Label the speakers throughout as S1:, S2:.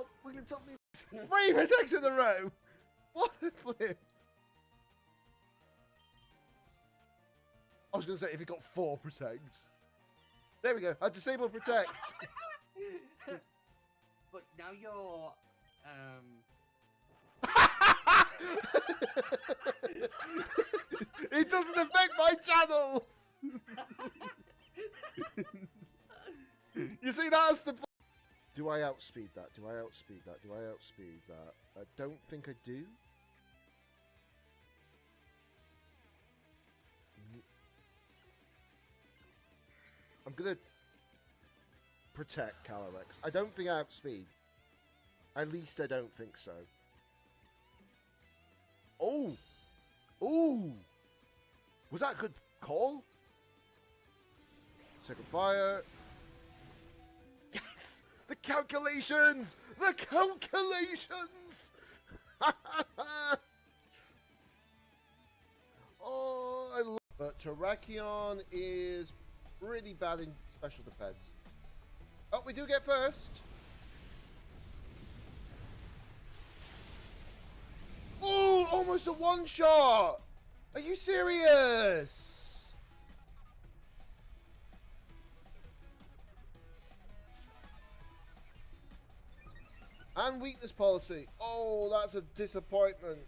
S1: top. We're gonna top these.
S2: 3 protects in a row! What a flip! I was gonna say if he got 4 protects. There we go. I disable protect.
S3: But now you're
S2: It doesn't affect my channel. You see, that's the. Do I outspeed that? Do I outspeed that? Do I outspeed that? I don't think I do. I'm gonna protect Calyrex. I don't think I outspeed. At least I don't think so. Oh! Ooh! Was that a good call? Second fire. Yes! The calculations! The calculations! Oh, I love. But Terrakion is pretty bad in special defense. Oh, we do get first. Oh, almost a one-shot! Are you serious? And weakness policy. Oh, that's a disappointment.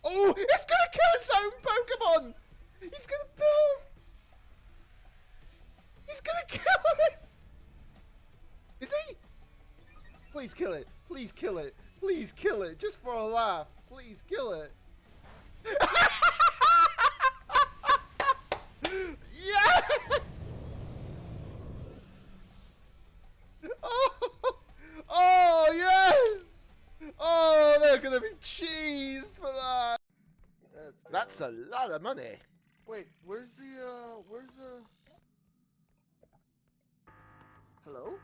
S2: Oh, it's gonna kill its own Pokemon! He's gonna build! He's gonna kill it! Is he? Please kill it. Please kill it. Please kill it. Just for a laugh. Please kill it. Yes! Oh! Oh, yes! Oh, they're gonna be cheesed for that. That's a lot of money.
S1: Wait, where's the Hello?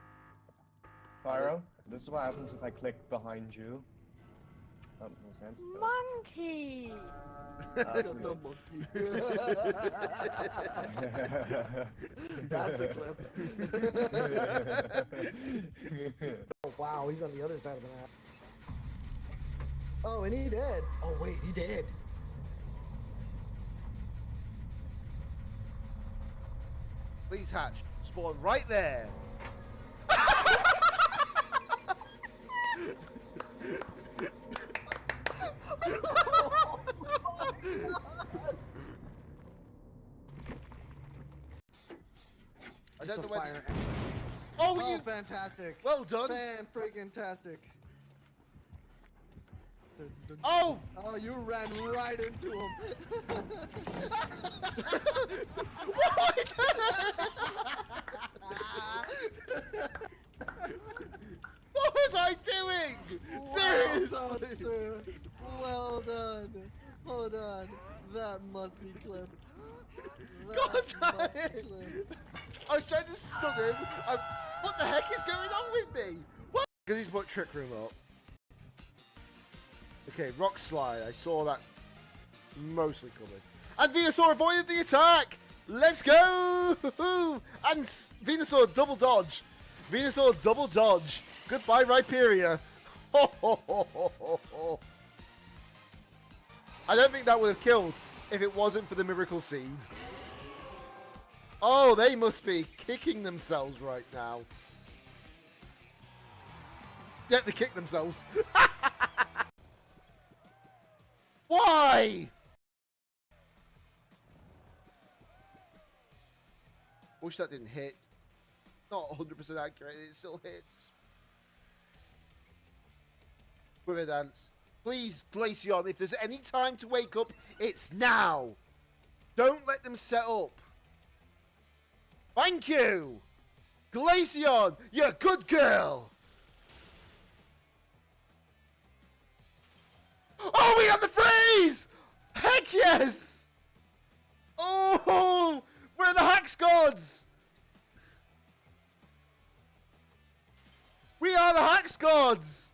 S4: Pyro, this is what happens if I click behind you. Oh, no sense.
S5: Monkey!
S1: The monkey. That's a clip. Oh wow, he's on the other side of the map. Oh, and he did. Oh wait, he did.
S2: Please hatch. Spawn right there. I don't know where. Oh,
S1: Oh,
S2: you.
S1: fantastic.
S2: Well done.
S1: Fan-freaking-tastic.
S2: Oh!
S1: Oh, you ran right into him.
S2: What? What was I doing? Seriously?
S1: Well done, sir. Well done. Hold on. That must be clipped.
S2: God damn it! I was trying to stun him. What the heck is going on with me? What? Because he's put Trick Room up. Okay, Rock Slide. I saw that mostly coming. And Venusaur avoided the attack! Let's go! And Venusaur double dodge. Venusaur double dodge. Goodbye, Rhyperia. I don't think that would have killed if it wasn't for the Miracle Seed. Oh, they must be kicking themselves right now. Yeah, they kick themselves. Why? Wish that didn't hit. Not 100% accurate, it still hits. Quiver Dance. Please, Glaceon, if there's any time to wake up, it's now. Don't let them set up. Thank you! Glaceon, you're a good girl! Oh, we got the freeze! Heck yes! Oh, we're the Hax Gods! We are the Hax Gods!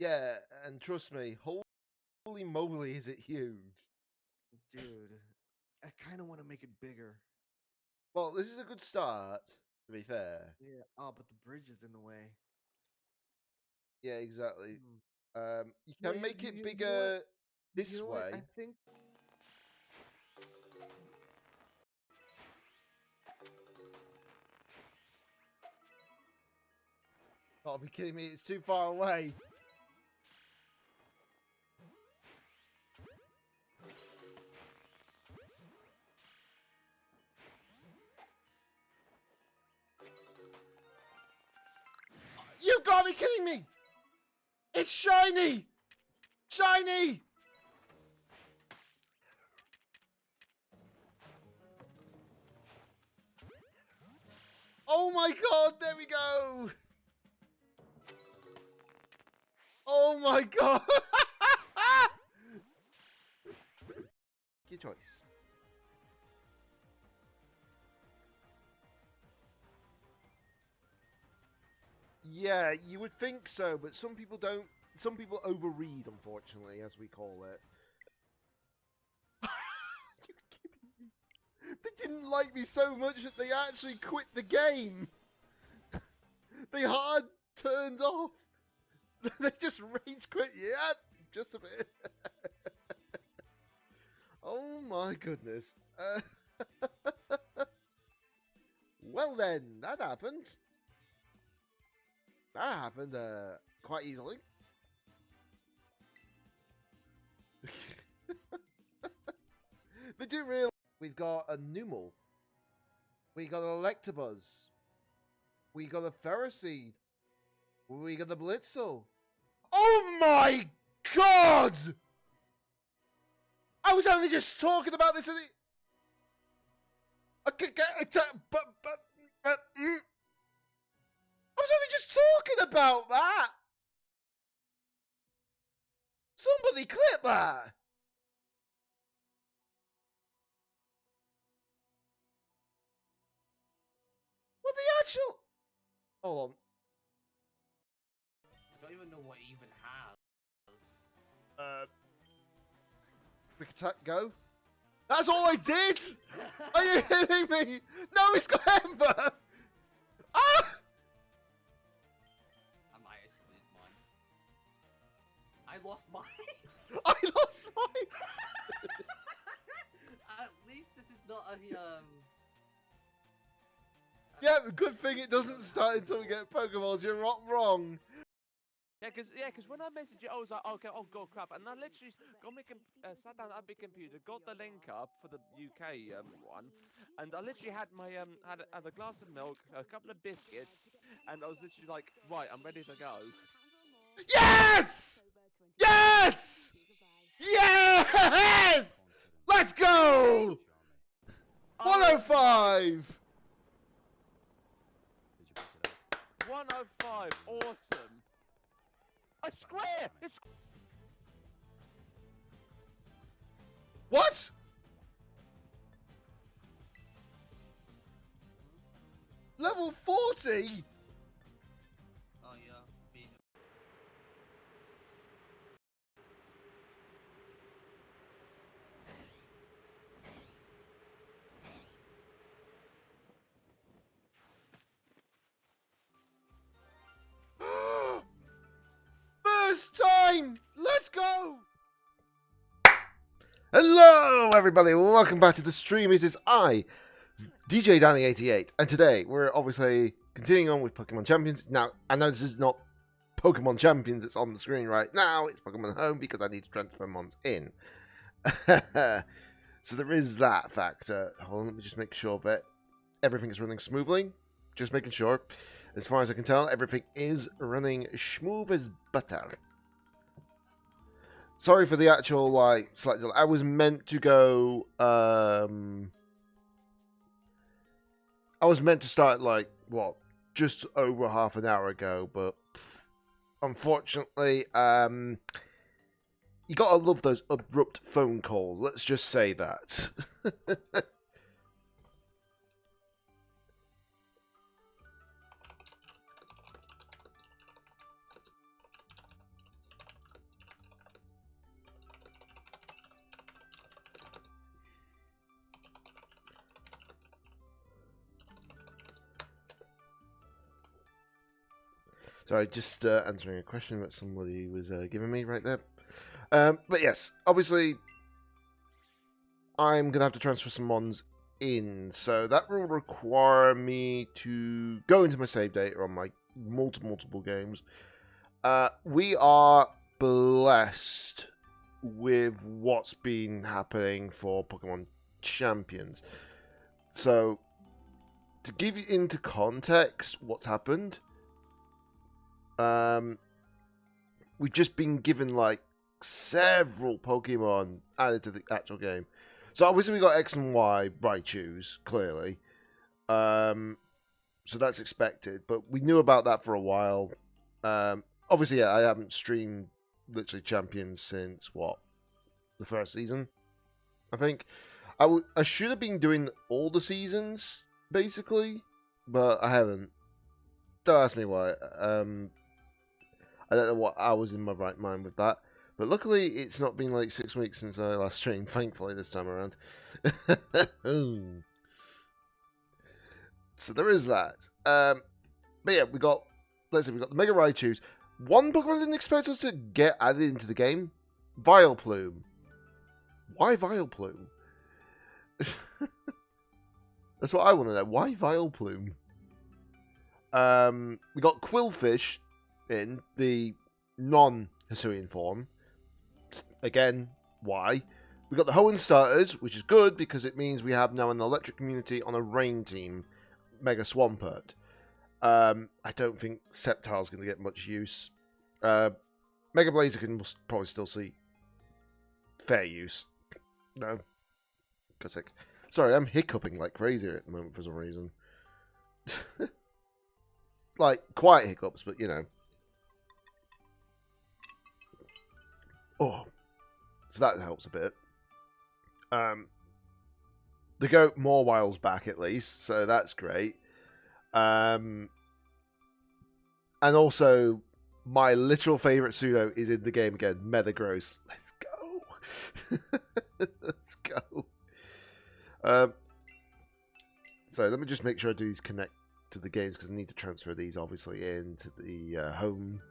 S2: Yeah, and trust me, holy moly, is it huge.
S1: Dude, I kind of want to make it bigger.
S2: Well, this is a good start, to be fair.
S1: Yeah. Oh, but the bridge is in the way.
S2: Yeah, exactly. You
S1: Yeah,
S2: can make it
S1: you know what?
S2: bigger
S1: You
S2: this
S1: know what? I
S2: way.
S1: think.
S2: Oh, be kidding me, it's too far away. You gotta be kidding me! It's shiny! Shiny! Oh my god, there we go! Oh my god! Your choice. Yeah, you would think so, but some people don't. Some people overread, unfortunately, as we call it. You kidding me? They didn't like me so much that they actually quit the game. They hard turned off. They just rage quit. Yeah, just a bit. Oh my goodness. Well then, that happened. That happened quite easily. They do realize we've got a Numel. We got an Electabuzz. We got a Ferroseed. We got the Blitzel. Oh my god! I was only just talking about this and I was only just talking about that! Somebody clip that! What the actual... Hold on.
S3: I don't even know what it even has.
S2: Quick attack, go. That's all I did! Are you kidding me? No, he's got Ember! Ah!
S3: I might actually lose mine. I lost mine!
S2: I lost mine!
S3: At least this is not a,
S2: Yeah, good thing it doesn't start until we get Pokeballs. You're not wrong.
S5: Yeah, cause when I messaged you, I was like, okay, oh god, crap, and I literally got my sat down at my computer, got the link up for the UK one, and I literally had my had a glass of milk, a couple of biscuits, and I was literally like, right, I'm ready to go.
S2: Yes! Yes! Yes! Let's go! 105!
S5: 105, awesome. A square! It's
S2: What? Level 40?
S3: oh yeah, beat
S2: First time! Let's go! Hello, everybody. Welcome back to the stream. It is I, DJ Danny88, and today we're obviously continuing on with Pokemon Champions. Now, I know this is not Pokemon Champions, it's on the screen right now. It's Pokemon Home because I need to transfer mons in. So there is that factor. Hold on, let me just make sure that everything is running smoothly. Just making sure. As far as I can tell, everything is running smooth as butter. Sorry for the actual, like, slight delay. I was meant to go, I was meant to start, like, what, just over half an hour ago, but unfortunately, you gotta love those abrupt phone calls, let's just say that. Sorry, just answering a question that somebody was giving me right there. But yes, obviously, I'm going to have to transfer some mons in, so that will require me to go into my save data on my multiple games. We are blessed with what's been happening for Pokemon Champions. So, to give you into context what's happened, we've just been given like several Pokemon added to the actual game. So obviously we got X and Y Raichus, clearly. So that's expected, but we knew about that for a while. Obviously, yeah, I haven't streamed literally Champions since, what, the first season, I think. I should have been doing all the seasons, basically, but I haven't. Don't ask me why. I don't know what I was in my right mind with that. But luckily, it's not been like 6 weeks since I last streamed, thankfully, this time around. So there is that. But yeah, we got the Mega Raichus. One Pokemon I didn't expect us to get added into the game. Vileplume. Why Vileplume? That's what I want to know. Why Vileplume? We got Quillfish in the non-Hisuian form. Again, why? We got the Hoenn starters, which is good because it means we have now an electric community on a rain team, Mega Swampert. I don't think Sceptile's going to get much use. Mega Blaziken will probably still see fair use. No. God's sake. Sorry, I'm hiccuping like crazy at the moment for some reason. Like, quiet hiccups, but you know. Oh. So that helps a bit. They go more Wiles back at least, so that's great. And also, my literal favourite pseudo is in the game again, Metagross. Let's go. Let's go. So let me just make sure I do these connect to the games because I need to transfer these obviously into the home.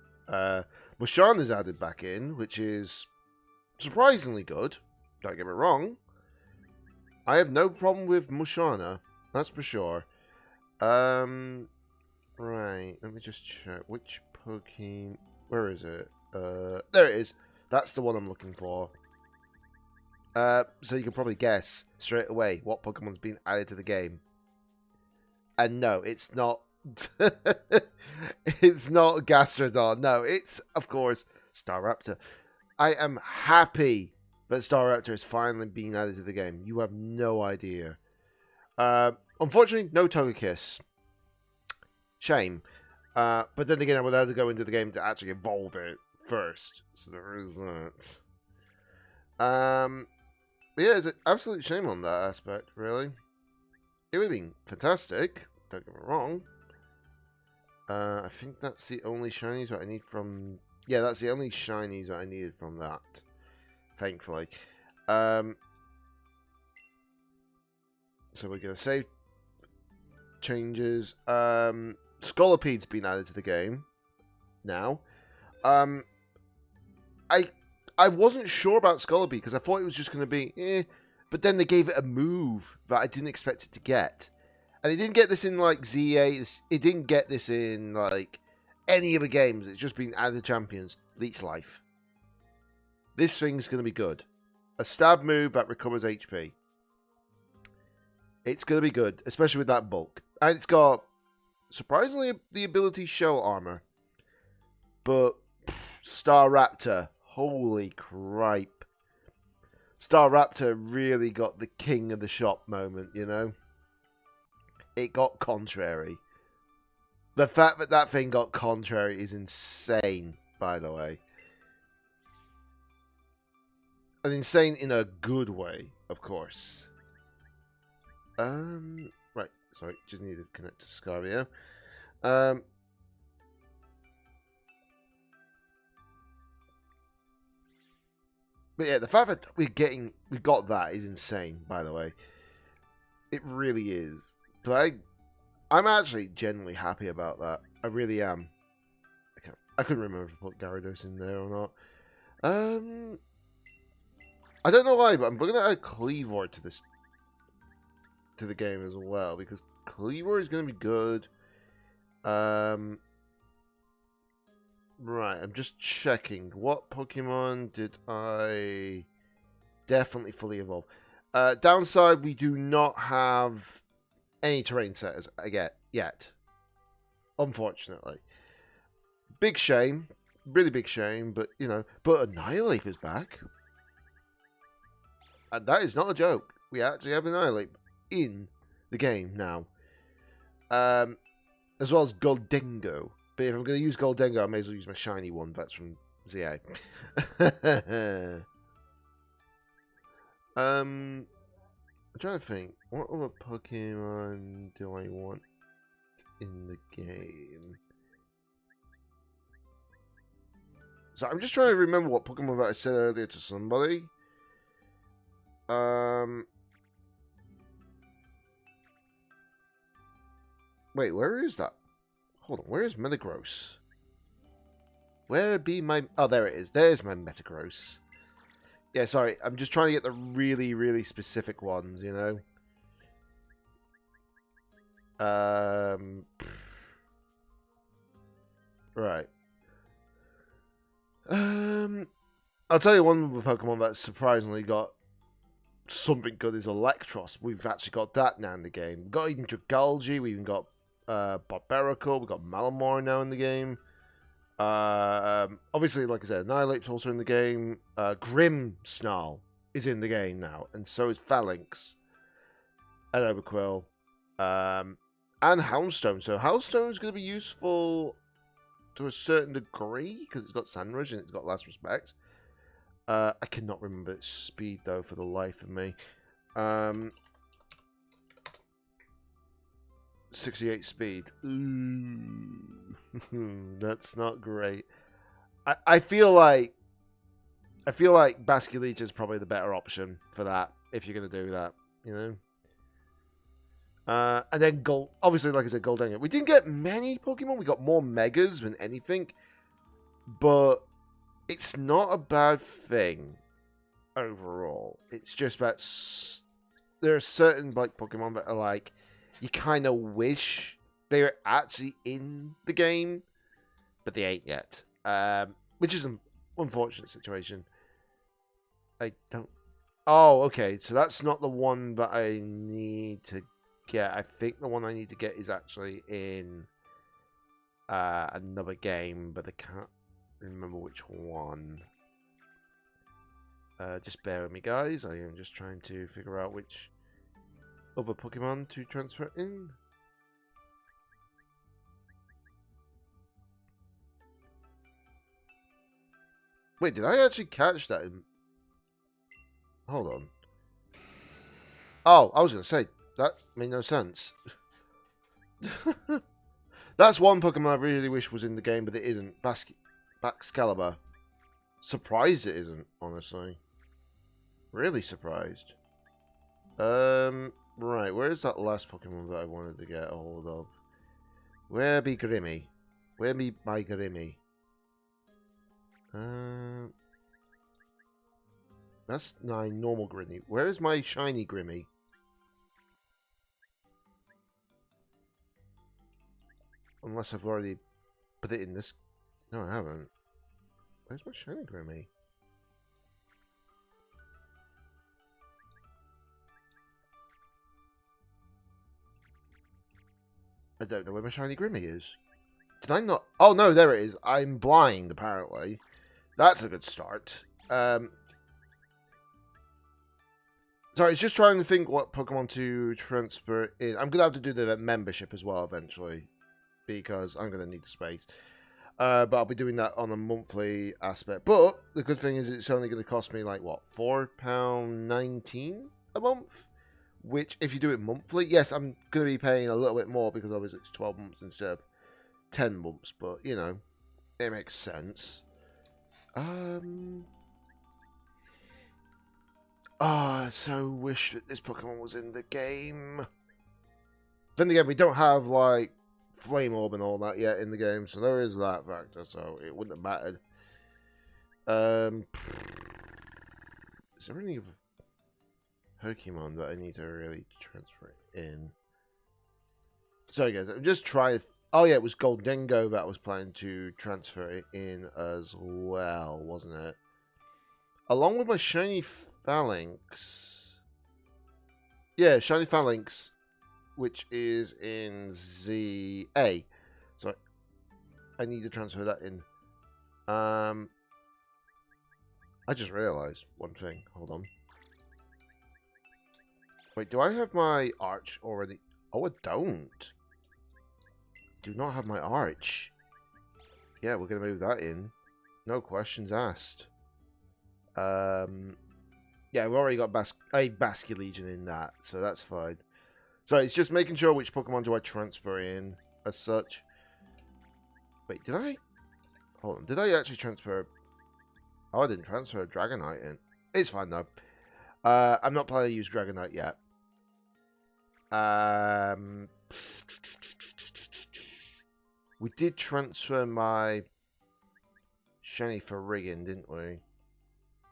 S2: Mushan is added back in, which is surprisingly good. Don't get me wrong. I have no problem with Mushana, that's for sure. Right, let me just check which Pokemon. Where is it? There it is. That's the one I'm looking for. So you can probably guess straight away what Pokemon's been added to the game. And no, it's not. It's not Gastrodon. No, it's of course Staraptor. I am happy that Staraptor has finally been added to the game. You have no idea. Unfortunately, no Togekiss. Shame. But then again, I would have to go into the game to actually evolve it first. So there is that. But yeah, it's an absolute shame on that aspect, really. It would have been fantastic. Don't get me wrong. I think that's the only shinies that I need from... Yeah, that's the only shinies that I needed from that. Thankfully. So we're going to save changes. Scolopede's been added to the game now. I wasn't sure about Scolipede because I thought it was just going to be but then they gave it a move that I didn't expect it to get. And it didn't get this in like Z8, it didn't get this in like any other games. It's just been added to Champions. Leech Life. This thing's going to be good. A stab move that recovers HP. It's going to be good, especially with that bulk. And it's got, surprisingly, the ability Shell Armor. But, Staraptor, holy cripe. Staraptor really got the king of the shop moment, you know? It got contrary. The fact that that thing got contrary is insane, by the way. And insane in a good way, of course. Right, sorry, just need to connect to Scarvio. But yeah, the fact that we got that is insane, by the way. It really is. But I'm actually genuinely happy about that. I really am. I couldn't remember if I put Gyarados in there or not. I don't know why, but I'm going to add Cleavor to this, to the game as well, because Cleavor is going to be good. Right, I'm just checking. What Pokemon did I definitely fully evolve? Downside, we do not have any terrain setters yet. Unfortunately. Big shame. Really big shame, but, you know. But Annihilate is back. And that is not a joke. We actually have Annihilate in the game now. As well as Goldengo. But if I'm going to use Goldengo, I may as well use my shiny one. That's from ZA. I'm trying to think. What other Pokemon do I want in the game? So I'm just trying to remember what Pokemon that I said earlier to somebody. Wait, where is that? Hold on, where is METAGROSS? Where be my... Oh, there it is. There's my METAGROSS. Yeah, sorry. I'm just trying to get the really, really specific ones, you know? Right. I'll tell you one of the Pokemon that's surprisingly got something good is Electros. We've actually got that now in the game. We've got even Dragalge, we even got Barbaracle, we've got Malamar now in the game. Obviously, like I said, Annihilate's also in the game. Grimmsnarl is in the game now, and so is Phalanx and Overquill. And Houndstone. So Houndstone's going to be useful to a certain degree, because it's got Sandrush and it's got Last Respect. I cannot remember its speed, though, for the life of me. 68 speed. Ooh. That's not great. I feel like Basculegion is probably the better option for that, if you're going to do that, you know? And then obviously, like I said, Goldengo. We didn't get many Pokemon. We got more Megas than anything. But it's not a bad thing overall. It's just that there are certain like Pokemon that are like, you kind of wish they were actually in the game, but they ain't yet. Which is an unfortunate situation. I don't... Oh, okay. So that's not the one that I need to get. I think the one I need to get is actually in another game, but I can't remember which one. Just bear with me, guys. I am just trying to figure out which other Pokemon to transfer in. Wait, did I actually catch that in... Hold on. Oh, I was going to say, that made no sense. That's one Pokemon I really wish was in the game, but it isn't. Baxcalibur. Surprised it isn't, honestly. Really surprised. Right, where's that last Pokemon that I wanted to get a hold of? Where be Grimmy? Where be my Grimmy? That's my normal Grimmy. Where is my shiny Grimmy? Unless I've already put it in this. No, I haven't. Where's my shiny Grimmy? I don't know where my shiny Grimmy is. Did I not? Oh no, there it is. I'm blind, apparently. That's a good start. Sorry, it's just trying to think what Pokemon to transfer in. I'm going to have to do the membership as well eventually, because I'm going to need the space. But I'll be doing that on a monthly aspect. But the good thing is it's only going to cost me, like, what, £4.19 a month? Which, if you do it monthly, yes, I'm going to be paying a little bit more because obviously it's 12 months instead of 10 months. But, you know, it makes sense. I so wish that this Pokemon was in the game. Then again, we don't have, like, flame orb and all that yet in the game, so there is that factor, so it wouldn't have mattered. Is there any Pokemon that I need to really transfer in? Sorry guys, I'm just trying. Oh yeah, it was Goldingo that I was planning to transfer it in as well, wasn't it? Along with my shiny Phalanx. Yeah, shiny Phalanx, which is in ZA. So I need to transfer that in. I just realised one thing. Hold on. Wait, do I have my arch already? Oh, I don't. Do not have my arch. Yeah, we're going to move that in. No questions asked. Yeah, we've already got a Basculegion in that, so that's fine. So it's just making sure which Pokemon do I transfer in as such. Wait, did I? Hold on, did I actually transfer? Oh, I didn't transfer a Dragonite in. It's fine though. I'm not planning to use Dragonite yet. We did transfer my shiny Farigin, didn't we?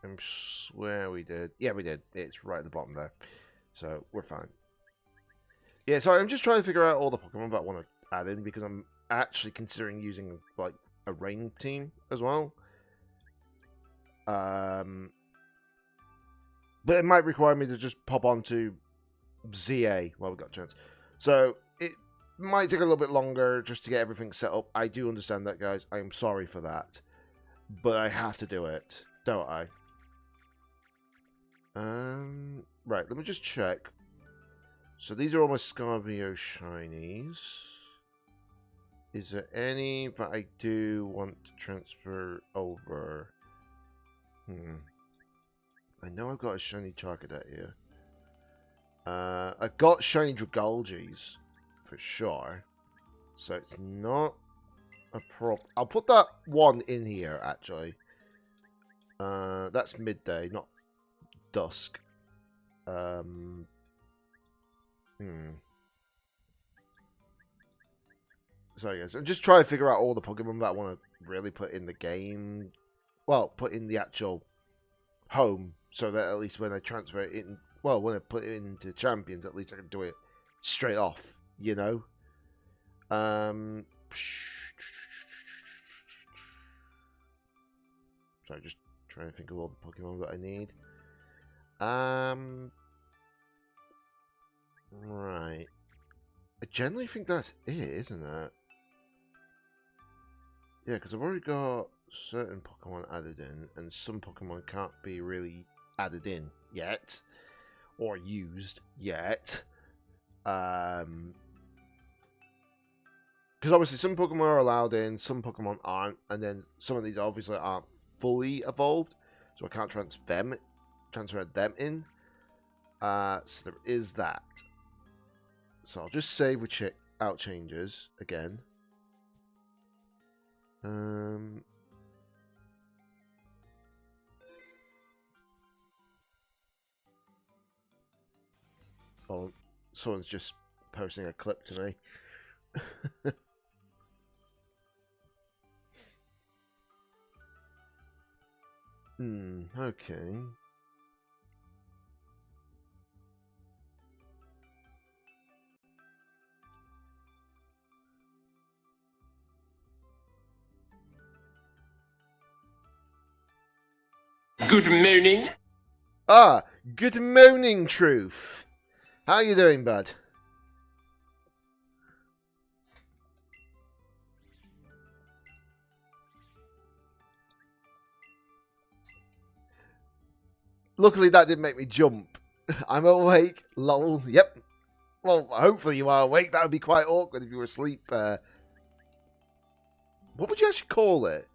S2: I swear we did. Yeah, we did. It's right at the bottom there. So, we're fine. Yeah, sorry, I'm just trying to figure out all the Pokemon that I want to add in, because I'm actually considering using, like, a rain team as well. But it might require me to just pop onto ZA while we've got a chance. So, it might take a little bit longer just to get everything set up. I do understand that, guys. I am sorry for that. But I have to do it, don't I? Right, let me just check. So these are all my Scarvio shinies. Is there any that I do want to transfer over? I know I've got a shiny Charcadet here. I've got shiny Dragalges for sure. So it's not a problem. I'll put that one in here actually. That's midday, not dusk. Sorry guys, I'm just trying to figure out all the Pokemon that I want to really put in the game. Well, put in the actual home, so that at least when I transfer it in, well, when I put it into Champions, at least I can do it straight off, you know? Sorry, just trying to think of all the Pokemon that I need. Right. I generally think that's it, isn't it? Yeah, because I've already got certain Pokemon added in, and some Pokemon can't be really added in yet, or used yet. Because obviously some Pokemon are allowed in, some Pokemon aren't, and then some of these obviously aren't fully evolved, so I can't transfer them in. So there is that. So I'll just save with out changes again. Oh, someone's just posting a clip to me. Okay.
S6: Good morning.
S2: Ah, good morning, Truth. How you doing, bud? Luckily, that didn't make me jump. I'm awake. Lol. Yep. Well, hopefully you are awake. That would be quite awkward if you were asleep. What would you actually call it?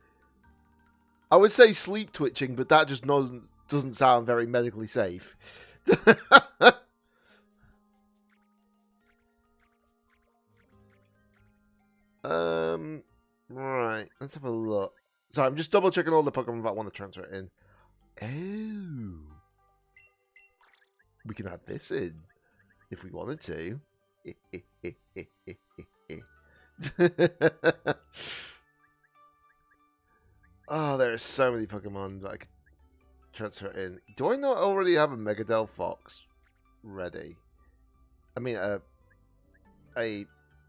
S2: I would say sleep twitching, but that just doesn't sound very medically safe. Right. Let's have a look. So I'm just double checking all the Pokemon that I want to transfer it in. Oh. We can add this in if we wanted to. Oh, there are so many Pokemon that I could transfer in. Do I not already have a Mega Delphox ready? I mean, a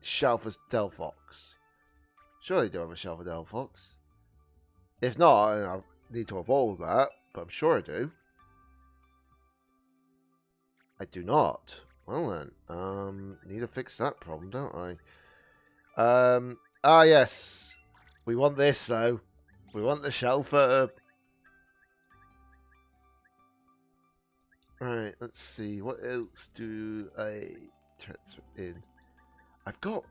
S2: Shalfus Delphox. Surely I do have a Shalfus Delphox. If not, I need to evolve that, but I'm sure I do. I do not. Well then, need to fix that problem, don't I? Yes. We want this though. We want the Shelfer. Right, let's see. What else do I transfer in? I've got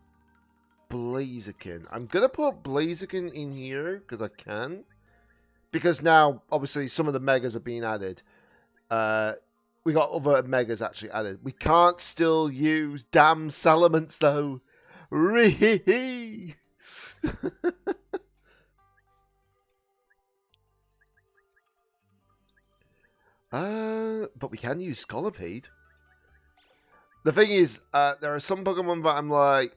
S2: Blaziken. I'm gonna put Blaziken in here because I can. Because now, obviously, some of the megas are being added. We got other megas actually added. We can't still use damn Salamence though. Ree. But we can use Scolipede. The thing is, there are some Pokemon that I'm like,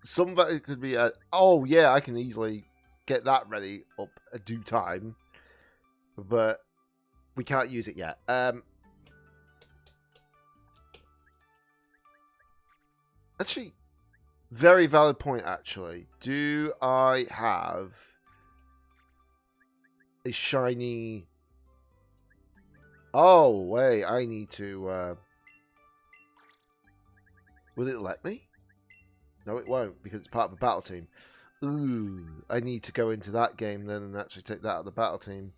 S2: some that it could be. Oh yeah, I can easily get that ready up a due time, but we can't use it yet. Actually, very valid point. Actually, do I have a shiny? Oh wait, I need to. Will it let me? No, it won't because it's part of a battle team. Ooh, I need to go into that game then and actually take that out of the battle team.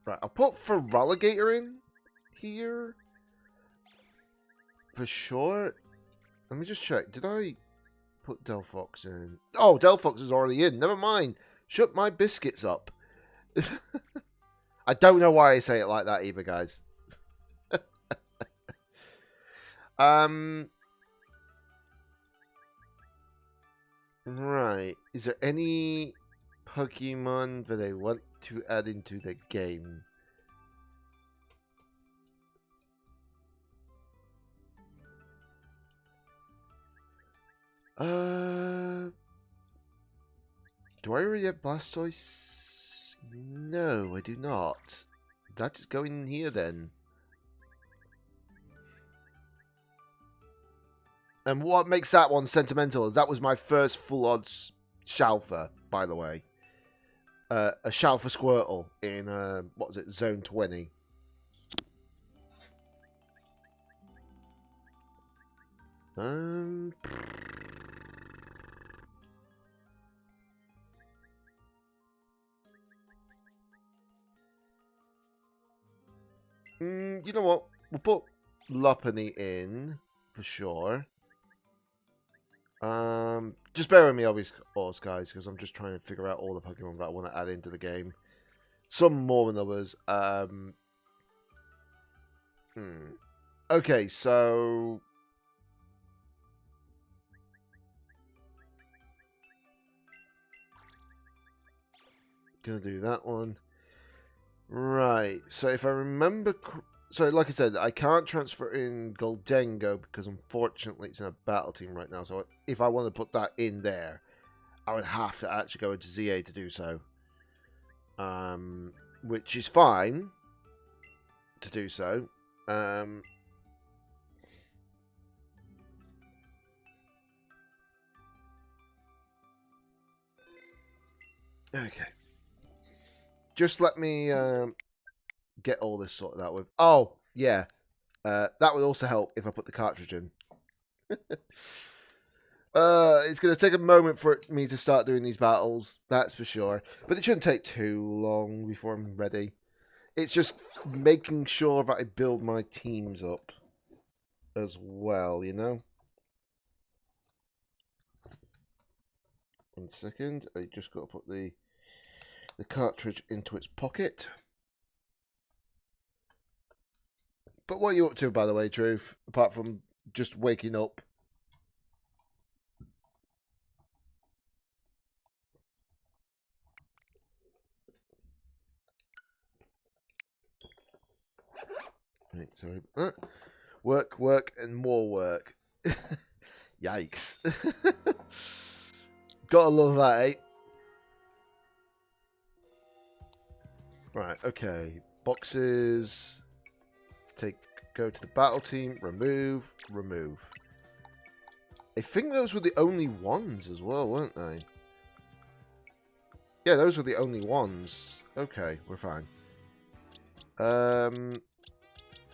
S2: Right, I'll put Feraligatr in here for sure. Let me just check. Did I put Delphox in? Oh, Delphox is already in. Never mind. Shut my biscuits up. I don't know why I say it like that either, guys. Right. Is there any Pokemon that I want to add into the game? Do I already have Blastoise? No, I do not. That is going in here then. And what makes that one sentimental is that was my first full-on Shalfa, by the way. A Shalfa Squirtle in, what was it, Zone 20. You know what? We'll put Lopunny in for sure. Just bear with me, obviously, guys, because I'm just trying to figure out all the Pokemon that I want to add into the game. Some more than others. Okay, so gonna do that one. Right. So if I remember, so like I said, I can't transfer in Goldengo because unfortunately it's in a battle team right now. So if I want to put that in there, I would have to actually go into ZA to do so. Which is fine to do so. Okay. Just let me get all this sorted out with. Oh, yeah. That would also help if I put the cartridge in. It's going to take a moment for me to start doing these battles, that's for sure. But it shouldn't take too long before I'm ready. It's just making sure that I build my teams up as well, you know? 1 second. I just got to put the cartridge into its pocket. But what are you up to, by the way, Truth? Apart from just waking up. Sorry. Work, work, and more work. Yikes. Gotta love that, eh? Right, okay. Boxes. Go to the battle team. Remove. Remove. I think those were the only ones as well, weren't they? Yeah, those were the only ones. Okay, we're fine.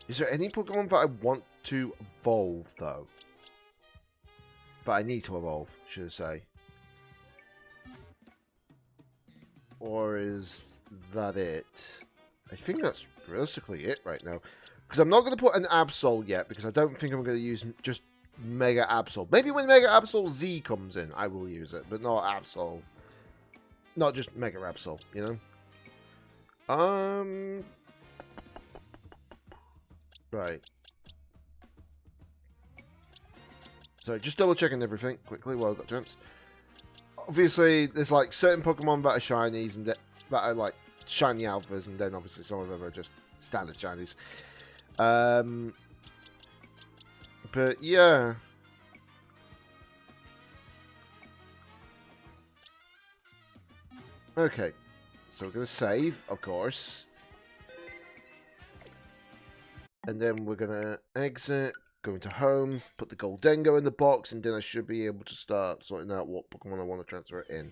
S2: Is there any Pokemon that I want to evolve, though? But I need to evolve, should I say. Or is that it? I think that's realistically it right now. Because I'm not going to put an Absol yet, because I don't think I'm going to use just Mega Absol. Maybe when Mega Absol Z comes in, I will use it, but not Absol. Not just Mega Absol, you know? Right. So just double checking everything quickly while I've got a chance. Obviously, there's like certain Pokemon that are shinies and that are like shiny alphas, and then obviously some of them are just standard shinies. But yeah. Okay. So we're going to save, of course. And then we're going to exit, go into home, put the Goldengo in the box, and then I should be able to start sorting out what Pokemon I want to transfer in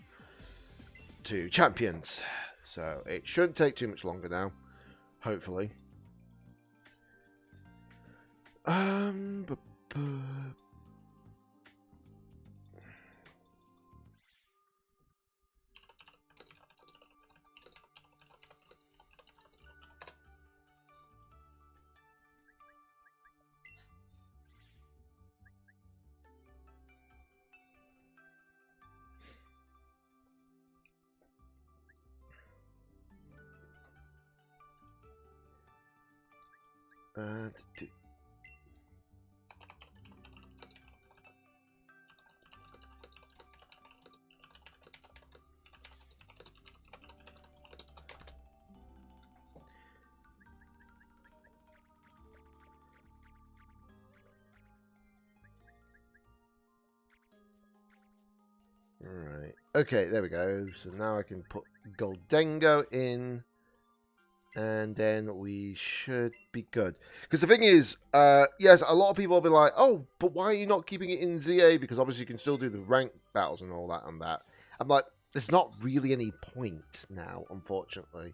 S2: to Champions. So it shouldn't take too much longer now, hopefully. Alright. Okay, there we go. So now I can put Goldengo in. And then we should be good. Because the thing is, yes, a lot of people will be like, oh, but why are you not keeping it in ZA? Because obviously you can still do the rank battles and all that and that. I'm like, there's not really any point now, unfortunately.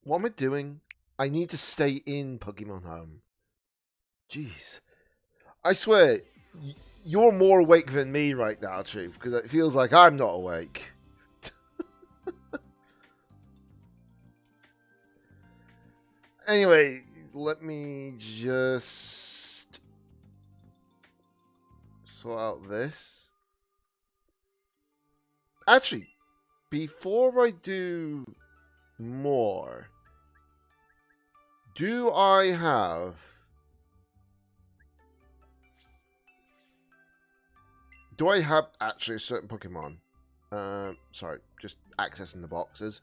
S2: What am I doing? I need to stay in Pokemon Home. Jeez. I swear, you're more awake than me right now, Truth, because it feels like I'm not awake. Anyway, let me just sort out this. Actually, before I do more, do I have... Do I have actually a certain Pokemon? Sorry, just accessing the boxes.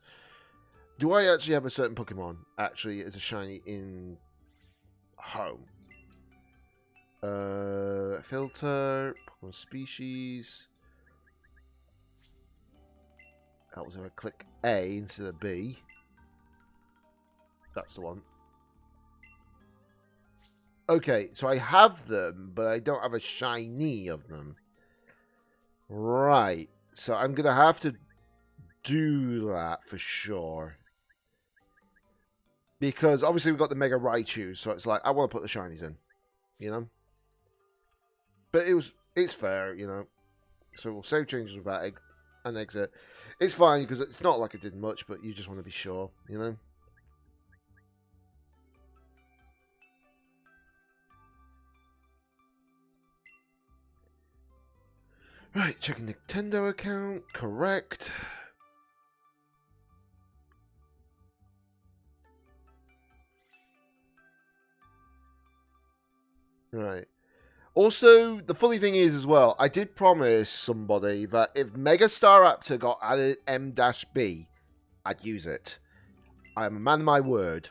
S2: Do I actually have a certain Pokemon actually as a shiny in home? Filter, Pokemon species. Helps if I click A instead of B. That's the one. Okay, so I have them, but I don't have a shiny of them. Right, so I'm going to have to do that for sure. Because obviously we've got the Mega Raichu, so it's like, I want to put the shinies in, you know? But it's fair, you know? So we'll save changes without an exit. It's fine, because it's not like I did much, but you just want to be sure, you know? Right, checking Nintendo account, correct. Right. Also, the funny thing is as well, I did promise somebody that if Mega Staraptor got added M-B, I'd use it. I am a man of my word.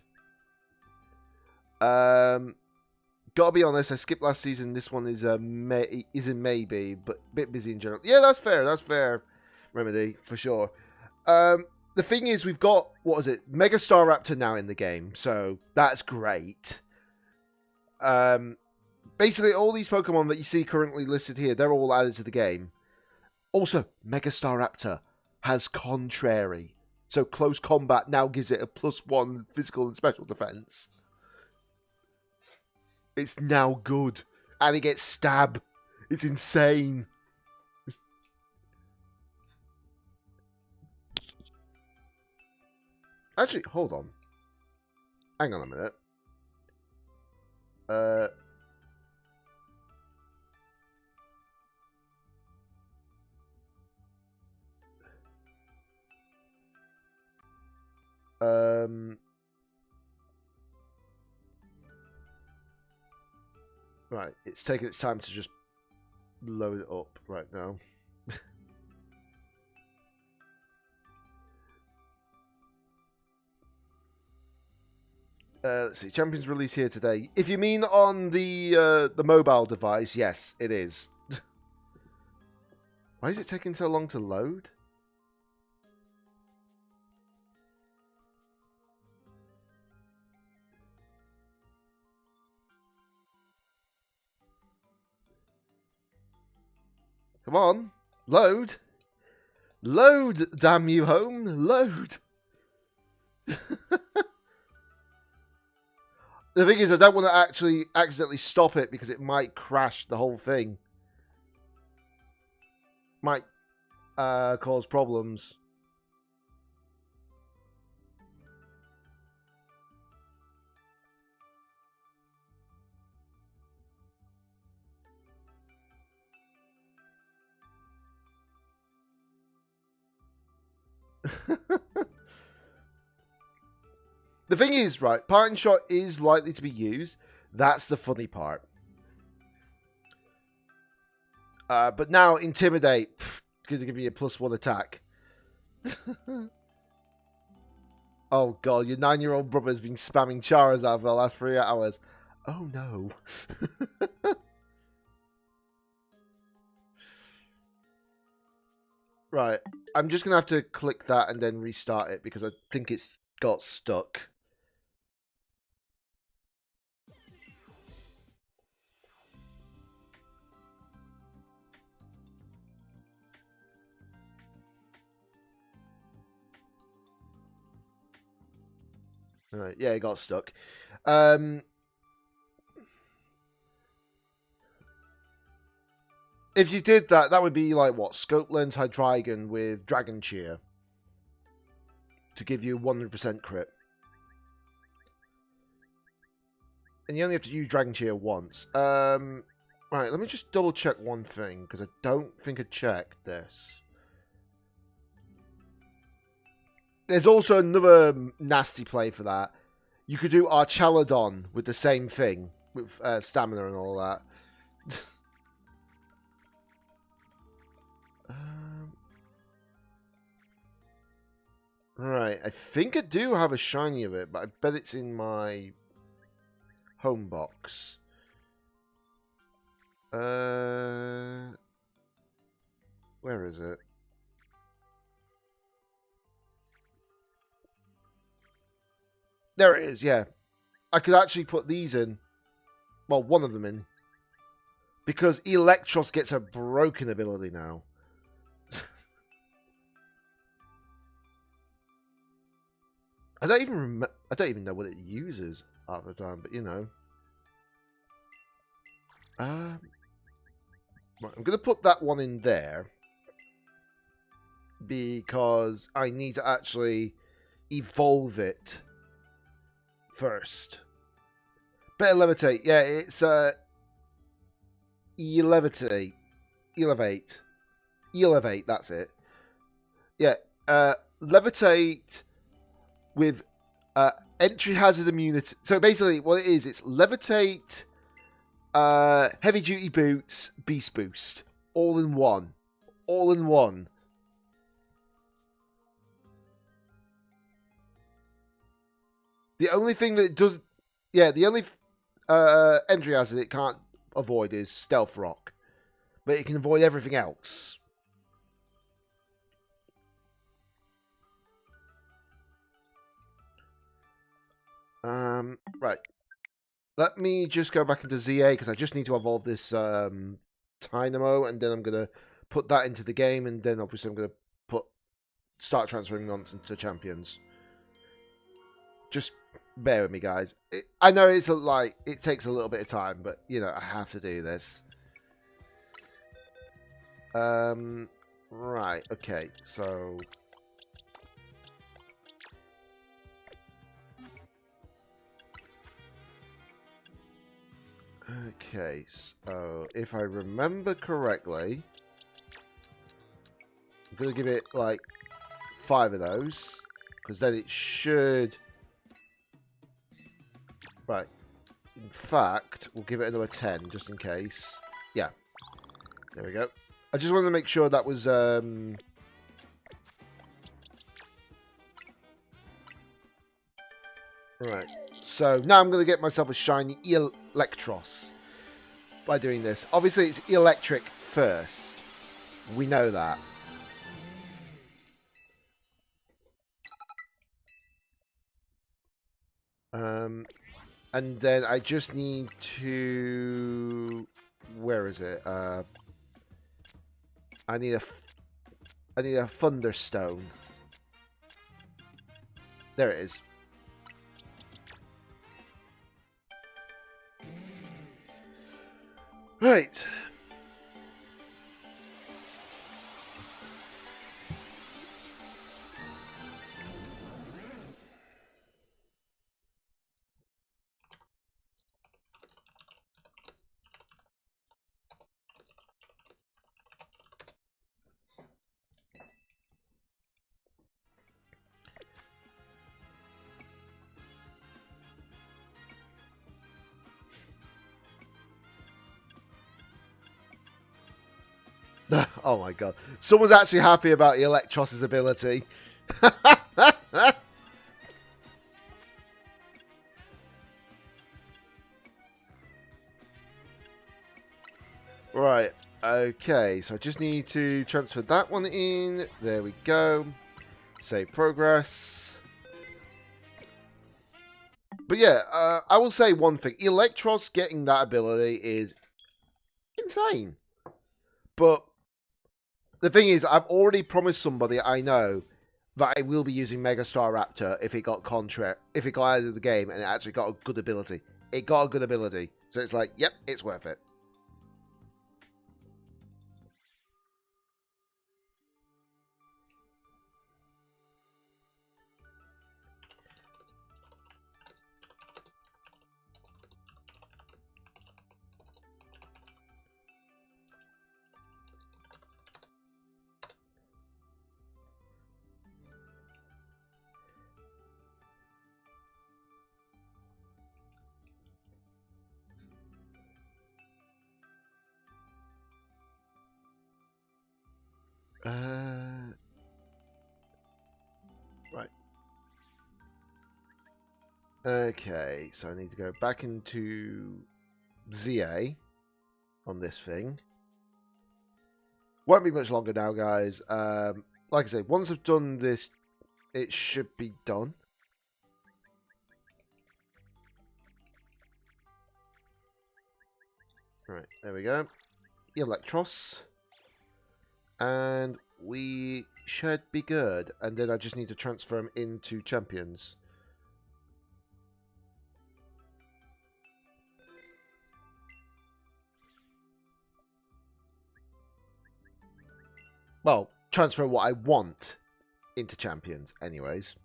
S2: Gotta be honest, I skipped last season. This one is a maybe, but a bit busy in general. Yeah, that's fair. That's fair, Remedy, for sure. The thing is, we've got, what is it, Mega Staraptor now in the game, so that's great. Basically, all these Pokemon that you see currently listed here, they're all added to the game. Also, Mega Staraptor has Contrary, so close combat now gives it a +1 physical and special defense. It's now good. And it gets stab. It's insane. Actually, hold on. Hang on a minute. Right, it's taking its time to just load it up right now. Let's see, Champions release here today. If you mean on the mobile device, yes, it is. Why is it taking so long to load? Come on, load. Load, damn you, home. Load. The thing is, I don't want to actually accidentally stop it because it might crash the whole thing. Might cause problems. The thing is, right, Parting Shot is likely to be used. That's the funny part. But now Intimidate, because it give me a +1 attack. Oh god, your 9-year-old brother's been spamming Charizard for the last 3 hours. Oh no. Right, I'm just going to have to click that and then restart it because I think it's got stuck. Right, yeah, it got stuck. If you did that, that would be like what? Scope Lens Hydreigon with Dragon Cheer to give you 100% crit. And you only have to use Dragon Cheer once. Right, let me just double check one thing because I don't think I checked this. There's also another nasty play for that. You could do Archaludon with the same thing, with stamina and all that. Right, I think I do have a shiny of it, but I bet it's in my home box. Where is it? There it is, yeah. I could actually put these in. Well, one of them in. Because Electros gets a broken ability now. I don't even know what it uses half the time, but you know. Right, I'm gonna put that one in there because I need to actually evolve it first. Better levitate. Yeah, it's elevate. That's it. Yeah, levitate with entry hazard immunity. So basically, what it is, it's levitate, heavy duty boots, beast boost, all in one. All in one. The only thing that it does, the only entry hazard it can't avoid is Stealth Rock, but it can avoid everything else. Right. Let me just go back into ZA because I just need to evolve this Dynamo, and then I'm gonna put that into the game, and then obviously I'm gonna start transferring on into champions. Just bear with me, guys. I know it's it takes a little bit of time, but you know I have to do this. Right. Okay. So. Okay, so if I remember correctly, I'm going to give it like 5 of those, because then it should... Right, in fact, we'll give it another 10, just in case. Yeah, there we go. I just wanted to make sure that was... Right, so now I'm going to get myself a shiny Electros by doing this. Obviously, it's electric first. We know that. And then I just need to... Where is it? I need a Thunderstone. There it is. Right. Oh my god. Someone's actually happy about Electros's ability. Right. Okay. So I just need to transfer that one in. There we go. Save progress. But yeah, I will say one thing. Electros getting that ability is insane. But the thing is, I've already promised somebody I know that I will be using Megastar Raptor if it got out of the game and it actually got a good ability. It got a good ability. So it's like, yep, it's worth it. Right. Okay, so I need to go back into ZA on this thing. Won't be much longer now, guys. Like I say, once I've done this, it should be done. Right, there we go. Electros. And we should be good. And then I just need to transfer them into champions. Well, transfer what I want into champions, anyways.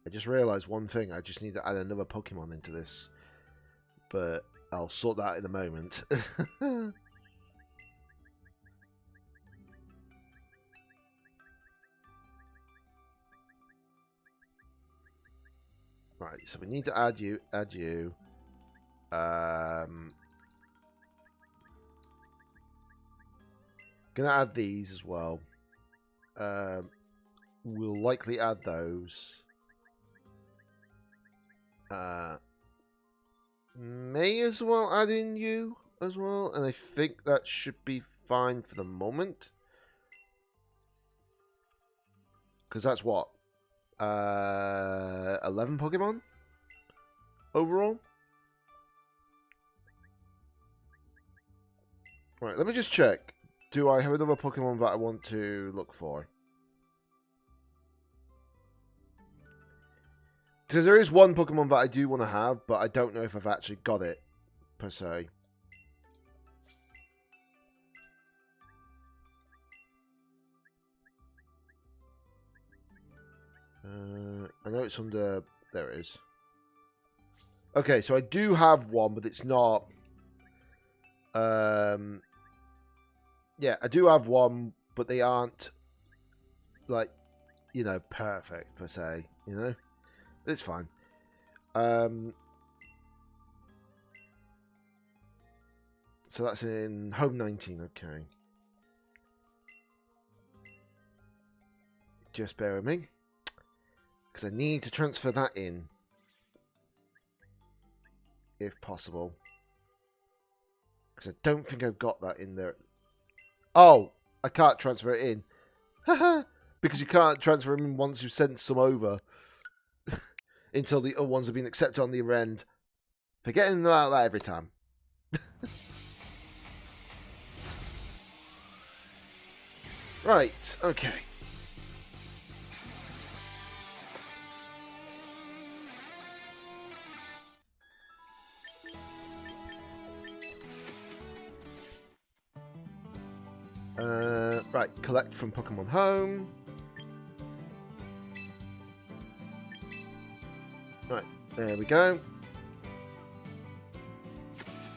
S2: I just realised one thing. I just need to add another Pokemon into this. But I'll sort that in a moment. Right, so we need to add you. Gonna add these as well. we'll likely add those. May as well add in you as well, and I think that should be fine for the moment. Because that's what? 11 Pokemon? Overall? Right, let me just check. Do I have another Pokemon that I want to look for? Because there is one Pokemon that I do want to have, but I don't know if I've actually got it, per se. I know it's under... There it is. Okay, so I do have one, but it's not... Yeah, I do have one, but they aren't, like, you know, perfect, per se, you know? It's fine. So that's in Home 19, okay. Just bear with me. Because I need to transfer that in. If possible. Because I don't think I've got that in there. Oh! I can't transfer it in. Haha! Because you can't transfer them in once you've sent some over. Until the other ones have been accepted on the other end. Forgetting about that every time. Right, okay. Right, collect from Pokemon Home. Right, there we go.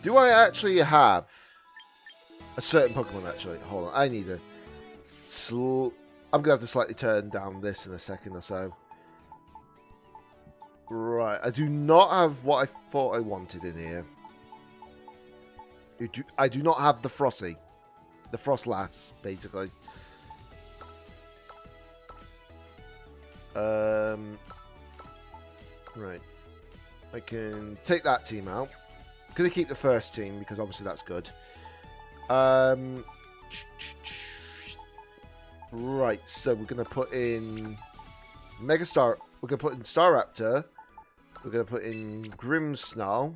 S2: Do I actually have a certain Pokemon actually? Hold on, I need a... I'm going to have to slightly turn down this in a second or so. Right, I do not have what I thought I wanted in here. I do not have the Frosty. The Frostlass, basically. Right. I can take that team out. I'm going to keep the first team because obviously that's good. Right, so we're going to put in Megastar. We're going to put in Staraptor. We're going to put in Grimmsnarl.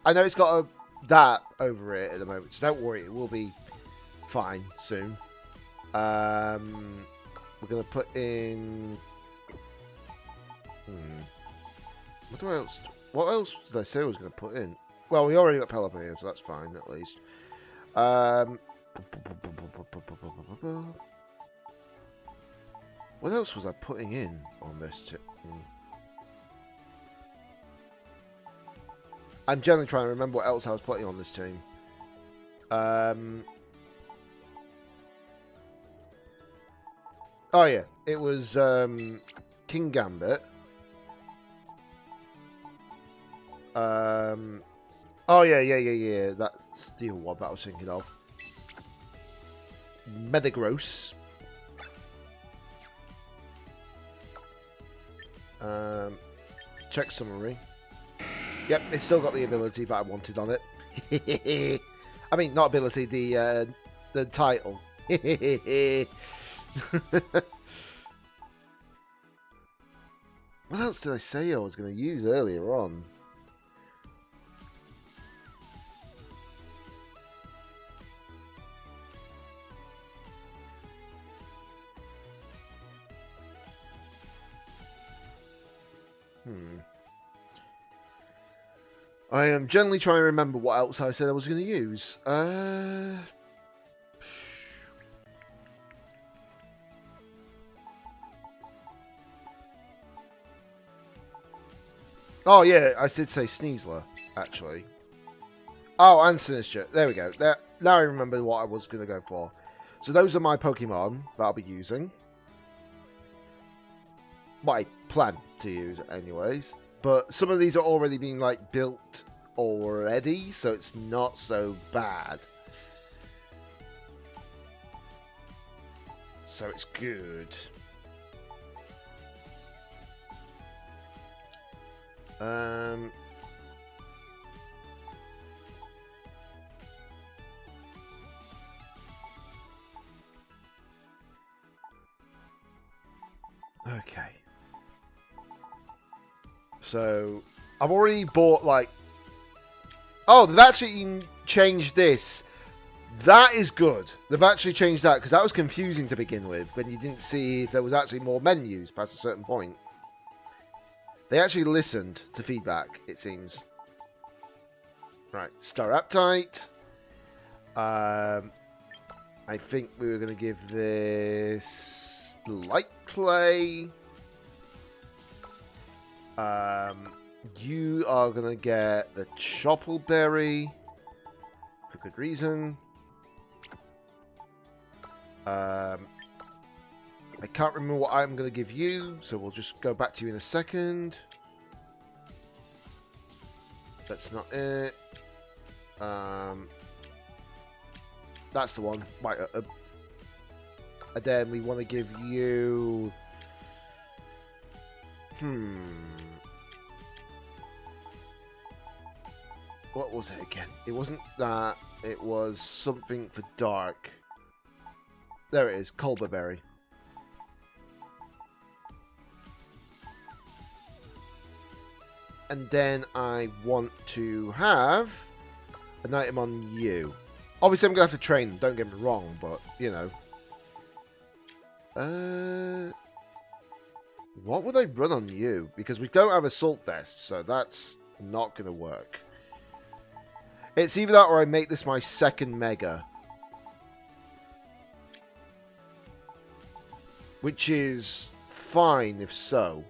S2: I know it's got that over it at the moment, so don't worry, it will be fine soon. We're going to put in... What else did I say I was going to put in? Well, we already got Pelipper here, so that's fine, at least. What else was I putting in on this? I'm generally trying to remember what else I was putting on this team. Oh yeah, it was King Gambit. Oh yeah. That's the one that I was thinking of. Metagross. Check summary. Yep, it's still got the ability that I wanted on it. I mean, not ability, the title. What else did I say I was going to use earlier on? I am generally trying to remember what else I said I was going to use. Oh yeah, I did say Sneasler, actually. Oh, and Sinister. There we go. Now I remember what I was going to go for. So those are my Pokemon that I'll be using. What I plan to use anyways. But some of these are already being like built already, so it's not so bad. So so it's good. Okay. So I've already bought like. Oh, they've actually changed this. That is good. They've actually changed that because that was confusing to begin with when you didn't see if there was actually more menus past a certain point. They actually listened to feedback, it seems. Right, Star Aptite. I think we were going to give this Light Clay. You are going to get the Choppleberry for good reason. I can't remember what I'm going to give you, so we'll just go back to you in a second. That's not it. That's the one. Right. And then we want to give you. What was it again? It wasn't that. It was something for dark. There it is. Culberberry. And then I want to have an item on you. Obviously, I'm going to have to train them, don't get me wrong, but, you know. What would I run on you? Because we don't have Assault Vest, so that's not going to work. It's either that or I make this my second Mega. Which is fine if so.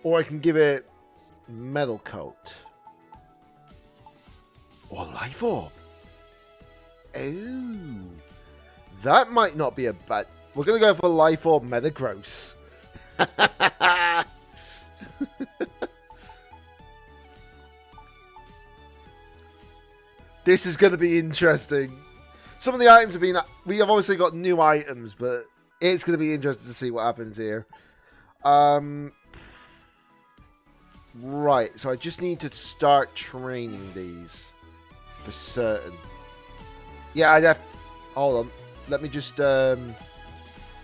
S2: Or I can give it Metal Coat. Or Life Orb. Oh. That might not be a bad... We're going to go for Life Orb METAGROSS. This is going to be interesting. Some of the items have been... We have obviously got new items, but it's going to be interesting to see what happens here. Right, so I just need to start training these for certain. Yeah, I'd have... Hold on. Let me just turn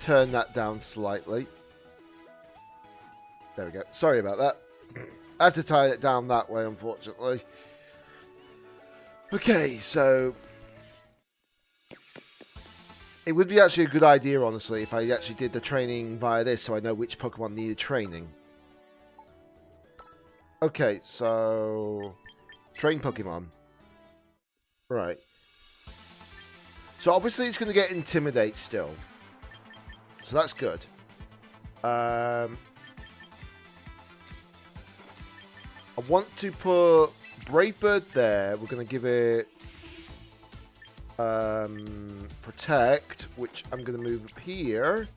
S2: that down slightly. There we go. Sorry about that. I have to tie it down that way, unfortunately. Okay, so... It would be actually a good idea, honestly, if I actually did the training via this, so I know which Pokemon needed training. Okay, so... Train Pokemon. Right. So obviously it's going to get Intimidate still. So that's good. I want to put Brave Bird there. We're going to give it Protect, which I'm going to move up here.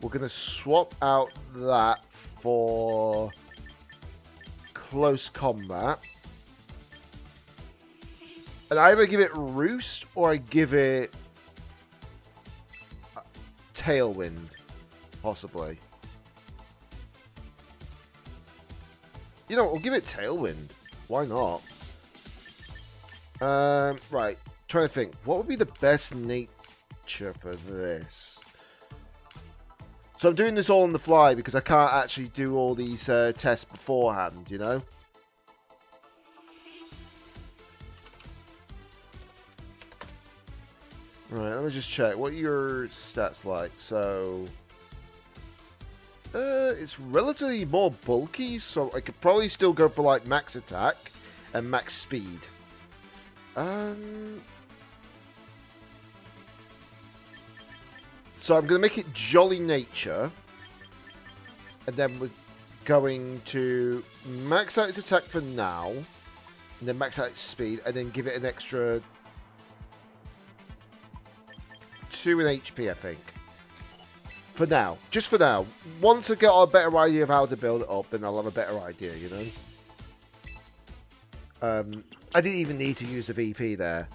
S2: We're going to swap out that for Close Combat. And I either give it Roost or I give it Tailwind, possibly. You know, we'll give it Tailwind. Why not? Right. Trying to think. What would be the best nature for this? So I'm doing this all on the fly because I can't actually do all these tests beforehand, you know? Right, let me just check. What are your stats like? So... it's relatively more bulky, so I could probably still go for, like, max attack and max speed. So I'm going to make it Jolly Nature. And then we're going to max out its attack for now. And then max out its speed. And then give it an extra 2 in HP, I think. For now. Just for now. Once I get a better idea of how to build it up, then I'll have a better idea, you know? I didn't even need to use the VP there.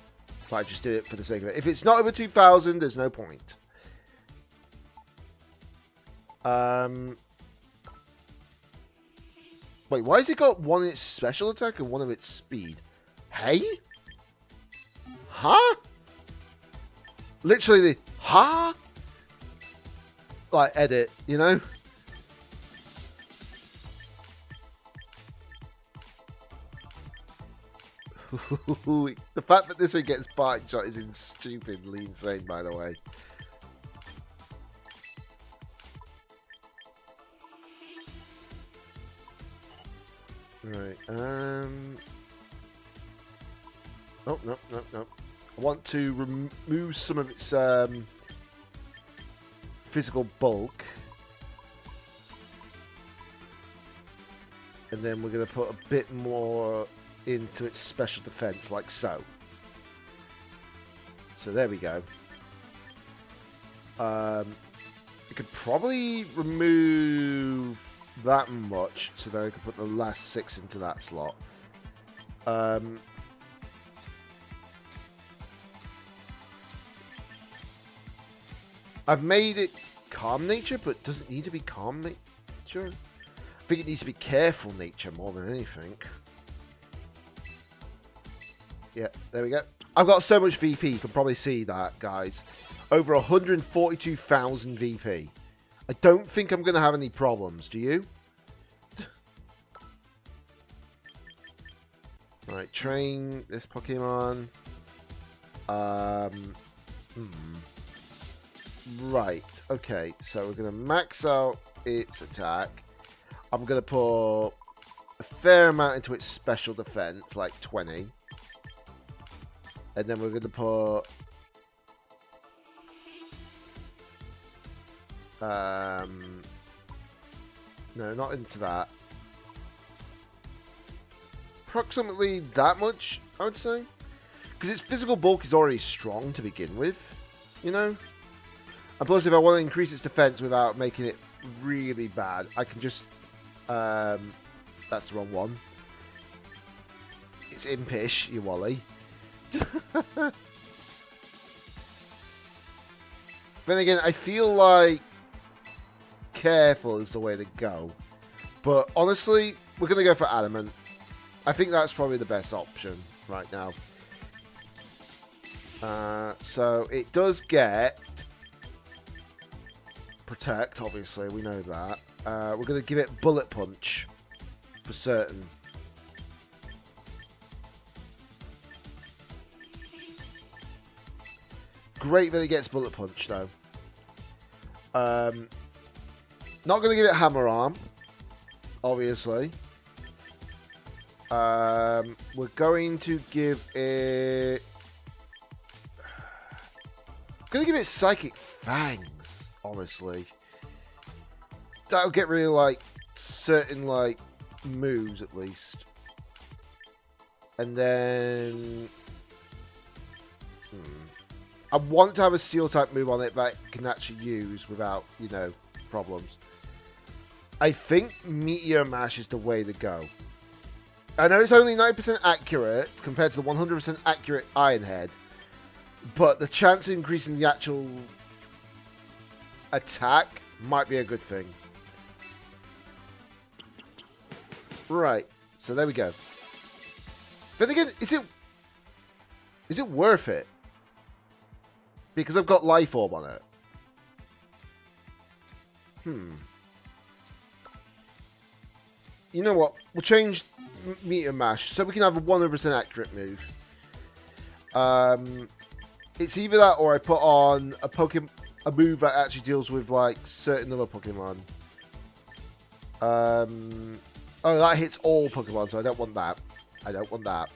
S2: But I just did it for the sake of it. If it's not over 2,000, there's no point. Wait, why has it got one in its special attack and one of its speed? Hey? Huh? Literally the huh? Like edit, you know? The fact that this one gets bite shot is stupidly insane, by the way. Right, oh, no. I want to remove some of its physical bulk. And then we're going to put a bit more into its special defense, like so. So there we go. We could probably remove that much, so that I can put the last 6 into that slot. I've made it calm nature, but does it need to be calm nature? I think it needs to be careful nature more than anything. Yeah, there we go. I've got so much VP, you can probably see that, guys. Over 142,000 VP. I don't think I'm going to have any problems, do you? Right, train this Pokemon. Right, okay, so we're going to max out its attack. I'm going to put a fair amount into its special defense, like 20. And then we're going to put... no, not into that. Approximately that much, I would say. Because its physical bulk is already strong to begin with, you know? And plus, if I want to increase its defense without making it really bad, I can just... that's the wrong one. It's impish, you Wally. Then again, I feel like careful is the way to go. But honestly, we're going to go for adamant. I think that's probably the best option right now. So it does get protect, obviously, we know that. We're going to give it bullet punch for certain. Great that it gets bullet punch though. Not going to give it hammer arm, obviously. We're going to give it... I'm going to give it psychic fangs, honestly. That'll get really like certain like moves at least. And then I want to have a steel type move on it that I can actually use without, you know, problems. I think Meteor Mash is the way to go. I know it's only 9% accurate compared to the 100% accurate Iron Head, but the chance of increasing the actual attack might be a good thing. Right, so there we go. But again, is it worth it? Because I've got Life Orb on it. You know what? We'll change Meteor Mash so we can have a 100% accurate move. It's either that or I put on a move that actually deals with like certain other Pokemon. Oh, that hits all Pokemon, so I don't want that. I don't want that.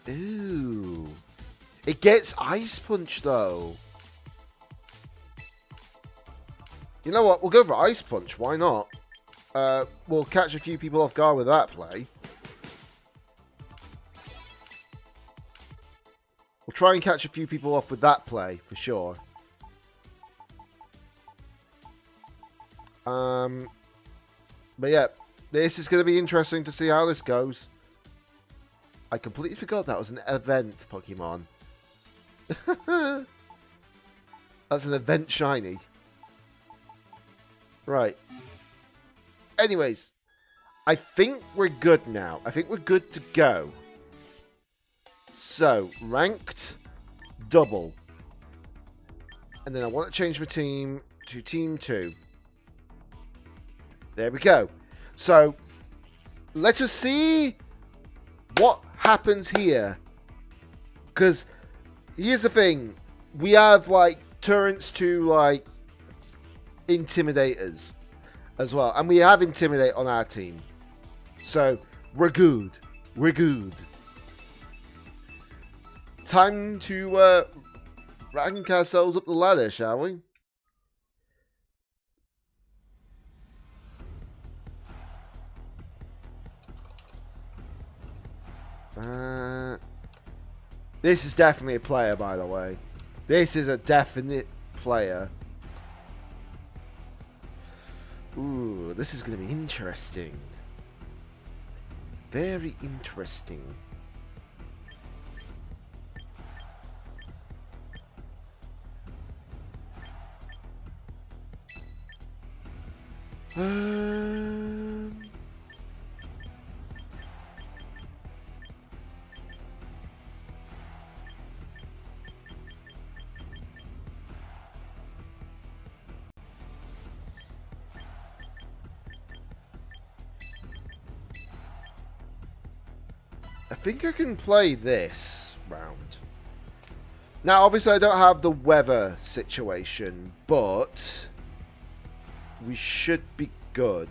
S2: Ooh. It gets Ice Punch though. You know what? We'll go for Ice Punch. Why not? We'll catch a few people off guard with that play. try and catch a few people off with that play for sure. But yeah, this is going to be interesting to see how this goes. I completely forgot that was an event Pokemon. That's an event shiny. Right. Anyways, I think we're good now. I think we're good to go. So, ranked, double. And then I want to change my team to Team 2. There we go. So, let us see what happens here. Because, here's the thing. We have, like, turrets to, like, intimidators as well. And we have Intimidate on our team. So, we're good. We're good. Time to rank ourselves up the ladder, shall we? This is definitely a player, by the way. This is a definite player. Ooh, this is going to be interesting. Very interesting. I think I can play this round. Now, obviously, I don't have the weather situation, but we should be good.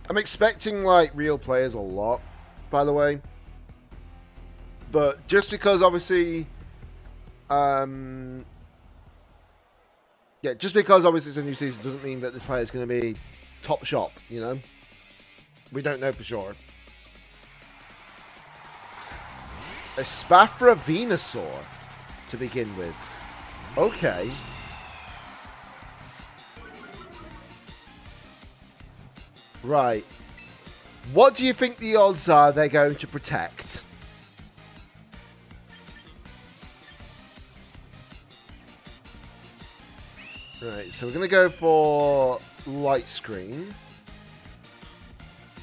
S2: I'm expecting, like, real players a lot, by the way. But just because, obviously, yeah, just because obviously it's a new season doesn't mean that this player is going to be top shop, you know? We don't know for sure. A Spafra Venusaur to begin with. Okay. Right. What do you think the odds are they're going to protect? Right, so we're going to go for Light Screen.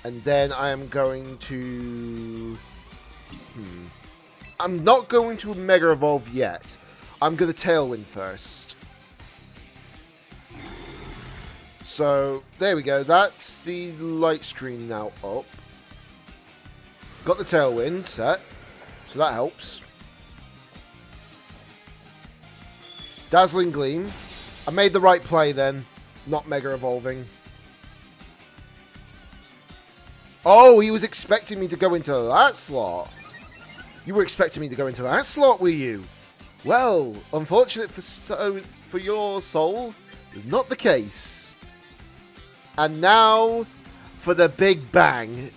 S2: And then I am going to... I'm not going to Mega Evolve yet. I'm going to Tailwind first. So, there we go. That's the Light Screen now up. Got the Tailwind set. So that helps. Dazzling Gleam. I made the right play then, not Mega Evolving. Oh, he was expecting me to go into that slot. You were expecting me to go into that slot, were you? Well, unfortunate for your soul, not the case. And now for the Big Bang.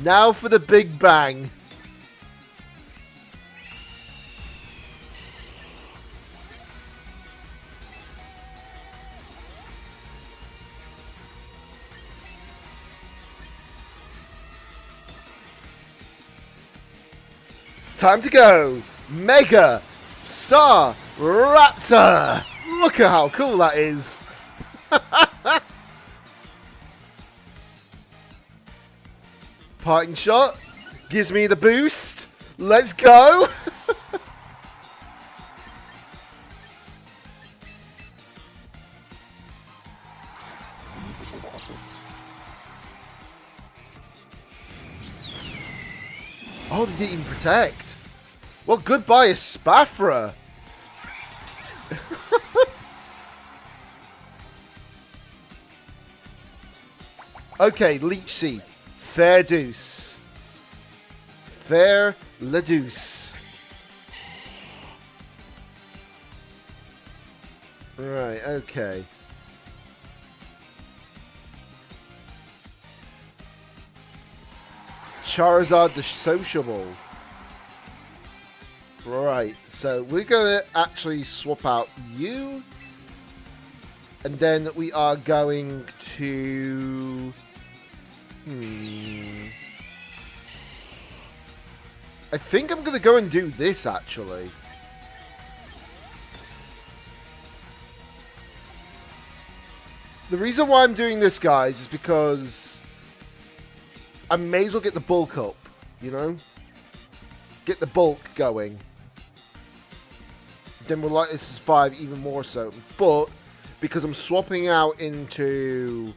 S2: Now for the Big Bang. Time to go! Mega Star Raptor! Look at how cool that is! Parting shot gives me the boost. Let's go! Oh, they didn't even protect. Well, goodbye, Spafra. Okay, Leech Seed. Fair deuce. Fair le deuce. Right, okay. Charizard the Sociable. Right, so we're going to actually swap out you. And then we are going to... I think I'm going to go and do this, actually. The reason why I'm doing this, guys, is because I may as well get the bulk up, you know? Get the bulk going. Then we're likely to survive even more so. But, because I'm swapping out into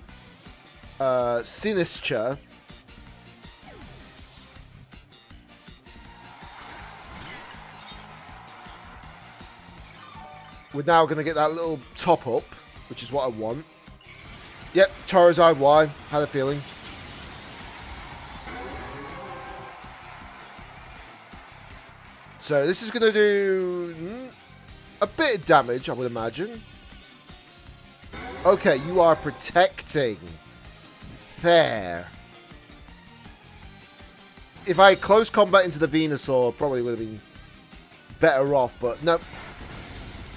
S2: Sinistra, we're now going to get that little top up, which is what I want. Yep, Charizard Y, had a feeling. So this is going to do a bit of damage, I would imagine. Okay, you are protecting. Fair. If I close combat into the Venusaur, probably would have been better off, but no.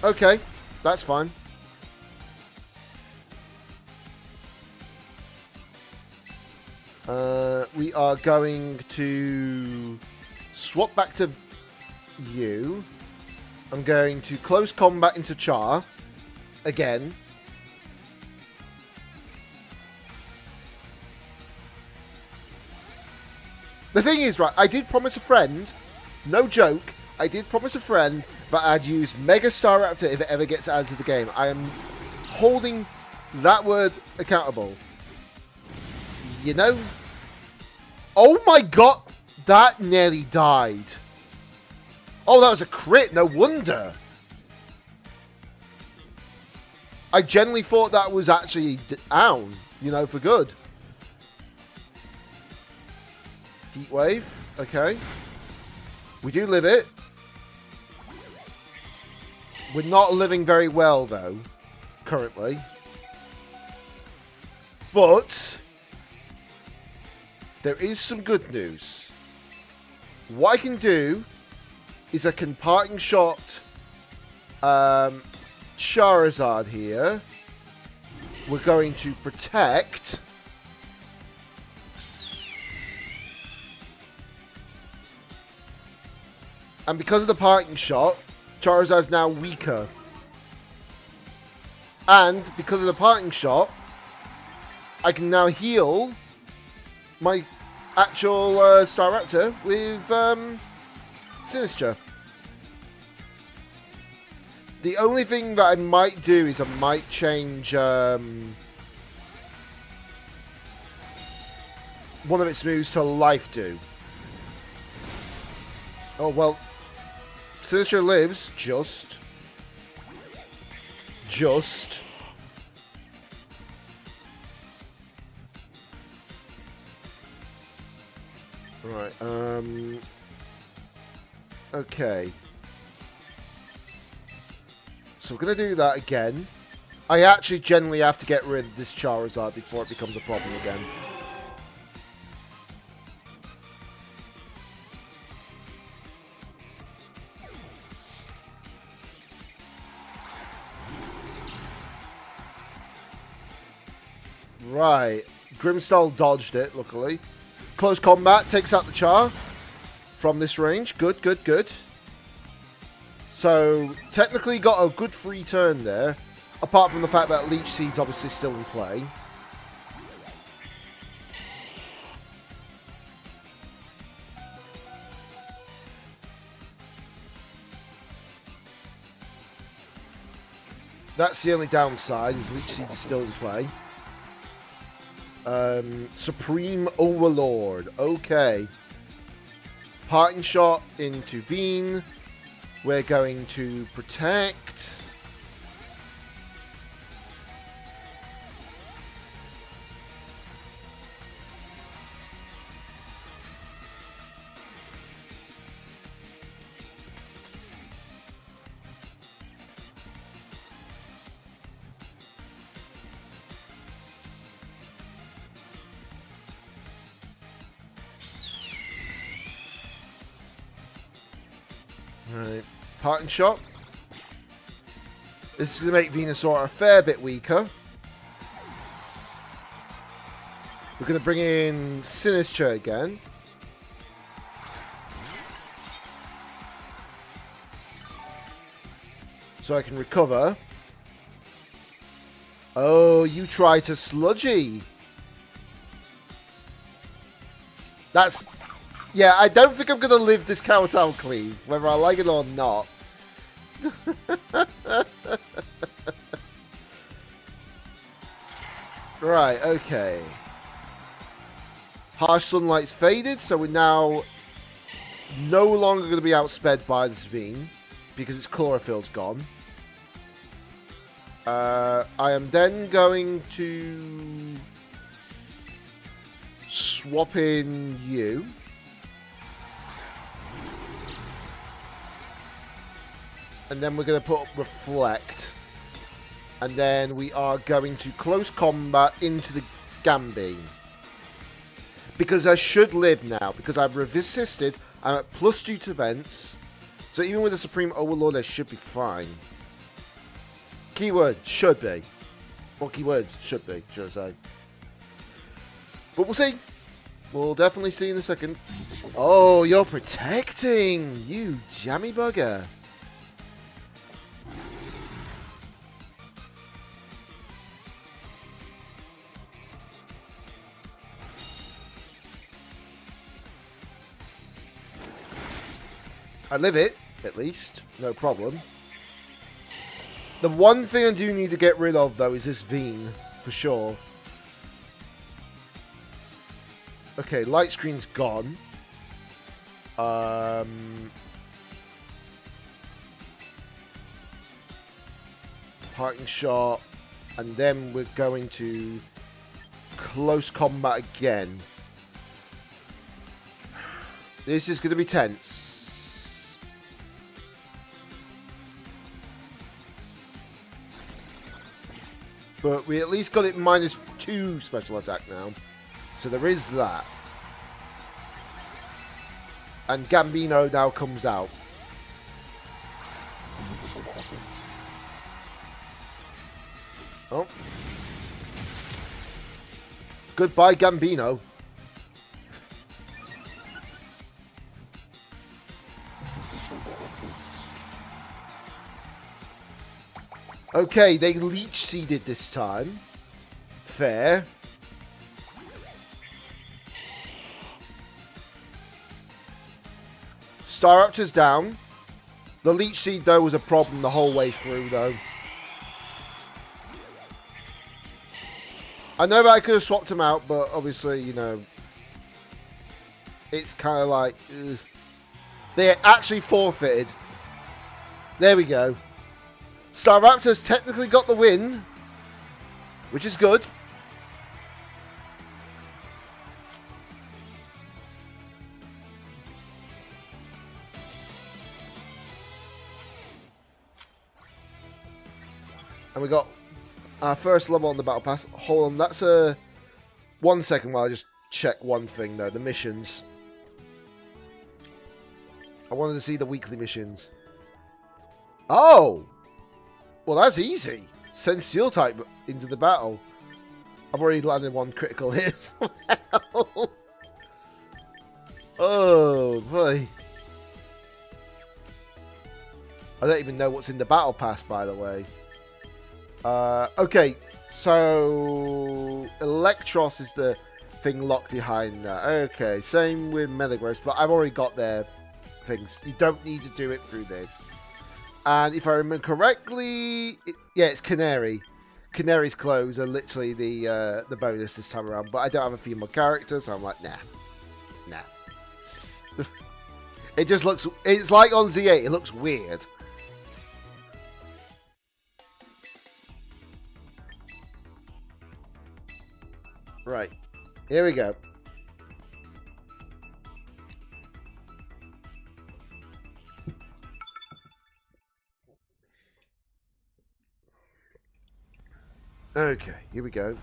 S2: Okay, that's fine. We are going to swap back to you. I'm going to close combat into Char again. The thing is, right, I did promise a friend, no joke, I did promise a friend that I'd use Mega Staraptor if it ever gets added to the game. I am holding that word accountable. You know? Oh my god! That nearly died. Oh, that was a crit, no wonder. I genuinely thought that was actually down, you know, for good. Heat Wave, okay. We do live it. We're not living very well, though, currently. But there is some good news. What I can do is I can parting shot Charizard here. We're going to protect. And because of the parting shot, Charizard's now weaker. And because of the parting shot, I can now heal my actual Staraptor with Sinistra. The only thing that I might do is I might change one of its moves to Life Do. Oh well, Sinistra lives just. Right, okay. So we're going to do that again. I actually generally have to get rid of this Charizard before it becomes a problem again. Right. Grimstall dodged it, luckily. Close combat takes out the Char from this range. Good, good, good. So, technically got a good free turn there. Apart from the fact that Leech Seed's obviously still in play. That's the only downside, is Leech Seed is still in play. Supreme Overlord. Okay. Parting shot into Veen. We're going to protect. Right. Parting shot. This is going to make Venusaur a fair bit weaker. We're going to bring in Sinistcha again. So I can recover. Oh, you try to Sludgy. That's... Yeah, I don't think I'm going to live this Kowtow cleave, whether I like it or not. Right, okay. Harsh Sunlight's faded, so we're now no longer going to be outsped by this Veen, because its chlorophyll's gone. I am then going to swap in you. And then we're going to put up Reflect. And then we are going to close combat into the Gambine. Because I should live now. Because I've resisted. I'm at +2 to vents. So even with the Supreme Overlord, I should be fine. Keyword, should be. Or keywords, should be, should I say. But we'll see. We'll definitely see in a second. Oh, you're protecting! You jammy bugger. I live it, at least. No problem. The one thing I do need to get rid of, though, is this Veen. For sure. Okay, light screen's gone. Parting shot. And then we're going to close combat again. This is going to be tense. But we at least got it -2 special attack now. So there is that. And Gambino now comes out. Oh. Goodbye, Gambino. Okay, they leech seeded this time. Fair. Staraptor's down. The leech seed though was a problem the whole way through though. I know that I could have swapped him out, but obviously, you know, it's kind of like ugh. They actually forfeited. There we go. Staraptor's technically got the win, which is good. And we got our first level on the battle pass. Hold on, that's a 1 second while I just check one thing though. The missions. I wanted to see the weekly missions. Oh! Well, that's easy. Send Steel type into the battle. I've already landed one critical hit. Oh, boy. I don't even know what's in the battle pass, by the way. Okay, so Electros is the thing locked behind that. Okay, same with METAGROSS, but I've already got their things. You don't need to do it through this. And if I remember correctly, it's Canary. Canary's clothes are literally the bonus this time around. But I don't have a female character, so I'm like, nah. It just looks... It's like on Z8, it looks weird. Right. Here we go. Okay, here we go.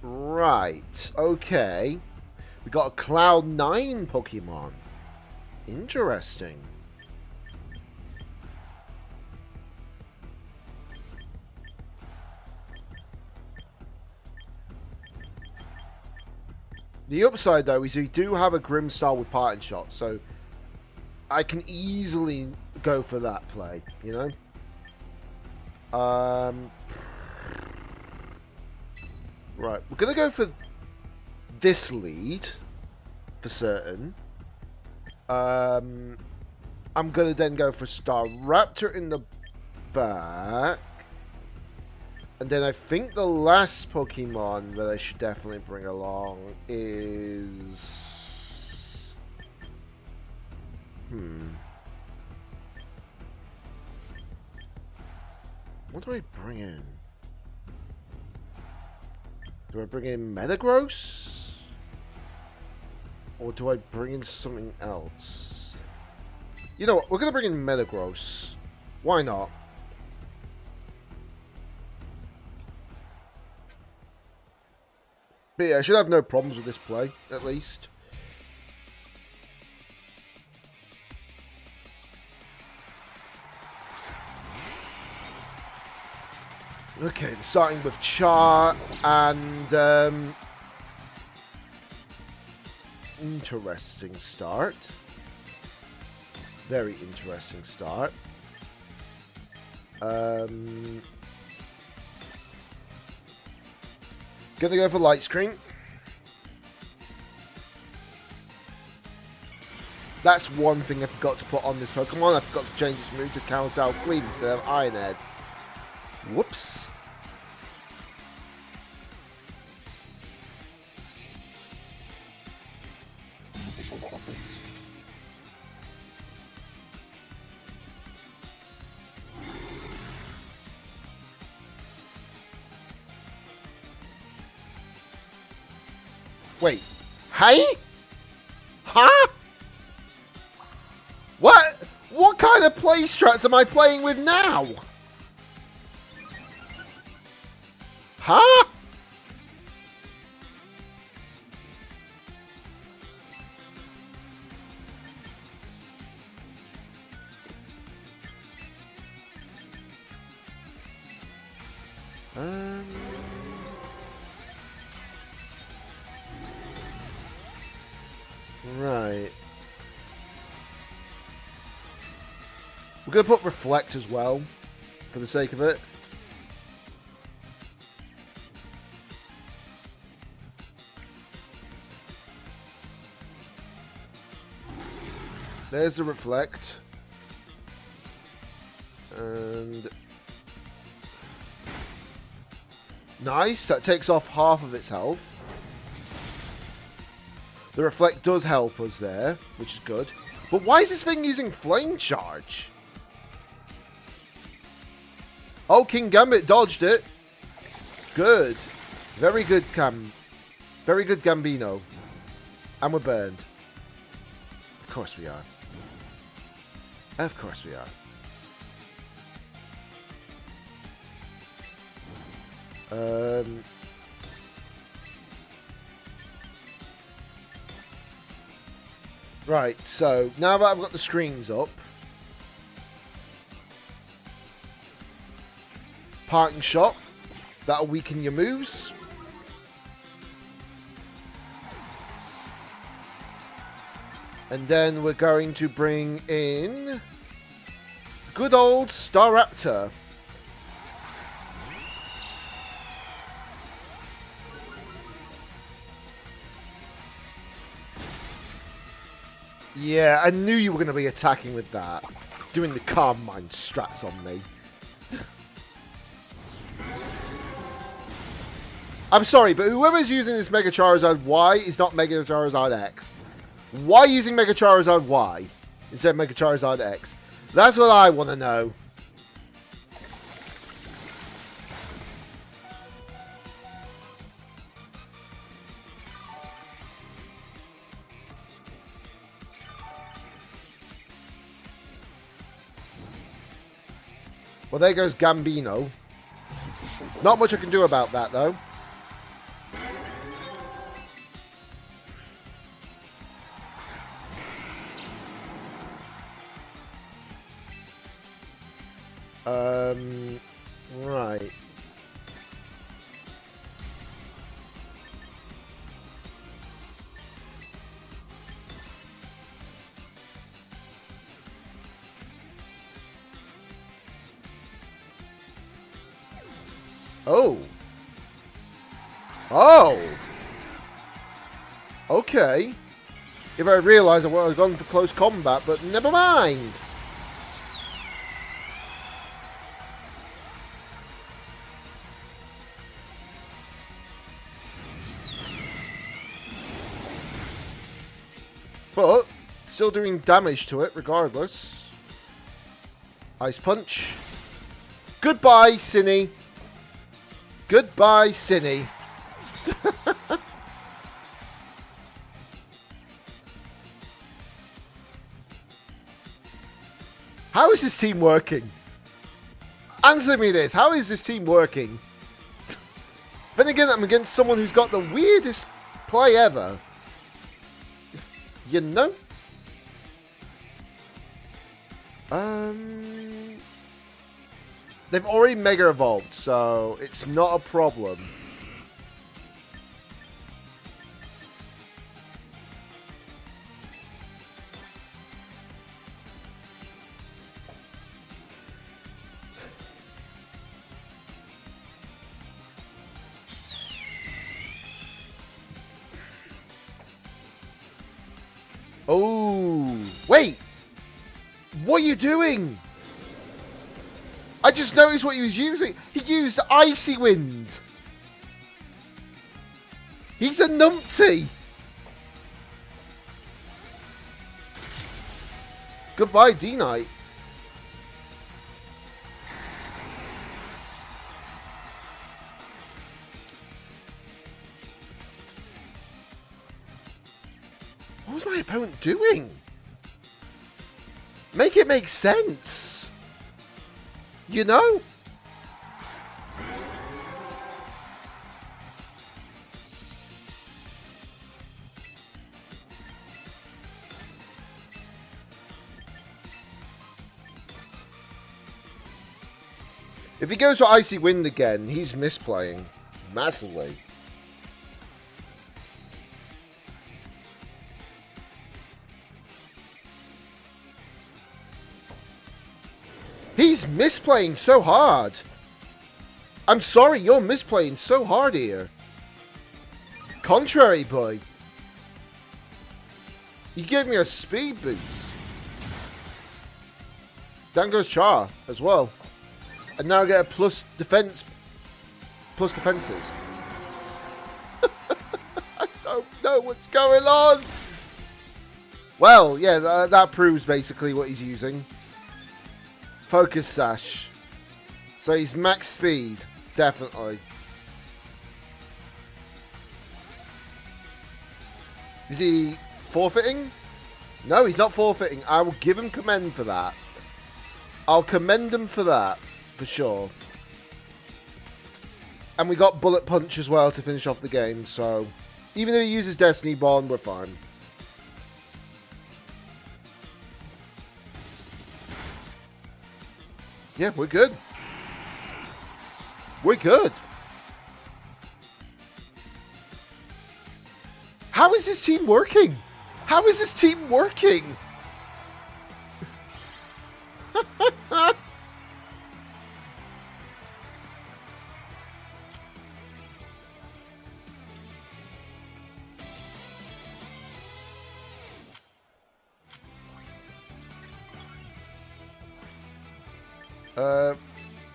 S2: Right. Okay. We got a Cloud 9 Pokemon. Interesting. The upside, though, is we do have a Grimstar with Parting Shot, so I can easily go for that play, you know? Right, we're going to go for this lead, for certain. I'm going to then go for Staraptor in the back. And then I think the last Pokemon that I should definitely bring along is... What do I bring in? Do I bring in Metagross? Or do I bring in something else? You know what? We're going to bring in Metagross. Why not? But yeah, I should have no problems with this play, at least. Okay, starting with Char and interesting start. Very interesting start. Gonna go for Light Screen. That's one thing I forgot to put on this Pokemon. I forgot to change its move to Counter Fleet instead of Iron Head. Whoops. Wait. Hey? Huh? What? What kind of play strats am I playing with now? Huh? Right. We're going to put Reflect as well, for the sake of it. There's the Reflect. And... nice, that takes off half of its health. The Reflect does help us there, which is good. But why is this thing using Flame Charge? Oh, King Gambit dodged it. Good. Very good, Very good, Gambino. And we're burned. Of course we are. Of course we are. Right, so now that I've got the screens up, Parting Shot, that'll weaken your moves. And then we're going to bring in good old Staraptor. Yeah, I knew you were going to be attacking with that. Doing the Calm Mind strats on me. I'm sorry, but whoever's using this Mega Charizard Y is not Mega Charizard X. Why using Mega Charizard Y instead of Mega Charizard X? That's what I want to know. Well, there goes Gambino. Not much I can do about that, though. Right. Oh. Oh. Okay. If I realised I would have gone for close combat, but never mind. But still doing damage to it regardless. Ice punch. Goodbye, Cinny. Goodbye, Cinny. How is this team working? Answer me this. How is this team working? Then again, I'm against someone who's got the weirdest play ever. You know? They've already Mega Evolved, so it's not a problem. Oh, wait! What are you doing? I just noticed what he was using. He used Icy Wind. He's a numpty. Goodbye, D-Knight. What was my opponent doing? Make it make sense. You know? If he goes for Icy Wind again, he's misplaying massively. He's misplaying so hard. I'm sorry, you're misplaying so hard here. Contrary, boy. You gave me a speed boost. Down goes Char as well. And now I get a plus defenses. I don't know what's going on. Well, yeah, that proves basically what he's using. Focus Sash. So he's max speed, definitely. Is he forfeiting? No, he's not forfeiting. I will give him commend for that. I'll commend him for that, for sure. And we got Bullet Punch as well to finish off the game, so even if he uses Destiny Bond, we're fine. Yeah, we're good. We're good. How is this team working? How is this team working?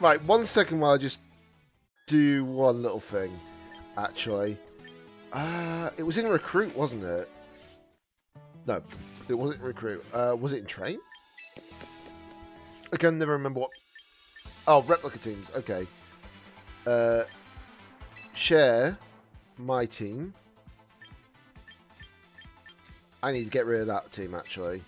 S2: Right, 1 second while I just do one little thing, actually. It was in Recruit, wasn't it? No, it wasn't Recruit. Was it in Train? I can never remember what... Oh, Replica Teams, okay. Share my team. I need to get rid of that team, actually.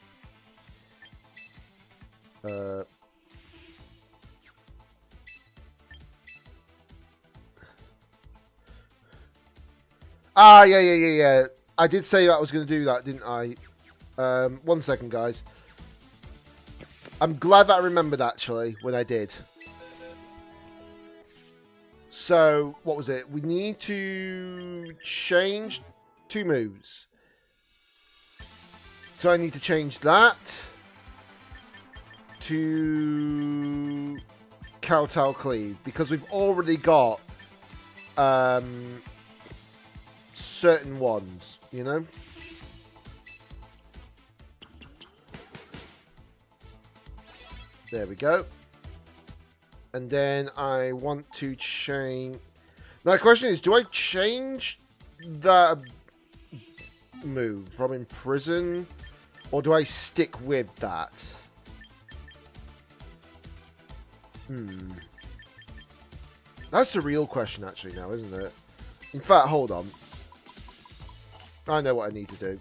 S2: Ah, yeah. I did say I was going to do that, didn't I? 1 second, guys. I'm glad that I remembered, actually, when I did. So, what was it? We need to change 2 moves. So I need to change that to Kowtow Cleave, because we've already got certain ones, you know? There we go. And then I want to change... Now the question is, do I change that move from Imprison, or do I stick with that? That's the real question actually now, isn't it? In fact, hold on. I know what I need to do.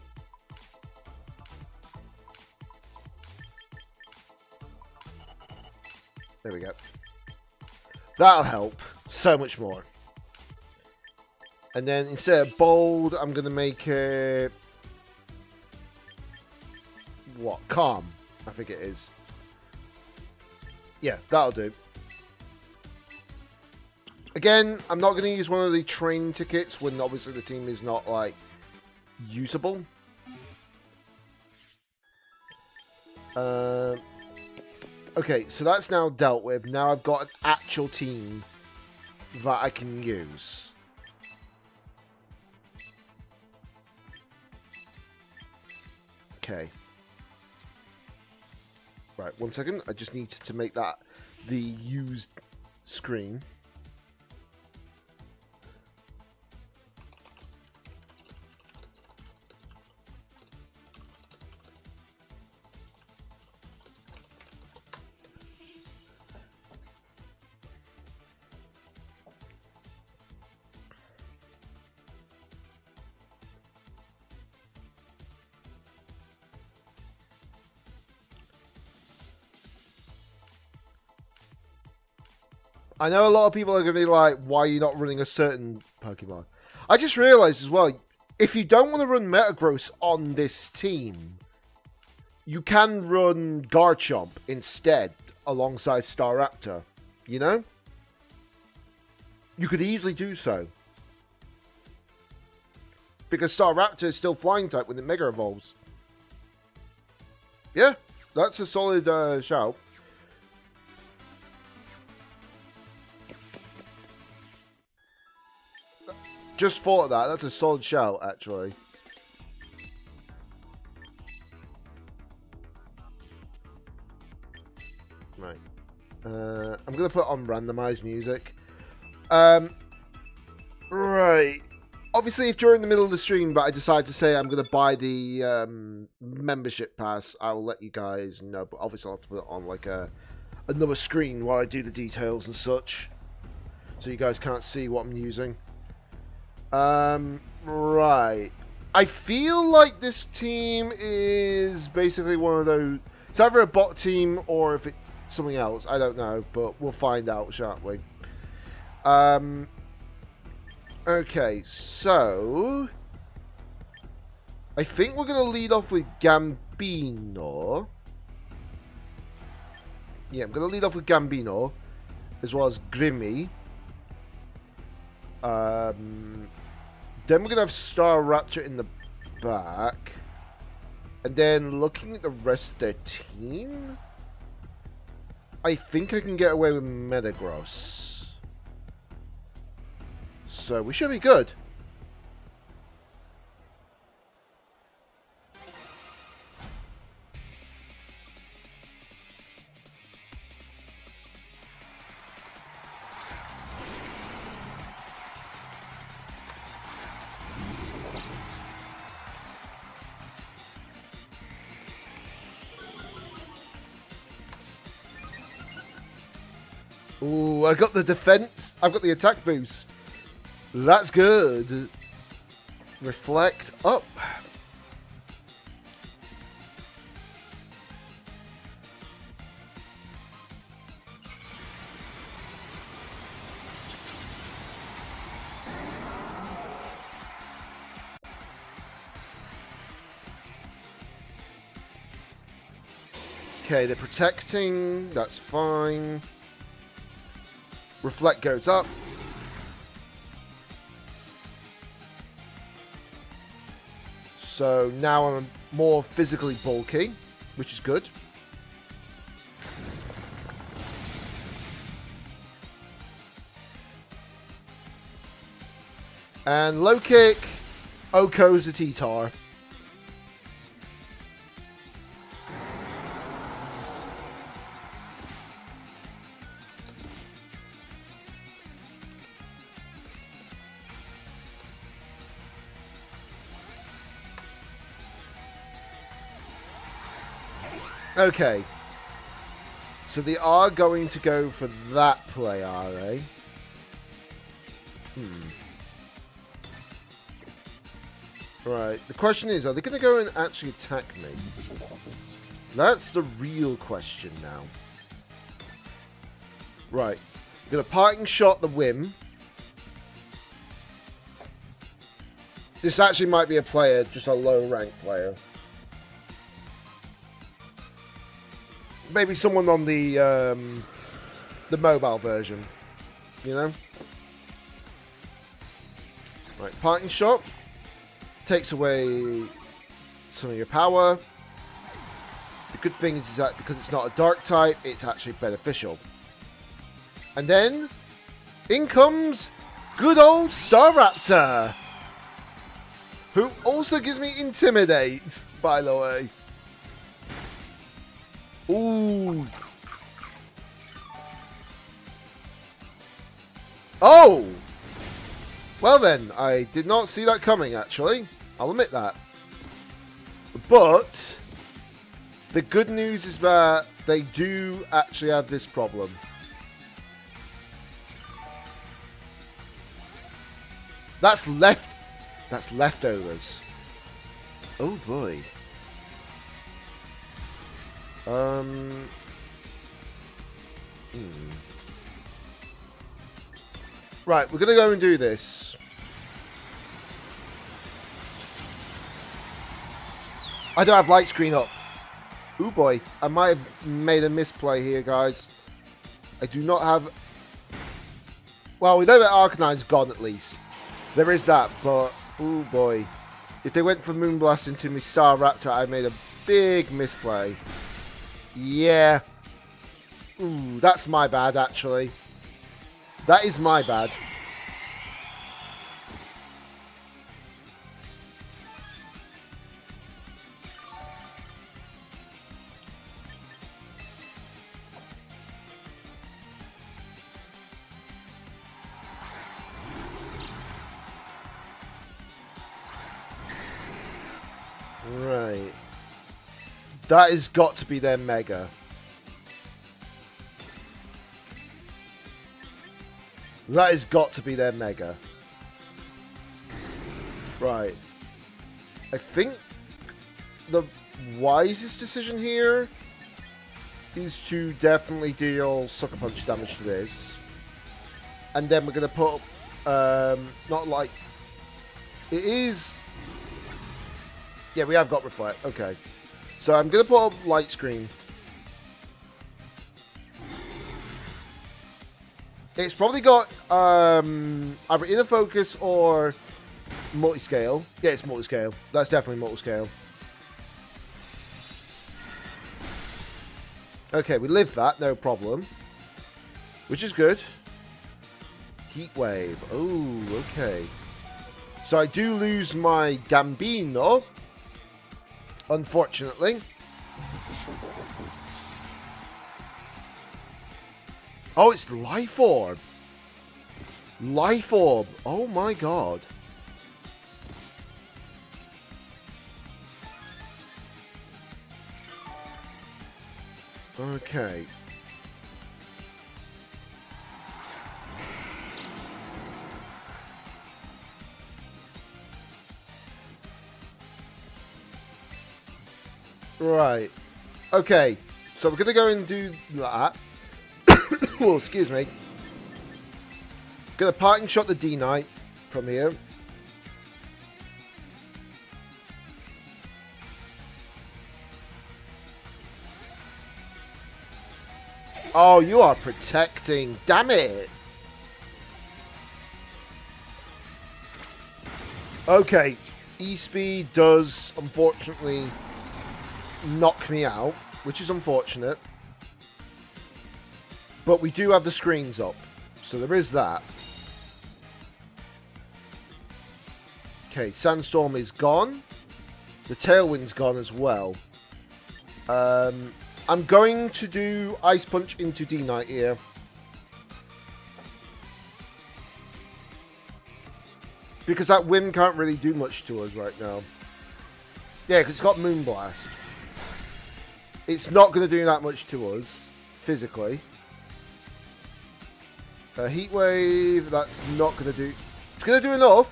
S2: There we go. That'll help so much more. And then instead of bold, I'm going to make it... what? Calm, I think it is. Yeah, that'll do. Again, I'm not going to use one of the training tickets when obviously the team is not, like, usable. Okay, so that's now dealt with. Now I've got an actual team that I can use. Okay. Right, 1 second. I just need to make that the used screen. I know a lot of people are going to be like, why are you not running a certain Pokemon? I just realized as well, if you don't want to run Metagross on this team, you can run Garchomp instead alongside Staraptor. You know? You could easily do so. Because Staraptor is still flying type when it Mega Evolves. Yeah, that's a solid shout. Just thought of that. That's a solid shout, actually. Right. I'm going to put on randomized music. Right. Obviously, if during the middle of the stream, but I decide to say I'm going to buy the membership pass, I will let you guys know. But obviously, I'll have to put it on like another screen while I do the details and such, so you guys can't see what I'm using. Right. I feel like this team is basically one of those... It's either a bot team or if it's something else. I don't know, but we'll find out, shan't we? Okay, so... I think we're going to lead off with Gambino. Yeah, I'm going to lead off with Gambino, as well as Grimmy. Then we're going to have Staraptor in the back. And then looking at the rest of their team, I think I can get away with Metagross. So we should be good. Ooh, I got the defense. I've got the attack boost. That's good. Reflect up. Okay, they're protecting. That's fine. Reflect goes up. So now I'm more physically bulky, which is good. And low kick, Oko's the T-Tar. Okay. So they are going to go for that play, are they? Right. The question is, are they going to go and actually attack me? That's the real question now. Right. I'm going to parting shot the Whim. This actually might be a player, just a low rank player. Maybe someone on the mobile version, you know? Right, parting shot takes away some of your power. The good thing is that because it's not a dark type, it's actually beneficial. And then, in comes good old Staraptor, who also gives me Intimidate, by the way. Ooh. Oh! Well then, I did not see that coming, actually. I'll admit that. But the good news is that they do actually have this problem. That's leftovers. Oh boy. Right, we're gonna go and do this. I don't have light screen up. Ooh boy, I might have made a misplay here, guys. I do not have... Well, we know that Arcanine's gone at least. There is that, but... Ooh boy. If they went for Moonblast into me Staraptor, I made a big misplay. Yeah. Ooh, that's my bad, actually. That is my bad. Right. That has got to be their Mega. That has got to be their Mega. Right. I think the wisest decision here is to definitely deal Sucker Punch damage to this. And then we're going to put not like... It is... Yeah, we have got Reflect. Okay. So I'm going to put up Light Screen. It's probably got either Inner Focus or Multiscale. Yeah, it's Multiscale. That's definitely Multiscale. Okay, we lived that, no problem. Which is good. Heat Wave. Oh, okay. So I do lose my Gambino, unfortunately. Oh, it's Life Orb. Life Orb. Oh my god. Okay. Right. Okay. So we're going to go and do that. Oh, excuse me. Going to parting shot the D-Knight from here. Oh, you are protecting. Damn it. Okay. E-Speed does, unfortunately, knock me out, which is unfortunate. But we do have the screens up. So there is that. Okay, Sandstorm is gone. The Tailwind's gone as well. I'm going to do Ice Punch into D-Knight here. Because that wind can't really do much to us right now. Yeah, because it's got Moonblast. It's not going to do that much to us, physically. Heat Wave, that's not going to do... It's going to do enough,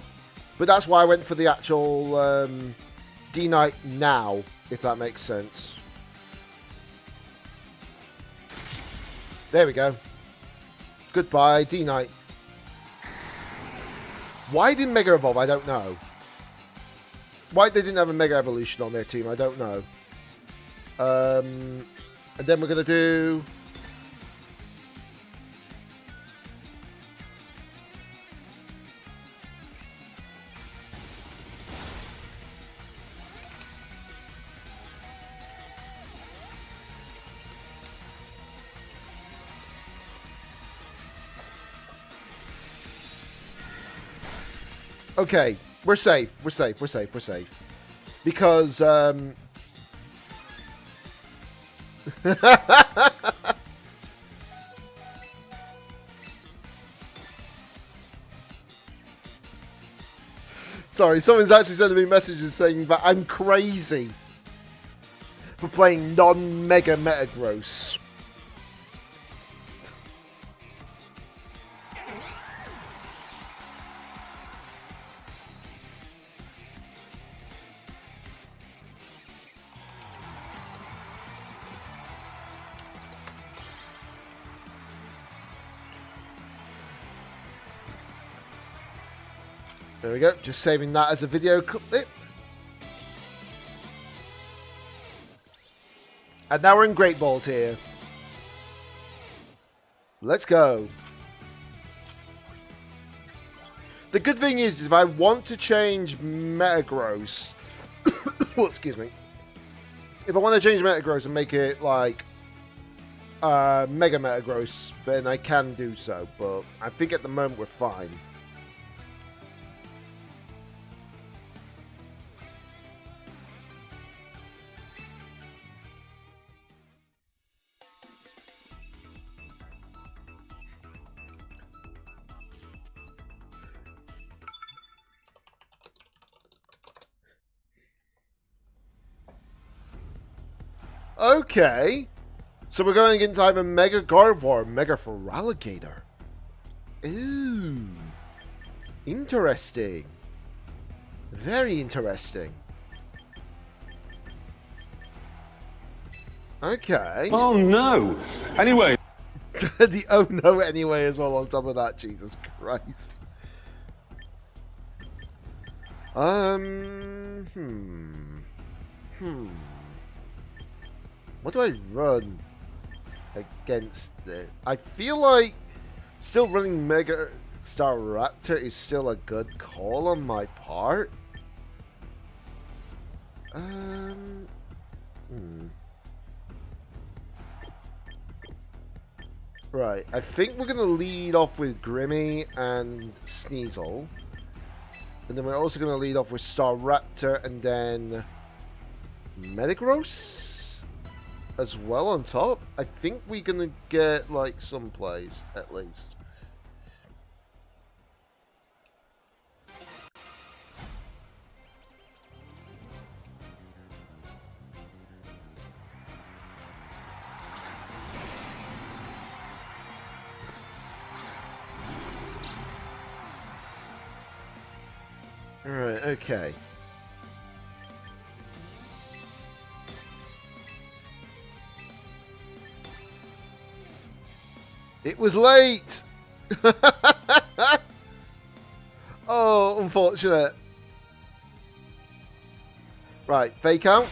S2: but that's why I went for the actual D-Knight now, if that makes sense. There we go. Goodbye, D-Knight. Why didn't Mega Evolve? I don't know. Why they didn't have a Mega Evolution on their team? I don't know. And then we're going to do... Okay, we're safe. We're safe. We're safe. We're safe. Because, sorry, someone's actually sending me messages saying that I'm crazy for playing non-Mega Metagross. There we go, just saving that as a video clip. And now we're in Great Ball tier. Let's go. The good thing is, if I want to change Metagross, oh, excuse me. If I want to change Metagross and make it like Mega Metagross, then I can do so. But I think at the moment we're fine. Okay, so we're going into either Mega Gardevoir or Mega Feraligatr. Ooh, interesting. Very interesting. Okay.
S6: Oh no! Anyway.
S2: The oh no anyway as well on top of that, Jesus Christ. What do I run against it? I feel like still running Mega Staraptor is still a good call on my part. Right, I think we're going to lead off with Grimmy and Sneasel. And then we're also going to lead off with Staraptor and then Metagross as well on top. I think we're going to get like some plays at least. Alright, okay. It was late! Oh, unfortunate. Right, fake out.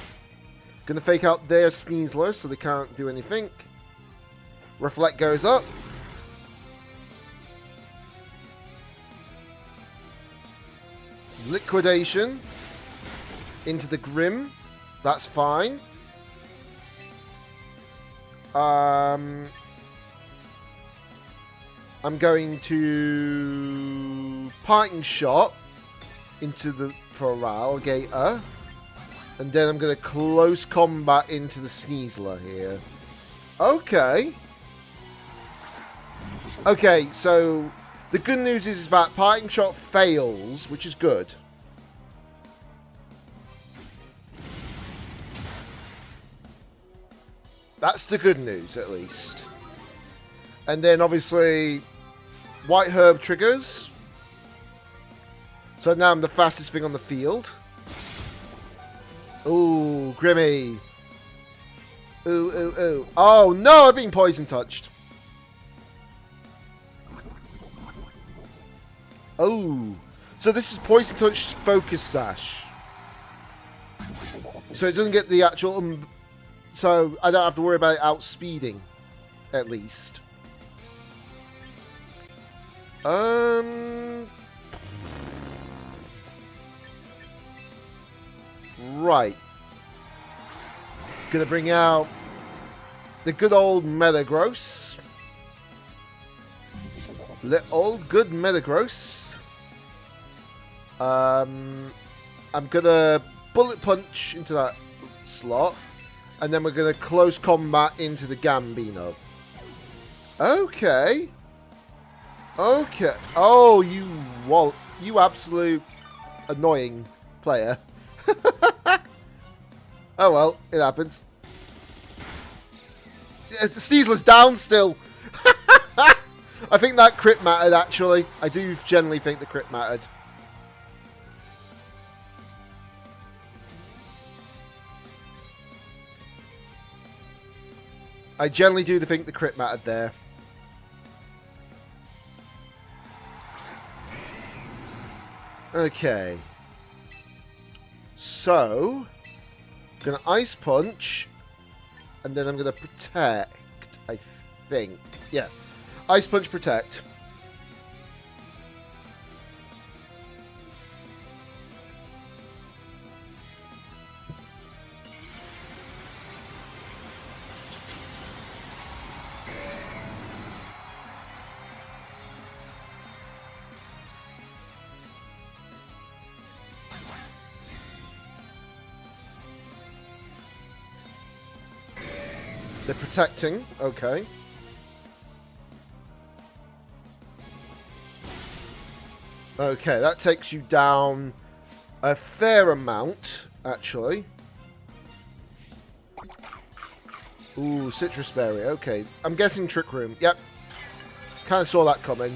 S2: Gonna fake out their Sneasler so they can't do anything. Reflect goes up. Liquidation into the Grim. That's fine. I'm going to Parting Shot into the Feraligatr. And then I'm going to Close Combat into the Sneasler here. Okay. Okay, so the good news is that Parting Shot fails, which is good. That's the good news, at least. And then, obviously, White Herb triggers. So now I'm the fastest thing on the field. Ooh, Grimmy. Ooh, ooh, ooh. Oh, no, I've been poison touched. Oh. So this is poison touch focus sash. So it doesn't get the actual... so I don't have to worry about it outspeeding. At least. Right. Gonna bring out the good old METAGROSS. The old good METAGROSS. I'm gonna bullet punch into that slot, and then we're gonna close combat into the Gambino. Okay. Okay. Oh, you absolute annoying player. Oh well, it happens. The Sneasler's down still. I think that crit mattered, actually. I do generally think the crit mattered. I generally do think the crit mattered there. Okay. So, I'm going to Ice Punch, and then I'm going to Protect, I think. Yeah. Ice Punch, Protect. They're protecting, okay. Okay, that takes you down a fair amount, actually. Ooh, Citrus Berry, okay. I'm guessing Trick Room, yep. Kind of saw that coming.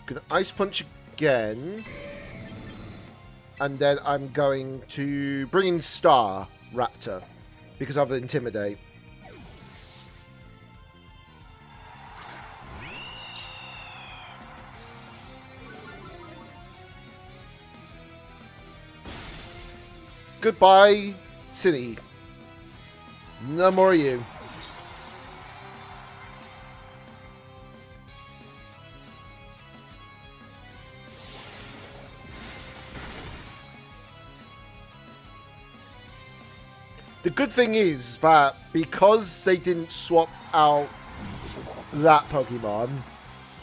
S2: Gonna Ice Punch again. And then I'm going to bring in Star Raptor because I have Intimidate. Goodbye, City. No more of you. The good thing is that because they didn't swap out that Pokemon,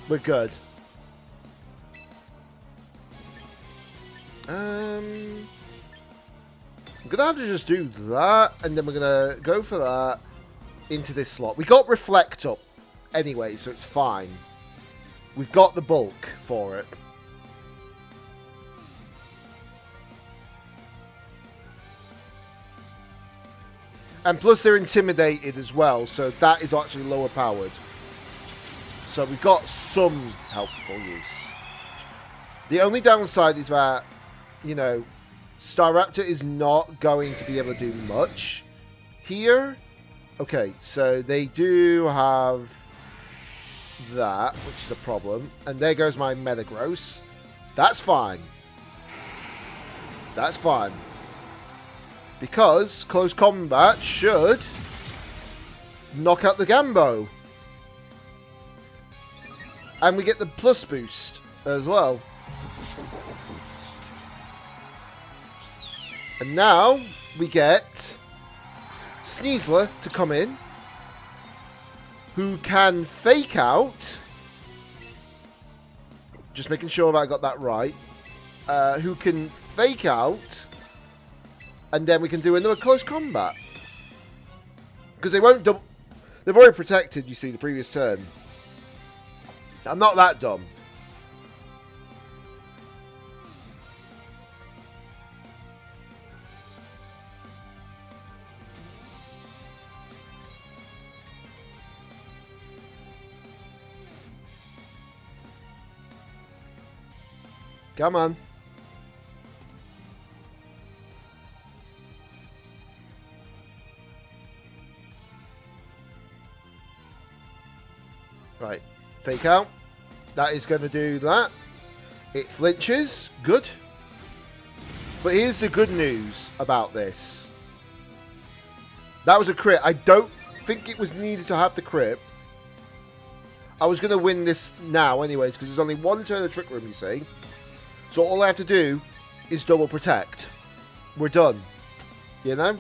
S2: we're good. I'm gonna have to just do that, and then we're gonna go for that into this slot. We got Reflect up anyway, so it's fine. We've got the bulk for it. And plus they're intimidated as well, so that is actually lower powered. So we've got some helpful use. The only downside is that, you know, Staraptor is not going to be able to do much here. Okay, so they do have that, which is a problem. And there goes my Metagross. That's fine. That's fine. Because close combat should knock out the Gambo. And we get the plus boost as well. And now we get Sneasler to come in, who can fake out. Just making sure that I got that right. Who can fake out, and then we can do another close combat. Because they won't double. They've already protected, you see, the previous turn. I'm not that dumb. Come on. Right. Fake out. That is going to do that. It flinches. Good. But here's the good news about this. That was a crit. I don't think it was needed to have the crit. I was going to win this now anyways, because there's only one turn of Trick Room, you see. So all I have to do is double protect. We're done. You know?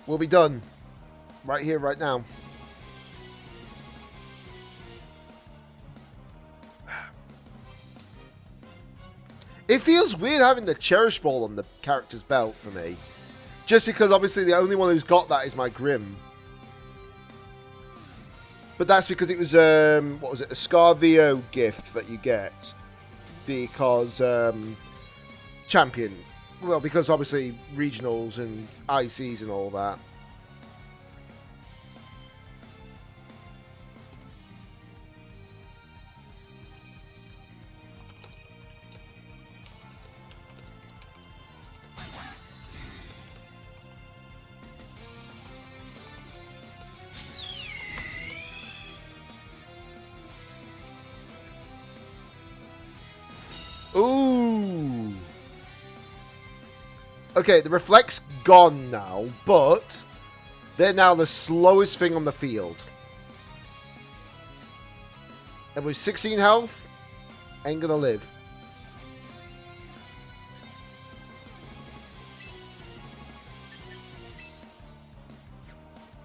S2: We'll be done. Right here, right now. It feels weird having the Cherish Ball on the character's belt for me. Just because obviously the only one who's got that is my Grim. But that's because it was, what was it, a Scarvio gift that you get. Because, Champion. Well, because obviously regionals and ICs and all that. Ooh. Okay, the Reflect's gone now, but they're now the slowest thing on the field. And with 16 health, ain't gonna live.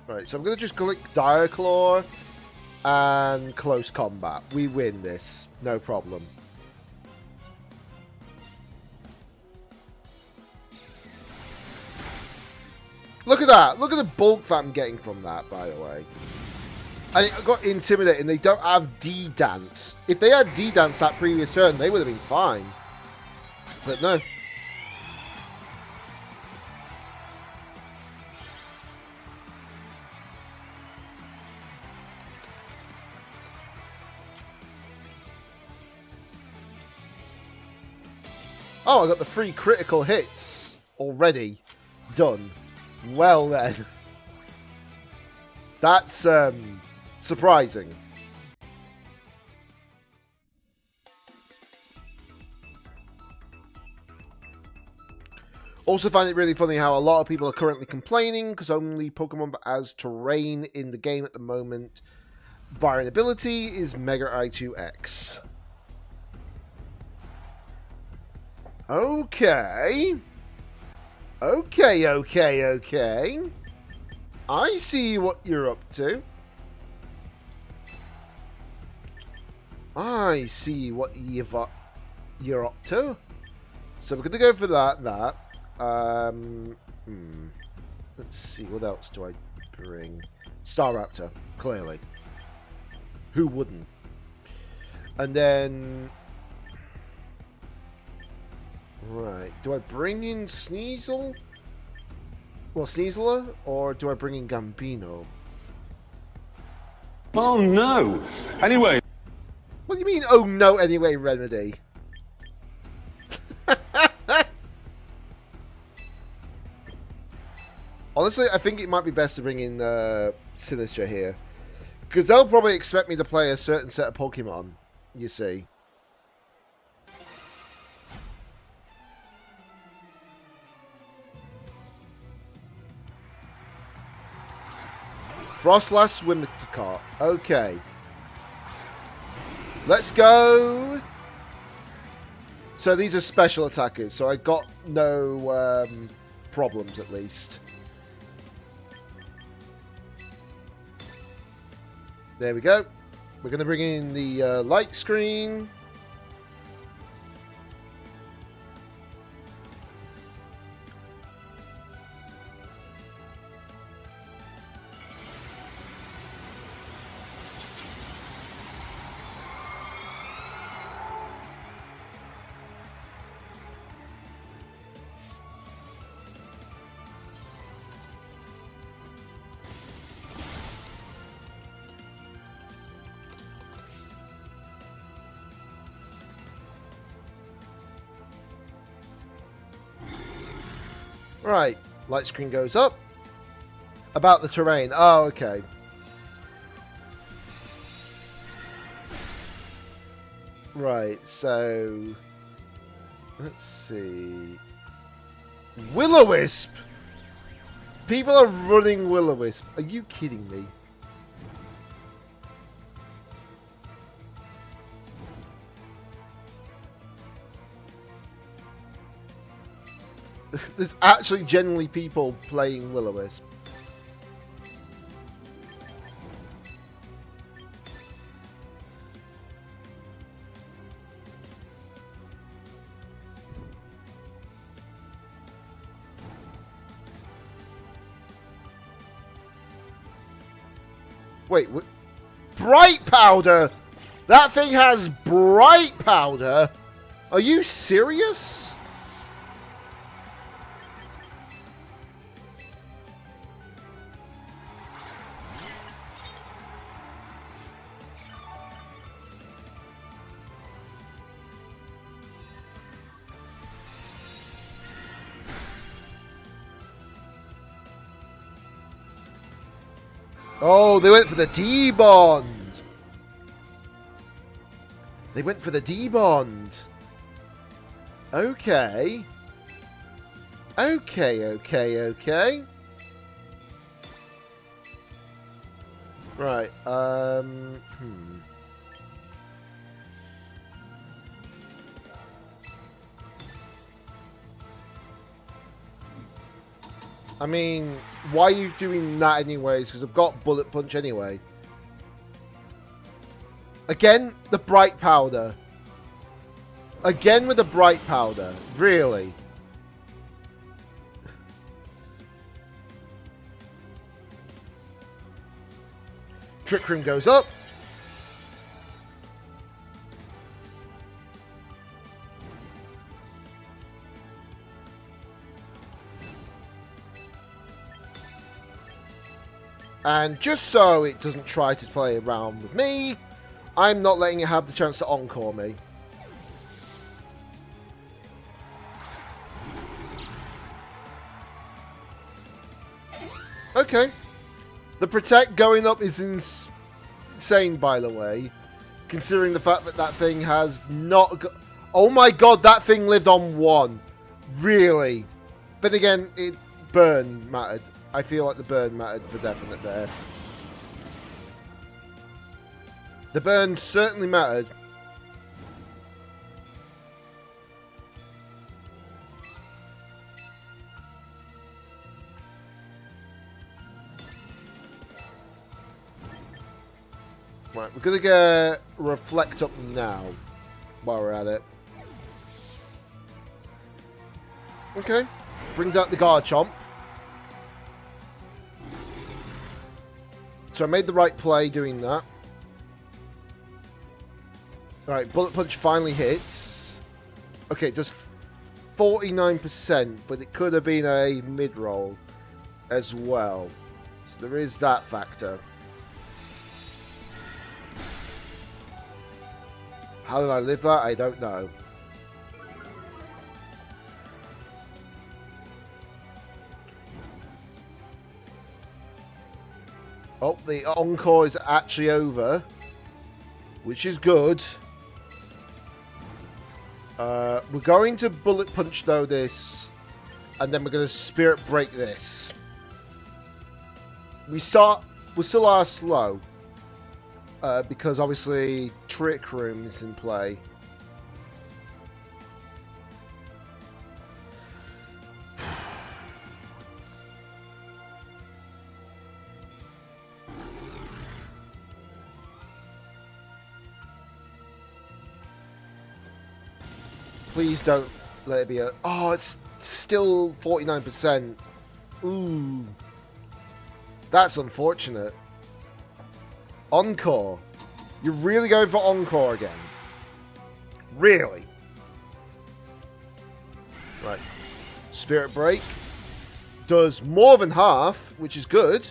S2: Right, so I'm gonna just click Dire Claw and Close Combat. We win this, no problem. Look at that. Look at the bulk that I'm getting from that, by the way. I got intimidating. They don't have D-Dance. If they had D-Dance that previous turn, they would have been fine. But no. Oh, I got the 3 critical hits already done. Well then, that's surprising. Also find it really funny how a lot of people are currently complaining because only Pokemon has terrain in the game at the moment. Barring ability is Mega I2X. Okay. Okay. I see what you're up to. I see what you're up to. So we're going to go for that. Let's see, what else do I bring? Staraptor, clearly. Who wouldn't? And then... Right, do I bring in Sneasel? Well, Sneasler, or do I bring in Gambino?
S6: Oh no! Anyway.
S2: What do you mean, oh no, anyway, Remedy? Honestly, I think it might be best to bring in Sinister here. Because they'll probably expect me to play a certain set of Pokemon, you see. Frostlass, Whimsicott. Okay. Let's go. So these are special attackers, so I got no problems at least. There we go. We're going to bring in the light screen. Right, light screen goes up. About the terrain. Oh, okay. Right, so let's see. Will-O-Wisp. People are running Will-O-Wisp. Are you kidding me? There's actually genuinely people playing Will-O-Wisp. Wait, bright powder? That thing has bright powder? Are you serious? Oh, they went for the D-Bond. They went for the D-Bond. Okay. Okay. Right, I mean, why are you doing that anyways? Because I've got Bullet Punch anyway. Again, the bright powder. Again with the bright powder. Really? Trick Room goes up. And just so it doesn't try to play around with me, I'm not letting it have the chance to encore me. Okay. The Protect going up is insane, by the way. Considering the fact that that thing has not got... Oh my god, that thing lived on 1. Really? But again, burn mattered. I feel like the burn mattered for definite there. The burn certainly mattered. Right, we're going to get Reflect up now, while we're at it. Okay, brings out the Garchomp. So I made the right play doing that. Right, Bullet Punch finally hits. Okay, just 49%, but it could have been a mid-roll as well. So there is that factor. How did I live that? I don't know. the Encore is actually over, which is good. We're going to Bullet Punch though this, and then we're going to Spirit Break this. We still are slow, because obviously Trick Room is in play. Please don't let it be a... Oh, it's still 49%. Ooh. That's unfortunate. Encore. You're really going for Encore again? Really? Right. Spirit Break. Does more than half, which is good.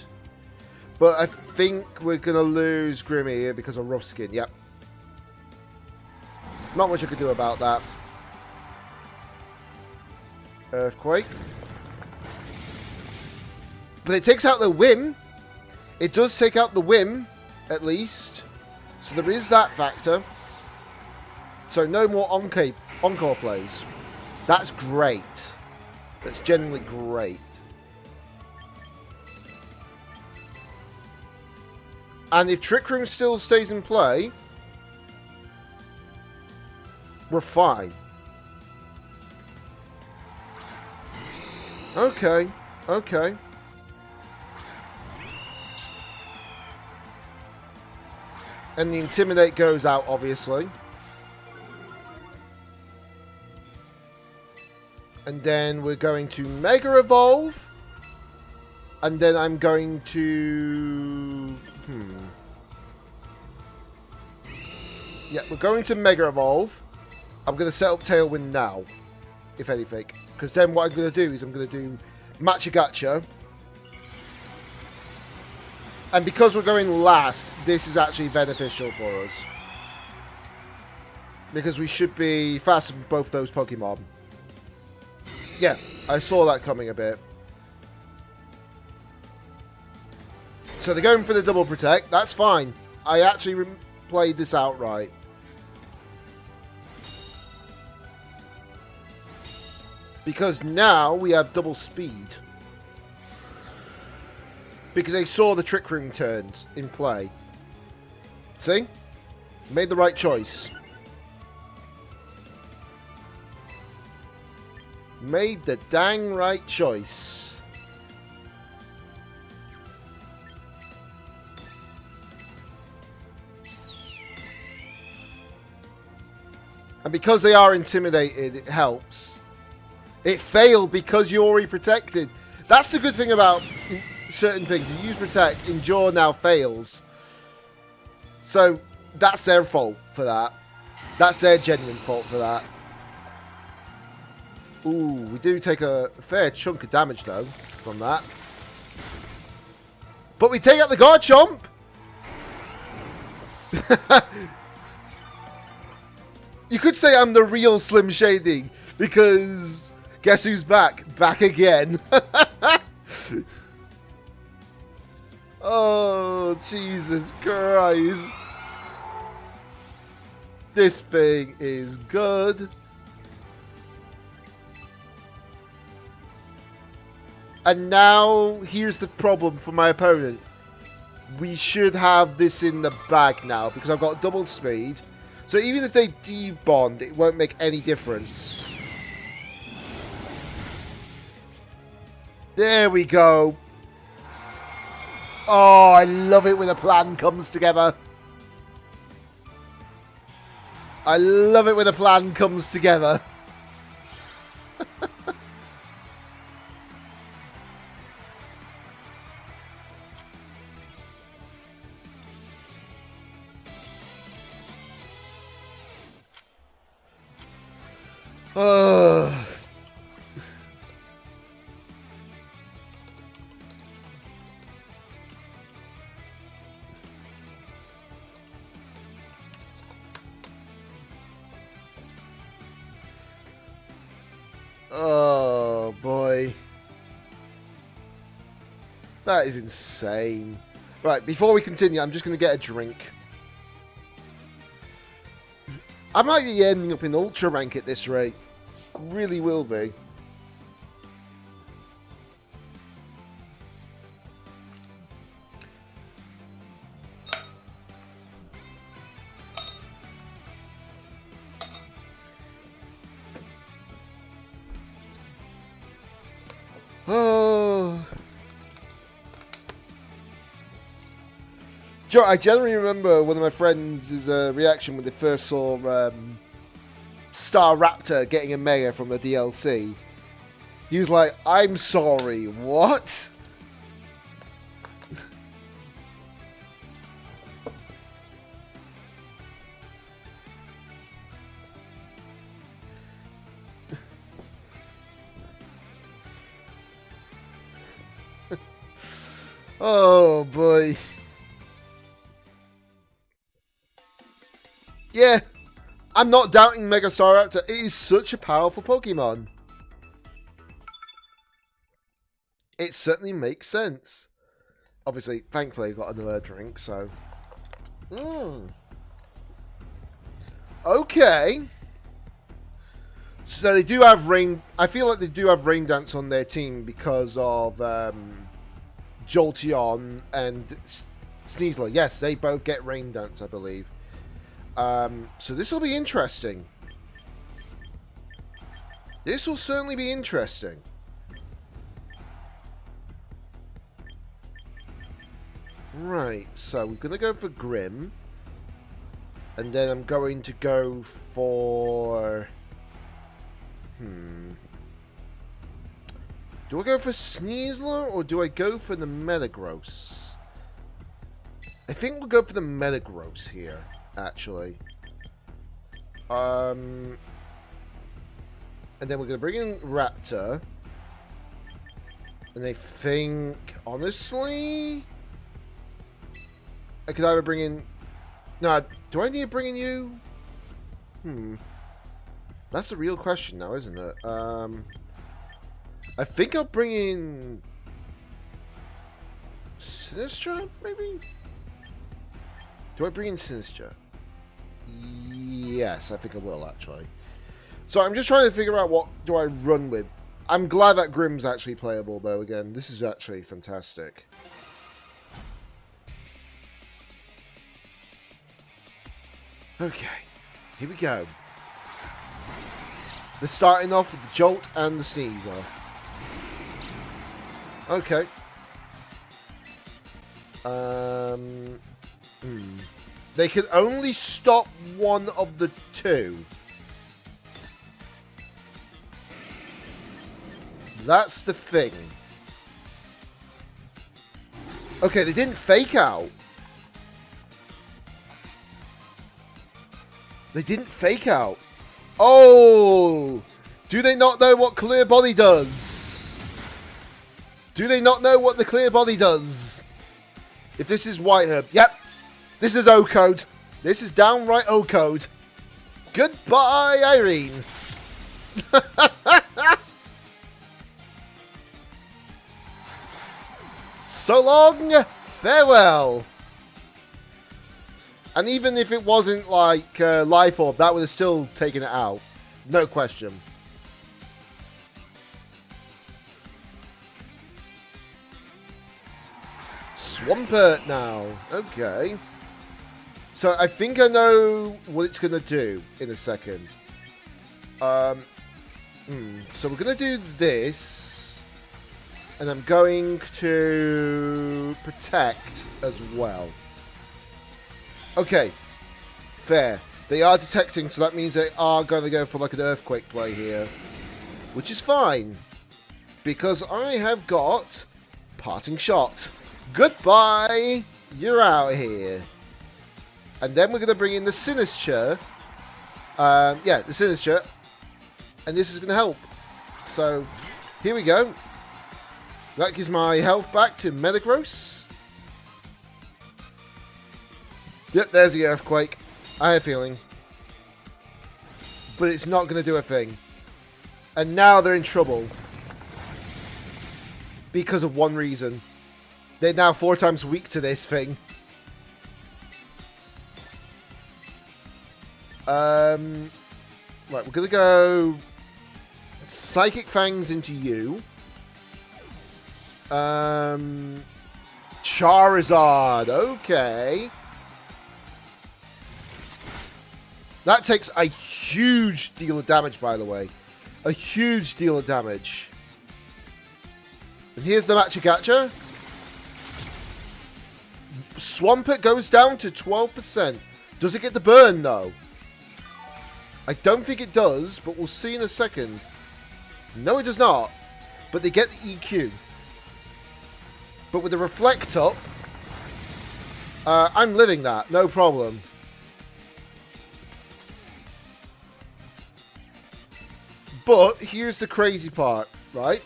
S2: But I think we're going to lose Grimmy here because of Rough Skin. Yep. Not much I could do about that. Earthquake. But it takes out the whim. It does take out the whim, at least. So there is that factor. So no more Encore plays. That's great. That's genuinely great. And if Trick Room still stays in play, we're fine. Okay, okay. And the Intimidate goes out, obviously. And then we're going to Mega Evolve. And then I'm going to... Yeah, we're going to Mega Evolve. I'm going to set up Tailwind now, if anything. Because then what I'm going to do is I'm going to do Matcha-Gacha. And because we're going last, this is actually beneficial for us. Because we should be faster than both those Pokemon. Yeah, I saw that coming a bit. So they're going for the double protect. That's fine. I actually played this outright. Because now we have double speed. Because they saw the Trick Room turns in play. See? Made the right choice. Made the dang right choice. And because they are intimidated, it helps. It failed because you already protected. That's the good thing about certain things. You use Protect, Endure now fails. So, that's their fault for that. That's their genuine fault for that. Ooh, we do take a fair chunk of damage, though, from that. But we take out the Garchomp! You could say I'm the real Slim Shady, because... Guess who's back? Back again. Oh, Jesus Christ. This thing is good. And now, here's the problem for my opponent. We should have this in the bag now, because I've got double speed. So even if they debond, it won't make any difference. There we go. Oh, I love it when a plan comes together. I love it when a plan comes together. Oh. Oh boy. That is insane. Right, before we continue, I'm just going to get a drink. I might be ending up in Ultra Rank at this rate. Really will be. Oh. Joe, I generally remember one of my friends' reaction when they first saw Star Raptor getting a mayor from the DLC. He was like, "I'm sorry, what?" Oh boy. Yeah, I'm not doubting Mega Staraptor. It is such a powerful Pokemon. It certainly makes sense. Obviously, thankfully, I got another drink, so. Okay. So they do have Rain. I feel like they do have Rain Dance on their team because of Jolteon and Sneasler. Yes, they both get Rain Dance, I believe. So this will be interesting. This will certainly be interesting. Right, so we're going to go for Grim. And then I'm going to go for... Do I go for Sneasler or do I go for the Metagross? I think we'll go for the Metagross here, actually. And then we're going to bring in Raptor. And I think, honestly... I could either bring in... No, do I need to bring in you? That's the real question now, isn't it? I think I'll bring in... Sinistra, maybe? Do I bring in Sinistra? Yes, I think I will, actually. So I'm just trying to figure out what do I run with. I'm glad that Grim's actually playable, though, again. This is actually fantastic. Okay, here we go. They're starting off with the Jolt and the Sneasler. Okay. They can only stop one of the two. That's the thing. Okay, they didn't fake out. They didn't fake out. Oh! Do they not know what Clear Body does? Do they not know what the Clear Body does? If this is White Herb. Yep. This is O-Code. This is downright O-Code. Goodbye, Irene. So long, farewell. And even if it wasn't like Life Orb, that would have still taken it out. No question. Swampert now. Okay. So I think I know what it's going to do in a second. So we're going to do this. And I'm going to protect as well. Okay, fair. They are detecting, so that means they are going to go for like an Earthquake play here. Which is fine. Because I have got Parting Shot. Goodbye! You're out here. And then we're going to bring in the Sinistra. Yeah, the Sinistra. And this is going to help. So, here we go. That gives my health back to Metagross. Yep, there's the Earthquake. I have a feeling. But it's not going to do a thing. And now they're in trouble. Because of one reason. They're now 4 times weak to this thing. Right, we're gonna go Psychic Fangs into you. Charizard, okay. That takes a huge deal of damage, by the way. A huge deal of damage. And here's the Matcha-Gatcha. Swampert goes down to 12%. Does it get the burn, though? I don't think it does, but we'll see in a second. No, it does not. But they get the EQ. But with the Reflect up, I'm living that, no problem. But here's the crazy part, right?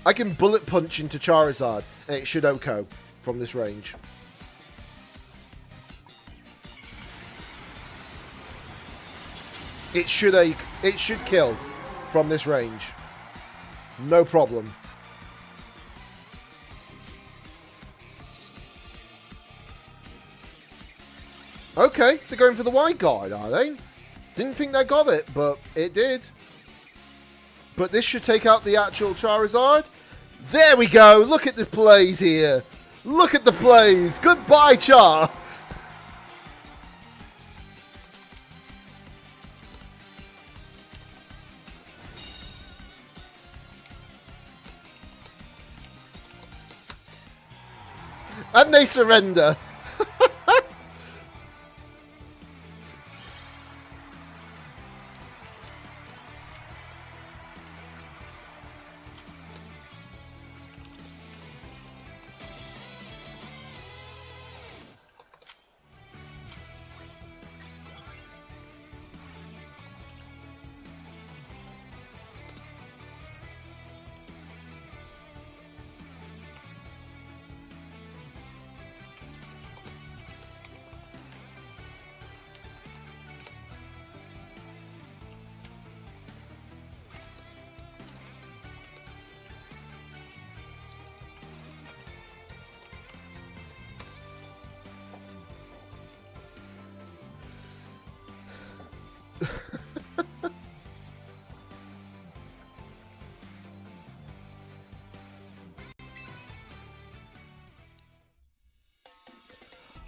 S2: I can Bullet Punch into Charizard, and it should OHKO from this range. It should kill from this range. No problem. Okay, they're going for the wide guard, are they? Didn't think they got it, but it did. But this should take out the actual Charizard. There we go. Look at the plays here. Look at the plays. Goodbye, Char. And they surrender.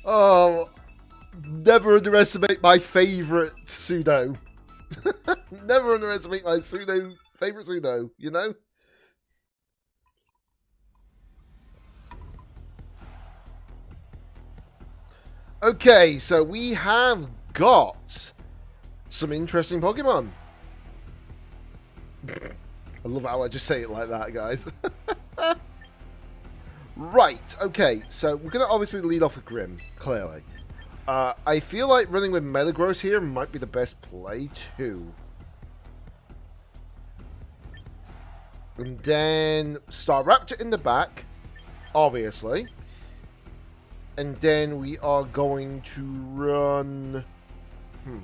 S2: Oh, never underestimate my favorite pseudo. Never underestimate my favorite pseudo, you know? Okay, so we have got some interesting Pokemon. I love how I just say it like that, guys. Right, okay, so we're going to obviously lead off with Grim, clearly. I feel like running with Metagross here might be the best play, too. And then Staraptor in the back, obviously. And then we are going to run... I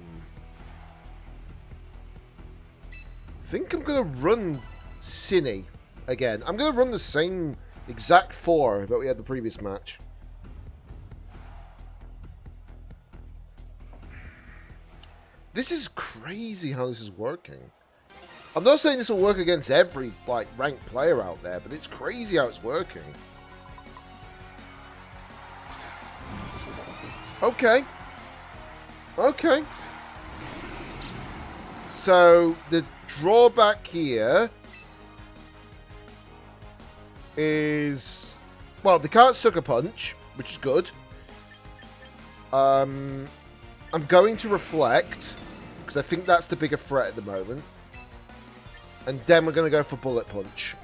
S2: think I'm going to run Cine again. I'm going to run the same exact 4 that we had the previous match. This is crazy how this is working. I'm not saying this will work against every ranked player out there, but it's crazy how it's working. Okay. Okay. So the drawback here is, well, they can't Sucker Punch, which is good. I'm going to Reflect, because I think that's the bigger threat at the moment. And then we're going to go for Bullet Punch.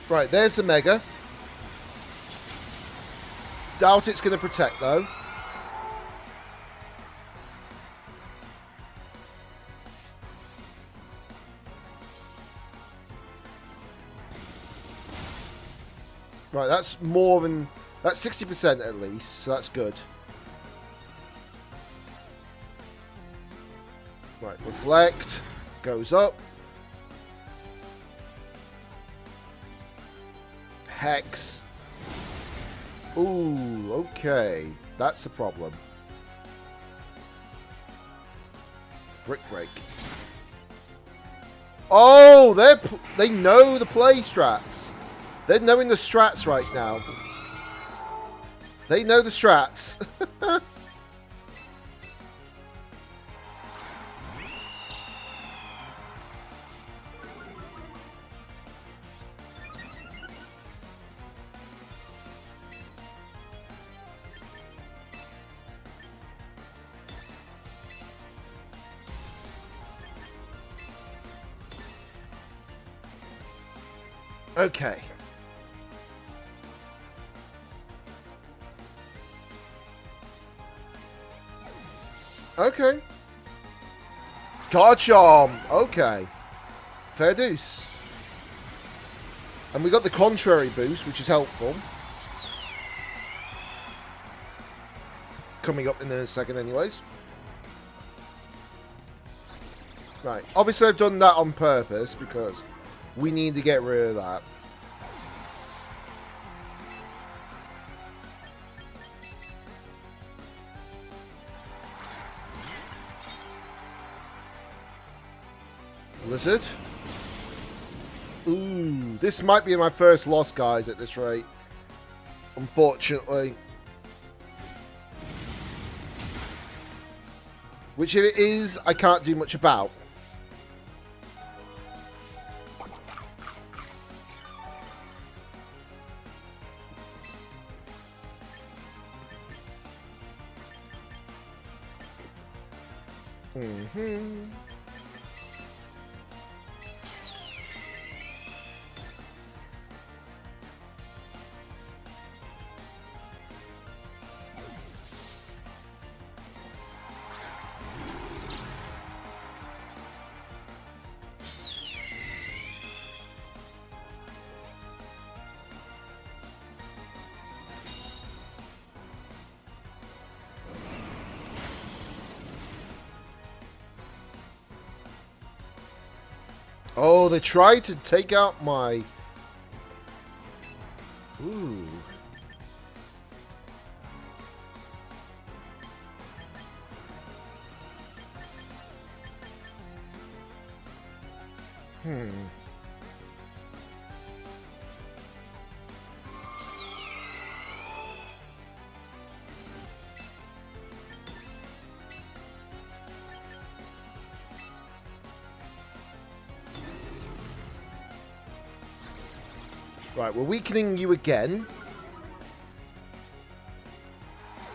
S2: Right, there's the Mega. Doubt it's going to protect, though. Right, that's more than... That's 60% at least, so that's good. Right, reflect. Goes up. Hex. Ooh, okay. That's a problem. Brick break. Oh, they know the play strats. They're knowing the strats right now. They know the strats. Okay. Okay. Garchomp. Okay. Fair deuce. And we got the contrary boost, which is helpful. Coming up in a second anyways. Right. Obviously I've done that on purpose because we need to get rid of that. Blizzard. Ooh, this might be my first loss, guys, at this rate. Unfortunately. Which, if it is, I can't do much about. Oh, they tried to take out my... Ooh. Right, we're weakening you again.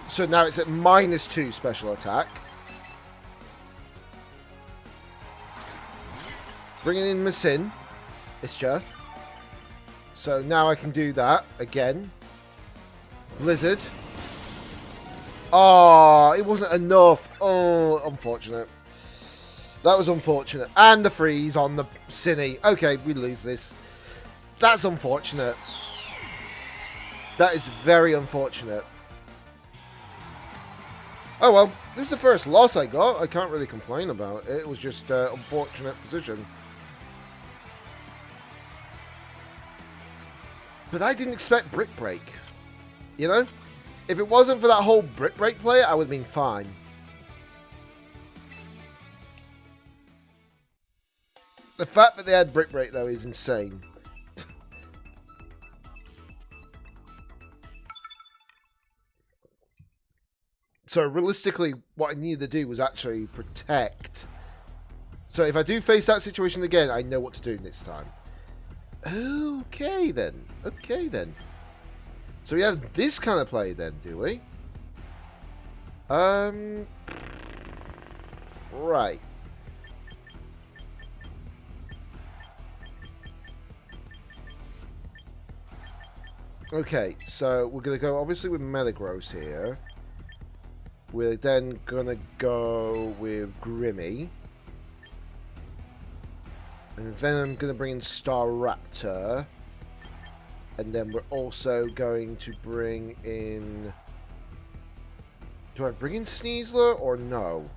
S2: So now it's at -2 special attack. Bringing in Masin. Ischa. So now I can do that again. Blizzard. Oh, it wasn't enough. Oh, unfortunate. That was unfortunate. And the freeze on the Cinny. Okay, we lose this. That's unfortunate. That is very unfortunate. Oh well, this is the first loss I got. I can't really complain about it. It was just an unfortunate position. But I didn't expect Brick Break. You know? If it wasn't for that whole Brick Break play, I would have been fine. The fact that they had Brick Break, though, is insane. So realistically, what I needed to do was actually protect. So if I do face that situation again, I know what to do this time. Okay then. Okay then. So we have this kind of play then, do we? Right. Okay, so we're going to go obviously with METAGROSS here. We're then gonna go with Grimmy. And then I'm gonna bring in Staraptor. And then we're also going to bring in... Do I bring in Sneasler or no?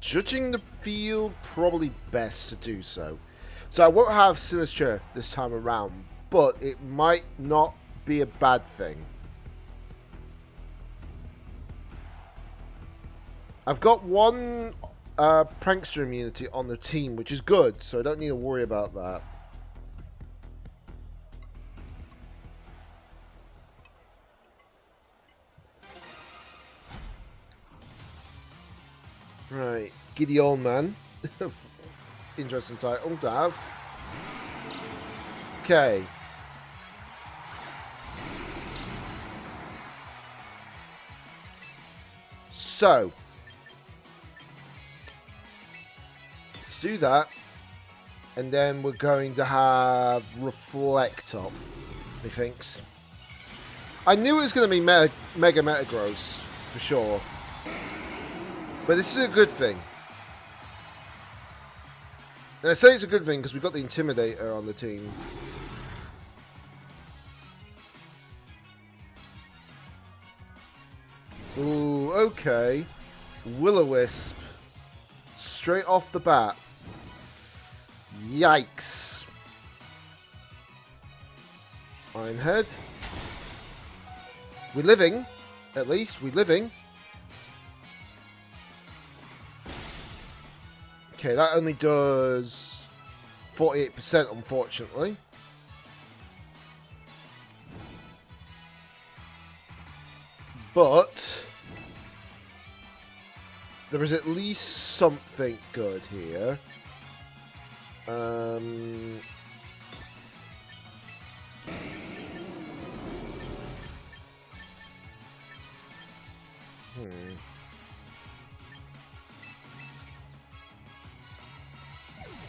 S2: Judging the field, probably best to do so. So I won't have Sinister this time around, but it might not be a bad thing. I've got one prankster immunity on the team, which is good, so I don't need to worry about that. Right, Giddy Old Man. Interesting title to have. Okay. So. Let's do that. And then we're going to have Reflect up, methinks. I knew it was going to be Mega Metagross, for sure. But this is a good thing. And I say it's a good thing because we've got the Intimidator on the team. Ooh, okay. Will-O-Wisp. Straight off the bat. Yikes. Ironhead. We're living. At least, we're living. Okay, that only does 48%, unfortunately. But there is at least something good here.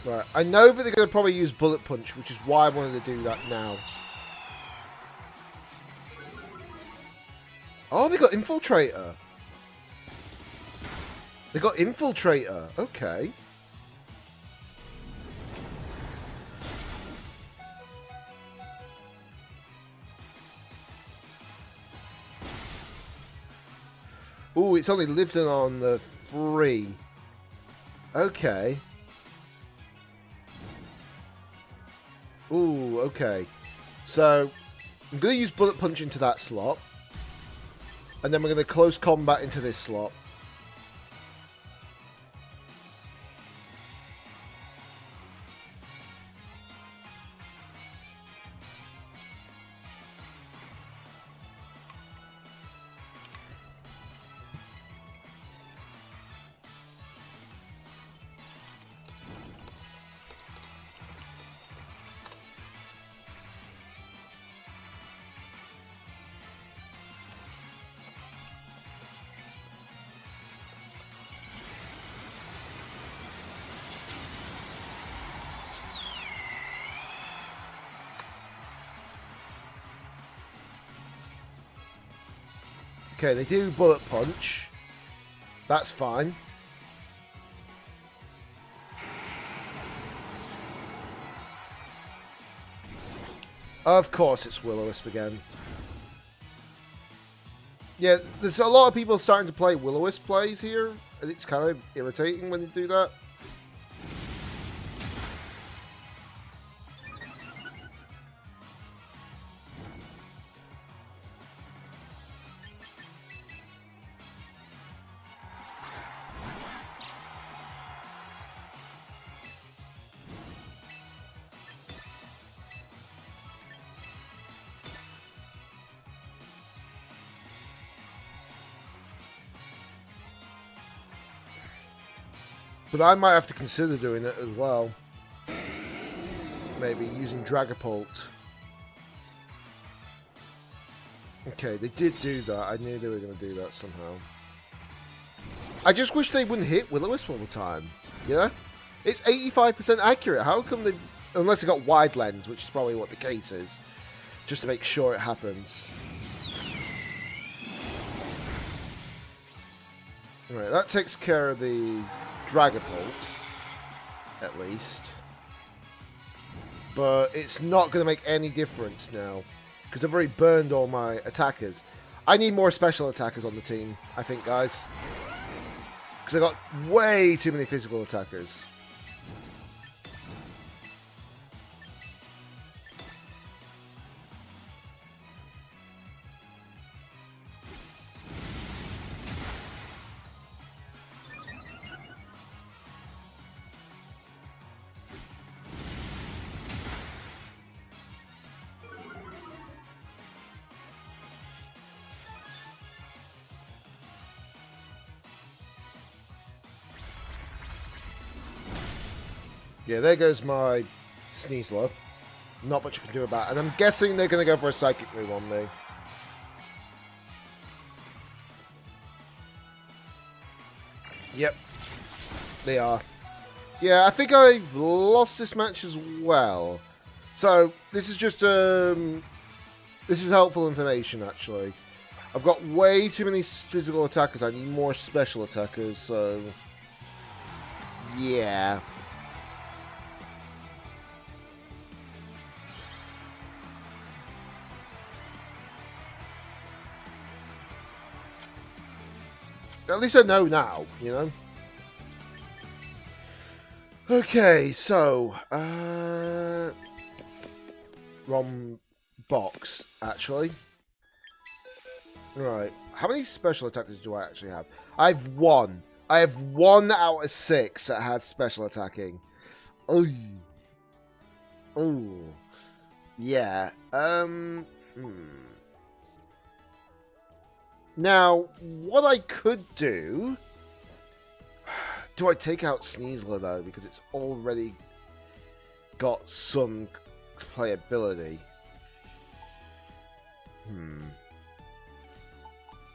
S2: Right, I know that they're going to probably use Bullet Punch, which is why I wanted to do that now. Oh, they got Infiltrator. They got Infiltrator. Okay. Ooh, it's only living on the 3. Okay. Ooh, okay. So, I'm going to use Bullet Punch into that slot. And then we're going to close combat into this slot. Okay, they do Bullet Punch. That's fine. Of course it's Will-O-Wisp again. Yeah, there's a lot of people starting to play Will-O-Wisp plays here, and it's kind of irritating when they do that. But I might have to consider doing it as well. Maybe using Dragapult. Okay, they did do that. I knew they were going to do that somehow. I just wish they wouldn't hit Will-O-Wisp all the time. You know? It's 85% accurate. How come they... Unless they got wide lens, which is probably what the case is. Just to make sure it happens. Alright, that takes care of the Dragapult, at least. but it's not going to make any difference now because I've already burned all my attackers. I need more special attackers on the team, I think, guys, because I got way too many physical attackers. Yeah, there goes my Sneasler. Not much you can do about it. And I'm guessing they're going to go for a Psychic move on me. Yep. They are. Yeah, I think I've lost this match as well. So, this is just, this is helpful information, actually. I've got way too many physical attackers. I need more special attackers, so... yeah. At least I know now, you know? Okay, so... wrong box, actually. Right. How many special attackers do I actually have? I have one. I have 1 out of 6 that has special attacking. Oh. Oh. Yeah. Now, what I could do... do I take out Sneasler, though? Because it's already got some playability.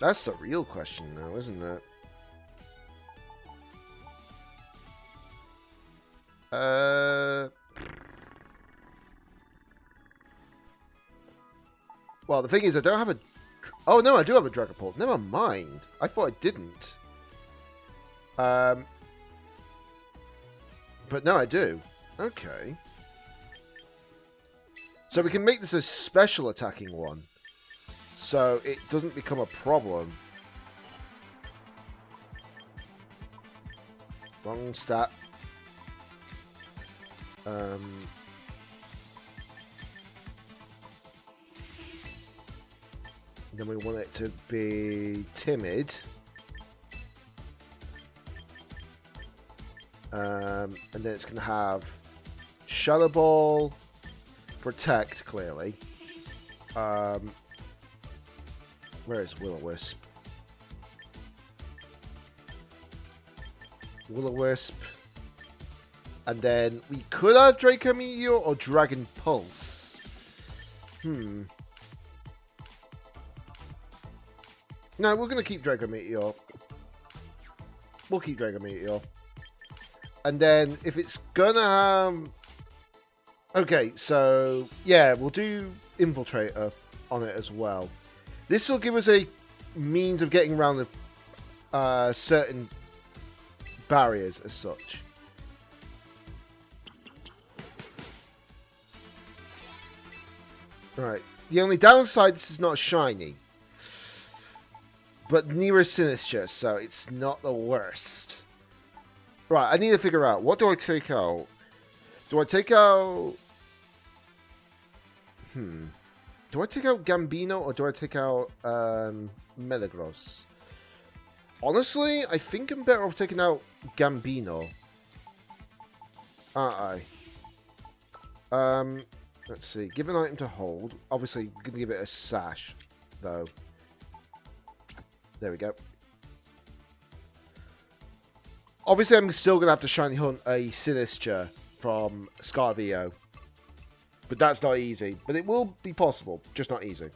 S2: That's the real question now, isn't it? Well, the thing is, I don't have a... oh, no, I do have a Dragapult. Never mind. I thought I didn't. But no, I do. Okay. So we can make this a special attacking one. So it doesn't become a problem. Wrong stat. Then we want it to be timid. And then it's going to have Shadow Ball, Protect, clearly. Where is Will-O-Wisp? Will-O-Wisp. And then we could have Draco Meteor or Dragon Pulse. No, we're going to keep Draco Meteor. We'll keep Draco Meteor. And then if it's going to have... okay, so yeah, we'll do Infiltrator on it as well. This will give us a means of getting around the certain barriers as such. Right. The only downside, this is not shiny. But near Sinister, so it's not the worst. Right, I need to figure out, what do I take out? Do I take out... do I take out Gambino or do I take out Metagross? Honestly, I think I'm better off taking out Gambino. Aren't I? Let's see. Give an item to hold. Obviously, I'm going to give it a sash, though. There we go. Obviously, I'm still going to have to shiny hunt a Sinister from Scarvio. But that's not easy. But it will be possible, just not easy.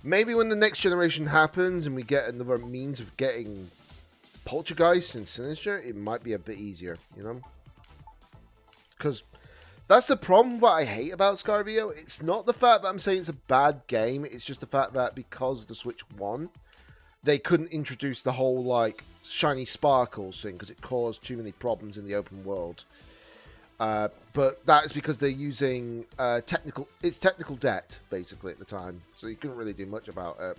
S2: Maybe when the next generation happens and we get another means of getting Poltergeist and Sinister, it might be a bit easier, you know? Because that's the problem that I hate about Scarvio. It's not the fact that I'm saying it's a bad game. It's just the fact that because the Switch won, they couldn't introduce the whole like shiny sparkles thing because it caused too many problems in the open world. But that is because they're using technical debt basically at the time, so you couldn't really do much about it.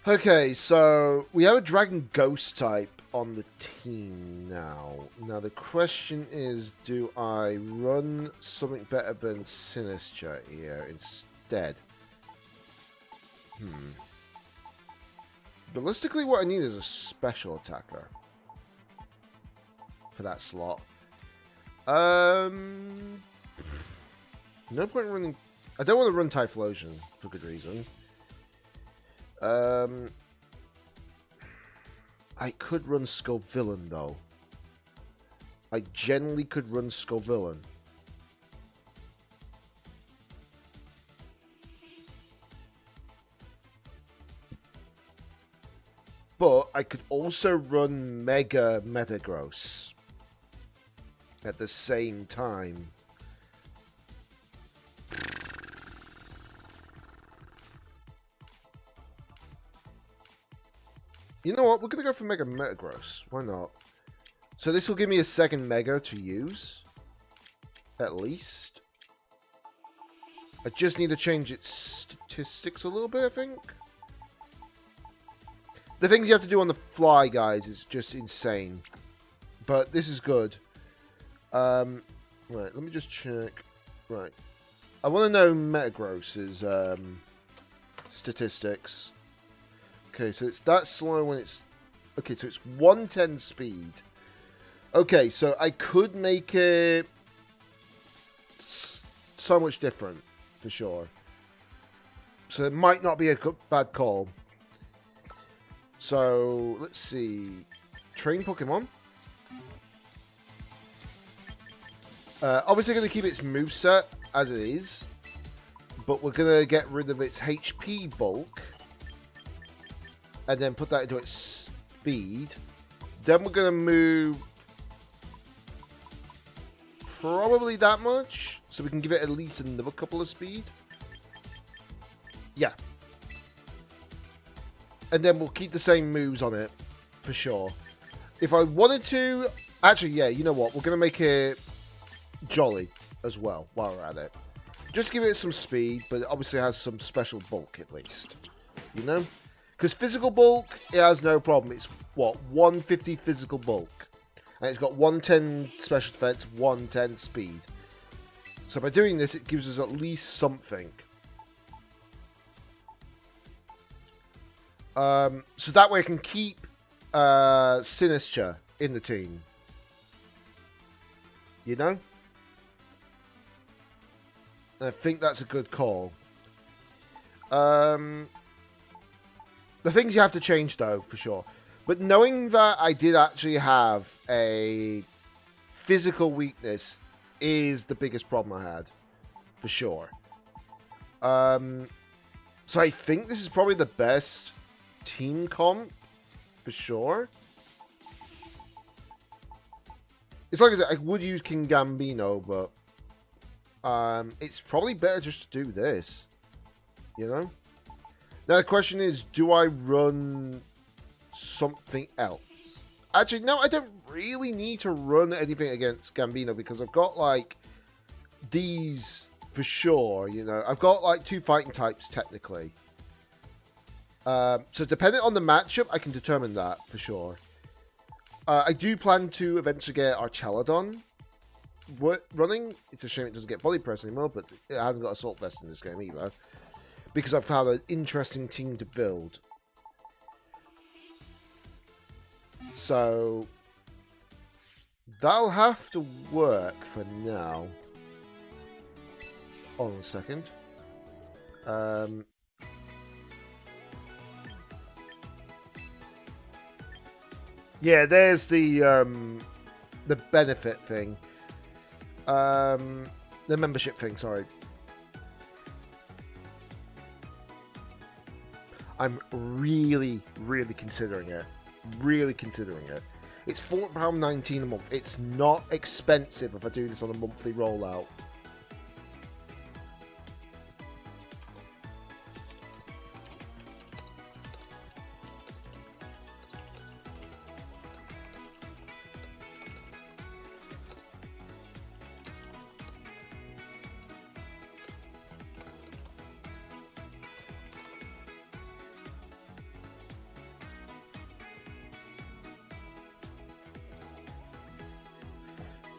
S2: Okay, so we have a Dragon Ghost type on the team now. Now the question is, do I run something better than Sinister here instead? Realistically, what I need is a special attacker for that slot. No point in running. I don't want to run Typhlosion for good reason. I could run Skullvillain though. I generally could run Skullvillain. But I could also run Mega Metagross at the same time. You know what? We're going to go for Mega Metagross. Why not? So this will give me a second Mega to use. At least. I just need to change its statistics a little bit, I think. The things you have to do on the fly, guys, is just insane. But this is good. Right, let me just check. Right. I want to know Metagross's statistics. Okay, so it's that slow when it's... Okay, so it's 110 speed. Okay, so I could make it so much different, for sure. So it might not be a bad call. So, let's see. Train Pokemon. Obviously going to keep its moveset as it is. But we're going to get rid of its HP bulk. And then put that into its speed. Then we're going to move probably that much. So we can give it at least another couple of speed. Yeah. And then we'll keep the same moves on it, for sure. If I wanted to... Actually, yeah, you know what? We're going to make it Jolly as well, while we're at it. Just give it some speed, but it obviously has some special bulk, at least. You know? Because physical bulk, it has no problem. It's, what, 150 physical bulk. And it's got 110 special defense, 110 speed. So by doing this, it gives us at least something. So that way I can keep Sinister in the team. You know? I think that's a good call. The things you have to change though, for sure. But knowing that I did actually have a physical weakness is the biggest problem I had. For sure. So I think this is probably the best team comp, for sure. It's like I said, I would use King Gambino, but it's probably better just to do this. You know? Now the question is, do I run something else? Actually, no, I don't really need to run anything against Gambino because I've got, like, these for sure, you know. I've got, like, 2 fighting types, technically. So depending on the matchup, I can determine that, for sure. I do plan to eventually get Archelodon running. It's a shame it doesn't get Body Press anymore, but it hasn't got Assault Vest in this game either. Because I've found an interesting team to build. So that'll have to work for now. Hold on a second. Yeah, there's the benefit thing. The membership thing, sorry. I'm really, really considering it. Really considering it. It's £4.19 a month. It's not expensive if I do this on a monthly rollout.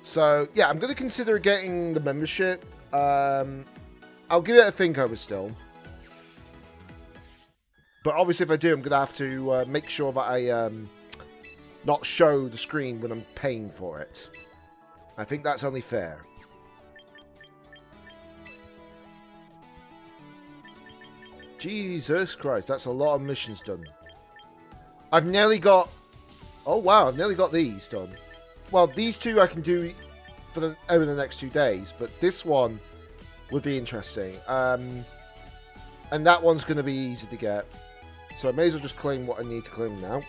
S2: So, yeah, I'm going to consider getting the membership. I'll give it a think over still. But obviously if I do, I'm going to have to make sure that I not show the screen when I'm paying for it. I think that's only fair. Jesus Christ, that's a lot of missions done. I've nearly got... Oh wow, I've nearly got these done. Well, these two I can do for over the next 2 days, but this one would be interesting. And that one's going to be easy to get. So I may as well just claim what I need to claim now.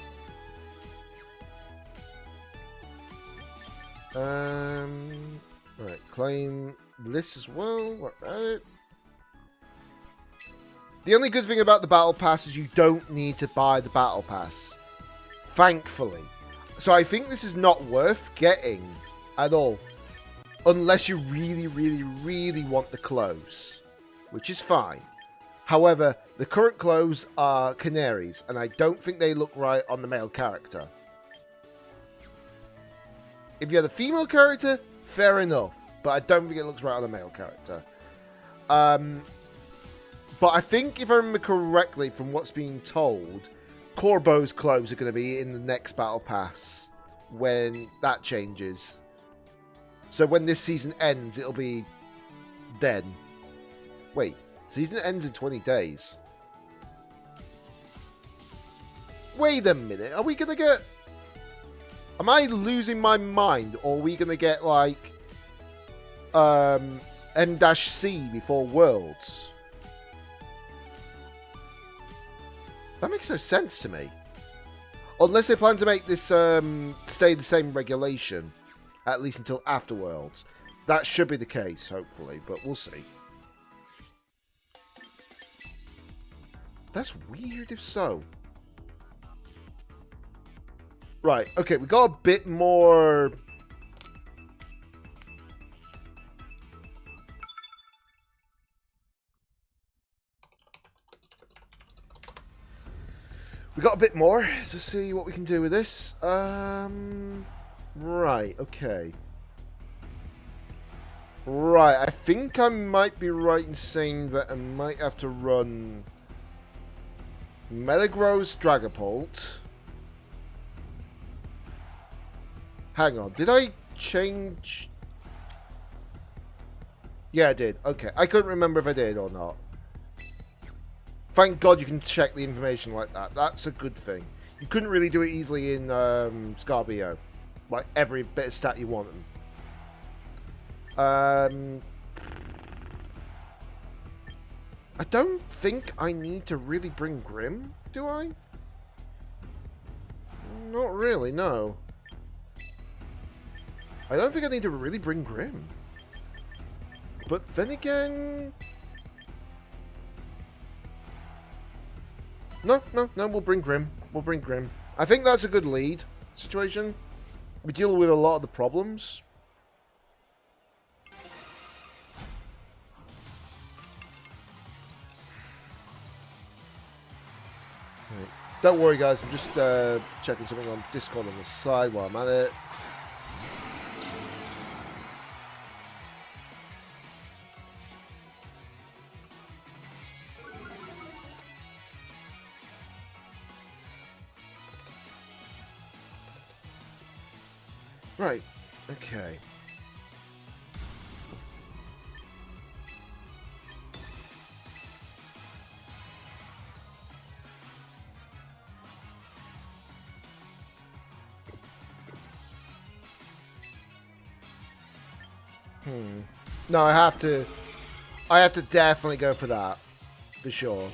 S2: Right, claim this as well. Right. The only good thing about the Battle Pass is you don't need to buy the Battle Pass. Thankfully. So I think this is not worth getting at all. Unless you really, really, really want the clothes. Which is fine. However, the current clothes are canaries. And I don't think they look right on the male character. If you had a female character, fair enough. But I don't think it looks right on a male character. But I think, if I remember correctly from what's being told, Corbo's clothes are going to be in the next Battle Pass when that changes. So when this season ends, it'll be then. Wait, season ends in 20 days. Wait a minute, are we going to get... Am I losing my mind, or are we going to get, like, M-C before Worlds? That makes no sense to me. Unless they plan to make this stay the same regulation, at least until after Worlds. That should be the case, hopefully, but we'll see. That's weird if so. Right, okay, we got a bit more... We got a bit more to see what we can do with this. Right, okay. Right, I think I might be right in saying that I might have to run METAGROSS Dragapult. Hang on, did I change? Yeah, I did. Okay, I couldn't remember if I did or not. Thank God you can check the information like that. That's a good thing. You couldn't really do it easily in Scarbio. Like, every bit of stat you want. I don't think I need to really bring Grim, do I? Not really, no. I don't think I need to really bring Grim. But then again... No, we'll bring Grim. We'll bring Grim. I think that's a good lead situation. We deal with a lot of the problems. Right. Don't worry guys, I'm just checking something on Discord on the side while I'm at it. Right, okay. No, I have to definitely go for that. For sure.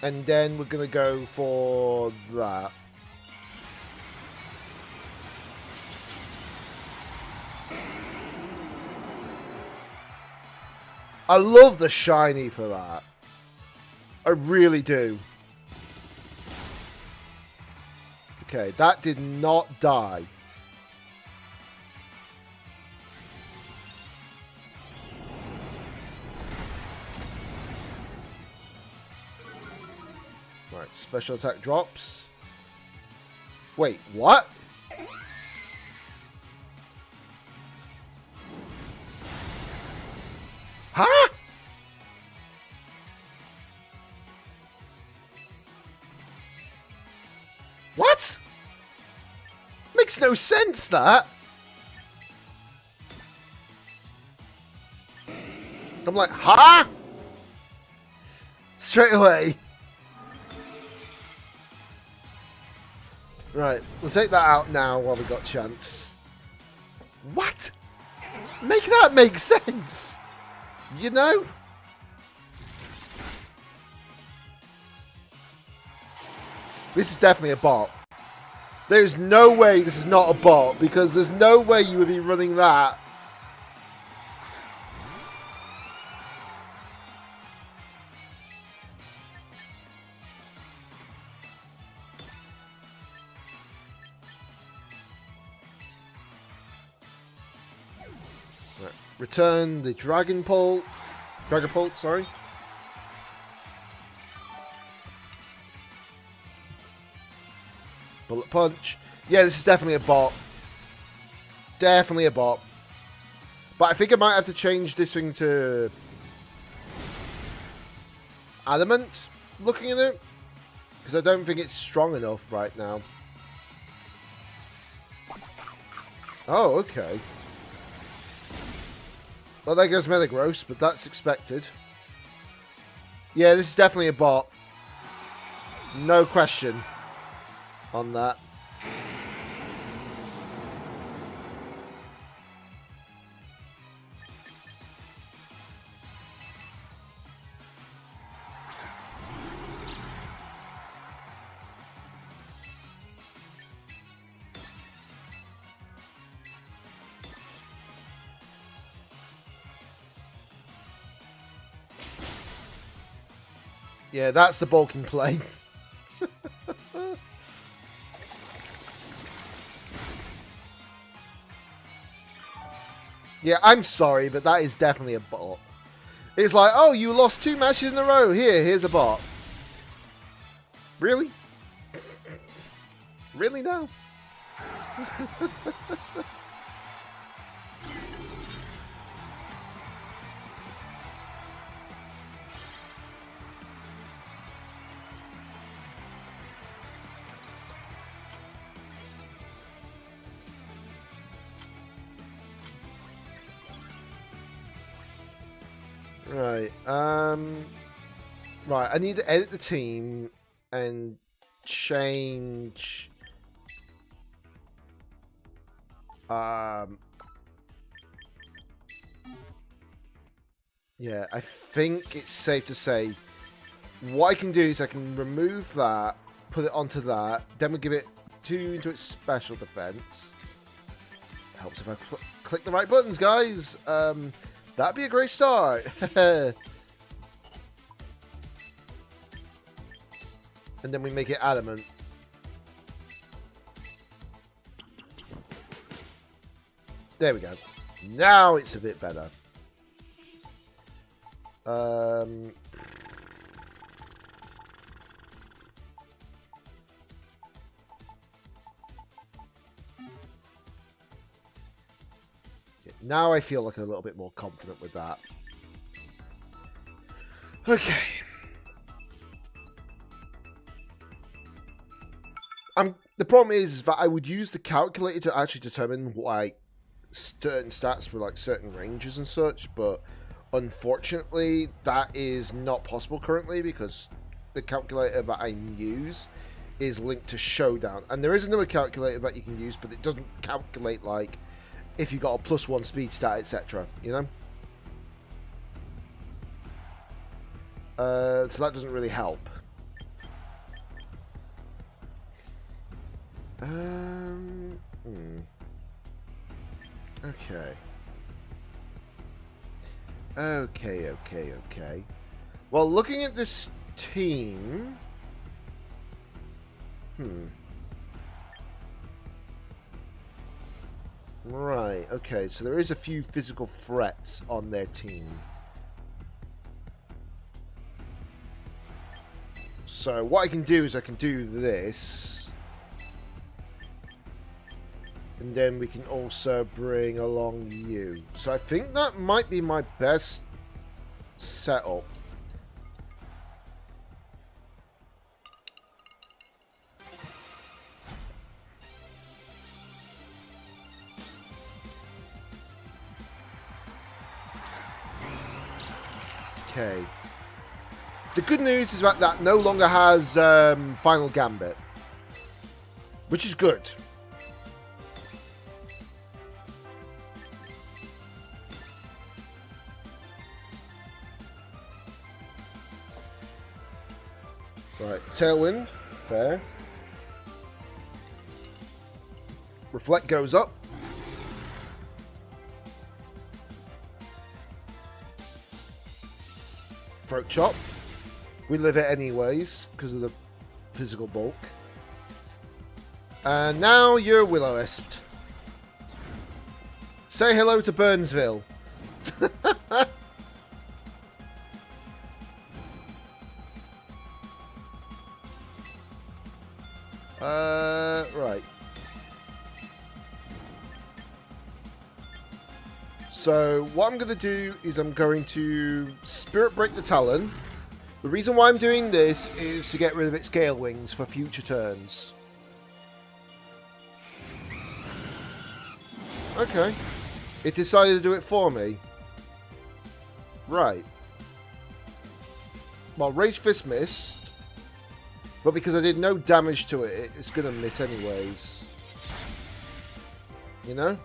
S2: And then we're going to go for that. I love the shiny for that. I really do. Okay, that did not die. Right, special attack drops. Wait, what? Huh? What? Makes no sense, that. I'm like, huh? Straight away. Right, we'll take that out now while we got a chance. What? Make that make sense. You know? This is definitely a bot. There's no way this is not a bot, because there's no way you would be running that. Right. Return the Dragon Pult, sorry. Bullet Punch. Yeah, this is definitely a bot. Definitely a bot. But I think I might have to change this thing to Adamant, looking at it. Because I don't think it's strong enough right now. Oh, okay. Well, there goes Metagross, but that's expected. Yeah, this is definitely a bot. No question on that. Yeah, that's the bulking play. Yeah, I'm sorry, but that is definitely a bot. It's like, oh, you lost 2 matches in a row. Here's a bot. Really? Really now? Right, right, I need to edit the team and change, yeah, I think it's safe to say, what I can do is I can remove that, put it onto that, then we'll give it 2 into its special defense. Helps if I click the right buttons, guys. That'd be a great start. And then we make it adamant. There we go. Now it's a bit better. Now I feel like a little bit more confident with that. Okay. The problem is that I would use the calculator to actually determine like certain stats for like certain ranges and such, but unfortunately that is not possible currently because the calculator that I use is linked to Showdown, and there is another calculator that you can use, but it doesn't calculate like if you got a +1 speed stat, etc. You know? So that doesn't really help. Okay. Okay. Well, looking at this team... Right, okay, so there is a few physical threats on their team. So what I can do is I can do this. And then we can also bring along you. So I think that might be my best setup. Okay. The good news is that no longer has Final Gambit, which is good. Right, Tailwind, fair. Reflect goes up. Throat Chop. We live it anyways, because of the physical bulk. And now you're Will-O-Wisped. Say hello to Burnsville. Right. So, what I'm going to do is I'm going to Spirit Break the Talon. The reason why I'm doing this is to get rid of its Scale Wings for future turns. Okay. It decided to do it for me. Right. Well, Rage Fist missed. But because I did no damage to it, it's going to miss anyways. You know?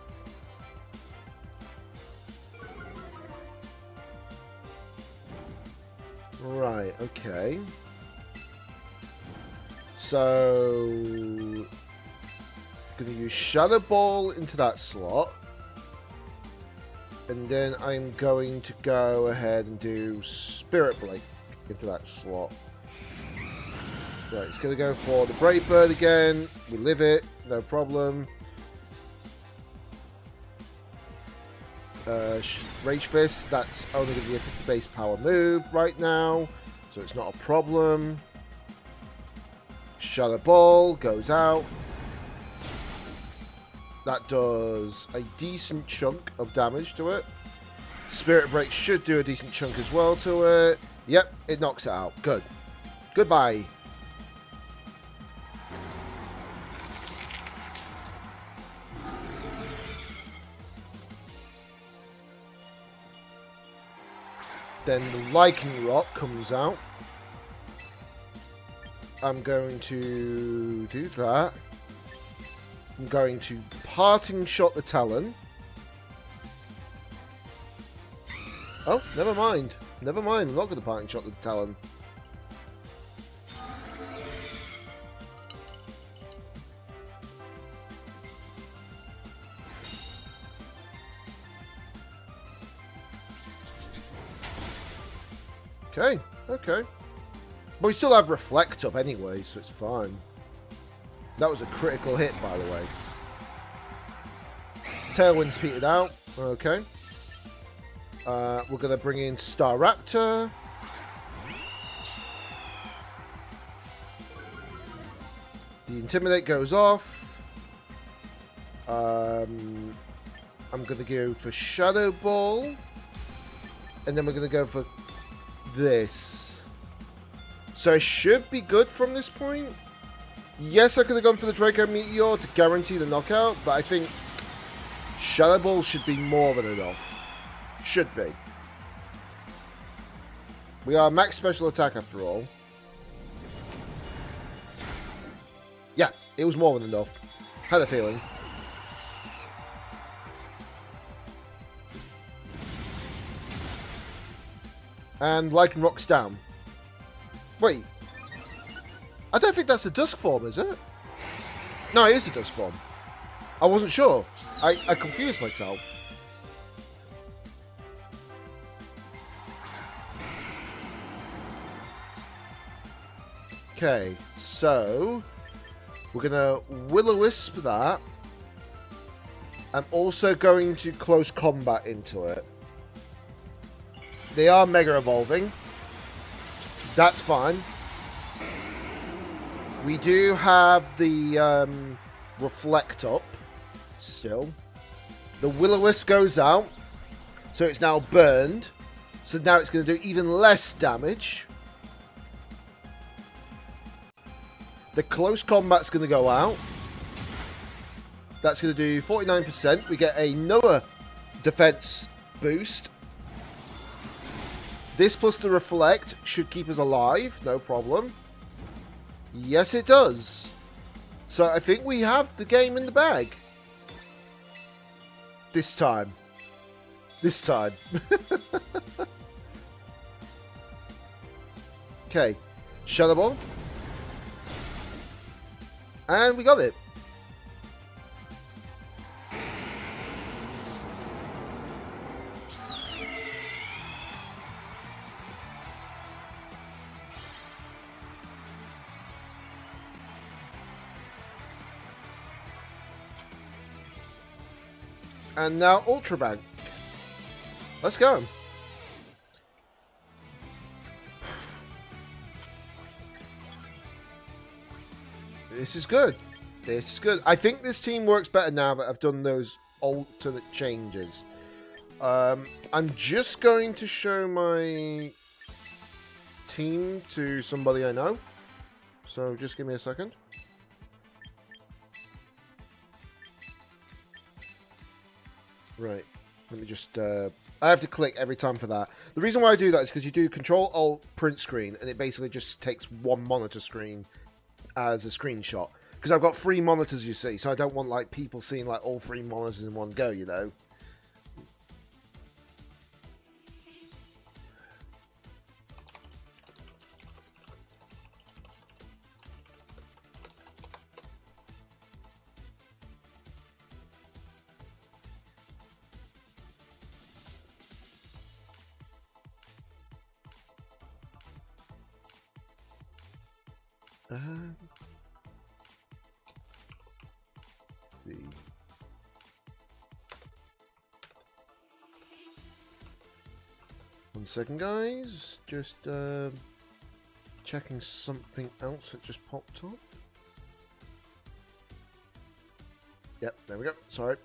S2: Right, okay. So... gonna use Shadow Ball into that slot. And then I'm going to go ahead and do Spirit Break into that slot. Right, it's going to go for the Brave Bird again. We live it, no problem. Rage Fist, that's only going to be a 50 base power move right now, so it's not a problem. Shadow Ball goes out. That does a decent chunk of damage to it. Spirit Break should do a decent chunk as well to it. Yep, it knocks it out. Good. Goodbye. Then the Lichen Rock comes out. I'm going to do that. I'm going to Parting Shot the Talon. Oh, never mind. Never mind. I'm not going to Parting Shot the Talon. Okay, okay. But we still have Reflect up anyway, so it's fine. That was a critical hit, by the way. Tailwind's petered out. Okay. We're going to bring in Staraptor. The Intimidate goes off. I'm going to go for Shadow Ball. And then we're going to go for this. So it should be good from this point. Yes, I could have gone for the Draco Meteor to guarantee the knockout, but I think Shadow Ball should be more than enough. Should be. We are max special attack after all. Yeah, it was more than enough. Had a feeling. And Lichen Rock's down. Wait. I don't think that's a Dusk form, is it? No, it is a Dusk form. I wasn't sure. I confused myself. Okay, so we're gonna Will-O-Wisp that. I'm also going to close combat into it. They are Mega Evolving. That's fine. We do have the Reflect up. still. The Will-O-Wisp goes out, so it's now burned. So now it's going to do even less damage. The close combat's going to go out. That's going to do 49%. We get another defense boost. This plus the reflect should keep us alive, no problem. Yes, it does. So I think we have the game in the bag. This time. This time. Okay. Shadow Ball. And we got it. And now Ultra Bank. Let's go. This is good. This is good. I think this team works better now that I've done those alternate changes. I'm just going to show my team to somebody I know. So just give me a second. Right. Let me just... I have to click every time for that. The reason why I do that is because you do Control-Alt print screen, and it basically just takes one monitor screen as a screenshot. Because I've got 3 monitors, you see, so I don't want like people seeing like all 3 monitors in one go, you know. Let's see. One second, guys. Just checking something else that just popped up. Yep, there we go. Sorry.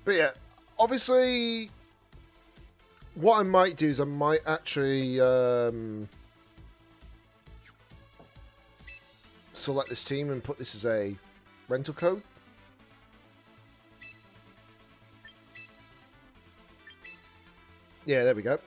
S2: But yeah, obviously, what I might do is I might actually select this team and put this as a rental code. Yeah, there we go.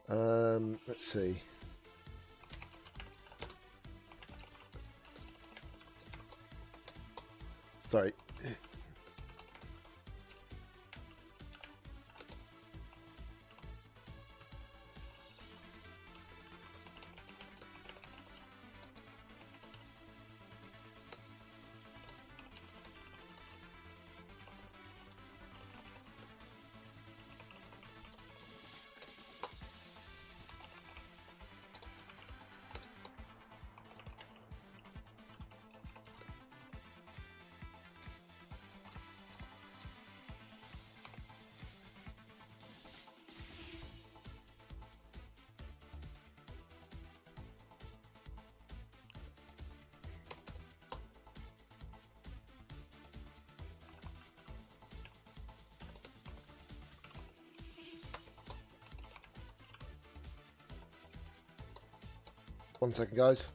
S2: Let's see. Sorry. One second, guys.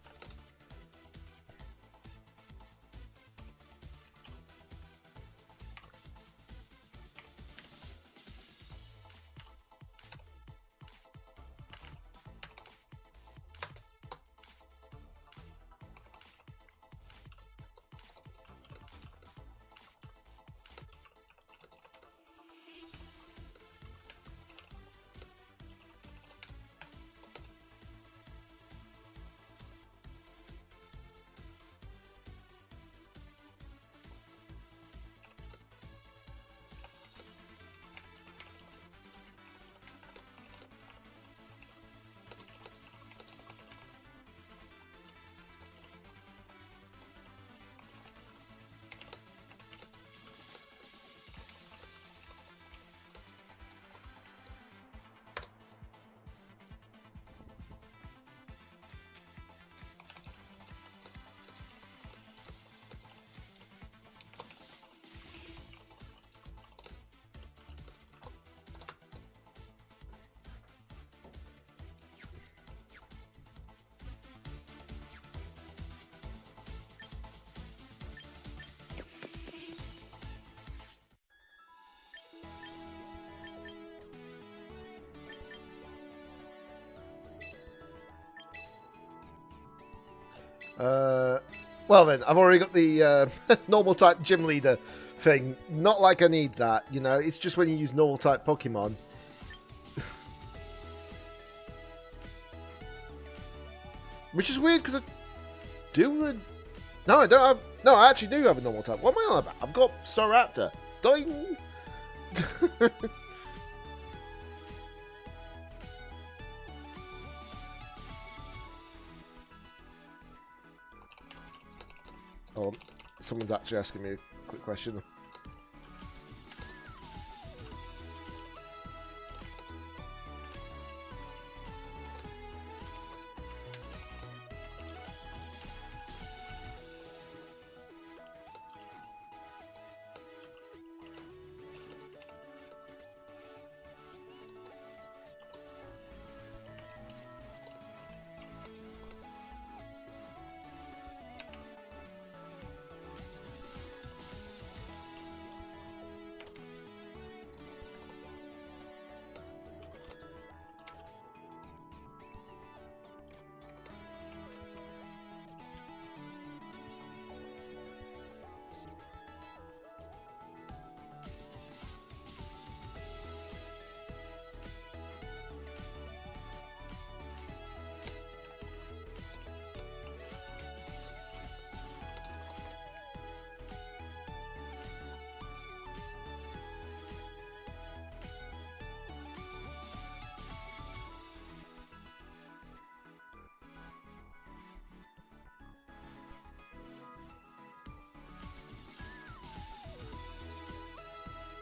S2: Well then, I've already got the normal type gym leader thing. Not like I need that, you know. It's just when you use normal type Pokemon. Which is weird because I do. No, I don't have. No, I actually do have a normal type. What am I on about? I've got Staraptor. Ding. Oh, someone's actually asking me a quick question.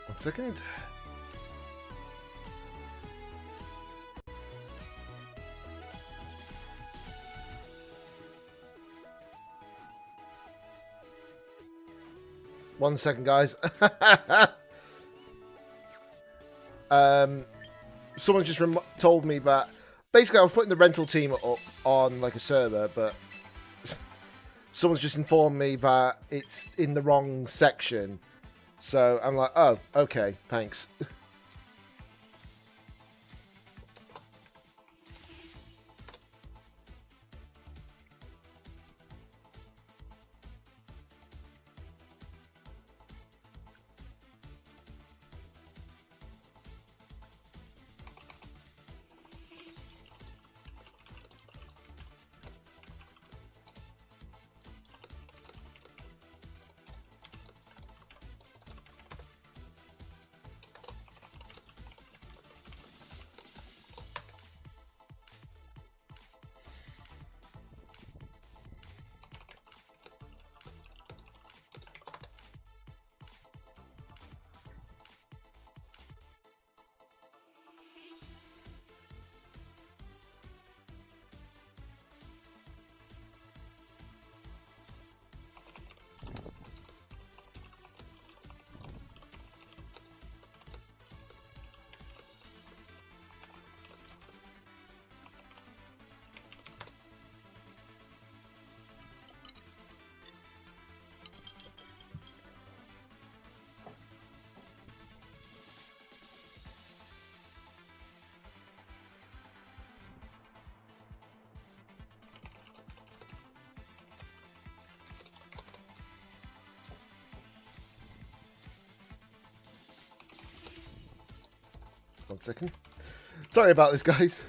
S2: One second. One second, guys. Someone just told me that basically I was putting the rental team up on like a server, but someone's just informed me that it's in the wrong section. So I'm like, oh, okay, thanks. 1 second. Sorry about this, guys.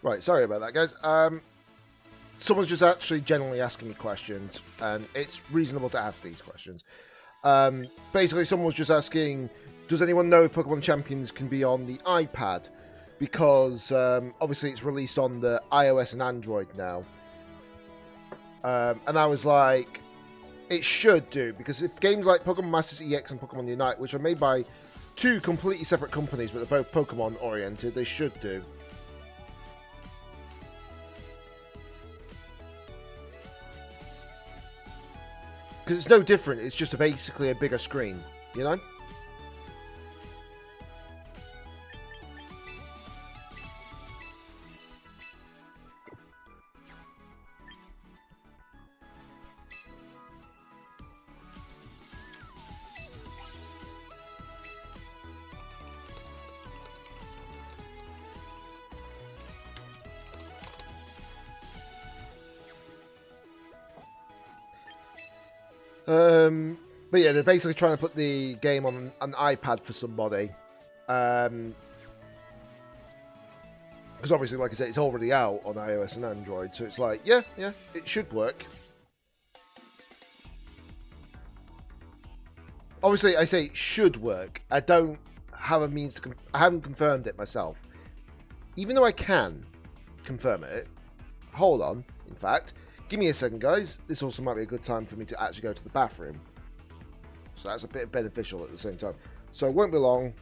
S2: Right, sorry about that, guys. Someone's just actually generally asking me questions, and it's reasonable to ask these questions. Basically, someone was just asking, does anyone know if Pokemon Champions can be on the iPad? Because, obviously, it's released on the iOS and Android now. And I was like, it should do, because if games like Pokemon Masters EX and Pokemon Unite, which are made by two completely separate companies, but they're both Pokemon-oriented, they should do. Because it's no different, it's just basically a bigger screen, you know? But yeah, they're basically trying to put the game on an iPad for somebody. Because obviously, like I said, it's already out on iOS and Android, so it's like, yeah, it should work. Obviously, I say it should work. I don't have a means to... I haven't confirmed it myself. Even though I can confirm it. Hold on, in fact. Give me a second, guys. This also might be a good time for me to actually go to the bathroom. So that's a bit beneficial at the same time. So it won't be long.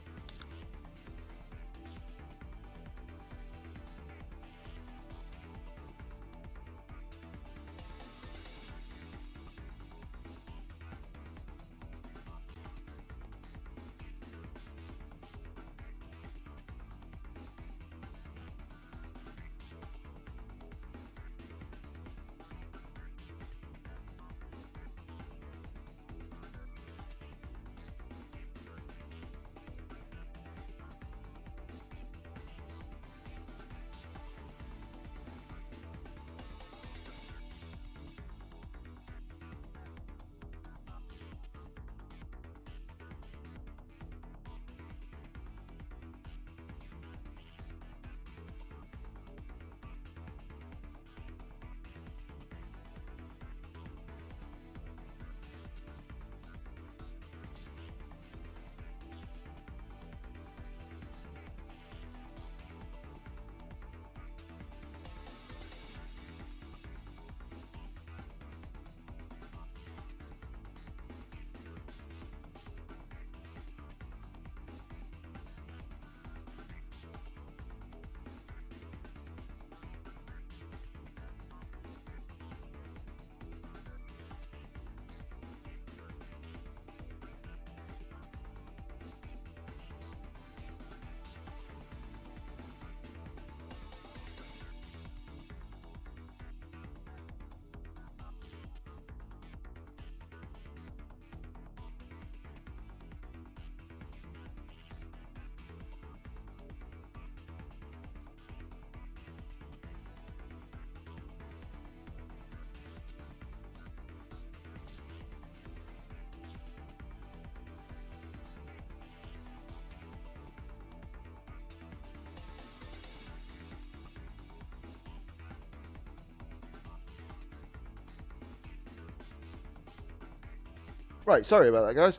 S2: Right, sorry about that, guys.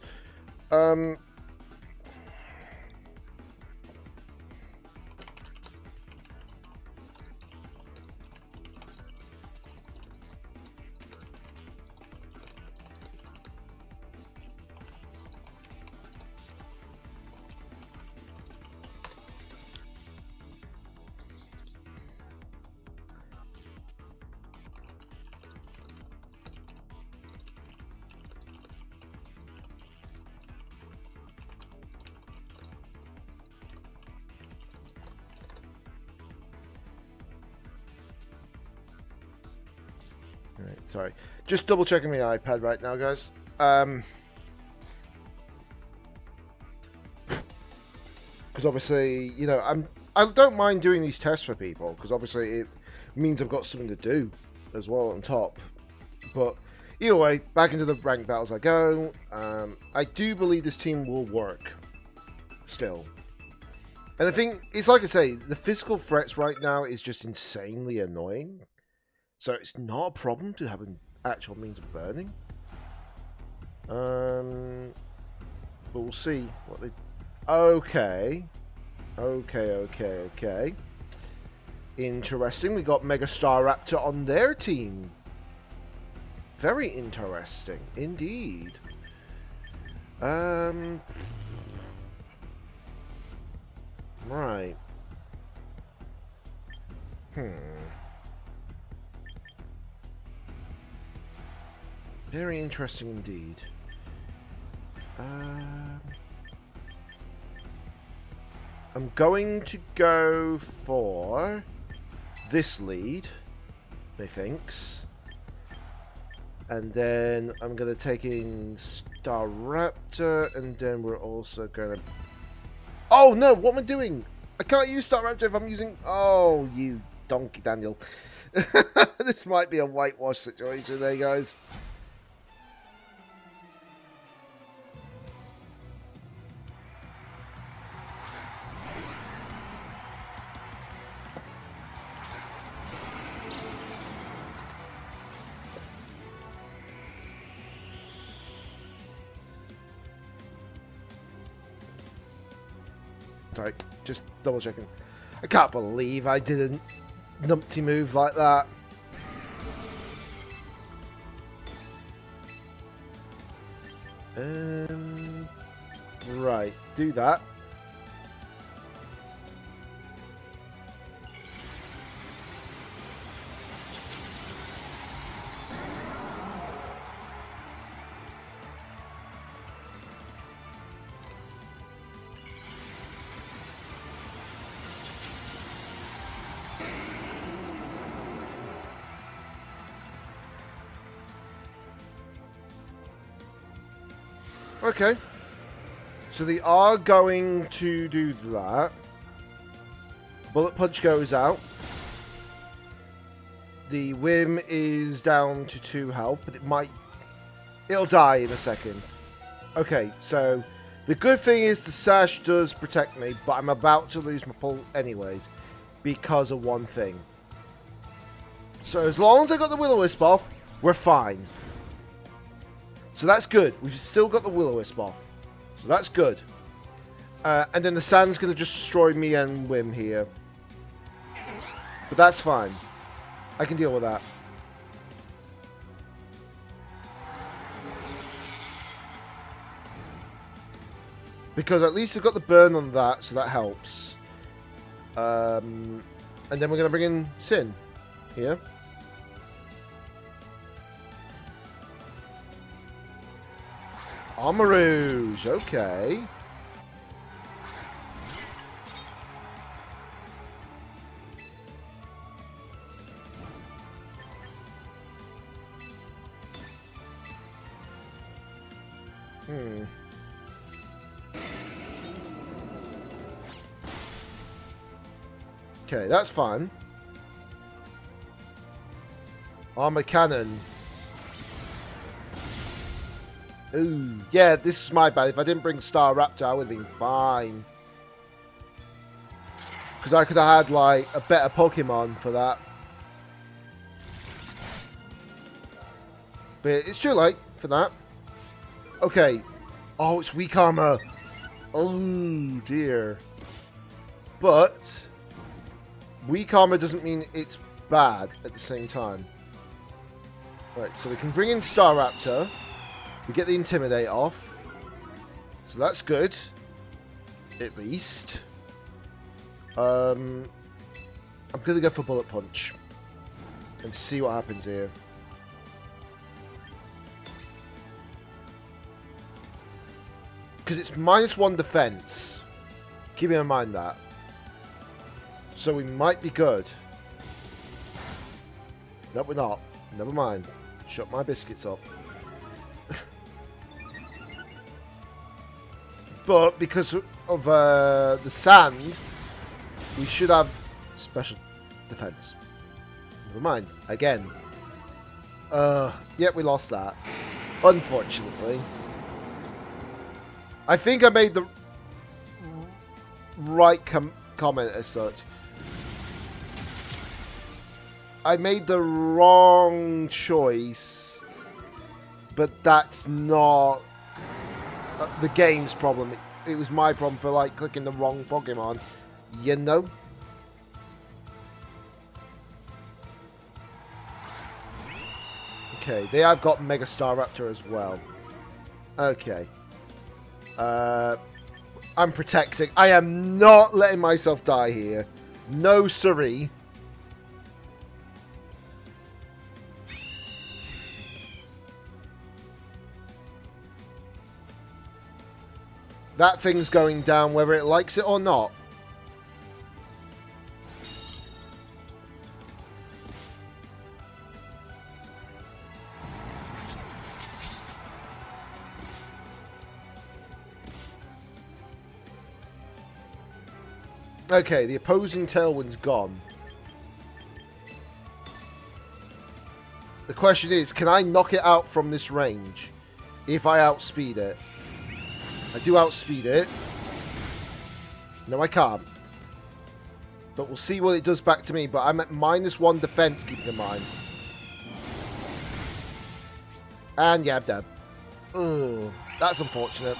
S2: Right, sorry. Just double checking my iPad right now, guys. Because obviously, you know, I don't mind doing these tests for people because obviously it means I've got something to do as well on top. But either way, back into the ranked battles I go. I do believe this team will work still. And I think it's like I say, the physical threats right now is just insanely annoying. So it's not a problem to have an actual means of burning. But we'll see what they. Okay. Interesting. We got Mega Staraptor on their team. Very interesting indeed. Right. Very interesting indeed. I'm going to go for this lead, methinks. And then I'm going to take in Staraptor, and then we're also going to... Oh no, what am I doing? I can't use Staraptor if I'm using... Oh, you donkey Daniel. This might be a whitewash situation there, guys. Sorry, just double checking. I can't believe I did a numpty move like that. Right, do that. Okay, so they are going to do that. Bullet Punch goes out. The Whim is down to 2 health, but it'll die in a second. Okay, so the good thing is the Sash does protect me, but I'm about to lose my pull anyways, because of one thing. So as long as I got the Will-O-Wisp off, we're fine. So that's good. We've still got the Will-O-Wisp off. So that's good. And then the Sand's going to just destroy me and Whim here. But that's fine. I can deal with that. Because at least we've got the burn on that, so that helps. And then we're going to bring in Sin here. Armarouge, okay. Okay, that's fine. Armor Cannon. Ooh, yeah, this is my bad. If I didn't bring Staraptor, I would have been fine. Because I could have had, like, a better Pokemon for that. But it's too late for that. Okay. Oh, it's weak armor. Oh, dear. But weak armor doesn't mean it's bad at the same time. Right, so we can bring in Staraptor. We get the Intimidate off. So that's good. At least. I'm going to go for Bullet Punch. And see what happens here. Because it's -1 defense. Keep in mind that. So we might be good. No, we're not. Never mind. Shut my biscuits up. But because of the sand, we should have special defense. Never mind. Again. Yep, we lost that. Unfortunately. I think I made the right comment as such. I made the wrong choice, but that's not the game's problem. It was my problem for like clicking the wrong Pokemon, you know? Okay, they have got Mega Staraptor as well. Okay. I'm protecting. I am not letting myself die here. No siree. That thing's going down whether it likes it or not. Okay, the opposing Tailwind's gone. The question is, can I knock it out from this range if I outspeed it? I do outspeed it. No, I can't. But we'll see what it does back to me. But I'm at -1 defense, keeping in mind. And yeah, I'm dead. Ugh, that's unfortunate.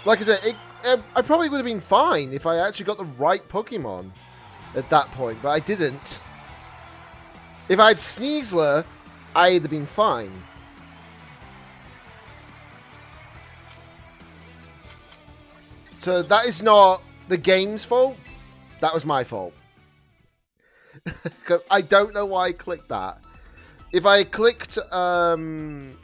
S2: Like I said, I probably would have been fine if I actually got the right Pokemon at that point. But I didn't. If I had Sneasler, I'd have been fine. So that is not the game's fault. That was my fault. Because I don't know why I clicked that. If I clicked, trying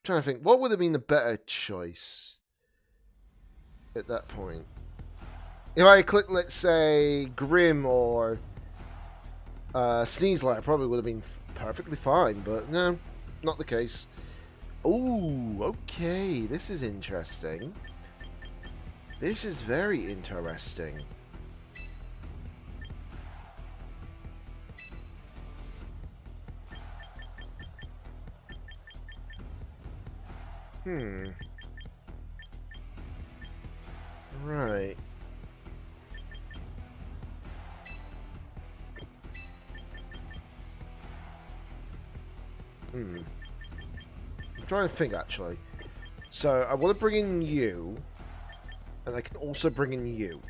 S2: to think, what would have been the better choice at that point? If I clicked, let's say, Grim or Sneasler, I probably would have been perfectly fine. But no, not the case. Ooh, okay, this is interesting. This is very interesting. Right. I'm trying to think, actually. So, I want to bring in you. And I can also bring in you.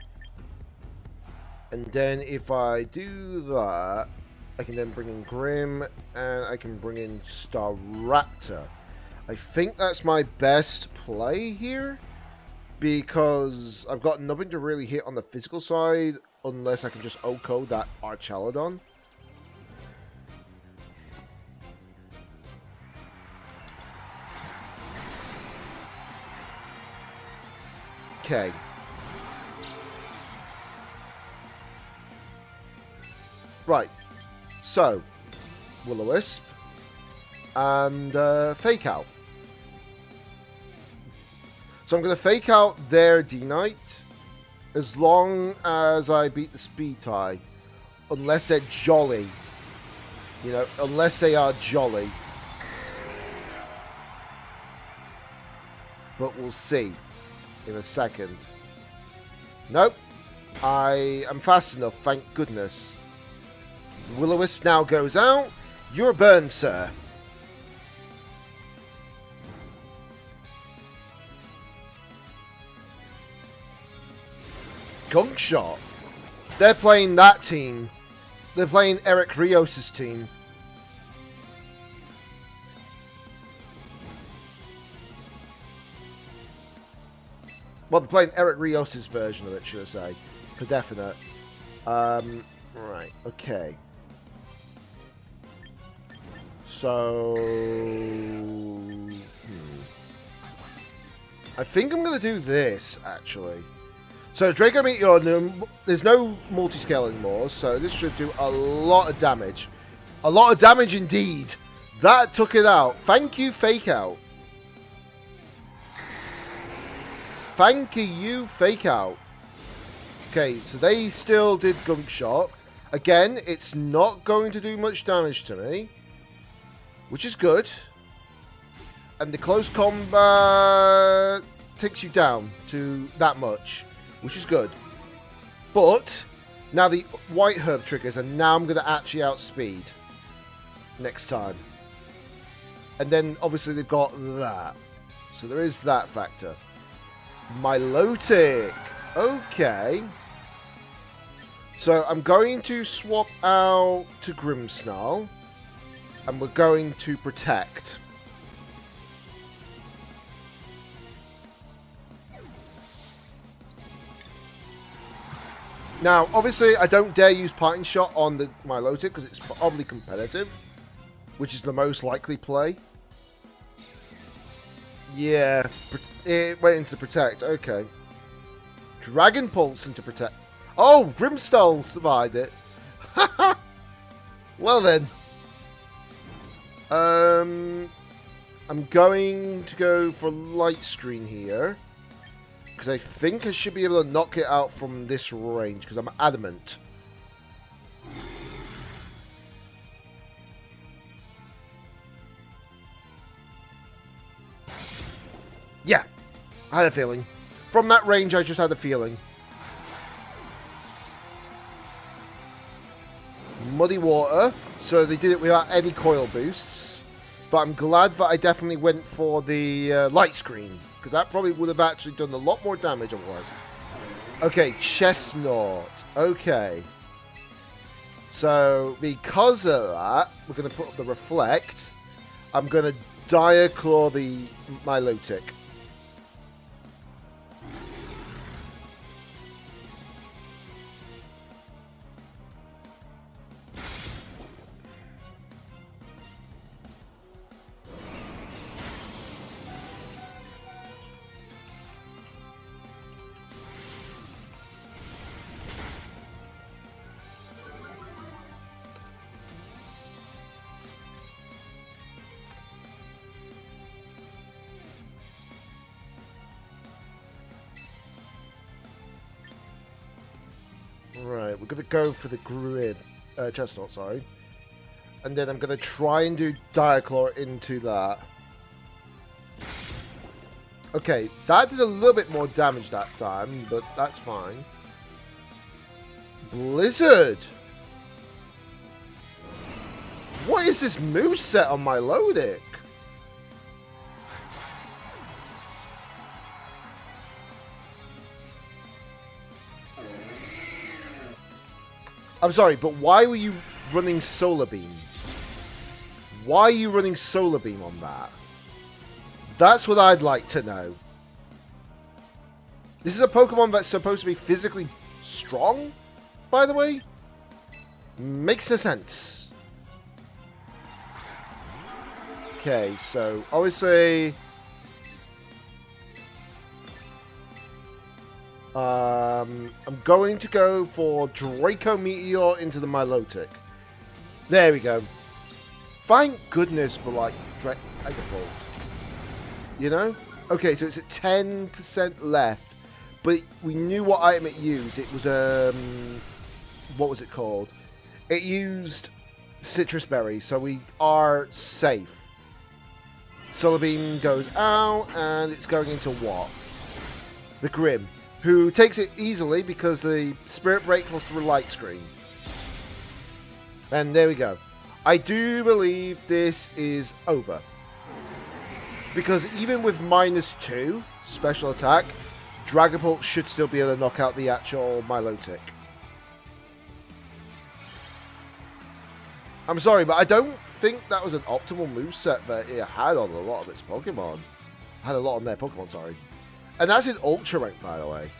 S2: And then if I do that, I can then bring in Grim. And I can bring in Staraptor. I think that's my best play here. Because I've got nothing to really hit on the physical side. Unless I can just OHKO that Archaludon. Okay. Right. So, Will-O-Wisp and Fake Out. So I'm going to Fake Out their D-Knight as long as I beat the speed tie. Unless they're jolly. You know, unless they are jolly. But we'll see in a second. Nope. I am fast enough, thank goodness. Will-O-Wisp now goes out. You're burned, sir. Gunk Shot. They're playing that team. They're playing Eric Rios' team. Well, they're playing Eric Rios' version of it, should I say. For definite. Right, okay. So... I think I'm going to do this, actually. So So Draco Meteor, there's no multi-scale anymore, so this should do a lot of damage. A lot of damage indeed. That took it out. Thank you, Fake Out. Thank you, Fake Out. Okay, so they still did Gunk Shot. Again, it's not going to do much damage to me, which is good. And the close combat takes you down to that much, which is good. But now the white herb triggers, and now I'm going to actually outspeed next time. And then obviously they've got that, so there is that factor. Milotic. Okay. So I'm going to swap out to Grimmsnarl, and we're going to Protect. Now, obviously, I don't dare use Parting Shot on the Milotic because it's probably competitive, which is the most likely play. Yeah, it went into Protect. Okay. Dragon Pulse into Protect. Oh, Grimmsnarl survived it. Well then. I'm going to go for Light Screen here, because I think I should be able to knock it out from this range, because I'm adamant. Yeah, I had a feeling. From that range, I just had a feeling. Muddy Water, so they did it without any coil boosts. But I'm glad that I definitely went for the Light Screen, because that probably would have actually done a lot more damage otherwise. Okay, Chestnut. Okay. So, because of that, we're going to put up the Reflect. I'm going to Dire Claw the Milotic. Right, we're going to go for the Chestnut, sorry. And then I'm going to try and do Dire Claw into that. Okay, that did a little bit more damage that time, but that's fine. Blizzard! What is this moveset on Milotic? I'm sorry, but why were you running Solar Beam? Why are you running Solar Beam on that? That's what I'd like to know. This is a Pokemon that's supposed to be physically strong, by the way? Makes no sense. Okay, so obviously... I'm going to go for Draco Meteor into the Milotic. There we go. Thank goodness for, like, Dragon Bolt. You know? Okay, so it's at 10% left. But we knew what item it used. It was, what was it called? It used Citrus Berry, so we are safe. Solar Beam goes out, and it's going into what? The Grim, who takes it easily because the Spirit Break plus the Light Screen. And there we go. I do believe this is over. Because even with -2 special attack, Dragapult should still be able to knock out the actual Milotic. I'm sorry, but I don't think that was an optimal moveset that it had on a lot of its Pokemon. Had a lot on their Pokemon, sorry. And that's in Ultra Rank, by the way.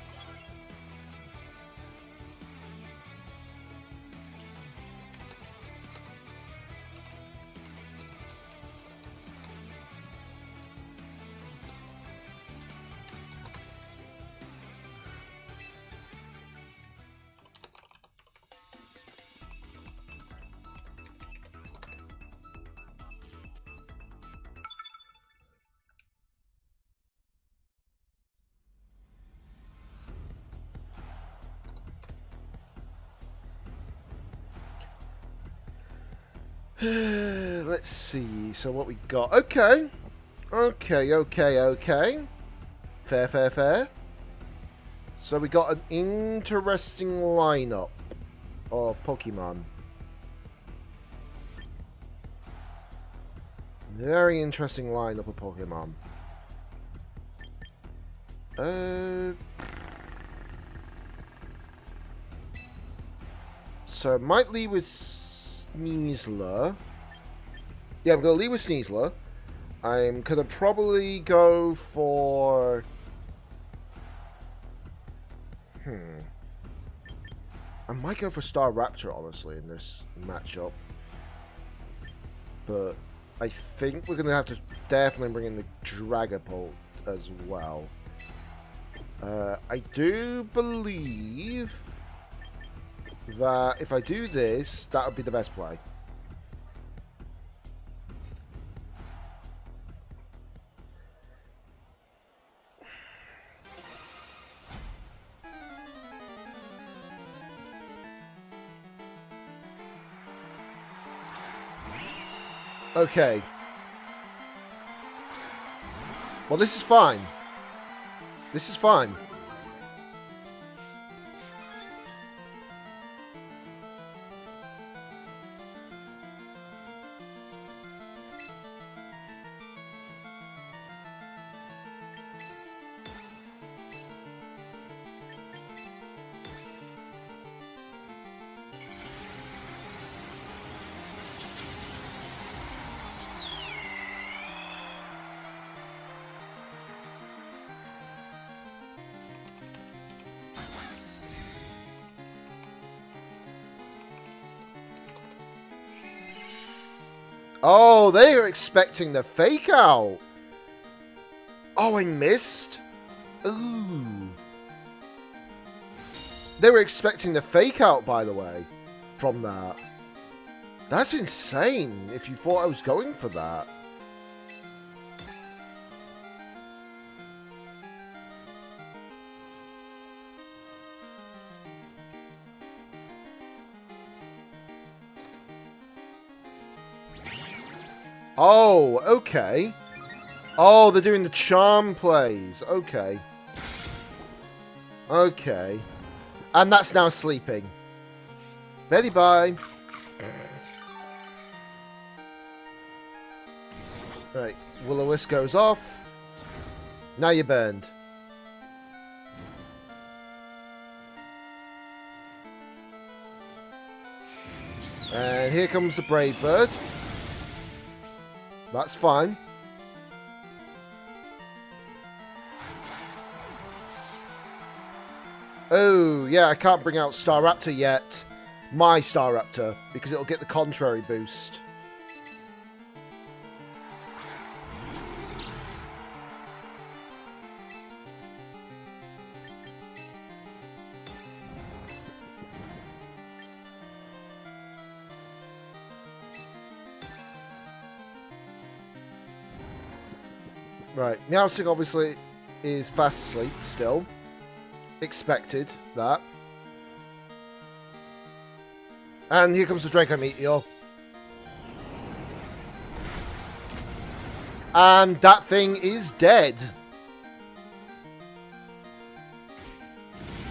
S2: Let's see. So what we got? Okay. Okay. Fair. So we got an interesting lineup of Pokemon. Very interesting lineup of Pokemon. So I might lead with Sneasler. Yeah, I'm gonna lead with Sneasler. I'm gonna probably go for... I might go for Staraptor, honestly, in this matchup. But I think we're gonna have to definitely bring in the Dragapult as well. I do believe that if I do this, that would be the best play. Okay. Well, this is fine. This is fine. Oh, they are expecting the fake out. Oh, I missed. Ooh. They were expecting the fake out, by the way, from that. That's insane if you thought I was going for that. Oh, okay. Oh, they're doing the charm plays. Okay. Okay. And that's now sleeping. Ready, bye. Right, Will-O-Wisp goes off. Now you're burned. And here comes the Brave Bird. That's fine. Oh, yeah, I can't bring out Staraptor yet. My Staraptor, because it'll get the contrary boost. Right, Meowstic obviously is fast asleep still. Expected that. And here comes the Draco Meteor. And that thing is dead.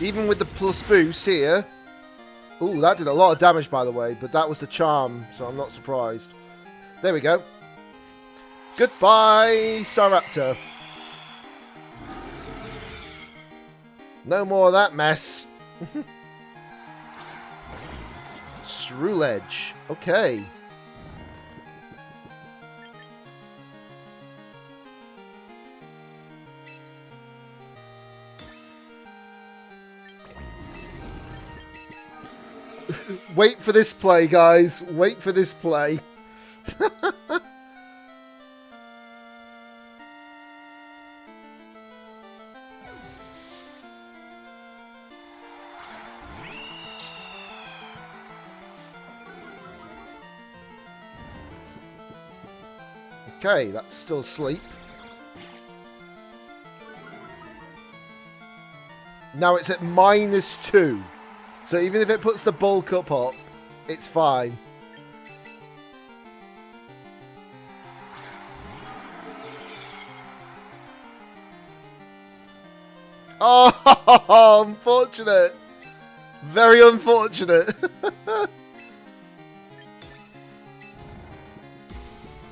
S2: Even with the plus boost here. Ooh, that did a lot of damage, by the way, but that was the charm, so I'm not surprised. There we go. Goodbye, Staraptor. No more of that mess. Sruledge. Okay. Wait for this play, guys. Wait for this play. Okay, that's still asleep. Now it's at -2. So even if it puts the bulk up, it's fine. Oh, unfortunate. Very unfortunate.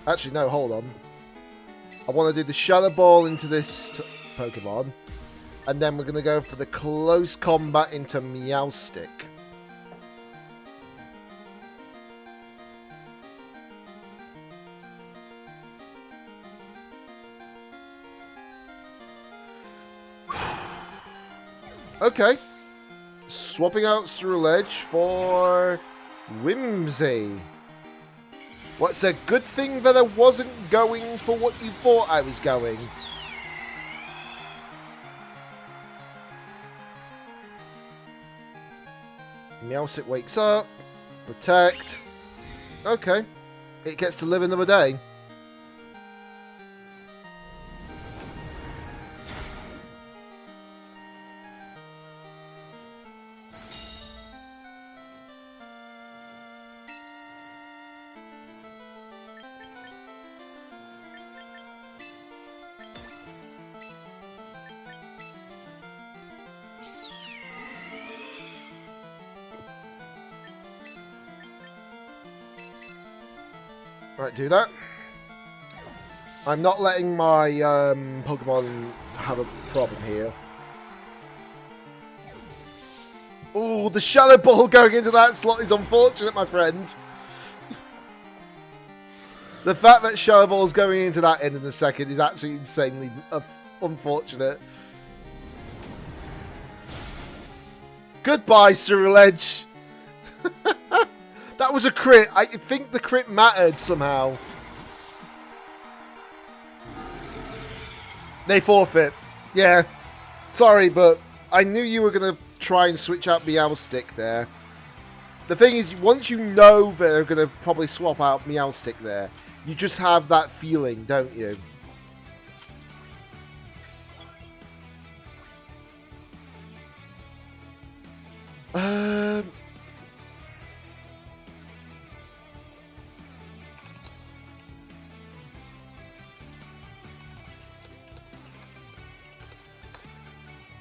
S2: Actually, no, hold on. I want to do the Shadow Ball into this Pokemon. And then we're going to go for the close combat into Meowstic. Okay. Swapping out Ceruledge for Whimsy. Well, it's a good thing that I wasn't going for what you thought I was going. Meowstic wakes up. Protect. Okay. It gets to live another day. Right, do that. I'm not letting my Pokemon have a problem here. Oh, the Shadow Ball going into that slot is unfortunate, my friend. The fact that Shadow Ball's going into that end in a second is actually insanely unfortunate. Goodbye, Ceruledge. That was a crit. I think the crit mattered somehow. They forfeit. Yeah. Sorry, but I knew you were going to try and switch out Meowstic there. The thing is, once you know they're going to probably swap out Meowstic there, you just have that feeling, don't you?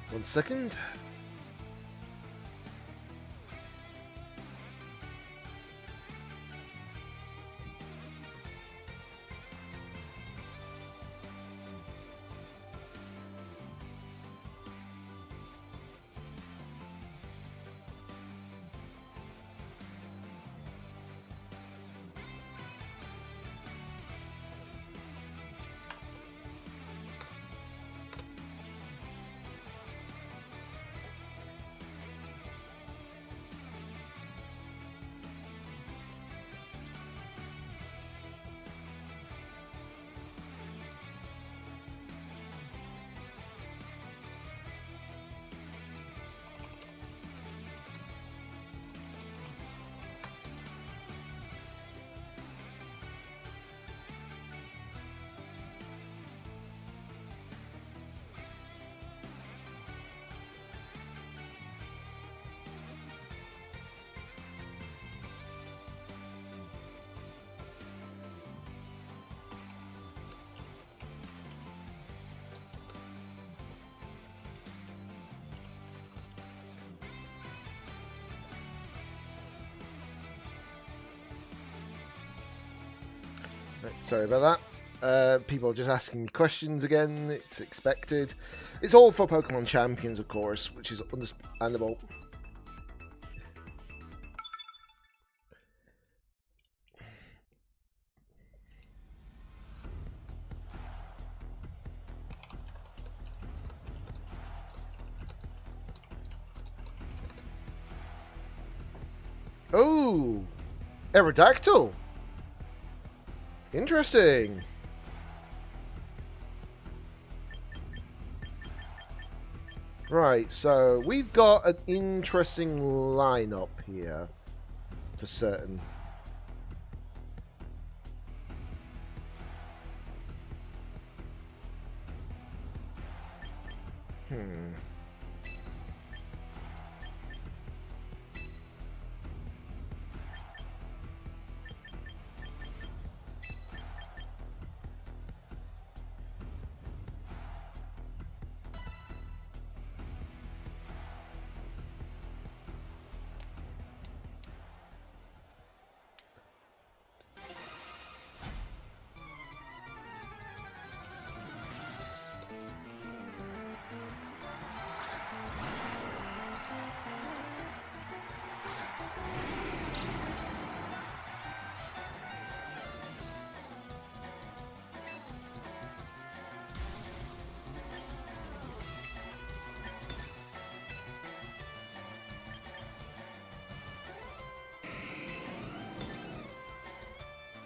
S2: One second. Right, sorry about that. People are just asking me questions again. It's expected. It's all for Pokemon Champions, of course, which is understandable. Oh, Aerodactyl. Interesting. Right, so we've got an interesting lineup here, for certain.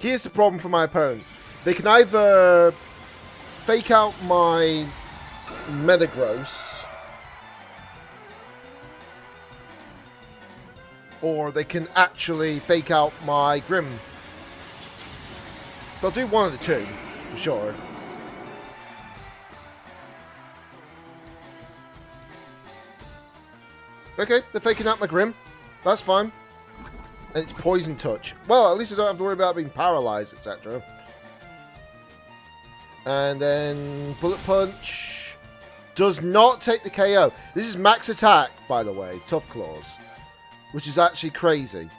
S2: Here's the problem for my opponent. They can either fake out my METAGROSS, or they can actually fake out my Grim. They'll do one of the two, for sure. Okay, they're faking out my Grim. That's fine. And it's Poison Touch. Well, at least I don't have to worry about being paralyzed, etc. And then Bullet Punch does not take the KO. This is max attack, by the way, Tough Claws, which is actually crazy.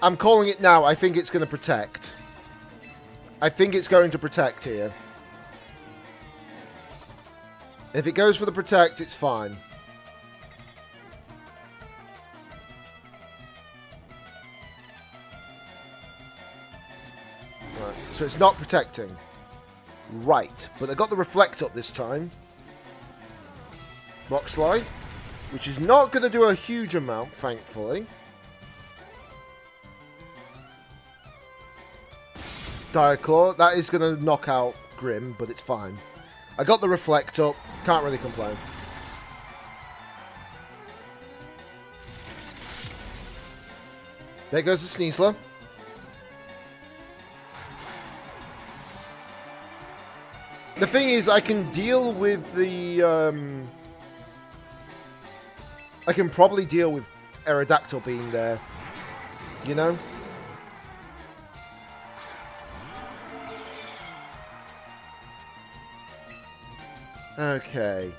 S2: I'm calling it now. I think it's going to protect. I think it's going to protect here. If it goes for the protect, it's fine. Right, so it's not protecting. Right, but I got the reflect up this time. Rock Slide, which is not going to do a huge amount, thankfully. Dire Claw, that is going to knock out Grim, but it's fine. I got the reflect up, can't really complain. There goes the Sneasler. The thing is, I can deal with the... I can probably deal with Aerodactyl being there, you know? Okay.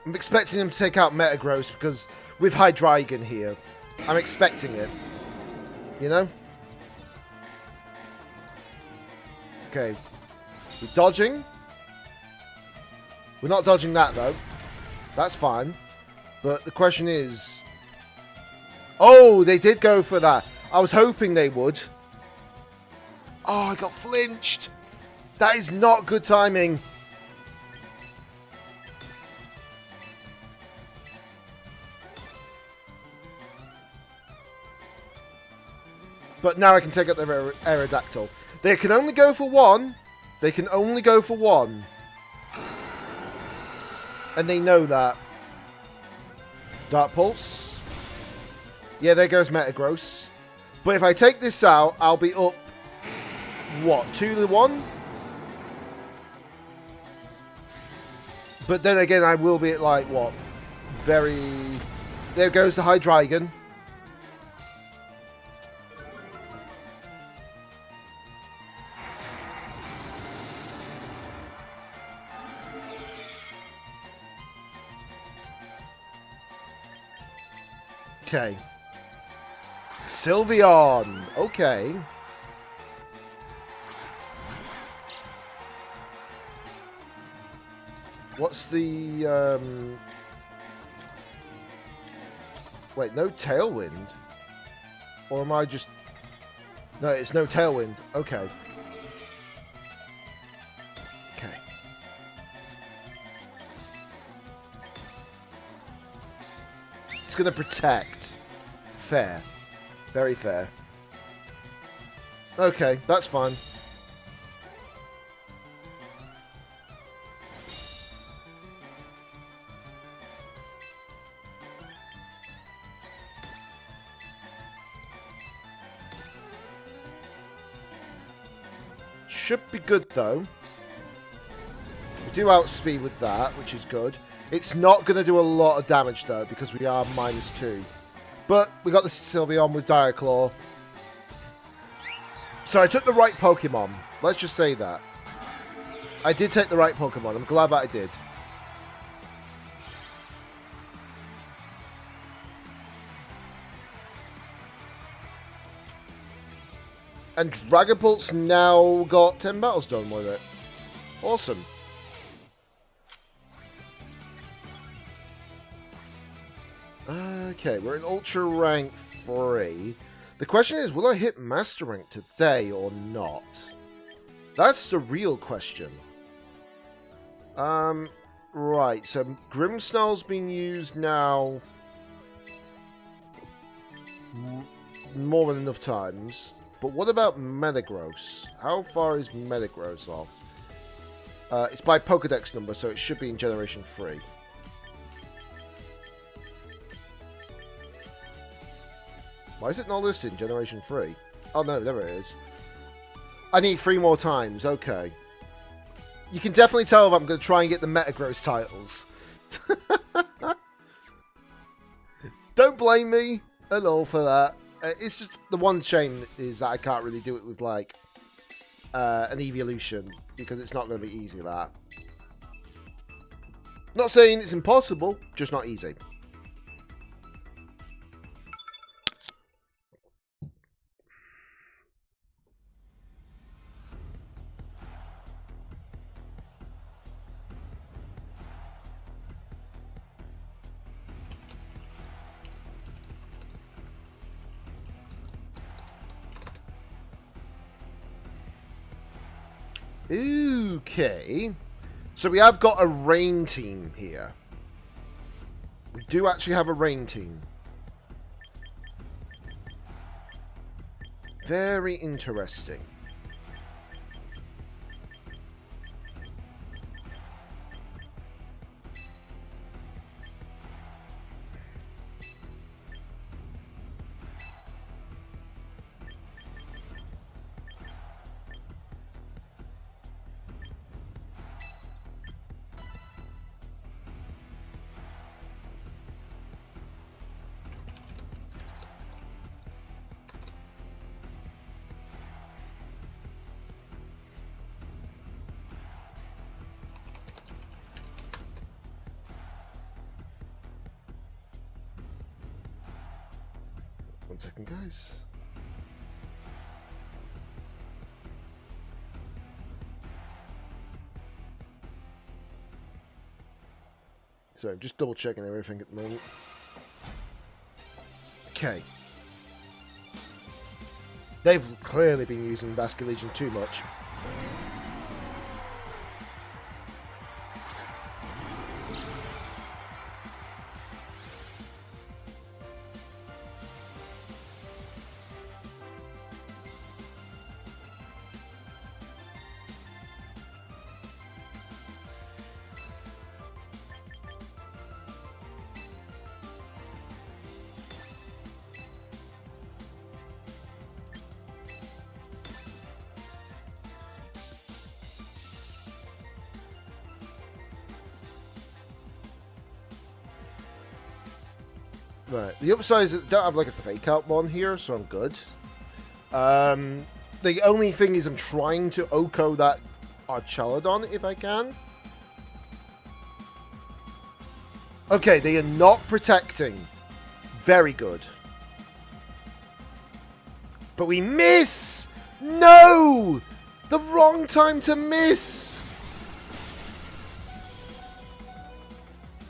S2: I'm expecting him to take out METAGROSS because with Hydreigon here, I'm expecting it. You know? Okay. We're dodging. We're not dodging that though. That's fine. But the question is... Oh, they did go for that. I was hoping they would. Oh, I got flinched. That is not good timing. But now I can take out their Aerodactyl. They can only go for one. They can only go for one. And they know that. Dark Pulse. Yeah, there goes METAGROSS. But if I take this out, I'll be up... What? 2-1? But then again, I will be at like, what? Very... There goes the Hydreigon. Okay. Sylveon. Okay. What's the wait, no Tailwind? Or am I just... No, it's no Tailwind. Okay. Okay. It's gonna protect. Fair. Very fair. Okay, that's fine. Should be good though. We do outspeed with that, which is good. It's not going to do a lot of damage though, because we are -2. But we got the Sylveon with Dire Claw. So I took the right Pokemon. Let's just say that. I did take the right Pokemon. I'm glad that I did. And Dragapult's now got 10 battles done with it. Awesome. Okay, we're in Ultra Rank 3. The question is, will I hit Master Rank today or not? That's the real question. Right, so Grimmsnarl's been used now more than enough times. But what about Metagross? How far is Metagross off? It's by Pokedex number, so it should be in Generation 3. Why is it not listed in Generation 3? Oh no, there it is. I need 3 more times, okay. You can definitely tell if I'm going to try and get the Metagross titles. Don't blame me at all for that. It's just the one shame is that I can't really do it with like an evolution because it's not going to be easy that. Not saying it's impossible, just not easy. Okay, so we have got a rain team here. We do actually have a rain team. Very interesting. One second, guys. Sorry, I'm just double checking everything at the moment. Okay. They've clearly been using Basculegion too much. Right, the upside is that I don't have like a fake out one here, so I'm good. The only thing is I'm trying to Oko that Archaladon if I can. Okay, they are not protecting. Very good. But we miss! No! The wrong time to miss!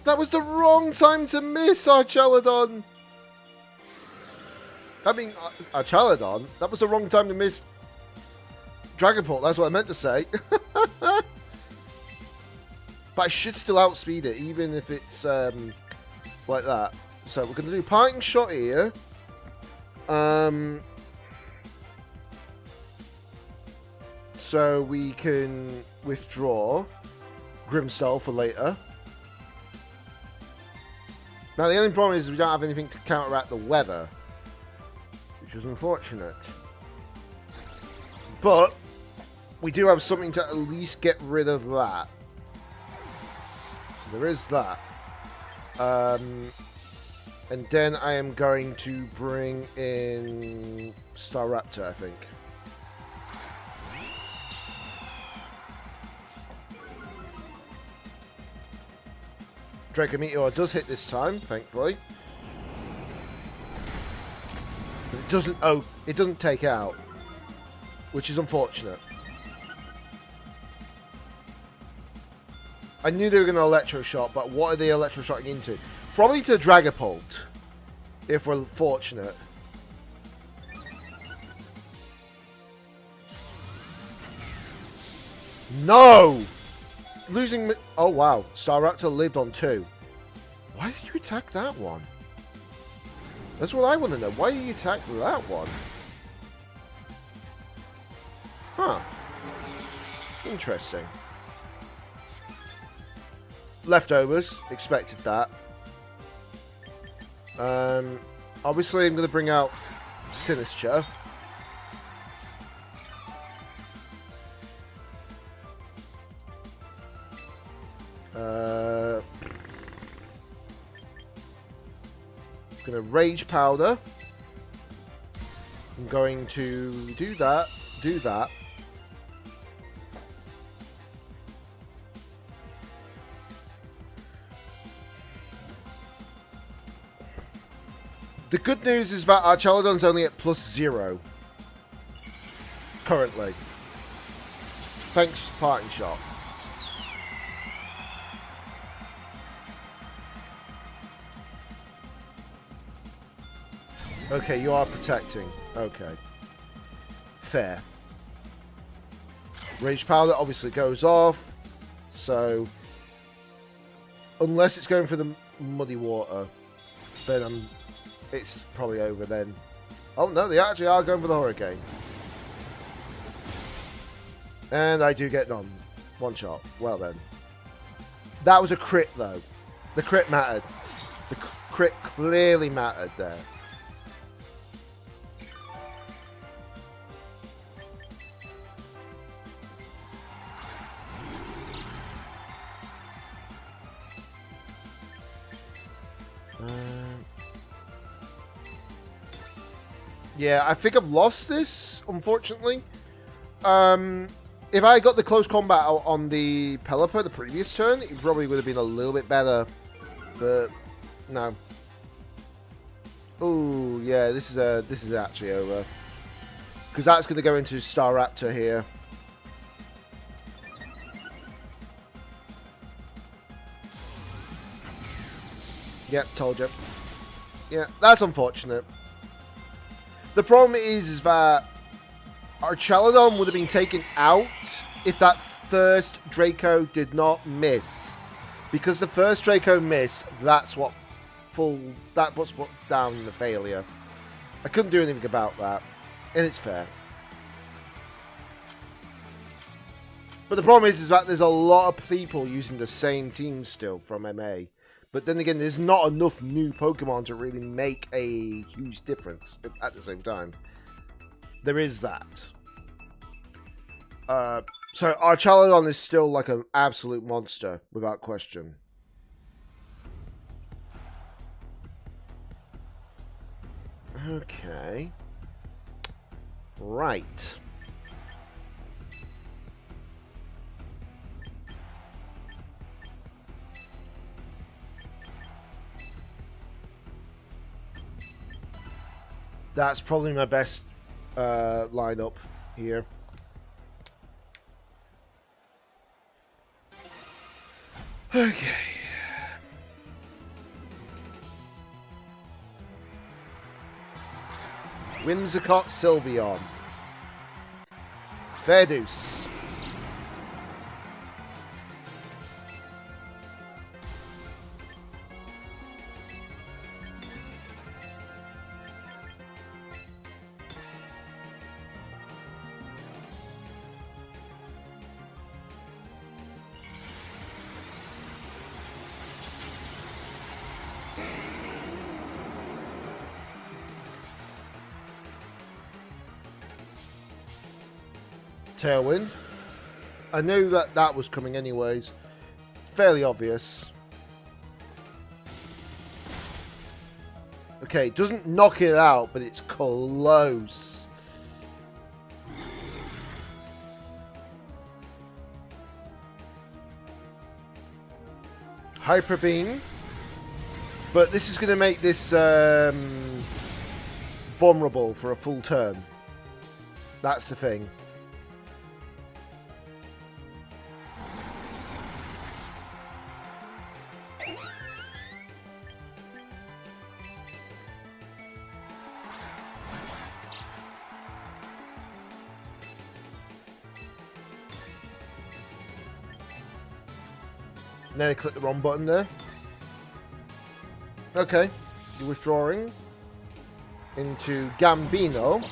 S2: That was the wrong time to miss Archaladon! I mean, Archaladon? That was the wrong time to miss Dragapult, that's what I meant to say. But I should still outspeed it, even if it's like that. So we're going to do Parting Shot here. So we can withdraw Grimmsnarl for later. Now the only problem is we don't have anything to counteract the weather, which is unfortunate. But we do have something to at least get rid of that. So there is that. And then I am going to bring in Staraptor, I think. Draco Meteor does hit this time, thankfully. But it doesn't. Oh, it doesn't take out, which is unfortunate. I knew they were going to Electroshock, but what are they Electroshocking into? Probably to Dragapult, if we're fortunate. No! Losing... Oh, wow. Staraptor lived on 2. Why did you attack that one? That's what I want to know. Why did you attack that one? Huh. Interesting. Leftovers. Expected that. Obviously, I'm going to bring out Sinister. Gonna Rage Powder. I'm going to do that. The good news is that our Chaladon's only at +0 currently. Thanks, Parting Shot. Okay, you are protecting. Okay. Fair. Rage Powder obviously goes off. So, unless it's going for the Muddy Water, then it's probably over then. Oh no, they actually are going for the Hurricane. And I do get one shot. Well then. That was a crit though. The crit mattered. The crit clearly mattered there. Yeah, I think I've lost this, unfortunately. If I got the close combat out on the Pelipper the previous turn, it probably would have been a little bit better. But no. Oh yeah, this is actually over. Because that's going to go into Staraptor here. Yep, told you. Yeah, that's unfortunate. The problem is that our Chaladon would have been taken out if that first Draco did not miss. Because the first Draco missed, that's what puts down the failure. I couldn't do anything about that. And it's fair. But the problem is that there's a lot of people using the same team still from MA. But then again, there's not enough new Pokemon to really make a huge difference at the same time. There is that. So our Chaladon is still like an absolute monster, without question. Okay. Right. That's probably my best lineup here. Okay. Whimsicott Sylveon. Fairduce. Tailwind. I knew that that was coming anyways. Fairly obvious. Okay, it doesn't knock it out, but it's close. Hyper Beam. But this is going to make this vulnerable for a full turn. That's the thing. And then I click the wrong button there. Okay, you're withdrawing into Gambino.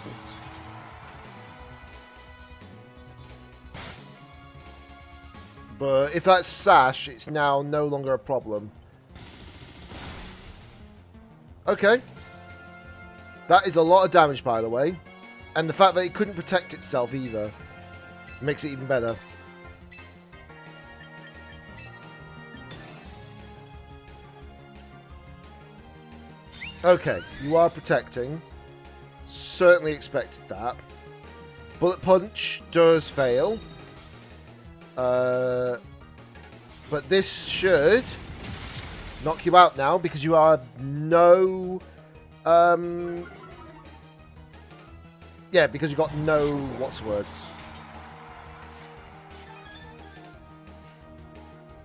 S2: But if that's Sash, it's now no longer a problem. Okay. That is a lot of damage, by the way. And the fact that it couldn't protect itself either makes it even better. Okay, you are protecting. Certainly expected that. Bullet Punch does fail. But this should knock you out now because you are no... yeah, because you got no... What's the word?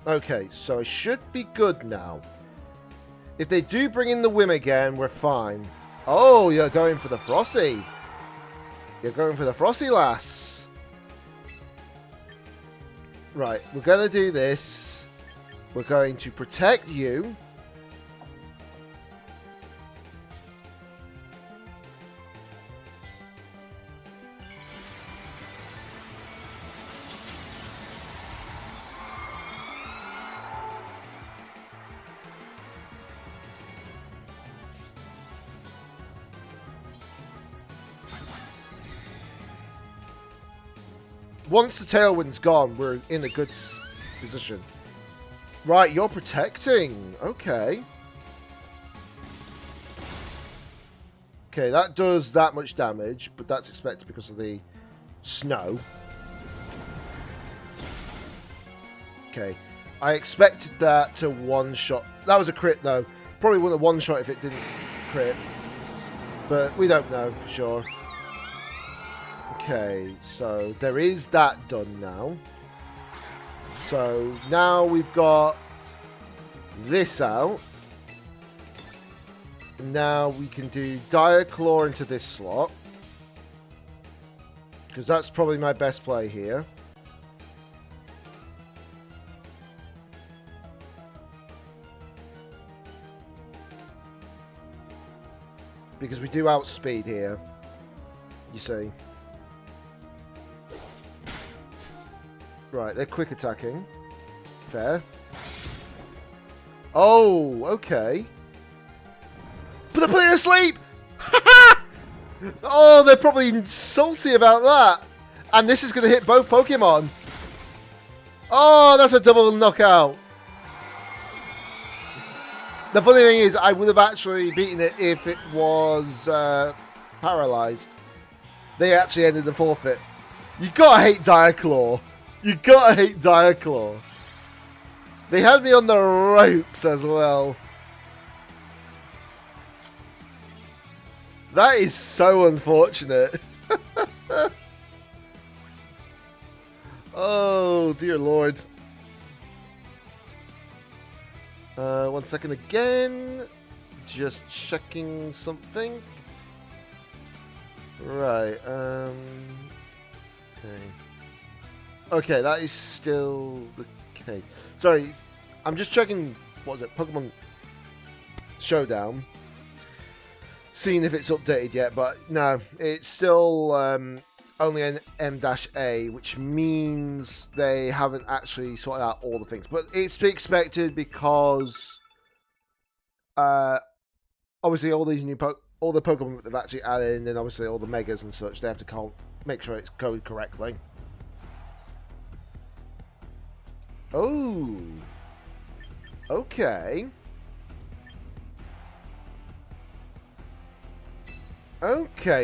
S2: Okay, so it should be good now. If they do bring in the Whim again, we're fine. Oh, you're going for the Frosty. You're going for the Frosty, lass. Right, we're going to do this. We're going to protect you. Once the Tailwind's gone, we're in a good position. Right, you're protecting. Okay. Okay, that does that much damage, but that's expected because of the snow. Okay. I expected that to one-shot. That was a crit, though. Probably wouldn't have one-shot if it didn't crit. But we don't know for sure. Okay, so there is that done now. So now we've got this out. Now we can do Dire Claw into this slot. Because that's probably my best play here. Because we do outspeed here. You see. Right, they're quick attacking. Fair. Oh, okay. But they're putting it asleep! Oh, they're probably salty about that. And this is going to hit both Pokemon. Oh, that's a double knockout. The funny thing is, I would have actually beaten it if it was paralyzed. They actually ended the forfeit. You gotta hate Dire Claw. You gotta hate Dire Claw. They had me on the ropes as well. That is so unfortunate. Oh, dear Lord. 1 second again. Just checking something. Right, okay. Okay, that is still the case. Sorry, I'm just checking, what was it, Pokemon Showdown. Seeing if it's updated yet, but no, it's still only an M-A, which means they haven't actually sorted out all the things. But it's to be expected because obviously all these new all the Pokemon that they've actually added in, and obviously all the Megas and such, they have to make sure it's coded correctly. Oh, okay. Okay.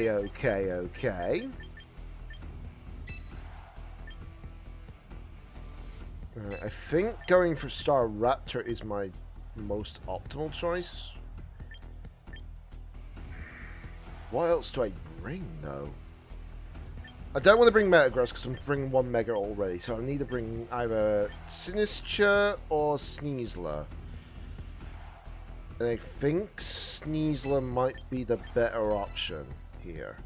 S2: Right, I think going for Star Raptor is my most optimal choice. What else do I bring, though? I don't want to bring Metagross because I'm bringing one Mega already, so I need to bring either Sinistcha or Sneasler. And I think Sneasler might be the better option here.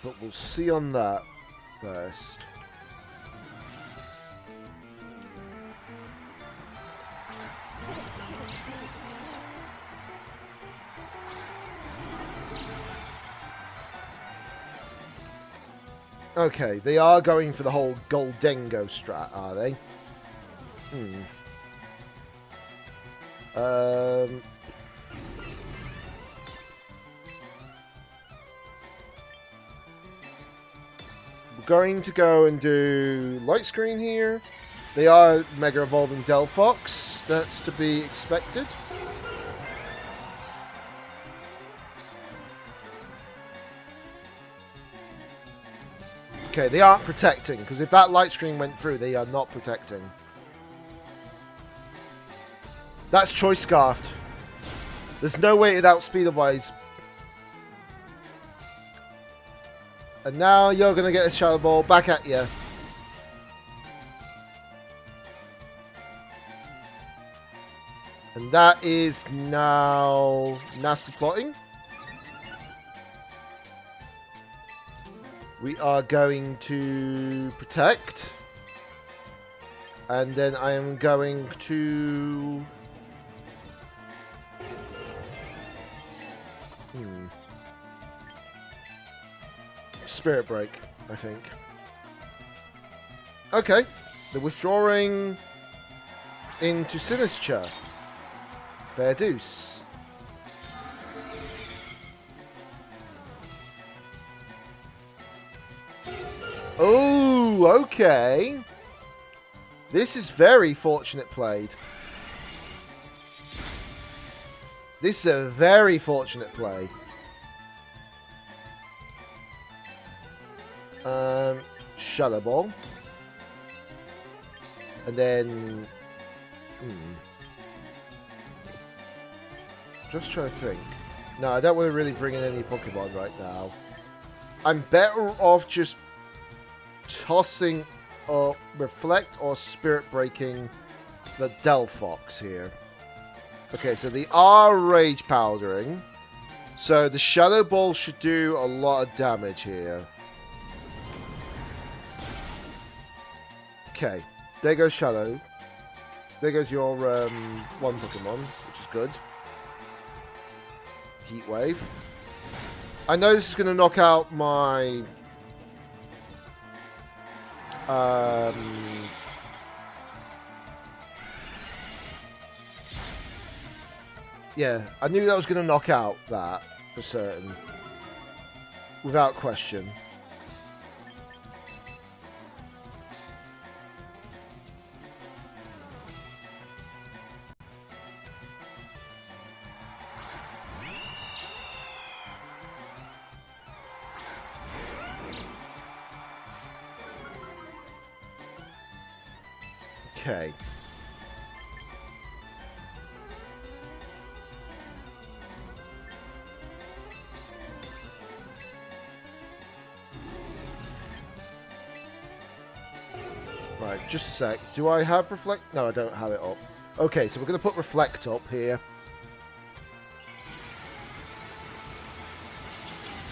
S2: But we'll see on that first. Okay, they are going for the whole Goldengo strat, are they? We're going to go and do Light Screen here. They are Mega Evolving Delphox. That's to be expected. Okay, they aren't protecting, because if that light screen went through, they are not protecting. That's Choice Scarfed. There's no way it outspeed otherwise. And now you're going to get a Shadow Ball back at you. And that is now nasty plotting. We are going to protect. And then I am going to... Spirit Break, I think. Okay. They're withdrawing into Sinister. Fair deuce. Oh, okay. This is very fortunate played. This is a very fortunate play. Shadow Ball. And then... Just trying to think. No, I don't want to really bring in any Pokemon right now. I'm better off just tossing up Reflect or Spirit Breaking the Delphox here. Okay, so they are Rage Powdering. So the Shadow Ball should do a lot of damage here. Okay, there goes Shadow. There goes your one Pokemon, which is good. Heat Wave. I know this is going to knock out my... yeah, I knew that was going to knock out that, for certain. Without question. Okay. Right, just a sec. Do I have Reflect? No, I don't have it up. Okay, so we're going to put Reflect up here.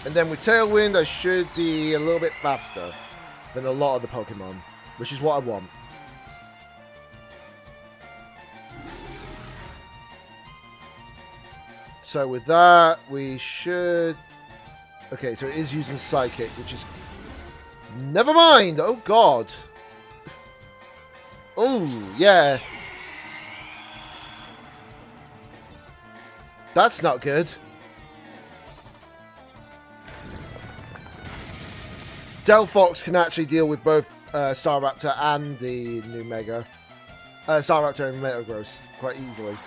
S2: And then with Tailwind, I should be a little bit faster than a lot of the Pokemon, which is what I want. So with that, we should... Okay, so it is using Psychic, which is... Never mind! Oh, God! Oh, yeah. That's not good. Delphox can actually deal with both Staraptor and the new Mega. Staraptor and Metagross quite easily.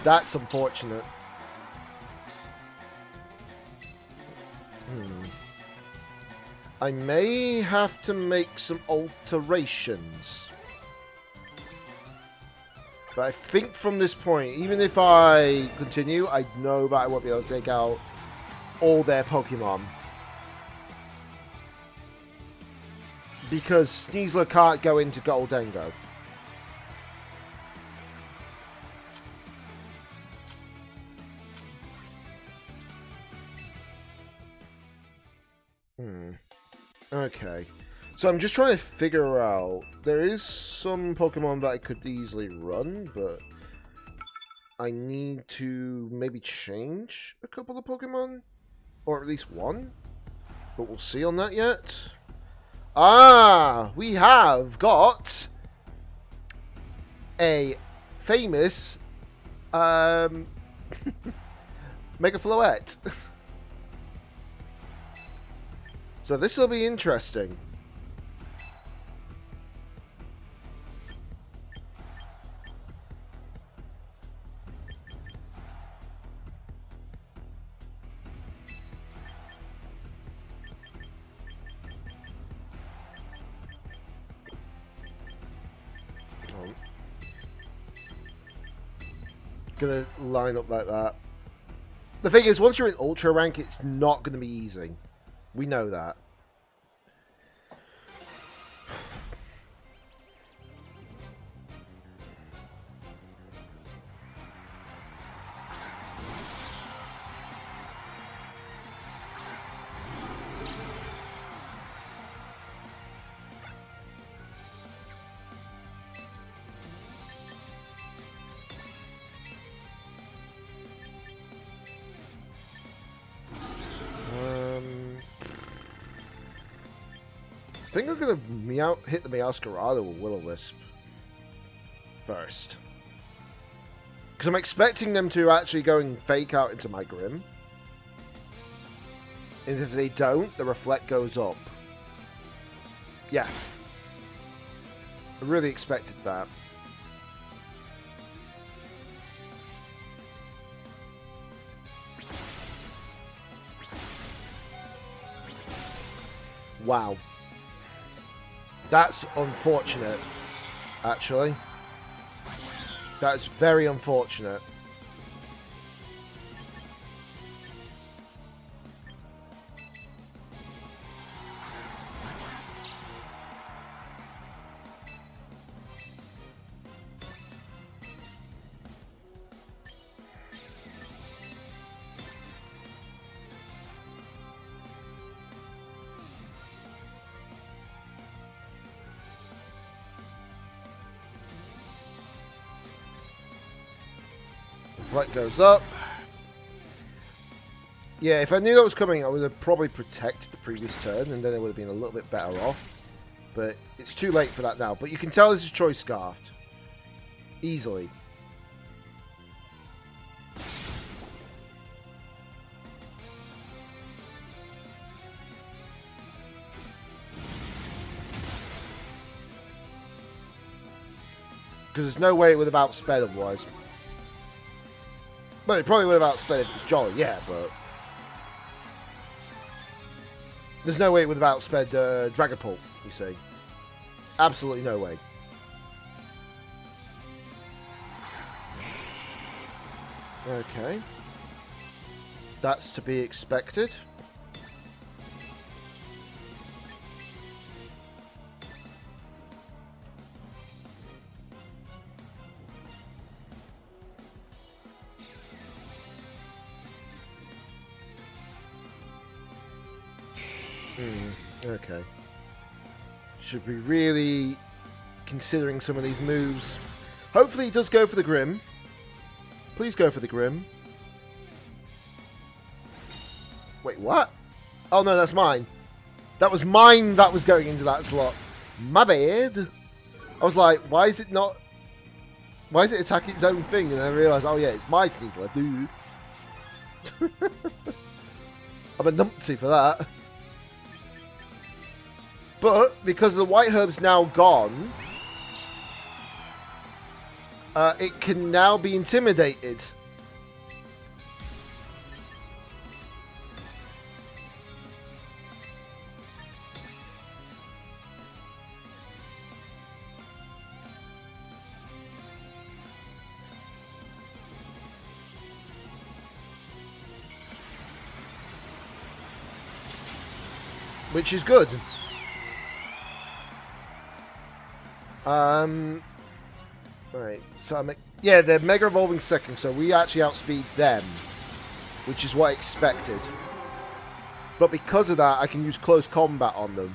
S2: That's unfortunate. I may have to make some alterations. But I think from this point, even if I continue, I know that I won't be able to take out all their Pokemon. Because Sneasler can't go into Goldengo. Okay. So I'm just trying to figure out... There is some Pokemon that I could easily run, but... I need to maybe change a couple of Pokemon? Or at least one? But we'll see on that yet. Ah! We have got... a famous... Mega Floette. So this will be interesting. Gonna line up like that. The thing is, once you're in Ultra rank, it's not gonna be easy. We know that. I think I'm gonna hit the Meowscarada with Will-O-Wisp first. Because I'm expecting them to actually go and fake out into my Grim. And if they don't, the Reflect goes up. Yeah. I really expected that. Wow. That's unfortunate, actually. That's very unfortunate. Reflect goes up. Yeah, if I knew that was coming, I would have probably protected the previous turn, and then it would have been a little bit better off. But it's too late for that now. But you can tell this is Choice Scarfed. Easily. Because there's no way it would have outsped otherwise. Well, it probably would have outsped if it was Jolly, yeah, but... There's no way it would have outsped Dragapult, you see. Absolutely no way. Okay. That's to be expected. Okay. Should be really considering some of these moves. Hopefully he does go for the Grim. Please go for the Grim. Wait, what? Oh no, that's mine. That was mine that was going into that slot. My bad. I was like, why is it not... Why is it attacking its own thing? And I realised, oh yeah, it's my Sneasler, dude. I'm a numpty for that. But, because the White Herb's now gone, it can now be intimidated. Which is good. Right, so yeah, they're Mega Evolving second, so we actually outspeed them, which is what I expected. But because of that, I can use close combat on them.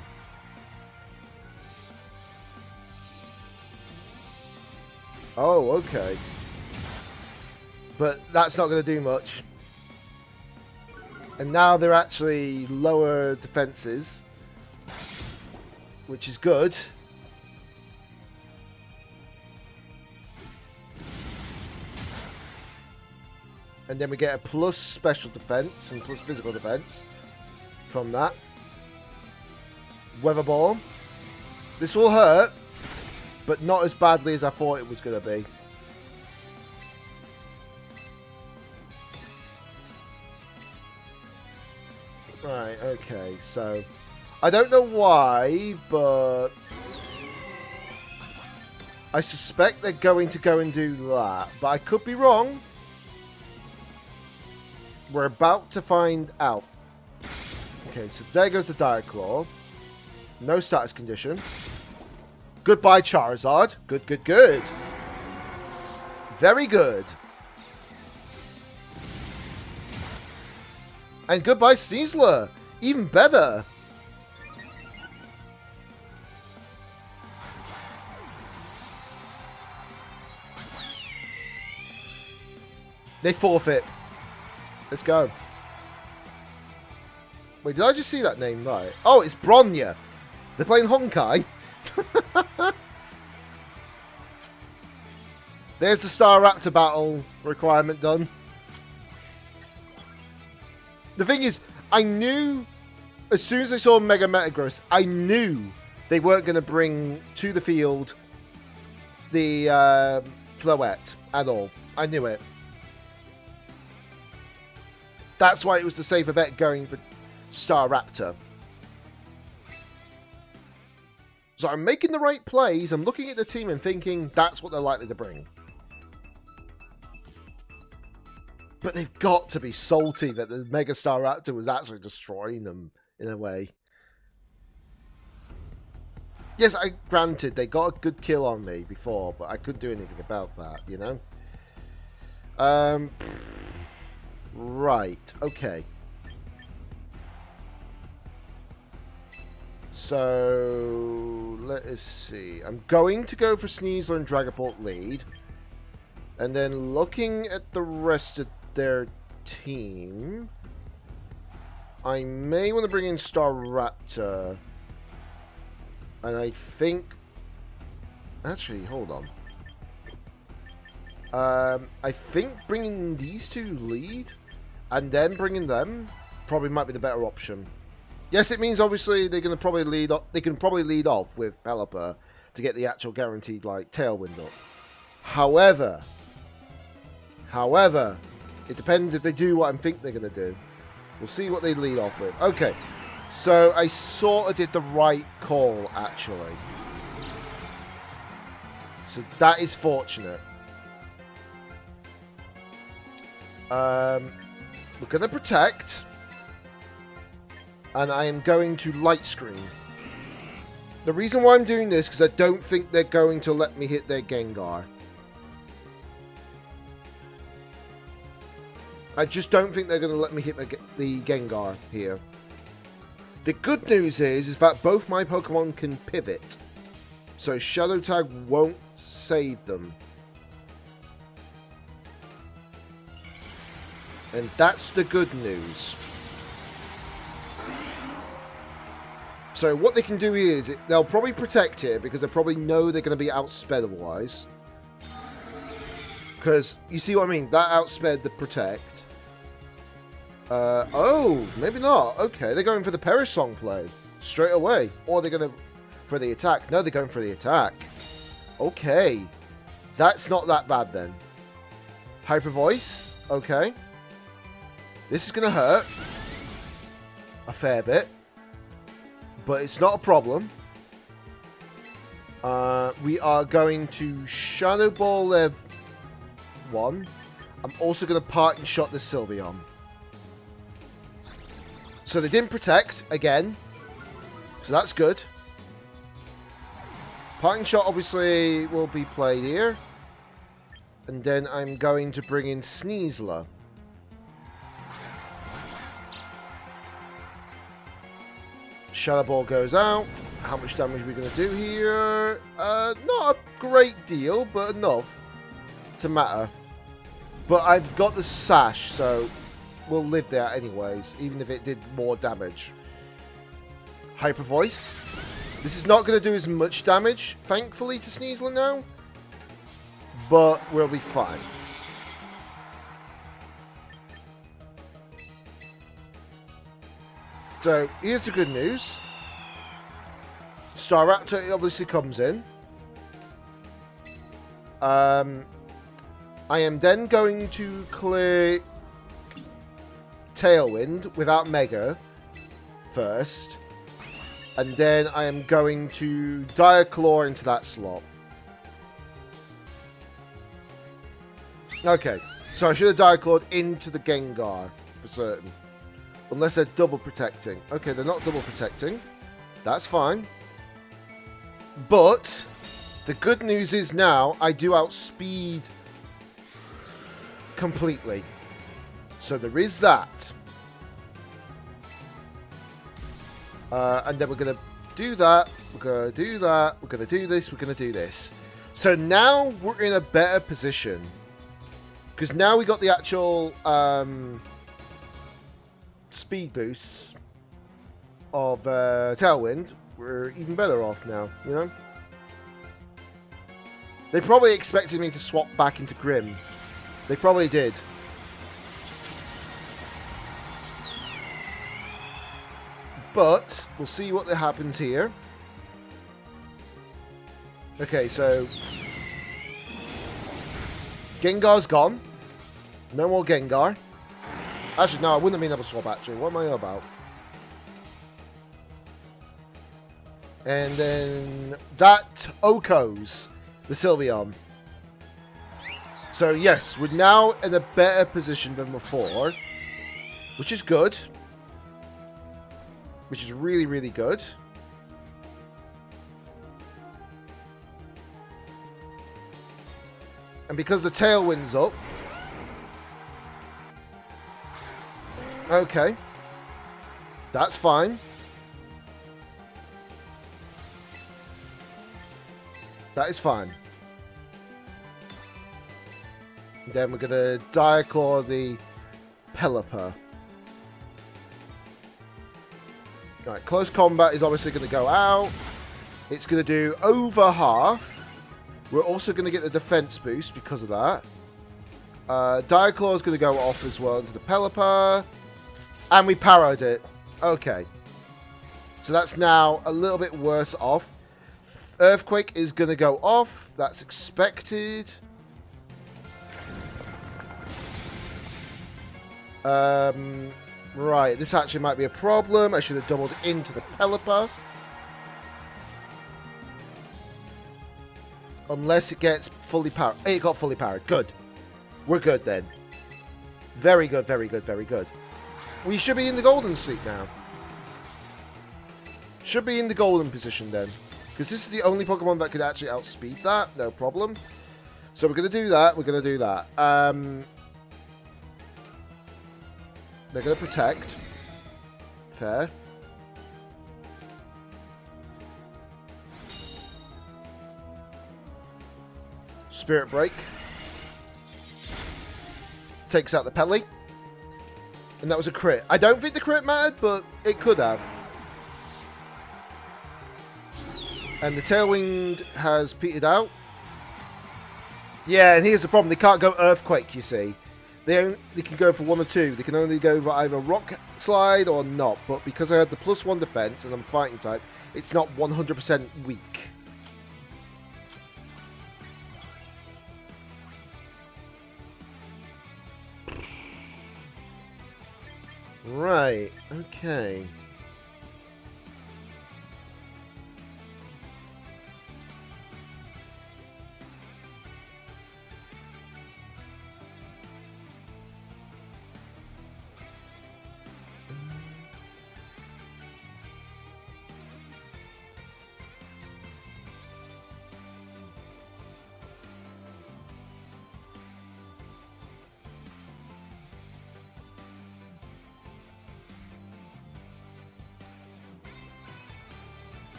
S2: Oh, okay. But that's not going to do much. And now they're actually lower defenses, which is good. And then we get a plus special defense and plus physical defense from that. Weather ball. This will hurt, but not as badly as I thought it was going to be. Right, okay, so I don't know why, but I suspect they're going to go and do that, but I could be wrong. We're about to find out. Okay, so there goes the Dire Claw. No status condition. Goodbye, Charizard. Good, good, good. Very good. And goodbye, Sneasler. Even better. They forfeit. Let's go. Wait, did I just see that name right? Oh, it's Bronya. They're playing Honkai. There's the Star Raptor battle requirement done. The thing is, I knew, as soon as I saw Mega Metagross, I knew they weren't going to bring to the field the Floette at all. I knew it. That's why it was the safer bet going for Star Raptor. So I'm making the right plays. I'm looking at the team and thinking that's what they're likely to bring. But they've got to be salty that the Mega Star Raptor was actually destroying them in a way. Yes, granted, they got a good kill on me before, but I couldn't do anything about that, you know? Right, okay. So, let us see. I'm going to go for Sneasler and Dragapult lead. And then looking at the rest of their team, I may want to bring in Star Raptor. And I think... Actually, hold on. I think bringing these two lead and then bringing them probably might be the better option. Yes, it means obviously they're going to probably lead. They can probably lead off with Pelipper to get the actual guaranteed like tailwind up. However, it depends if they do what I think they're going to do. We'll see what they lead off with. Okay, so I sort of did the right call actually. So that is fortunate. We're going to protect. And I am going to light screen. The reason why I'm doing this is because I don't think they're going to let me hit their Gengar. I just don't think they're going to let me hit the Gengar here. The good news is that both my Pokemon can pivot. So Shadow Tag won't save them. And that's the good news. So what they can do is, they'll probably protect here because they probably know they're going to be outsped otherwise. Because, you see what I mean? That outsped the protect. Oh, maybe not. Okay, they're going for the Perish Song play straight away. Or they're going to for the attack. No, they're going for the attack. Okay. That's not that bad then. Hyper Voice. Okay. This is going to hurt a fair bit. But it's not a problem. We are going to Shadow Ball their one. I'm also going to Parting Shot the Sylveon. So they didn't protect again. So that's good. Parting Shot obviously will be played here. And then I'm going to bring in Sneasler. Shadow Ball goes out. How much damage are we going to do here? Not a great deal, but enough to matter. But I've got the Sash, so we'll live there anyways, even if it did more damage. Hyper Voice. This is not going to do as much damage, thankfully, to Sneasel now. But we'll be fine. So, here's the good news. Staraptor obviously comes in. I am then going to clear Tailwind without Mega first. And then I am going to Diaclaw into that slot. Okay, so I should have Diaclawed into the Gengar for certain. Unless they're double protecting. Okay, they're not double protecting. That's fine. But the good news is now I do outspeed completely. So there is that. And then we're going to do that. We're going to do that. We're going to do this. We're going to do this. So now we're in a better position. Because now we got the actual speed boosts of Tailwind. We're even better off now, you know? They probably expected me to swap back into Grim. They probably did. But we'll see what happens here. Okay, so Gengar's gone. No more Gengar. Actually, no, I wouldn't have been able to swap, actually. What am I about? And then that Oko's the Sylveon. So, yes, we're now in a better position than before. Which is good. Which is really, really good. And because the Tailwind's up. Okay. That's fine. That is fine. Then we're going to Diaclaw the Pelipper. Right, close combat is obviously going to go out. It's going to do over half. We're also going to get the defense boost because of that. Diaclaw is going to go off as well into the Pelipper. And we parried it. Okay. So that's now a little bit worse off. Earthquake is going to go off. That's expected. Right, this actually might be a problem. I should have doubled into the Pelipper. Unless it gets fully powered. It got fully powered. Good. We're good then. Very good, very good, very good. We should be in the golden seat now. Should be in the golden position then. Because this is the only Pokemon that could actually outspeed that. No problem. So we're going to do that. We're going to do that. They're going to protect. Fair. Spirit Break. Takes out the Pelly. And that was a crit. I don't think the crit mattered, but it could have. And the Tailwind has petered out. Yeah, and here's the problem. They can't go Earthquake, you see. They can go for one or two. They can only go for either Rock Slide or not. But because I had the +1 defense and I'm fighting type, it's not 100% weak. Right, okay.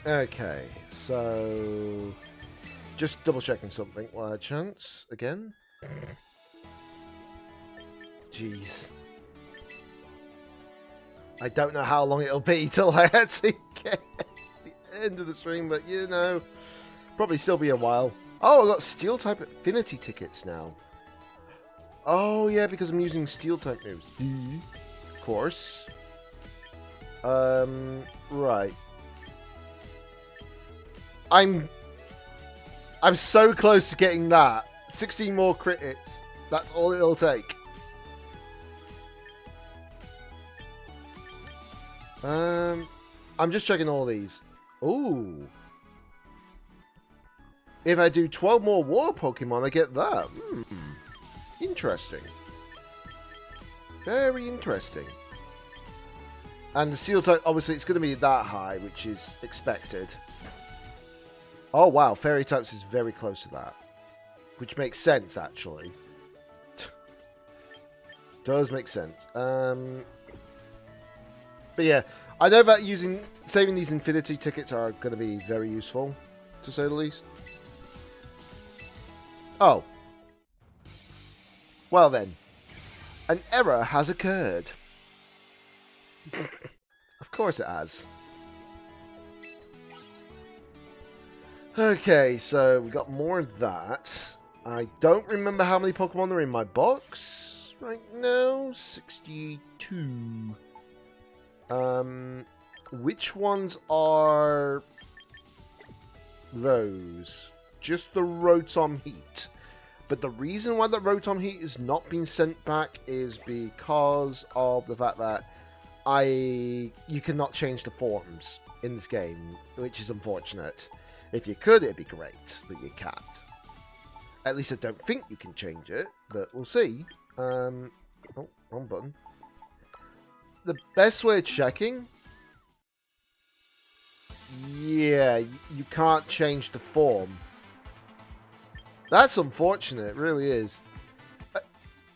S2: Okay, so just double checking something while I chance again. Jeez. I don't know how long it'll be till I actually get the end of the stream, but you know, probably still be a while. Oh, I got steel type affinity tickets now. Oh yeah, because I'm using steel type moves. Of course. Right. I'm so close to getting that. 16 more crit hits. That's all it'll take. I'm just checking all these. Ooh. If I do 12 more war Pokemon, I get that. Interesting. Very interesting. And the Steel type, obviously, it's going to be that high, which is expected. Oh, wow. Fairy types is very close to that. Which makes sense, actually. Does make sense. But yeah, I know that saving these Infinity tickets are going to be very useful, to say the least. Oh. Well then. An error has occurred. Of course it has. Okay, so we got more of that. I don't remember how many Pokemon are in my box right now. 62. Which ones are those? Just the Rotom Heat. But the reason why the Rotom Heat is not being sent back is because of the fact that you cannot change the forms in this game, which is unfortunate. If you could, it'd be great, but you can't. At least I don't think you can change it, but we'll see. Oh, wrong button. The best way of checking? Yeah, you can't change the form. That's unfortunate, it really is.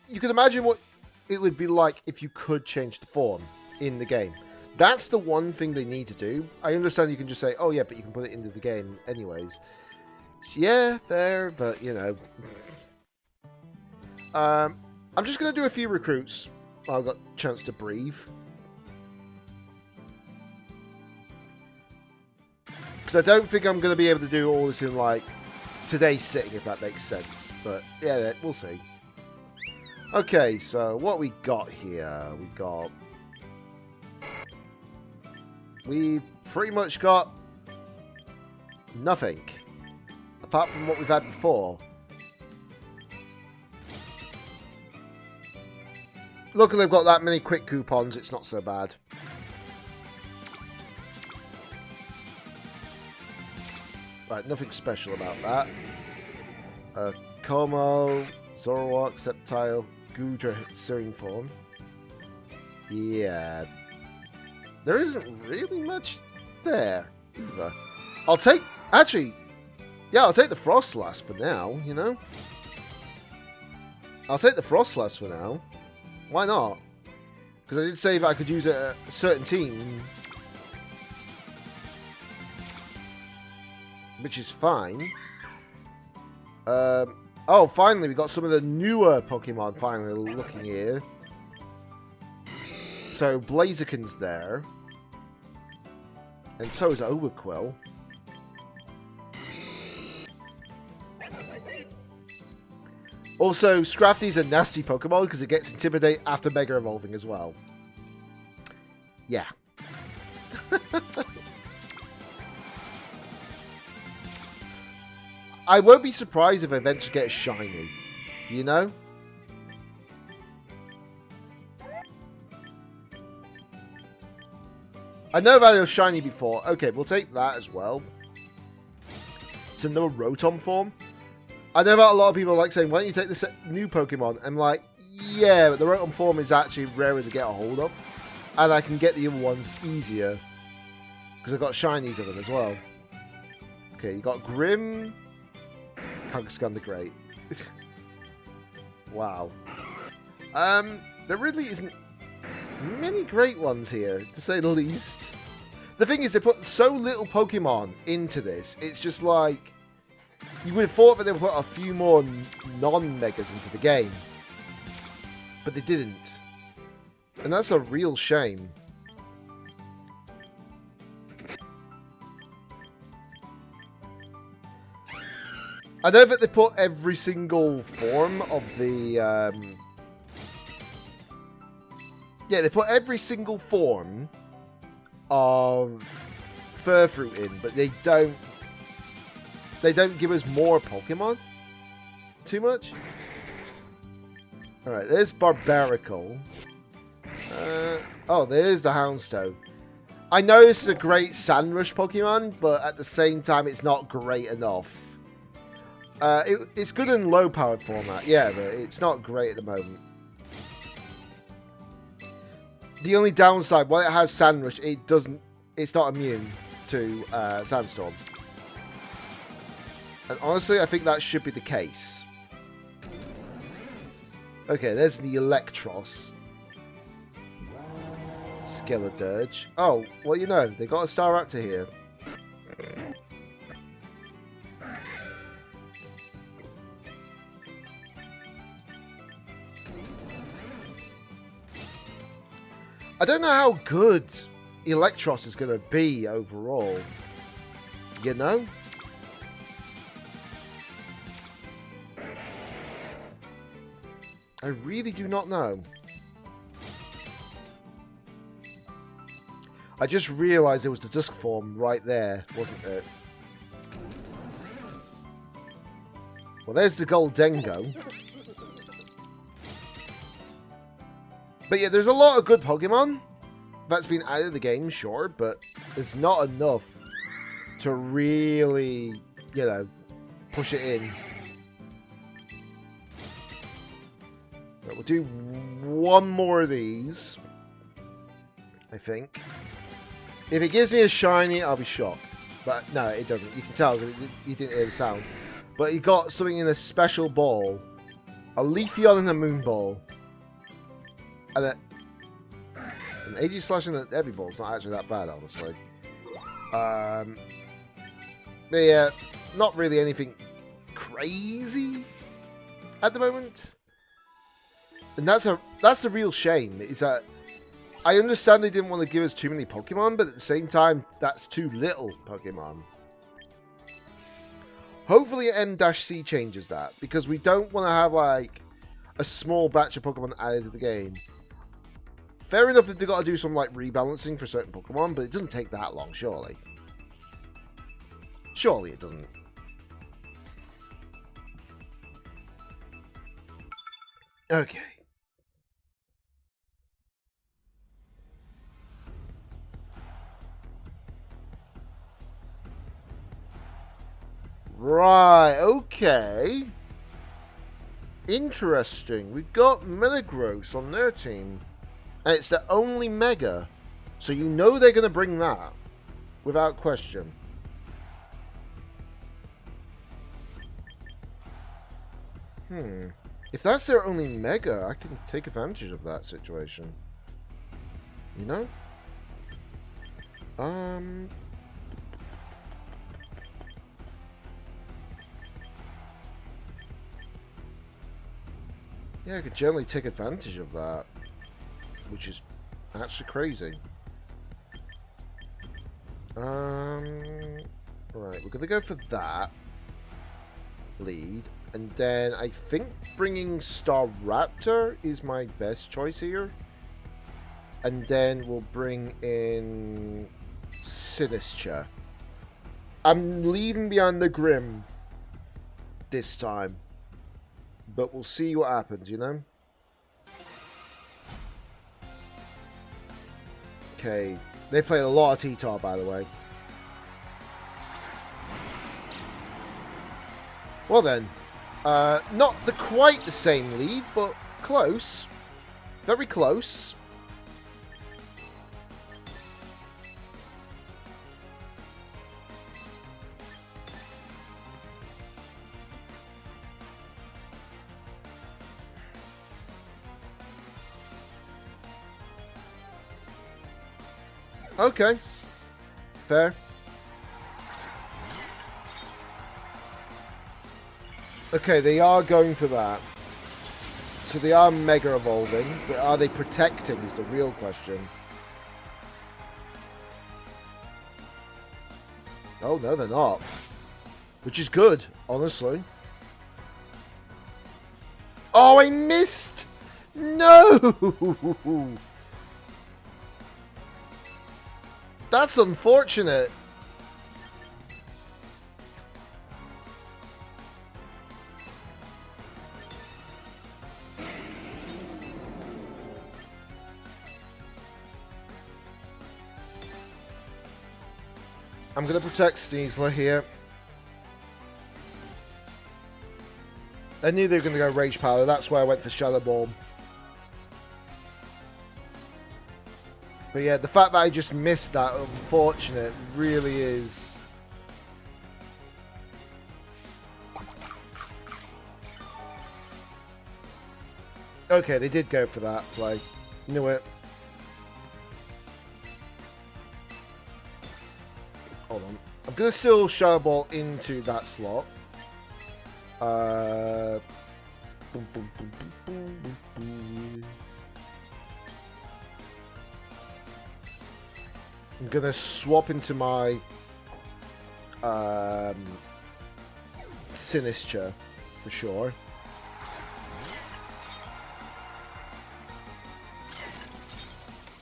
S2: You can imagine what it would be like if you could change the form in the game. That's the one thing they need to do. I understand you can just say, oh yeah, but you can put it into the game anyways. Yeah, fair, but you know. I'm just going to do a few recruits. I've got a chance to breathe. Because I don't think I'm going to be able to do all this in like today's sitting, if that makes sense. But yeah, we'll see. Okay, so what we got here? We've pretty much got nothing. Apart from what we've had before. Luckily I've got that many quick coupons, it's not so bad. Right, nothing special about that. Como, Zoroark, Sceptile, Goodra, Sering Form. Yeah. There isn't really much there, either. I'll take the Frostlass for now, you know? I'll take the Frostlass for now. Why not? Because I did say that I could use it at a certain team. Which is fine. Oh, finally, we got some of the newer Pokemon finally looking here. So, Blaziken's there. And so is Overquill. Also, Scrafty's a nasty Pokemon because it gets Intimidate after Mega Evolving as well. Yeah. I won't be surprised if I eventually get a shiny. You know? I know about a shiny before. Okay, we'll take that as well. It's another Rotom form. I know that a lot of people like saying, why don't you take this new Pokemon? I'm like, yeah, but the Rotom form is actually rarer to get a hold of. And I can get the other ones easier. Because I've got shinies of them as well. Okay, you got Grim. Kangaskhan the Great. Wow. There really isn't many great ones here, to say the least. The thing is, they put so little Pokemon into this. It's just like you would have thought that they would put a few more non-megas into the game, but they didn't, and that's a real shame. I know that they put every single form of the yeah, they put every single form of Furfruit in, but they don't give us more Pokemon too much. Alright, there's Barbarical. Oh, there's the Houndstone. I know it's a great Sandrush Pokemon, but at the same time it's not great enough. It's good in low powered format, yeah, but it's not great at the moment. The only downside, while it has Sandrush, it's not immune to Sandstorm. And honestly, I think that should be the case. Okay, there's the Electros. Skeledirge. Oh, well, you know, they got a Staraptor here. I don't know how good Electros is going to be overall. You know? I really do not know. I just realised there was the Dusk form right there, wasn't it? Well, there's the Goldengo. But yeah, there's a lot of good Pokemon that's been added to the game, sure, but it's not enough to really, you know, push it in. Right, we'll do one more of these, I think. If it gives me a shiny, I'll be shocked. But no, it doesn't. You can tell you didn't hear the sound. But you got something in a special ball. A Leafeon and a Moon Ball. And an Aegislash and an Heavy Ball's not actually that bad, honestly. But yeah, not really anything crazy at the moment. And that's the real shame, is that I understand they didn't want to give us too many Pokemon, but at the same time, that's too little Pokemon. Hopefully M-C changes that, because we don't want to have like a small batch of Pokemon added to the game. Fair enough if they've got to do some like rebalancing for certain Pokemon, but it doesn't take that long, surely. Surely it doesn't. Okay. Right, okay. Interesting. We've got METAGROSS on their team. And it's the only Mega. So you know they're going to bring that. Without question. If that's their only Mega, I can take advantage of that situation. You know? Yeah, I could generally take advantage of that. Which is actually crazy. Right, we're gonna go for that lead, and then I think bringing Staraptor is my best choice here, and then we'll bring in Sinistcha. I'm leaving behind the Grim this time, but we'll see what happens, you know. Okay, they play a lot of T-Tar, by the way. Well then, not quite the same lead, but close. Very close. Okay. fair. Okay, they are going for that. So they are Mega Evolving, but are they protecting is the real question. Oh, no, they're not. Which is good, honestly. Oh, I missed! No! That's unfortunate. I'm going to protect Sneasler here. I knew they were going to go Rage Powder, that's why I went for Shadow Ball. But yeah, the fact that I just missed that, unfortunate, really is... Okay, they did go for that play. Knew it. Hold on. I'm going to still Shadow Ball into that slot. Boom, boom, boom, boom, boom, boom, boom. I'm gonna swap into my Sinistra for sure.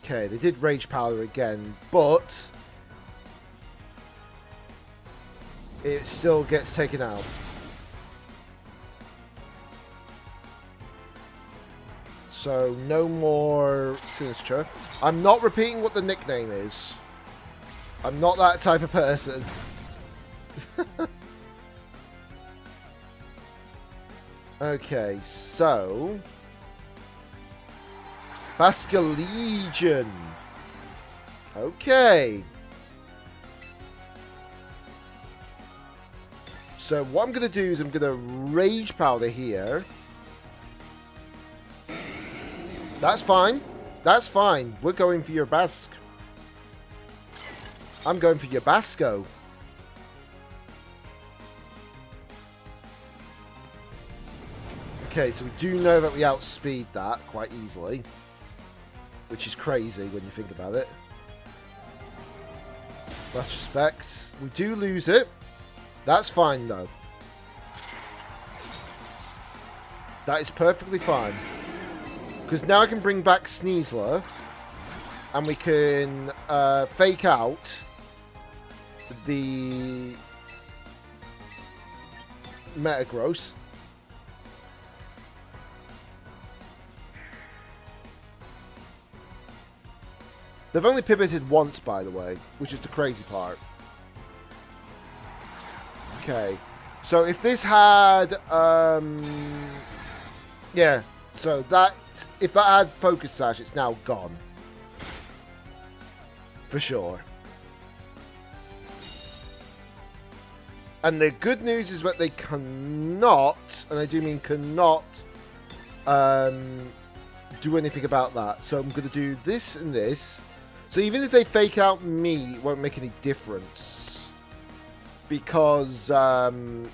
S2: Okay, they did Rage Powder again, but it still gets taken out. So no more Sinistra. I'm not repeating what the nickname is. I'm not that type of person. Okay, so... Basculegion. Okay. So what I'm going to do is I'm going to Rage Powder here. That's fine. That's fine. We're going for your Basque. I'm going for your Basco. Okay, so we do know that we outspeed that quite easily. Which is crazy when you think about it. Last respect. We do lose it. That's fine though. That is perfectly fine. Because now I can bring back Sneasler. And we can fake out the Metagross. They've only pivoted once, by the way, which is the crazy part. Okay, so if this had, yeah, so that, if that had Focus Sash, it's now gone. For sure. And the good news is that they cannot, and I do mean cannot, do anything about that. So I'm going to do this and this. So even if they fake out me, it won't make any difference. Because Dragon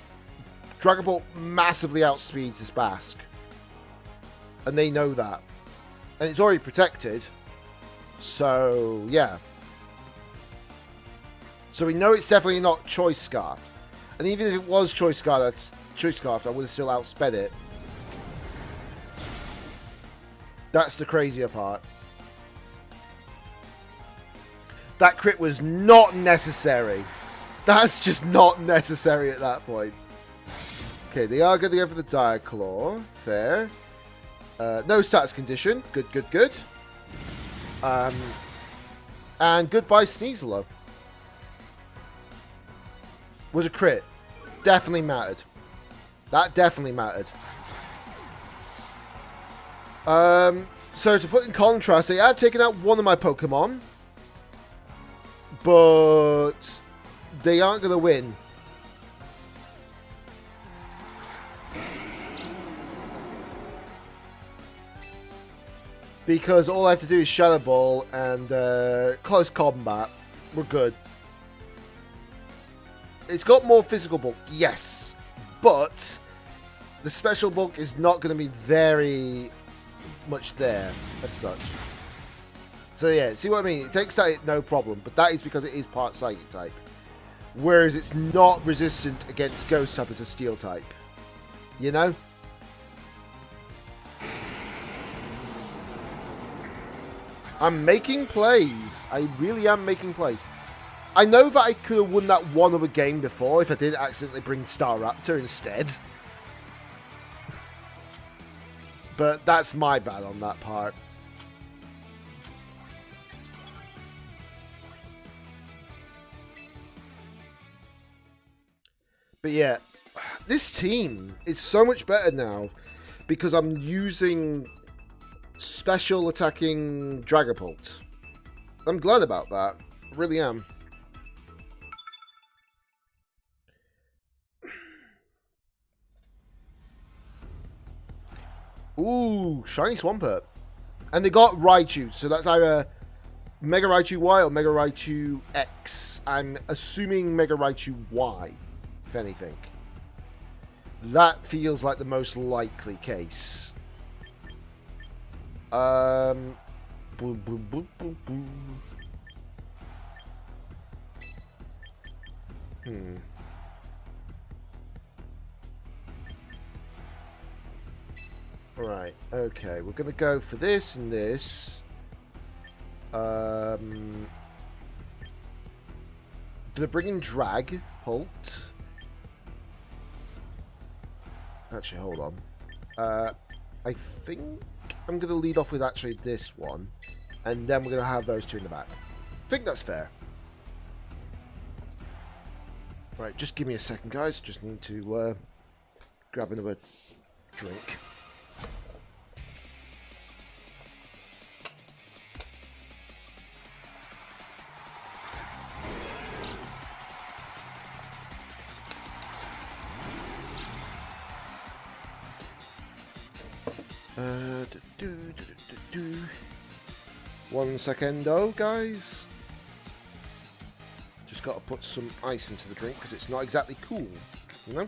S2: Ball massively outspeeds this Basque. And they know that. And it's already protected. So, yeah. So we know it's definitely not Choice Scarf. And even if it was Choice Scarf, I would have still outsped it. That's the crazier part. That crit was not necessary. That's just not necessary at that point. Okay, they are going to go for the Dire Claw. Fair. No status condition. Good, good, good. And goodbye Sneasler. Was a crit. Definitely mattered. That definitely mattered. So to put in contrast, they have taken out one of my Pokemon. But they aren't going to win. Because all I have to do is Shadow Ball and close combat. We're good. It's got more physical bulk, yes, but the special bulk is not going to be very much there as such. So yeah, see what I mean? It takes that no problem, but that is because it is part Psychic type. Whereas it's not resistant against Ghost type as a Steel type. You know? I'm making plays. I really am making plays. I know that I could have won that one other game before if I didn't accidentally bring Staraptor instead. But that's my bad on that part. But yeah, this team is so much better now because I'm using special attacking Dragapult. I'm glad about that. I really am. Ooh, shiny Swampert. And they got Raichu, so that's either Mega Raichu Y or Mega Raichu X. I'm assuming Mega Raichu Y, if anything. That feels like the most likely case. Boom, boom, boom, boom, boom. Right, okay, we're gonna go for this and this. Gonna bring in Dragapult. Actually, hold on. I think I'm gonna lead off with actually this one, and then we're gonna have those two in the back. I think that's fair. Right, just give me a second, guys. Just need to grab another drink. One second, guys. Just got to put some ice into the drink because it's not exactly cool, you know?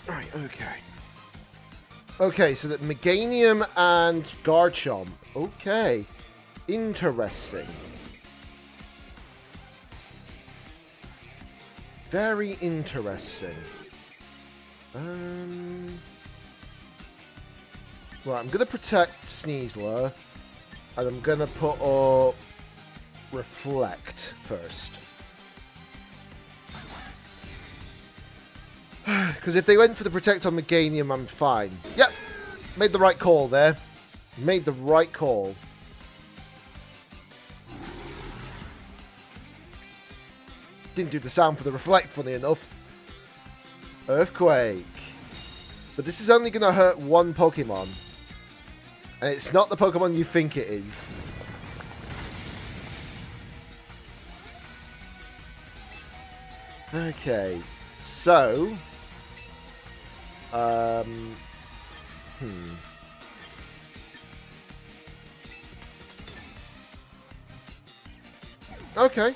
S2: Right, okay. Okay, so that Meganium and Garchomp. Okay. Interesting. Very interesting. Right, I'm going to protect Sneasler, and I'm going to put up Reflect first. Because if they went for the Protect on Meganium, I'm fine. Yep, made the right call there. Made the right call. Didn't do the sound for the Reflect, funny enough. Earthquake. But this is only going to hurt one Pokemon. And it's not the Pokemon you think it is. Okay. So. Okay.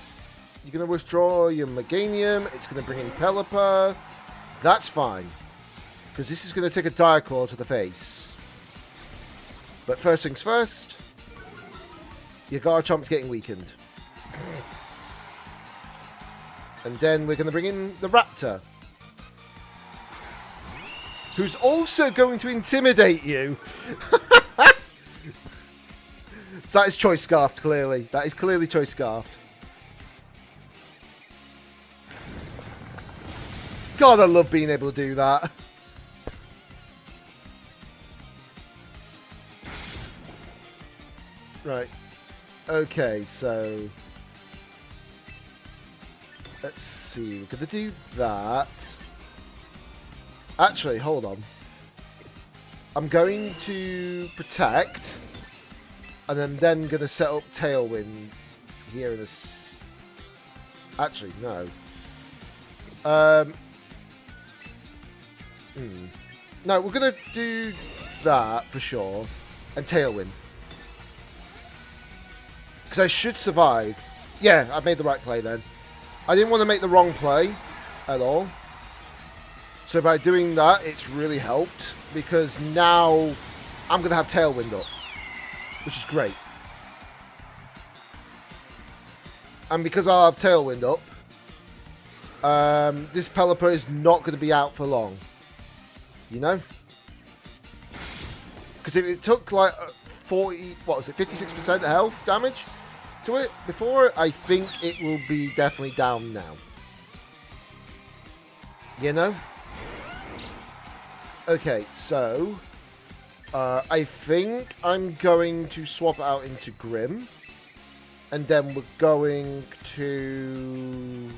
S2: You're going to withdraw your Meganium. It's going to bring in Pelipper. That's fine. Because this is going to take a Dire Claw to the face. But first things first. Your Garchomp's getting weakened. And then we're going to bring in the Raptor. Who's also going to intimidate you. So that is Choice Scarfed, clearly. That is clearly Choice Scarfed. God, I love being able to do that. Right. Okay, so... let's see. We're going to do that. Actually, hold on. I'm going to protect. And I'm then going to set up Tailwind here in a... actually, no. No, we're going to do that for sure. And Tailwind. Because I should survive. Yeah, I made the right play then. I didn't want to make the wrong play at all. So by doing that, it's really helped. Because now I'm going to have Tailwind up. Which is great. And because I'll have Tailwind up, this Pelipper is not going to be out for long. You know? Because if it took like 40, what was it, 56% health damage to it before, I think it will be definitely down now. You know? Okay, so I think I'm going to swap it out into Grim. And then we're going to...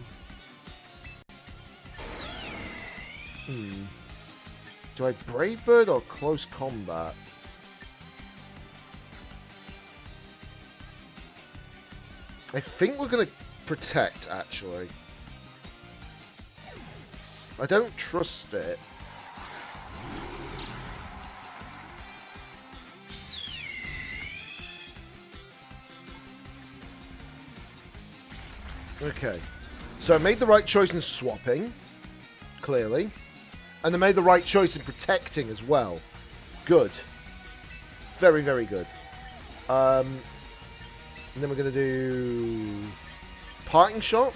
S2: Do I Brave Bird or Close Combat? I think we're going to Protect, actually. I don't trust it. Okay. So I made the right choice in swapping, clearly. And I made the right choice in protecting as well. Good. Very, very good. And then we're going to do Parting Shot.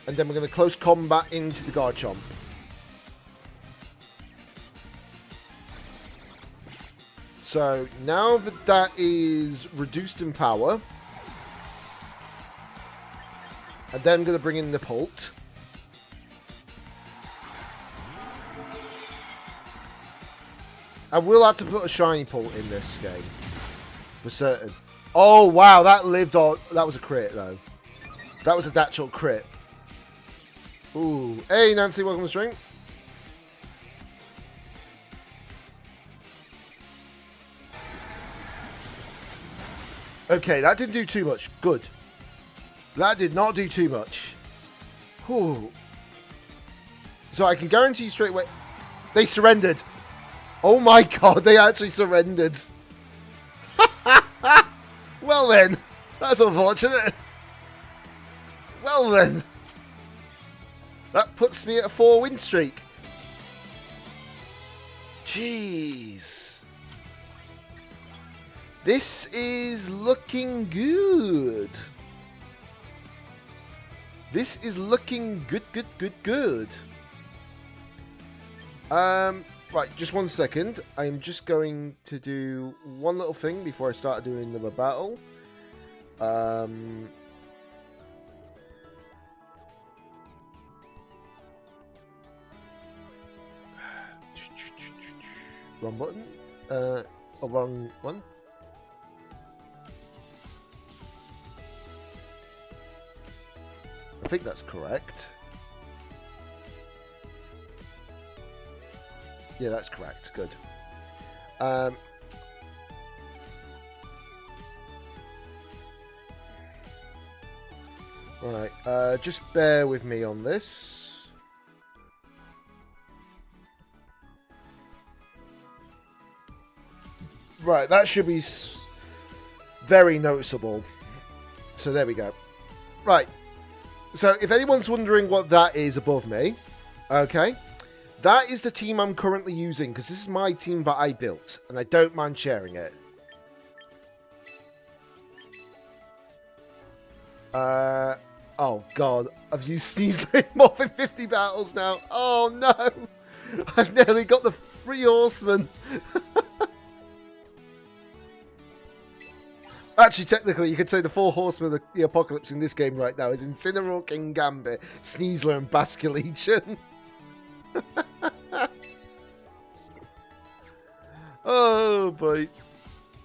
S2: And then we're going to Close Combat into the Garchomp. So now that that is reduced in power, and then I'm going to bring in the Pult. I will have to put a shiny Pult in this game. For certain. Oh, wow. That lived on... That was a crit, though. That was a actual crit. Ooh. Hey, Nancy. Welcome to the stream. Okay, that didn't do too much. Good. That did not do too much. Whew. So I can guarantee you straight away... They surrendered. Oh my god, they actually surrendered. Well then. That's unfortunate. Well then. That puts me at a 4-win streak. Jeez. This is looking good. This is looking good. Right, just 1 second. I'm just going to do one little thing before I start doing another battle. Wrong button. Wrong one. I think that's correct. Yeah, that's correct. Good. Right, just bear with me on this. Right, that should be very noticeable. So there we go. Right. So if anyone's wondering what that is above me, okay, that is the team I'm currently using, because this is my team that I built, and I don't mind sharing it. Oh god, I've used Sneasler in more than 50 battles now. Oh no, I've nearly got the 3 horsemen. Actually, technically, you could say the 4 horsemen of the apocalypse in this game right now is Incineroar, King Gambit, Sneasler, and Basculegion. Oh boy.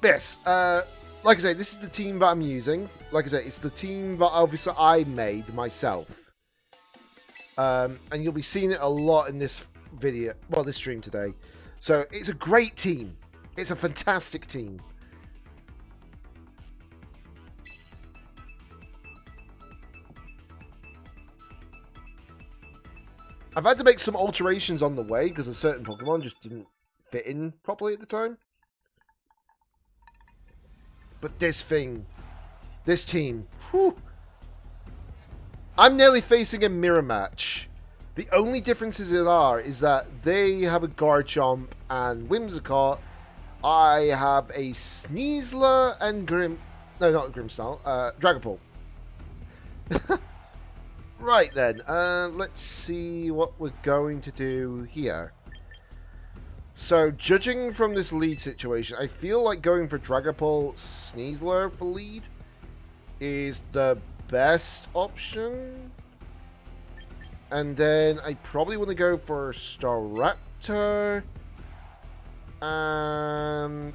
S2: Yes, like I say, this is the team that I'm using. Like I say, it's the team that obviously I made myself. And you'll be seeing it a lot in this video, well, this stream today. So, it's a great team. It's a fantastic team. I've had to make some alterations on the way because a certain Pokemon just didn't fit in properly at the time. But this thing, this team, whew. I'm nearly facing a mirror match. The only differences is that they have a Garchomp and Whimsicott. I have a Sneasler and No, not Grimmsnarl. Dragapult. Right then. Let's see what we're going to do here. So, judging from this lead situation, I feel like going for Dragapult, Sneasler for lead is the best option. And then I probably want to go for Staraptor. And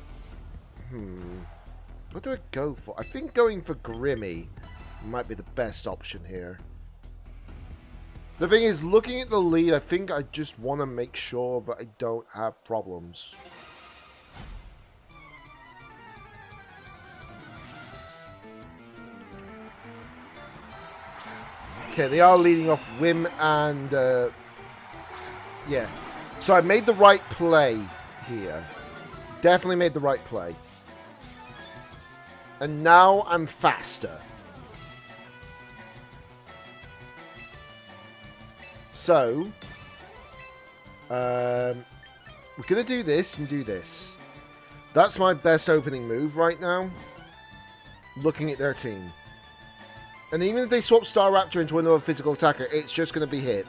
S2: what do I go for? I think going for Grimmy might be the best option here. The thing is, looking at the lead, I think I just want to make sure that I don't have problems. Okay, they are leading off Whim and... yeah. So I made the right play here. Definitely made the right play. And now I'm faster. So, we're going to do this and do this. That's my best opening move right now. Looking at their team. And even if they swap Staraptor into another physical attacker, it's just going to be hit.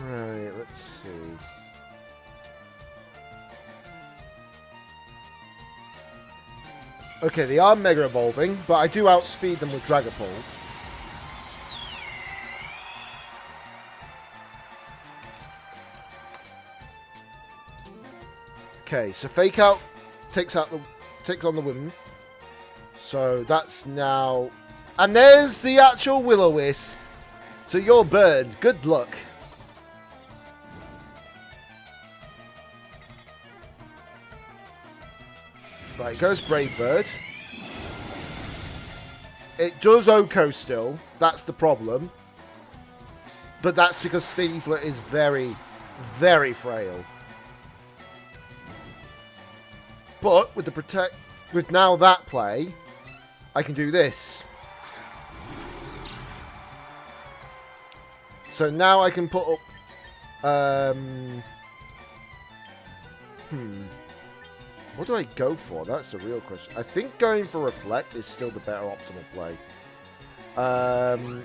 S2: Right, let's see. Okay, they are Mega Evolving, but I do outspeed them with Dragapult. Okay, so Fake Out takes on the Whim. So that's now... And there's the actual Will-O-Wisp. So you're burned. Good luck. Right, goes Brave Bird. It does Oko still. That's the problem. But that's because Sneasler is very, very frail. But with the with now that play, I can do this. So now I can put up what do I go for? That's the real question. I think going for Reflect is still the better optimal play. And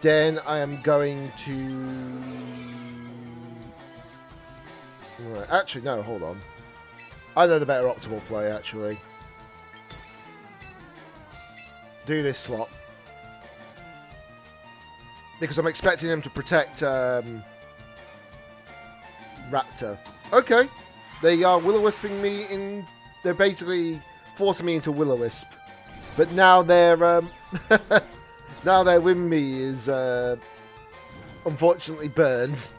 S2: then I am going to... Right, actually, no, hold on. I know the better optimal play, actually. Do this slot. Because I'm expecting him to protect Raptor. Okay. They are Will-O-Wisping me in... They're basically forcing me into Will-O-Wisp. But now they're... now their Wimby is... unfortunately burned.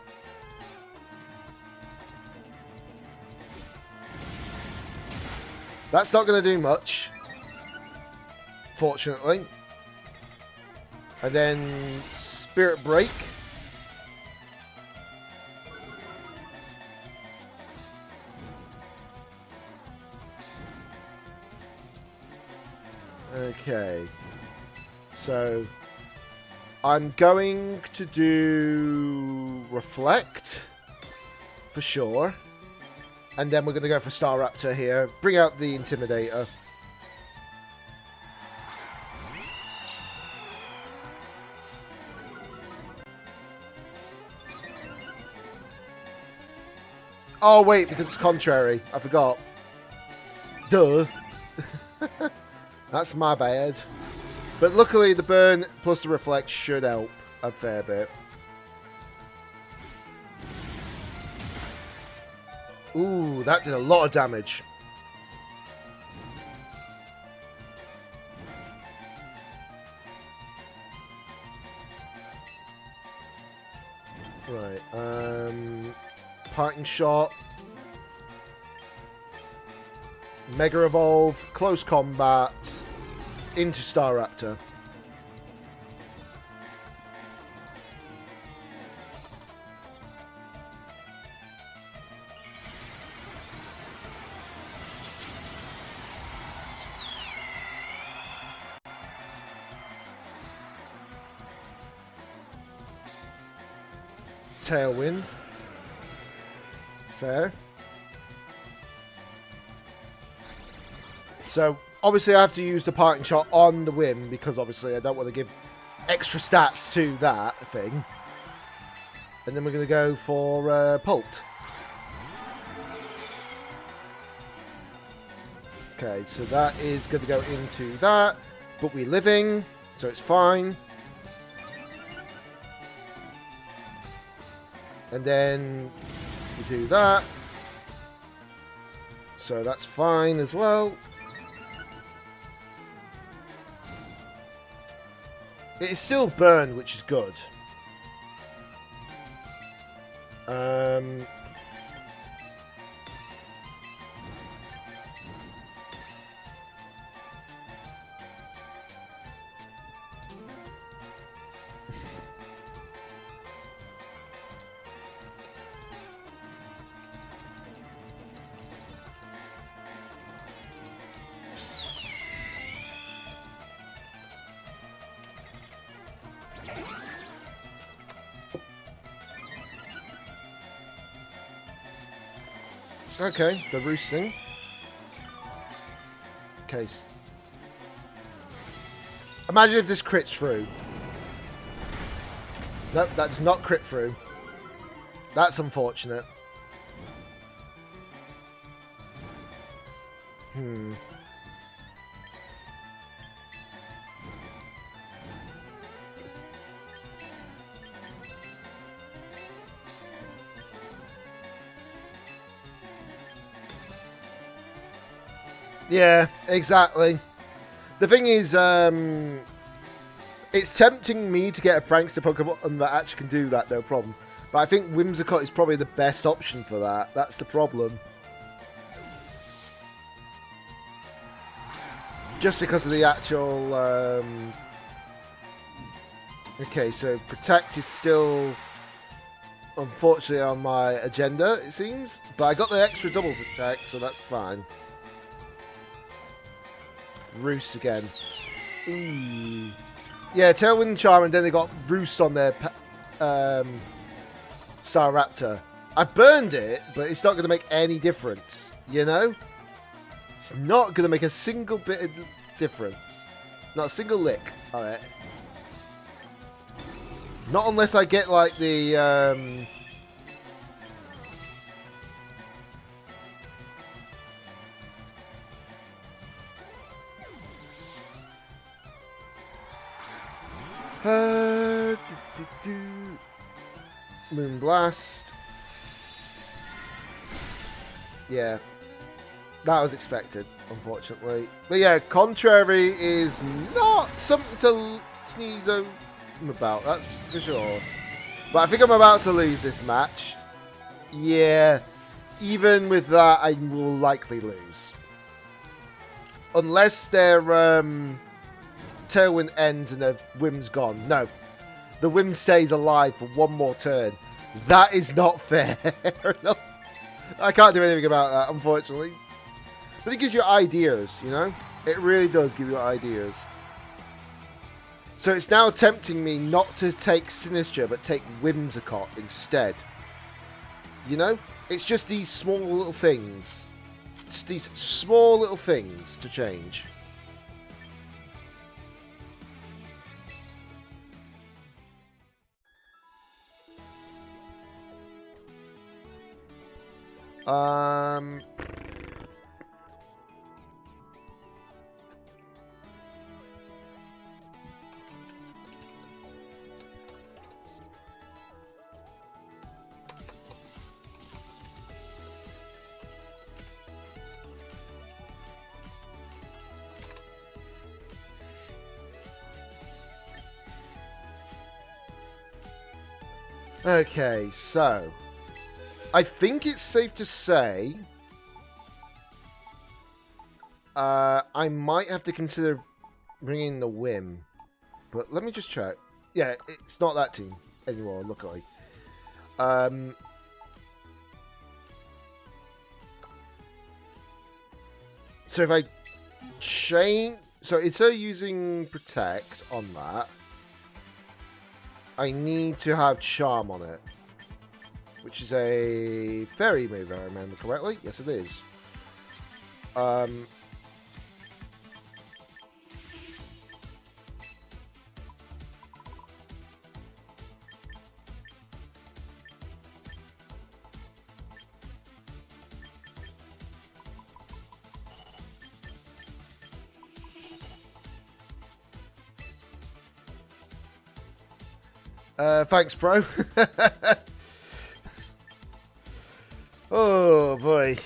S2: That's not going to do much. Fortunately. And then... Spirit Break. Okay, so I'm going to do Reflect for sure, and then we're going to go for Staraptor here. Bring out the Intimidator. Oh wait, because it's contrary. I forgot. Duh. That's my bad. But luckily the burn plus the reflect should help a fair bit. Ooh, that did a lot of damage. Right, parting shot. Mega Evolve, Close Combat, into Staraptor. Tailwind. Fair. So, obviously I have to use the parting shot on the whim, because obviously I don't want to give extra stats to that thing. And then we're going to go for Pult. Okay, so that is going to go into that, but we're living, so it's fine. And then we do that. So that's fine as well. It is still burned, which is good. Okay, the roosting. Okay. Imagine if this crits through. Nope, that does not crit through. That's unfortunate. Yeah, exactly. The thing is, it's tempting me to get a prankster Pokemon that actually can do that, no problem. But I think Whimsicott is probably the best option for that. That's the problem. Just because of the actual... Okay, so Protect is still, unfortunately, on my agenda, it seems. But I got the extra double Protect, so that's fine. Roost again. Ooh. Yeah, Tailwind Charm, and then they got Roost on their Staraptor. I burned it, but it's not going to make any difference, you know? It's not going to make a single bit of difference. Not a single lick. Alright. Not unless I get, like, the... Moonblast. Yeah. That was expected, unfortunately. But yeah, Contrary is not something to sneeze about, that's for sure. But I think I'm about to lose this match. Yeah. Even with that, I will likely lose. Unless they're... Tailwind ends and the Whim's gone. No. The Whim stays alive for one more turn. That is not fair. No. I can't do anything about that, unfortunately. But it gives you ideas, you know? It really does give you ideas. So it's now tempting me not to take Sinistra, but take Whimsicott instead. You know? It's just these small little things. It's these small little things to change. Okay, so I think it's safe to say I might have to consider bringing the Whim. But let me just check. Yeah, it's not that team anymore, luckily. So if I change... So instead of using Protect on that, I need to have Charm on it. Which is a Fairy move, if I remember correctly. Yes, it is. Thanks, bro. Oh boy,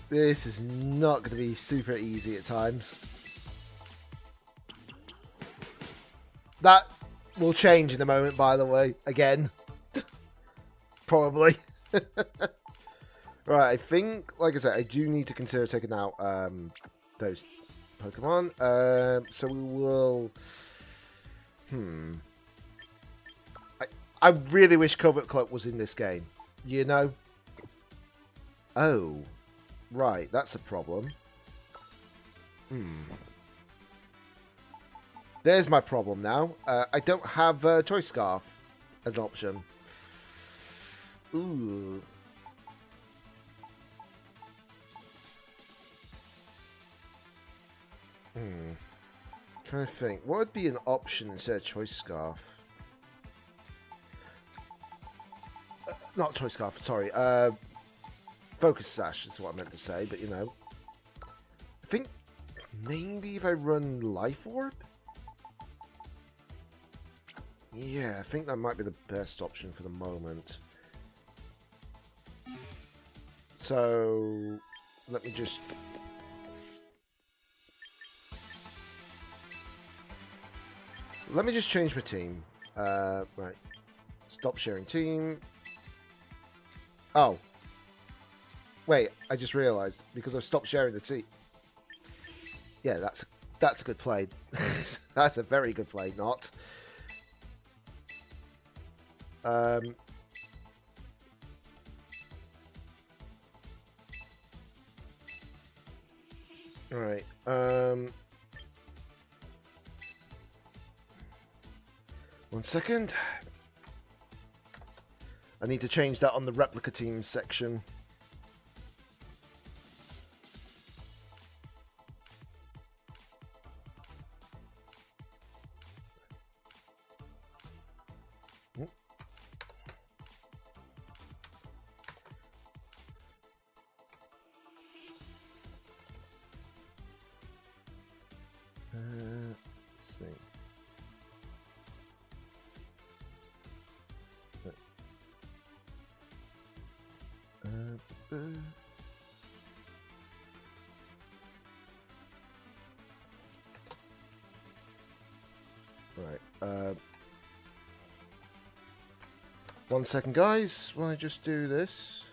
S2: this is not going to be super easy at times. That will change in a moment, by the way. Again, probably. Right, I think, like I said, I do need to consider taking out those Pokemon. So we will. I really wish Covert Cloak was in this game. You know? Oh. Right, that's a problem. There's my problem now. I don't have Choice Scarf as an option. Ooh. Trying to think. What would be an option instead of Choice Scarf? Not Choice Scarf, sorry. Focus Sash is what I meant to say, but you know. I think maybe if I run Life Orb? Yeah, I think that might be the best option for the moment. So, let me just... Let me just change my team. Right. Stop sharing team. Oh. Wait, I just realised because I've stopped sharing the team. Yeah, that's a good play. That's a very good play, not. Alright. One second. I need to change that on the replica team section. Right. One second, guys. Will I just do this?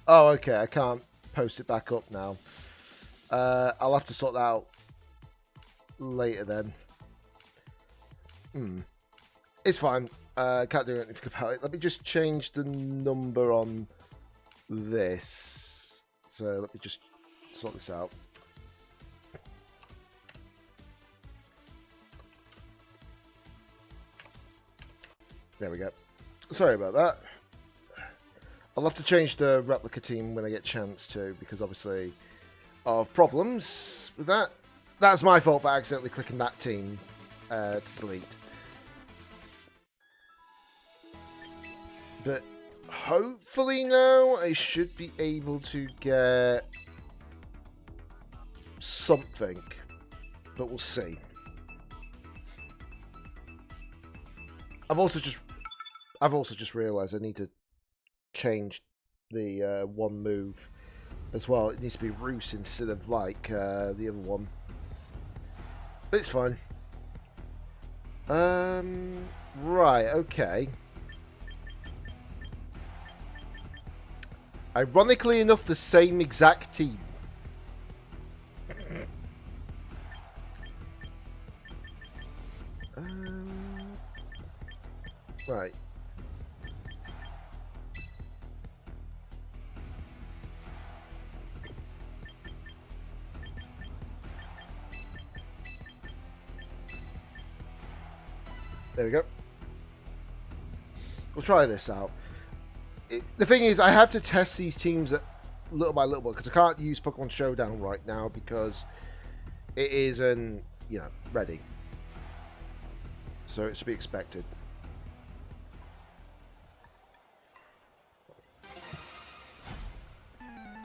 S2: Oh, okay. I can't post it back up now. I'll have to sort that out later then. It's fine. Can't do anything about it. Let me just change the number on this. So let me just sort this out. There we go. Sorry about that. I'll have to change the replica team when I get a chance to, because obviously of problems with that. That's my fault for accidentally clicking that team to delete. But hopefully now I should be able to get something. But we'll see. I've also just realised I need to change the one move as well. It needs to be Roost instead of like the other one. But it's fine. Right, okay. Ironically enough, the same exact team. Right. There we go. We'll try this out. The thing is, I have to test these teams little by little because I can't use Pokemon Showdown right now because it isn't, you know, ready. So it's to be expected.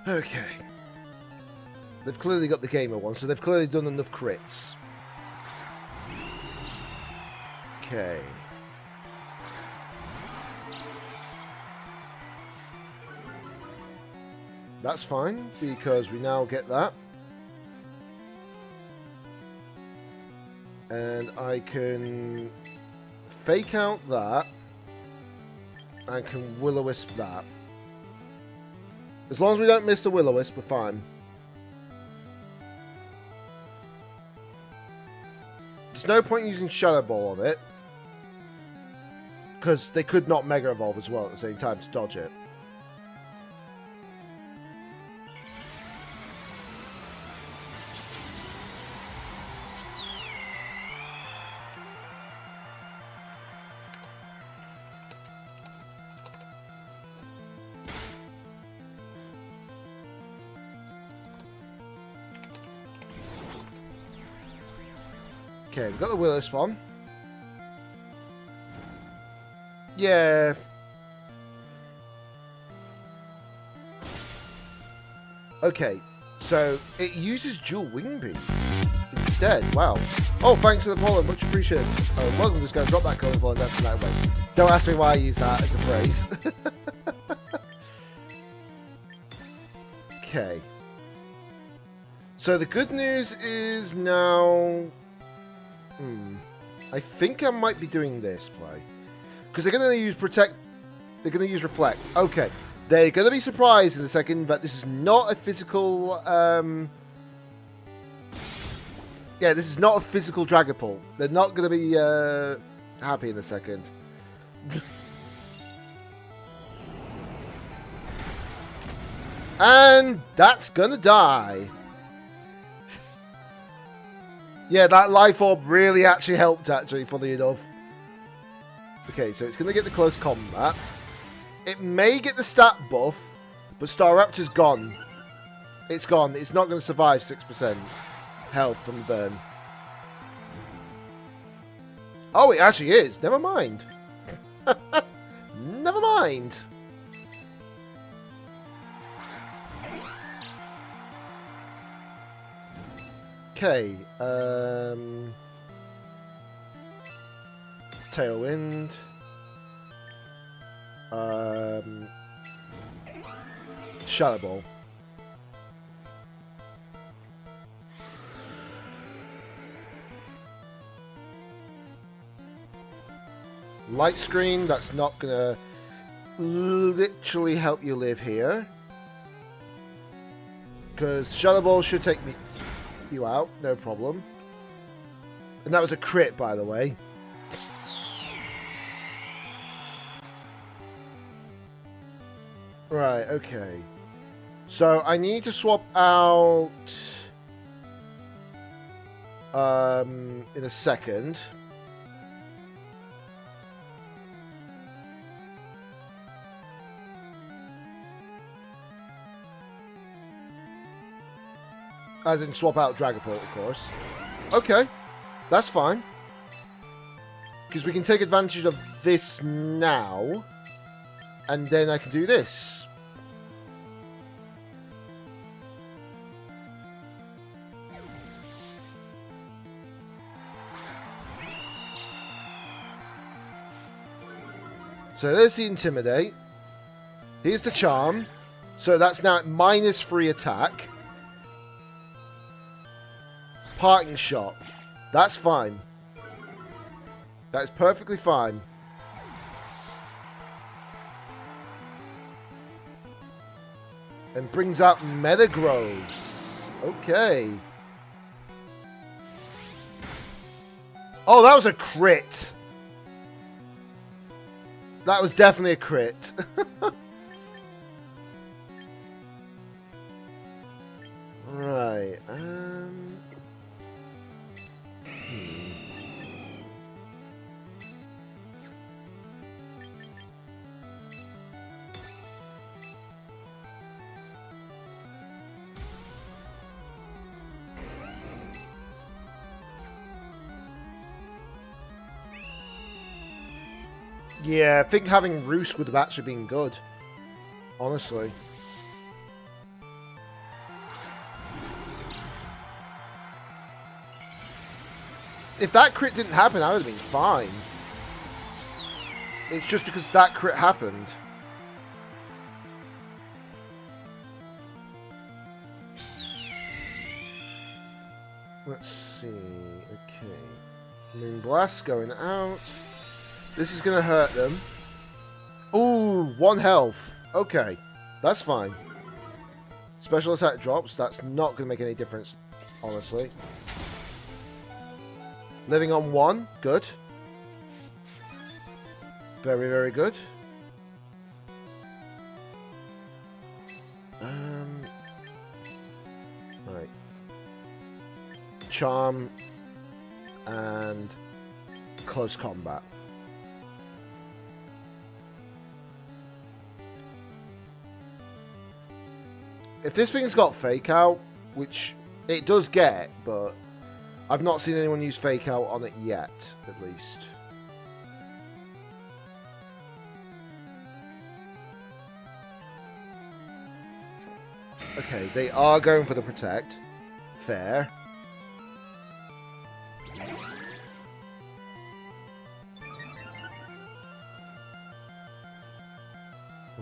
S2: Okay. They've clearly got the gamer one, so they've clearly done enough crits. Okay. That's fine, because we now get that. And I can fake out that. I can Will-O-Wisp that. As long as we don't miss the Will-O-Wisp, we're fine. There's no point using Shadow Ball of it. Because they could not Mega Evolve as well at the same time to dodge it. Okay, we've got the Will-O-Wisp on. Yeah. Okay, so it uses dual wing beam instead. Wow. Oh, thanks for the follow, much appreciated. Oh, welcome, just going to drop that coin for and that's in that way. Don't ask me why I use that as a phrase. Okay. So the good news is now... I think I might be doing this play. Because they're going to use Protect... They're going to use Reflect. Okay. They're going to be surprised in a second, but this is not a physical... Yeah, this is not a physical Dragapult. They're not going to be happy in a second. And that's going to die. Yeah, that Life Orb really actually helped, actually, funny enough. Okay, so it's going to get the close combat. It may get the stat buff, but Staraptor's gone. It's gone. It's not going to survive 6% health from the burn. Oh, it actually is. Never mind. Never mind. Okay, Tailwind, Shadow Ball. Light Screen, that's not gonna literally help you live here. Because Shadow Ball should take you out, no problem. And that was a crit, by the way. Right, okay. So I need to swap out in a second. As in swap out Dragapult, of course. Okay, that's fine. Because we can take advantage of this now. and then I can do this. So there's the Intimidate. Here's the Charm. So that's now at -3 attack. Parting Shot. That's fine. That is perfectly fine. And brings out METAGROSS. Okay. Oh, that was a crit. That was definitely a crit. Right. Yeah, I think having Roost would have actually been good. Honestly. If that crit didn't happen, I would have been fine. It's just because that crit happened. Let's see. Okay. Moonblast going out. This is going to hurt them. Ooh, 1 health. Okay, that's fine. Special attack drops. That's not going to make any difference, honestly. Living on 1. Good. Very, very good. Right. Charm and close combat. If this thing's got Fake Out, which it does get, but I've not seen anyone use Fake Out on it yet, at least. Okay, they are going for the Protect. Fair.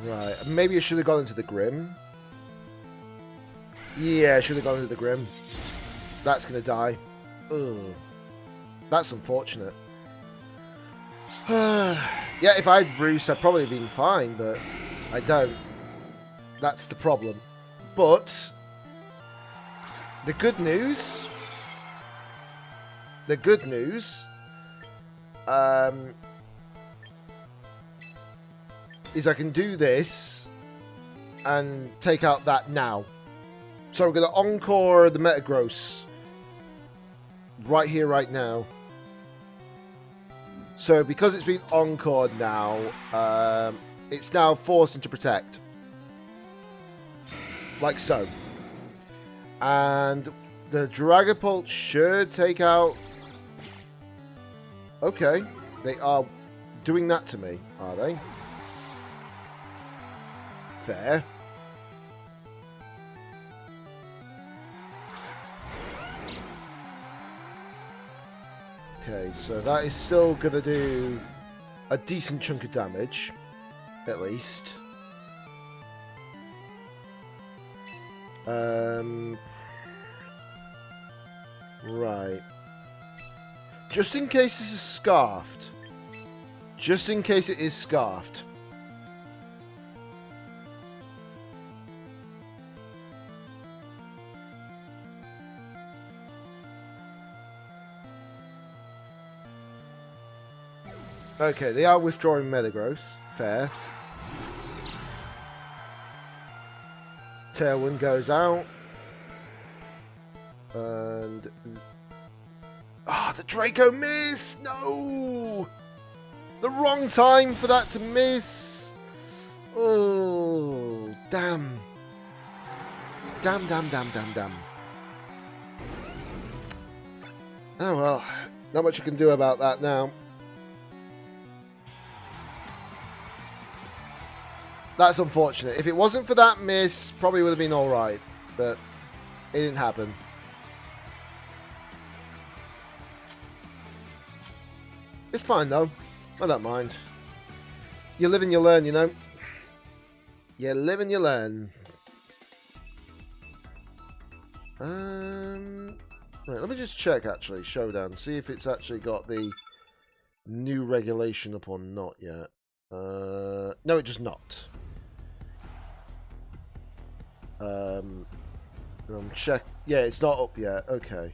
S2: Right, maybe I should have gone into the Grim. Yeah, I should have gone into the Grim. That's going to die. Ugh. That's unfortunate. Yeah, if I had Roost, I'd probably been fine, but I don't. That's the problem. But the good news is I can do this and take out that now. So we're going to Encore the METAGROSS right here, right now. So because it's been Encored now, it's now forced into Protect. Like so. And the Dragapult should take out... Okay. They are doing that to me, are they? Fair. Okay, so that is still going to do a decent chunk of damage, at least. Right. Just in case this is Scarfed. Just in case it is Scarfed. Okay, they are withdrawing METAGROSS. Fair. Tailwind goes out. And... Ah, the Draco missed! No! The wrong time for that to miss! Oh, damn. Damn. Oh well, not much you can do about that now. That's unfortunate. If it wasn't for that miss, probably would have been alright. But it didn't happen. It's fine though. I don't mind. You live and you learn, you know. You live and you learn. Right, let me just check actually, Showdown, see if it's actually got the new regulation up or not yet. No, it does not. Check. Yeah, it's not up yet. Okay.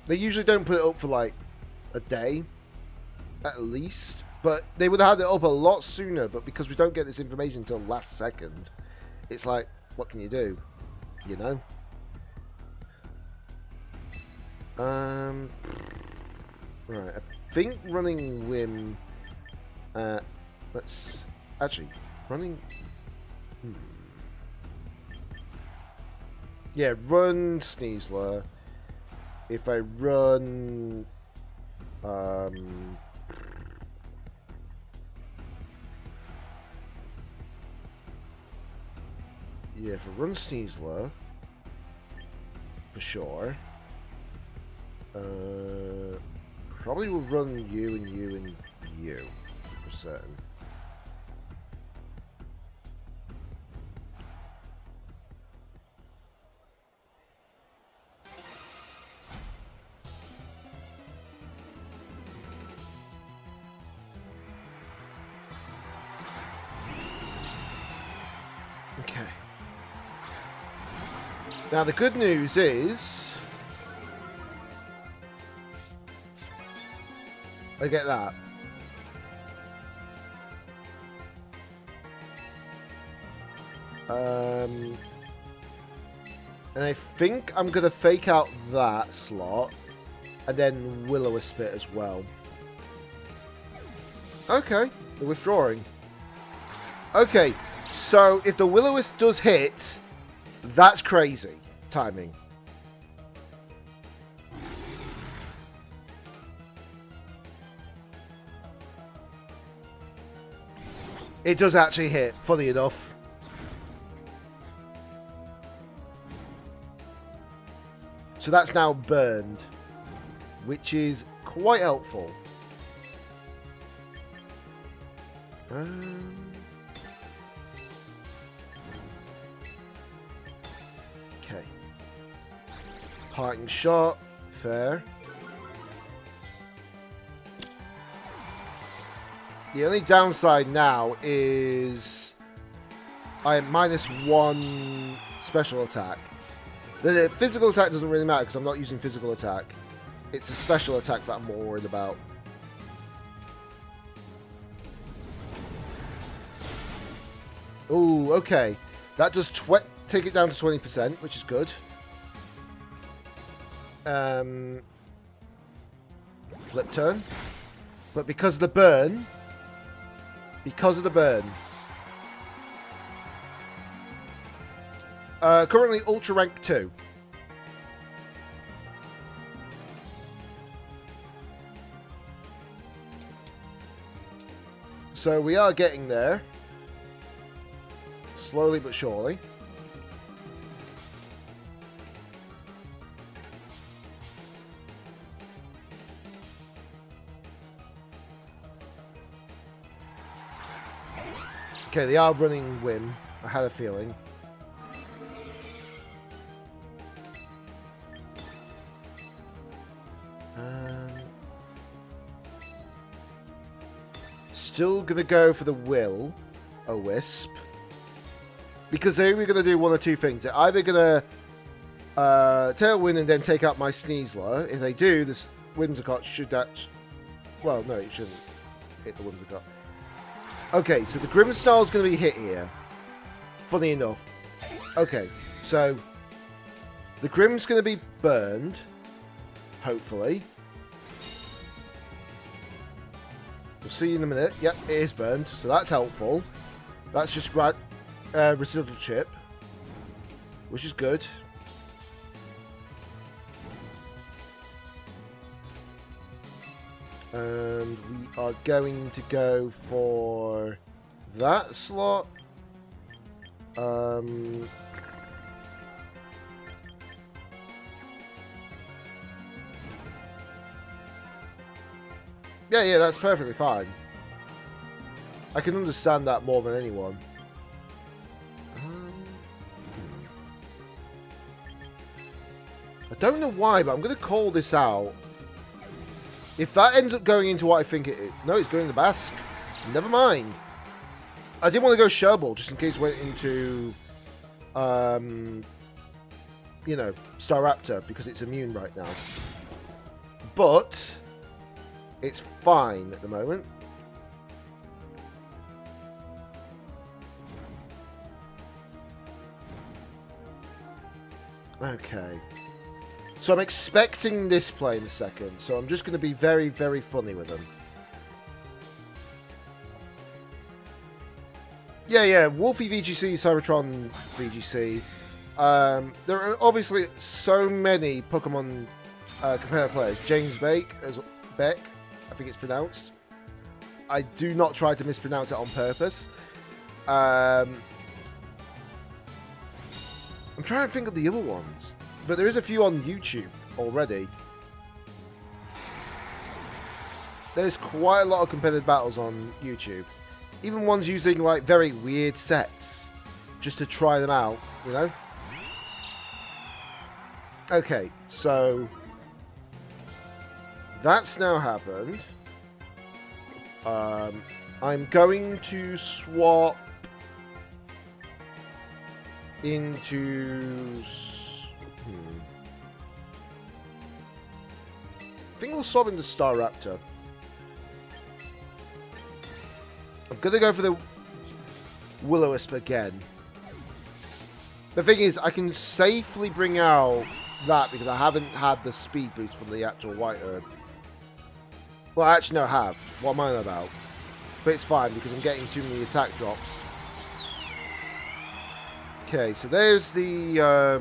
S2: They usually don't put it up for like a day, at least. But they would have had it up a lot sooner. But because we don't get this information until last second, it's like, what can you do? You know. Right. I think running Wim. Let's actually running. Yeah, run Sneasler. If I run, yeah, if I run Sneasler, for sure. Probably will run you and you and you, for certain. Okay. Now the good news is I get that. And I think I'm gonna fake out that slot and then Will-O-Wisp it as well. Okay, they're withdrawing. Okay, so if the Will-O-Wisp does hit, that's crazy timing. It does actually hit, funny enough. So that's now burned, which is quite helpful. Okay. Parting shot, fair. The only downside now is I am -1 special attack. The physical attack doesn't really matter because I'm not using physical attack. It's the special attack that I'm more worried about. Ooh, okay. That does take it down to 20%, which is good. Flip turn. But because of the burn... currently Ultra Rank 2. So we are getting there. Slowly but surely. Okay, they are running Wim. I had a feeling. Still gonna go for the Will-O-Wisp. Because they're either gonna do one or two things. They're either gonna Tailwind and then take out my Sneasler. If they do, this Whimsicott should actually... Well, no, it shouldn't hit the Whimsicott. Okay, so the Grimmsnarl's going to be hit here. Funny enough. Okay, so the Grimm's going to be burned. Hopefully. We'll see in a minute. Yep, it is burned, so that's helpful. That's just residual chip, which is good. And we are going to go for that slot. Yeah, that's perfectly fine. I can understand that more than anyone. I don't know why, but I'm going to call this out. If that ends up going into what I think it is... No, it's going to Basque. Never mind. I didn't want to go Sherbal, just in case it went into... you know, Staraptor, because it's immune right now. But... it's fine at the moment. Okay. So I'm expecting this play in a second, so I'm just going to be very, very funny with them. Yeah, Wolfie VGC, Cybertron VGC. There are obviously so many Pokemon competitive players. James Beck, I think it's pronounced. I do not try to mispronounce it on purpose. I'm trying to think of the other ones. But there is a few on YouTube already. There's quite a lot of competitive battles on YouTube. Even ones using like very weird sets. Just to try them out, you know? Okay, so... that's now happened. I'm going to swap into... I think we'll swap into Staraptor. I'm going to go for the Will-O-Wisp again. The thing is, I can safely bring out that because I haven't had the speed boost from the actual White Herb. Well, actually, no, I have. What am I on about? But it's fine because I'm getting too many attack drops. Okay, so there's the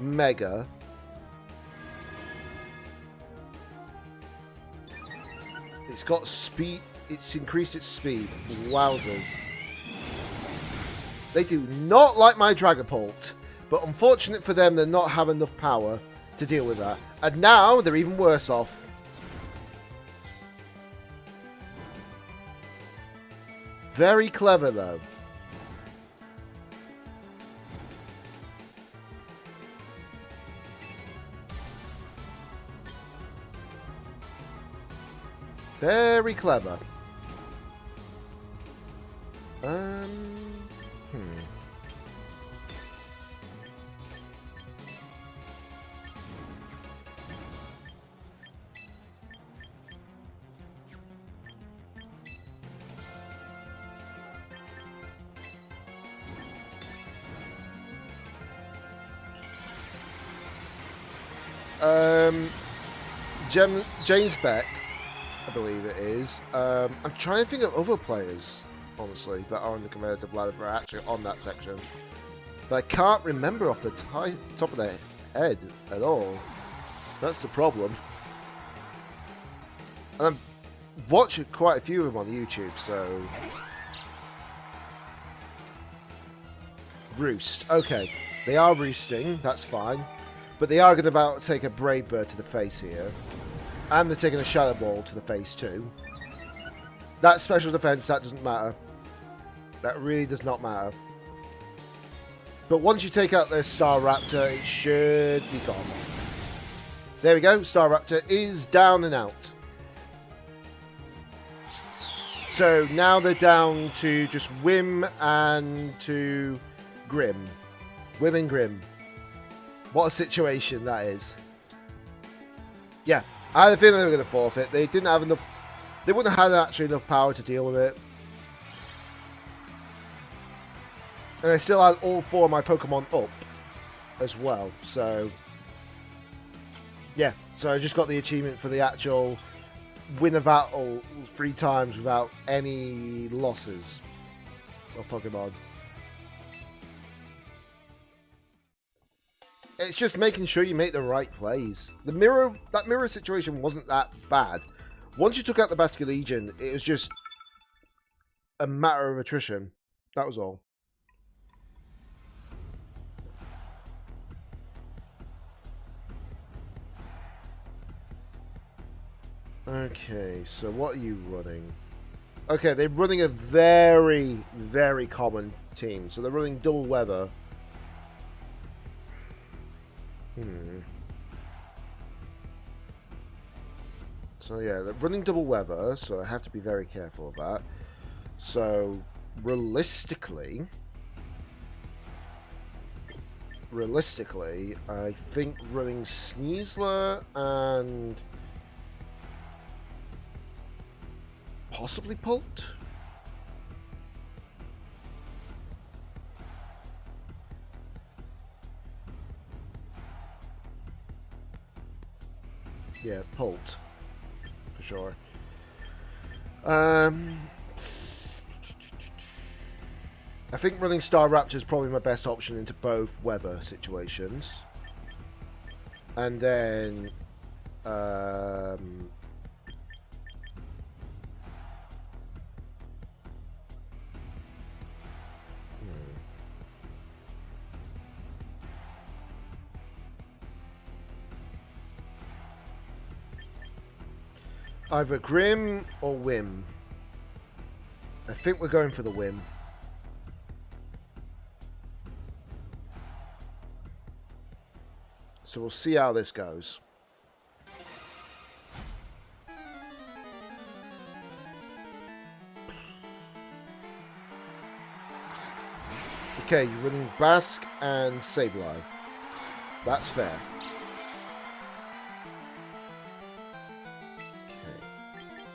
S2: Mega. It's got speed. It's increased its speed. Wowzers. They do not like my Dragapult. But unfortunate for them, they not have enough power to deal with that. And now, they're even worse off. Very clever, though. Very clever. James Beck, I believe it is. I'm trying to think of other players, honestly, that are on the competitive ladder that are actually on that section. But I can't remember off the top of their head at all. That's the problem. And I've watched quite a few of them on YouTube, so... Roost. Okay, they are roosting, that's fine. But they are going to about take a Brave Bird to the face here. And they're taking a Shadow Ball to the face too. That special defense, that doesn't matter. That really does not matter. But once you take out their Staraptor, it should be gone. There we go, Staraptor is down and out. So now they're down to just Whim and to Grim. Whim and Grim. What a situation that is. Yeah, I had a feeling they were going to forfeit. They didn't have enough... They wouldn't have had actually enough power to deal with it. And I still had all four of my Pokemon up as well, so... Yeah, so I just got the achievement for the actual win a battle 3 times without any losses of Pokemon. It's just making sure you make the right plays. That mirror situation wasn't that bad. Once you took out the Basket Legion, it was just a matter of attrition. That was all. Okay, so what are you running? Okay, they're running a very, very common team. So they're running double weather. So yeah, they're running double weather, so I have to be very careful of that. So realistically, I think running Sneasler and possibly Pult. Yeah, Pult. For sure. I think running Star Raptor is probably my best option into both weather situations. And then... either Grim or Whim. I think we're going for the Whim. So we'll see how this goes. Okay, you're running Basque and Sableye. That's fair.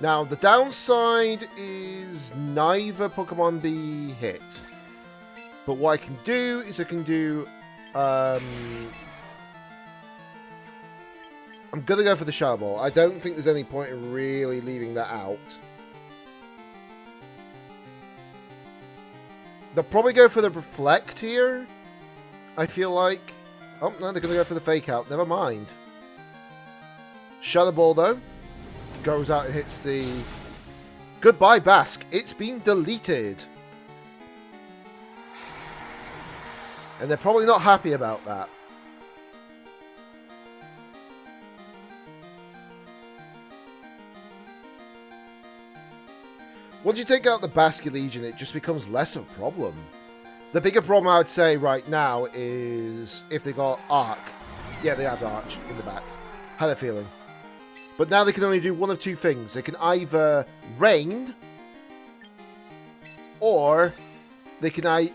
S2: Now, the downside is neither Pokemon be hit. But what I can do is I can do... I'm going to go for the Shadow Ball. I don't think there's any point in really leaving that out. They'll probably go for the Reflect here, I feel like. Oh, no, they're going to go for the Fake Out. Never mind. Shadow Ball, though. Goes out and hits the... Goodbye, Basque. It's been deleted. And they're probably not happy about that. Once you take out the Basket Legion, it just becomes less of a problem. The bigger problem I would say right now is if they got Arc. Yeah, they have Arch in the back. Had a feeling. But now they can only do one of two things. They can either rain, or they can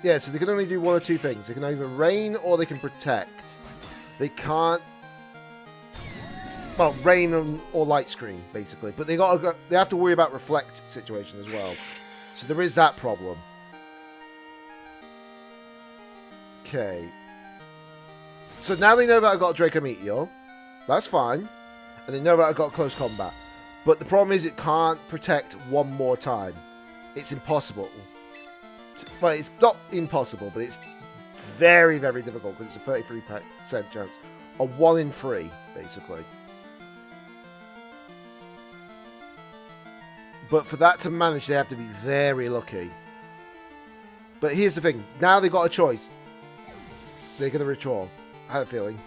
S2: yeah, so they can only do one of two things. They can either rain or they can protect. They can't... Well, rain or light screen, basically. But they have to worry about reflect situation as well. So there is that problem. Okay. So now they know that I've got a Draco Meteor. That's fine. And they know that I've got close combat. But the problem is it can't protect one more time. It's impossible. Well, it's not impossible, but it's very, very difficult because it's a 33% chance. A 1 in 3, basically. But for that to manage, they have to be very lucky. But here's the thing. Now they've got a choice. They're going to withdraw. I had a feeling.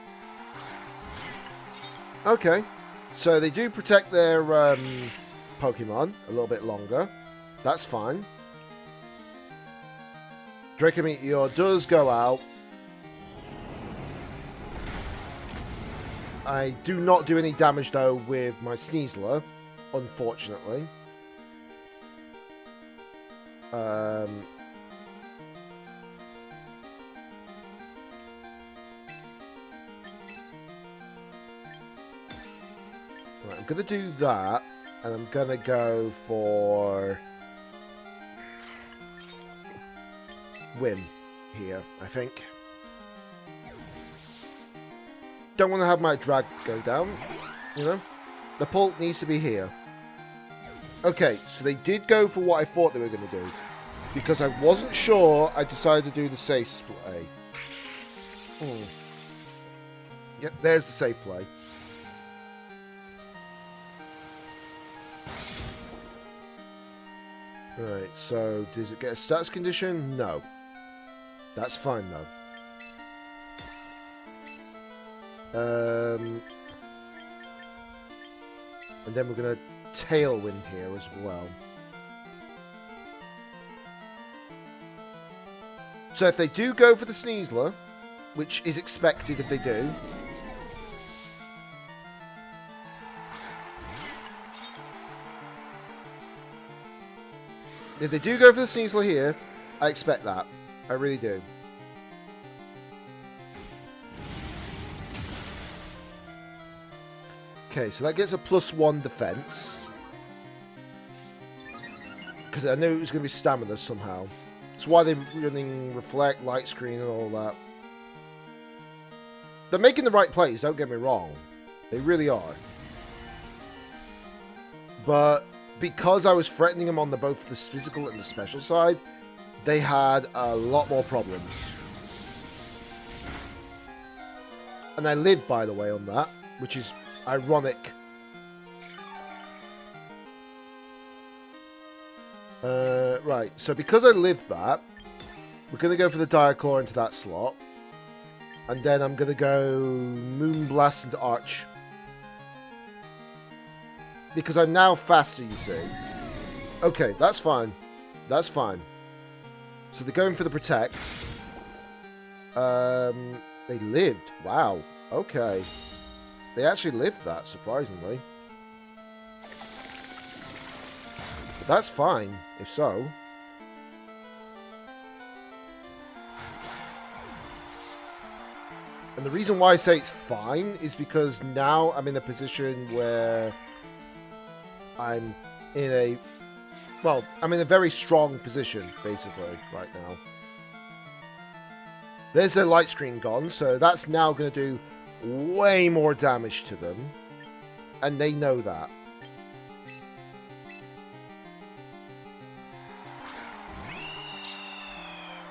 S2: Okay. So they do protect their Pokemon a little bit longer. That's fine. Draco Meteor does go out. I do not do any damage, though, with my Sneasler, unfortunately. Right, I'm going to do that, and I'm going to go for Whim here, I think. Don't want to have my drag go down, you know? The Pult needs to be here. Okay, so they did go for what I thought they were going to do. Because I wasn't sure, I decided to do the safe play. Yep, there's the safe play. Right, so does it get a status condition? No. That's fine though. And then we're going to Tailwind here as well. So if they do go for the Sneasler, which is expected if they do, if they do go for the Sneasler here, I expect that. I really do. Okay, so that gets a +1 defense. Because I knew it was going to be stamina somehow. That's why they're running Reflect, Light Screen, and all that. They're making the right plays, don't get me wrong. They really are. But because I was threatening them on both the physical and the special side, they had a lot more problems. And I lived, by the way, on that, which is ironic. Right, so because I lived that, we're going to go for the Diaclaw into that slot. And then I'm going to go Moonblast into Arch. Because I'm now faster, you see. Okay, that's fine. That's fine. So they're going for the Protect. They lived. Wow. Okay. They actually lived that, surprisingly. But that's fine, if so. And the reason why I say it's fine is because now I'm in a position where I'm in a... Well, I'm in a very strong position, basically, right now. There's their light screen gone, so that's now going to do way more damage to them. And they know that.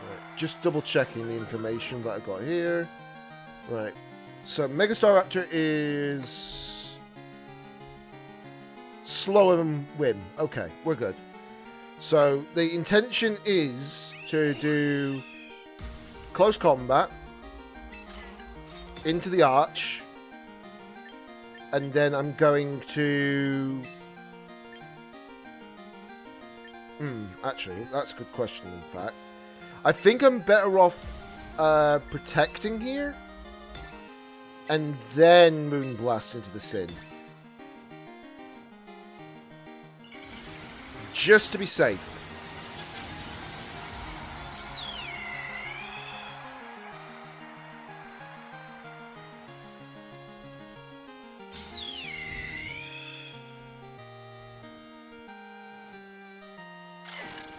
S2: Right, just double checking the information that I got here. Right, so Mega Staraptor is slow and win. Okay, we're good. So the intention is to do close combat into the arch, and then I'm going to... actually, that's a good question, in fact. I think I'm better off protecting here, and then Moonblast into the Sin. Just to be safe.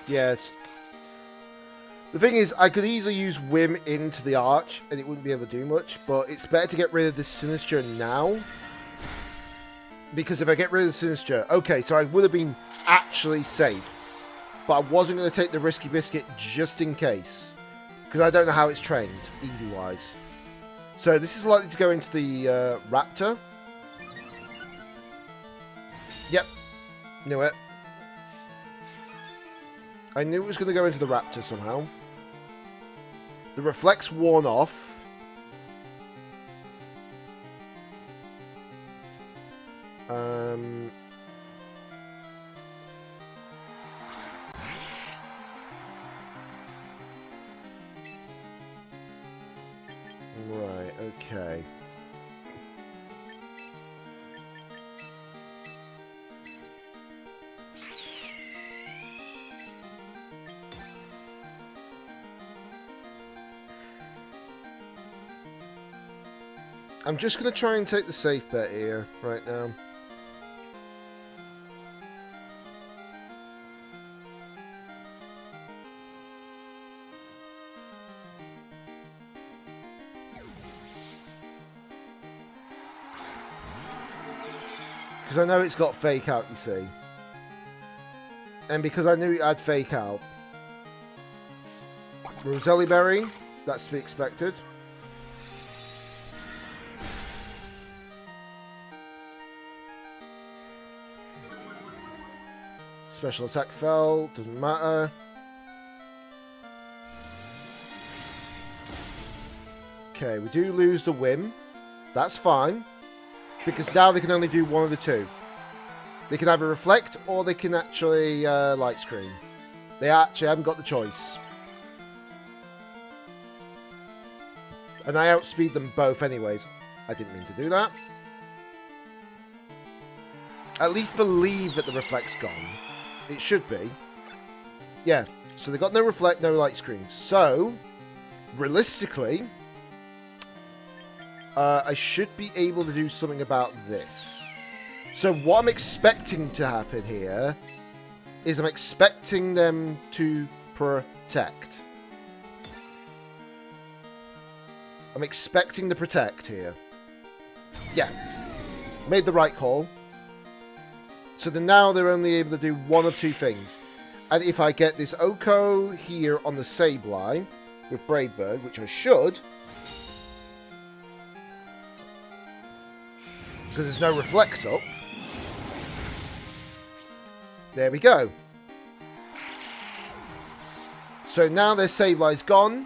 S2: Yeah, the thing is, I could easily use Whim into the Arch, and it wouldn't be able to do much, but it's better to get rid of this Sinister now. Because if I get rid of the Sinister... Okay, so I would have been actually safe. But I wasn't going to take the Risky Biscuit just in case. Because I don't know how it's trained, EV-wise. So this is likely to go into the Raptor. Yep. Knew it. I knew it was going to go into the Raptor somehow. The Reflect's worn off. Right, okay. I'm just going to try and take the safe bet here, right now. Because I know it's got Fake Out, you see. And because I knew it had Fake Out. Roselli Berry, that's to be expected. Special attack fell, doesn't matter. Okay, we do lose the whim. That's fine. Because now they can only do one of the two. They can either reflect or they can actually light screen. They actually haven't got the choice. And I outspeed them both anyways. I didn't mean to do that. At least believe that the reflect's gone. It should be. Yeah, so they got no reflect, no light screen. So, realistically, I should be able to do something about this. So what I'm expecting to happen here is I'm expecting them to protect. I'm expecting to protect here. Yeah. Made the right call. So then now they're only able to do one of two things. And if I get this Oko here on the Sableye with Brave Bird, which I should, because there's no reflect up. There we go. So now their Sableye's gone.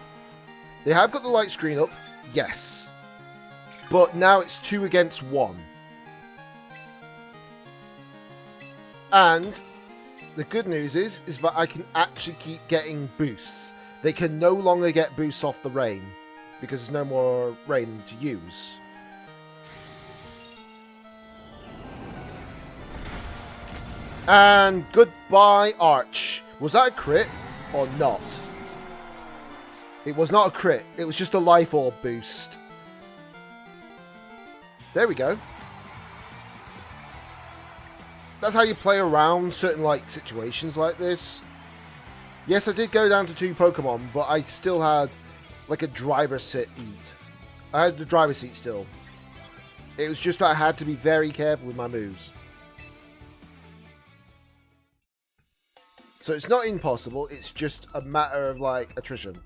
S2: They have got the light screen up, yes. But now it's 2 against 1. And the good news is that I can actually keep getting boosts. They can no longer get boosts off the rain because there's no more rain to use. And goodbye, Arch. Was that a crit or not? It was not a crit. It was just a life orb boost. There we go. That's how you play around certain like situations like this. Yes, I did go down to 2 Pokemon, but I still had like a driver's seat. I had the driver's seat still. It was just that I had to be very careful with my moves. So it's not impossible, it's just a matter of like attrition.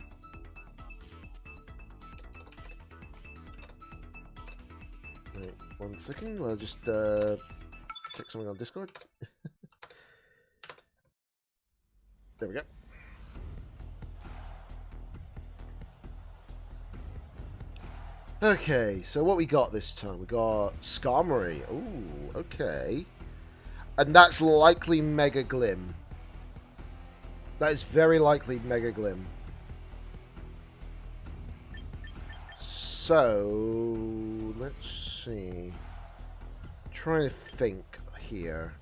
S2: Right, 1 second, I'll just check something on Discord. There we go. Okay, so what we got this time? We got Skarmory. Ooh, okay. And that's likely Mega Glim. That is very likely Mega Glim. So, let's see. Trying to think here.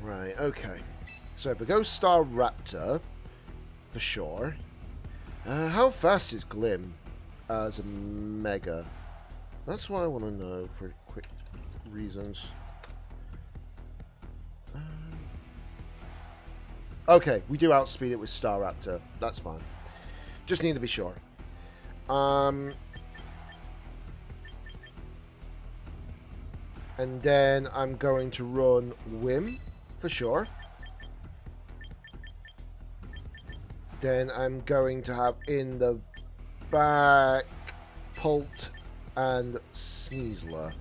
S2: Right, okay. So if we go Star Raptor, for sure. How fast is Glim as a Mega? That's what I want to know for quick reasons. Okay, we do outspeed it with Star Raptor. That's fine. Just need to be sure. And then I'm going to run Whim for sure. Then I'm going to have in the back Pult and Sneasler.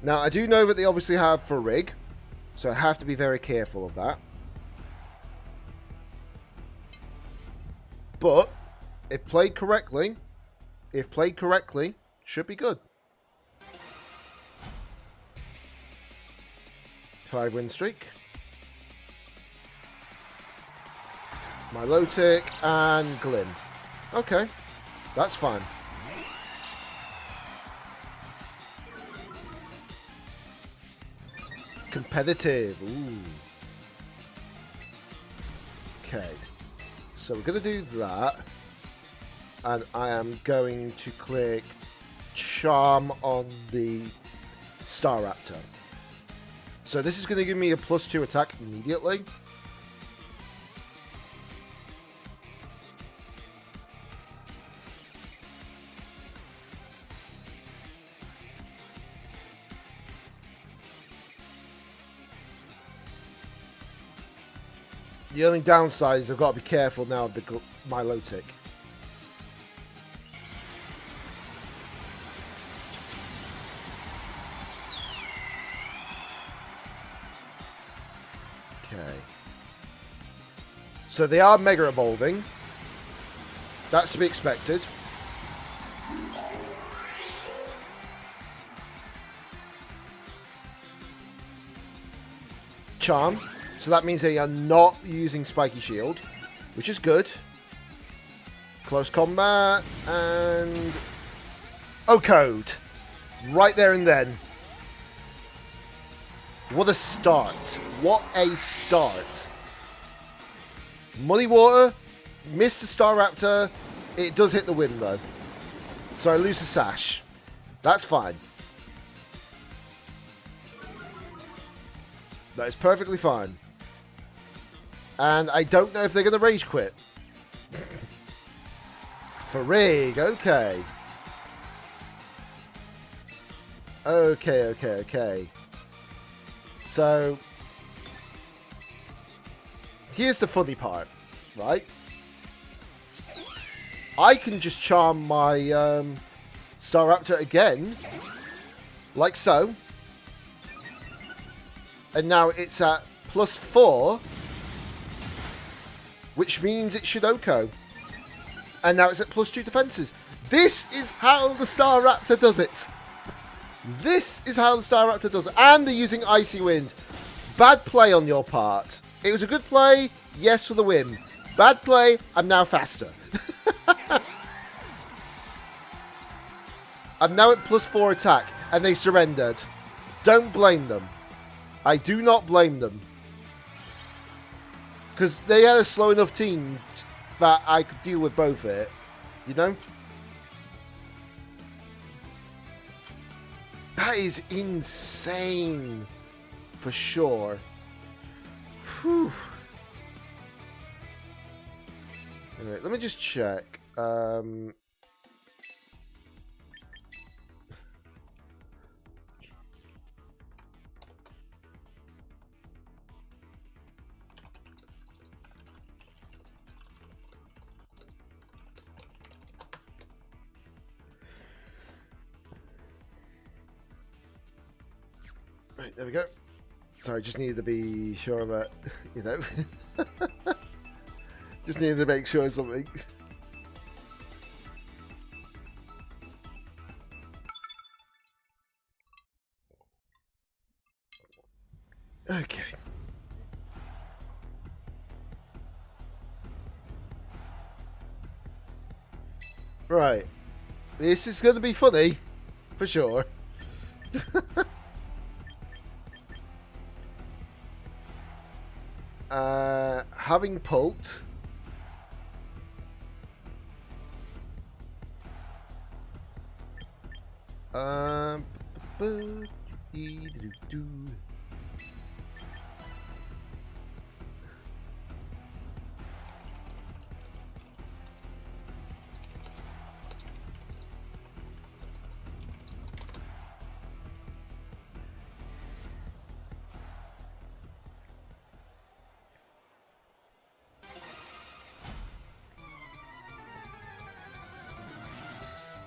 S2: Now I do know that they obviously have for Rig, so I have to be very careful of that. But if played correctly, should be good. 5 win streak. Milotic and Glim. Okay, that's fine. Competitive. Ooh. Okay, so we're going to do that. And I am going to click Charm on the Staraptor. So this is going to give me a +2 attack immediately. The only downside is I've got to be careful now of the Milotic. So they are Mega Evolving. That's to be expected. Charm. So that means they are not using Spiky Shield, which is good. Close combat and O-Code. Right there and then. What a start. What a start. Muddy Water. Missed the Staraptor. It does hit the wind though. So I lose the Sash. That's fine. That is perfectly fine. And I don't know if they're going to Rage Quit. Farig, okay. Okay. So, here's the funny part, right? I can just charm my Staraptor again, like so. And now it's at +4, which means it should OHKO. And now it's at +2 defenses. This is how the Staraptor does it. This is how the Staraptor does it. And they're using Icy Wind. Bad play on your part. It was a good play, yes, for the win. Bad play, I'm now faster. I'm now at +4 attack, and they surrendered. Don't blame them. I do not blame them. Because they had a slow enough team that I could deal with both of it. You know? That is insane. For sure. Whew. Anyway, let me just check. Right, there we go. Sorry, just needed to be sure that, you know. Just needed to make sure of something. Okay. Right. This is going to be funny, for sure. Having pult.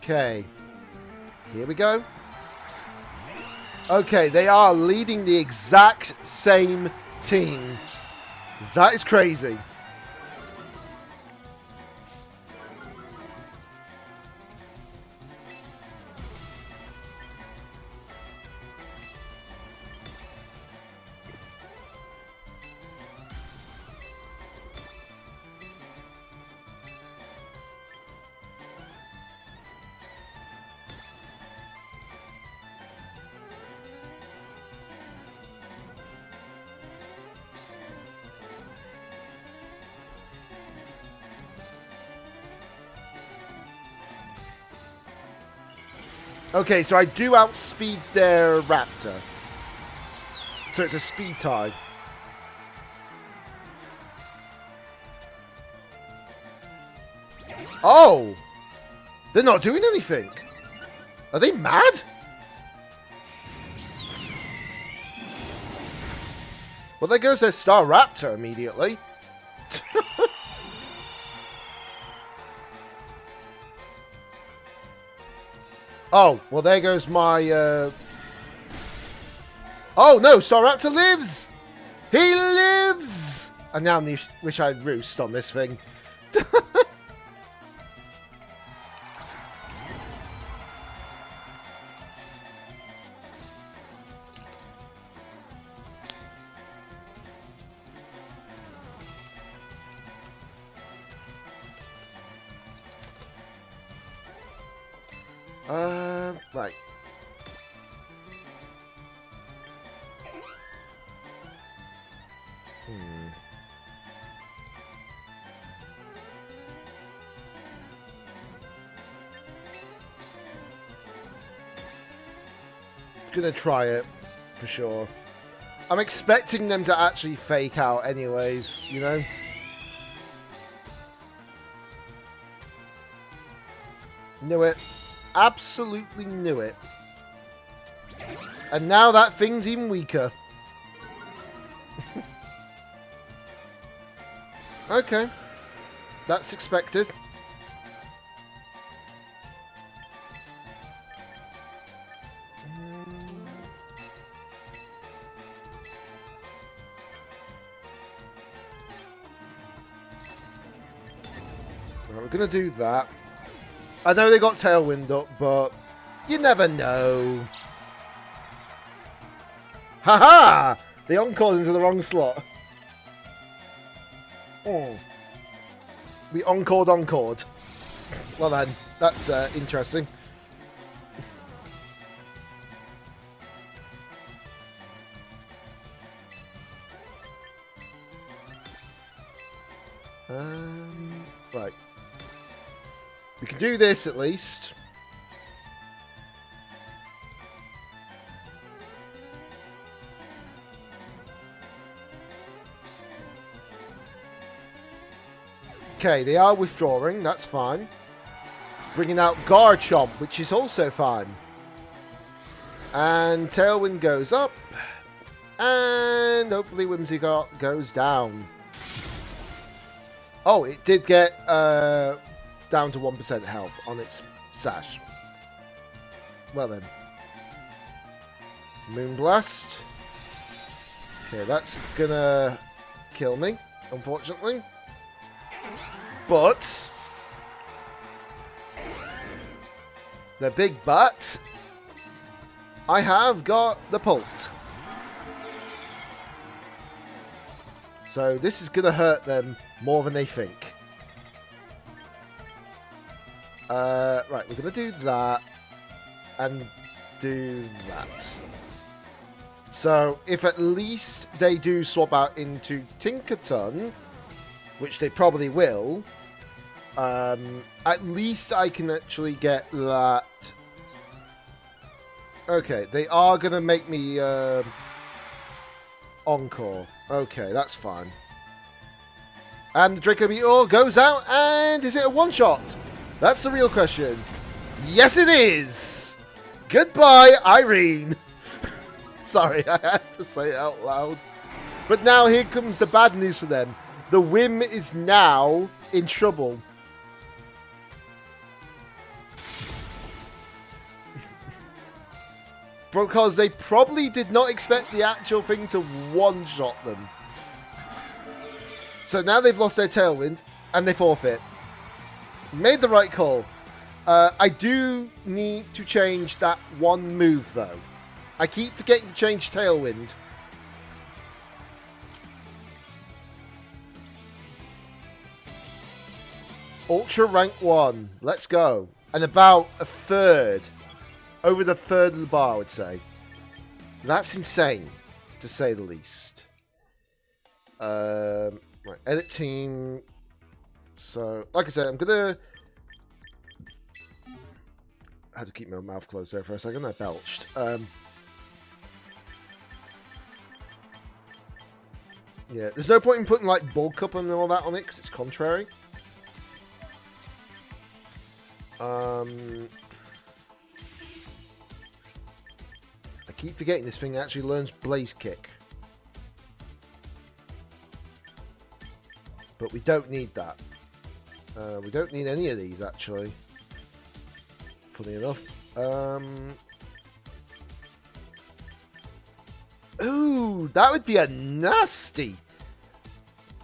S2: Okay, here we go. Okay, they are leading the exact same team. That is crazy. Okay, so I do outspeed their Raptor. So it's a speed tie. Oh! They're not doing anything. Are they mad? Well, there goes their Star Raptor immediately. Oh, well there goes my, Oh no, Staraptor lives! He lives! I now wish I'd roost on this thing. Right. Gonna try it for sure. I'm expecting them to actually fake out anyways, you know? Knew it. Absolutely knew it. And now that thing's even weaker. Okay. That's expected. Right, we're going to do that. I know they got Tailwind up, but you never know. Haha! They encored into the wrong slot. Oh. We encored. Well then, that's interesting. Right. We can do this at least. Okay, they are withdrawing, that's fine. Bringing out Garchomp, which is also fine. And Tailwind goes up. And hopefully Whimsicott goes down. Oh, it did get down to 1% health on its sash. Well then. Moonblast. Okay, that's gonna kill me, unfortunately. But the big but, I have got the Pult. So this is going to hurt them more than they think. Right, we're going to do that and do that. So if at least they do swap out into Tinkerton, which they probably will, at least I can actually get that. Okay, they are going to make me Encore. Okay, that's fine. And the Draco Meteor goes out, and is it a one-shot? That's the real question. Yes, it is! Goodbye, Irene! Sorry, I had to say it out loud. But now here comes the bad news for them. The Whim is now in trouble. Because they probably did not expect the actual thing to one-shot them. So now they've lost their Tailwind, and they forfeit. Made the right call. I do need to change that one move, though. I keep forgetting to change Tailwind. Ultra rank 1. Let's go. And about a third. Over the third of the bar, I would say. That's insane, to say the least. Right, edit team. So, like I said, I'm gonna... I had to keep my mouth closed there for a second. I belched. Yeah, there's no point in putting like bulk up and all that on it because it's contrary. I keep forgetting this thing actually learns Blaze Kick. But we don't need that. We don't need any of these actually. Funny enough. Ooh, that would be a nasty.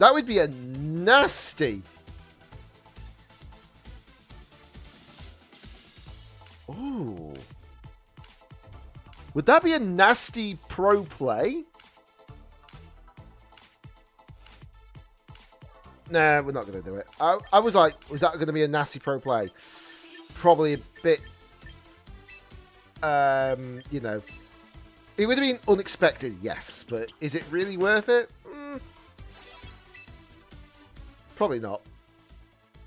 S2: That would be a nasty. Ooh. Would that be a nasty pro play? Nah, we're not going to do it. I was like, was that going to be a nasty pro play? Probably a bit, you know, it would have been unexpected, yes, but is it really worth it? Probably not.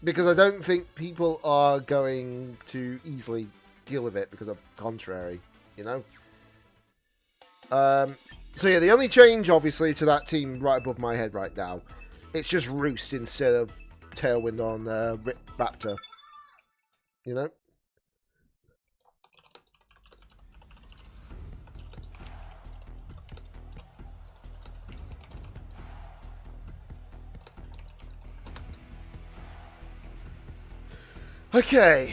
S2: Because I don't think people are going to easily deal with it because of contrary, you know? So yeah, the only change, obviously, to that team right above my head right now, it's just Roost instead of Tailwind on Raptor. You know? Okay.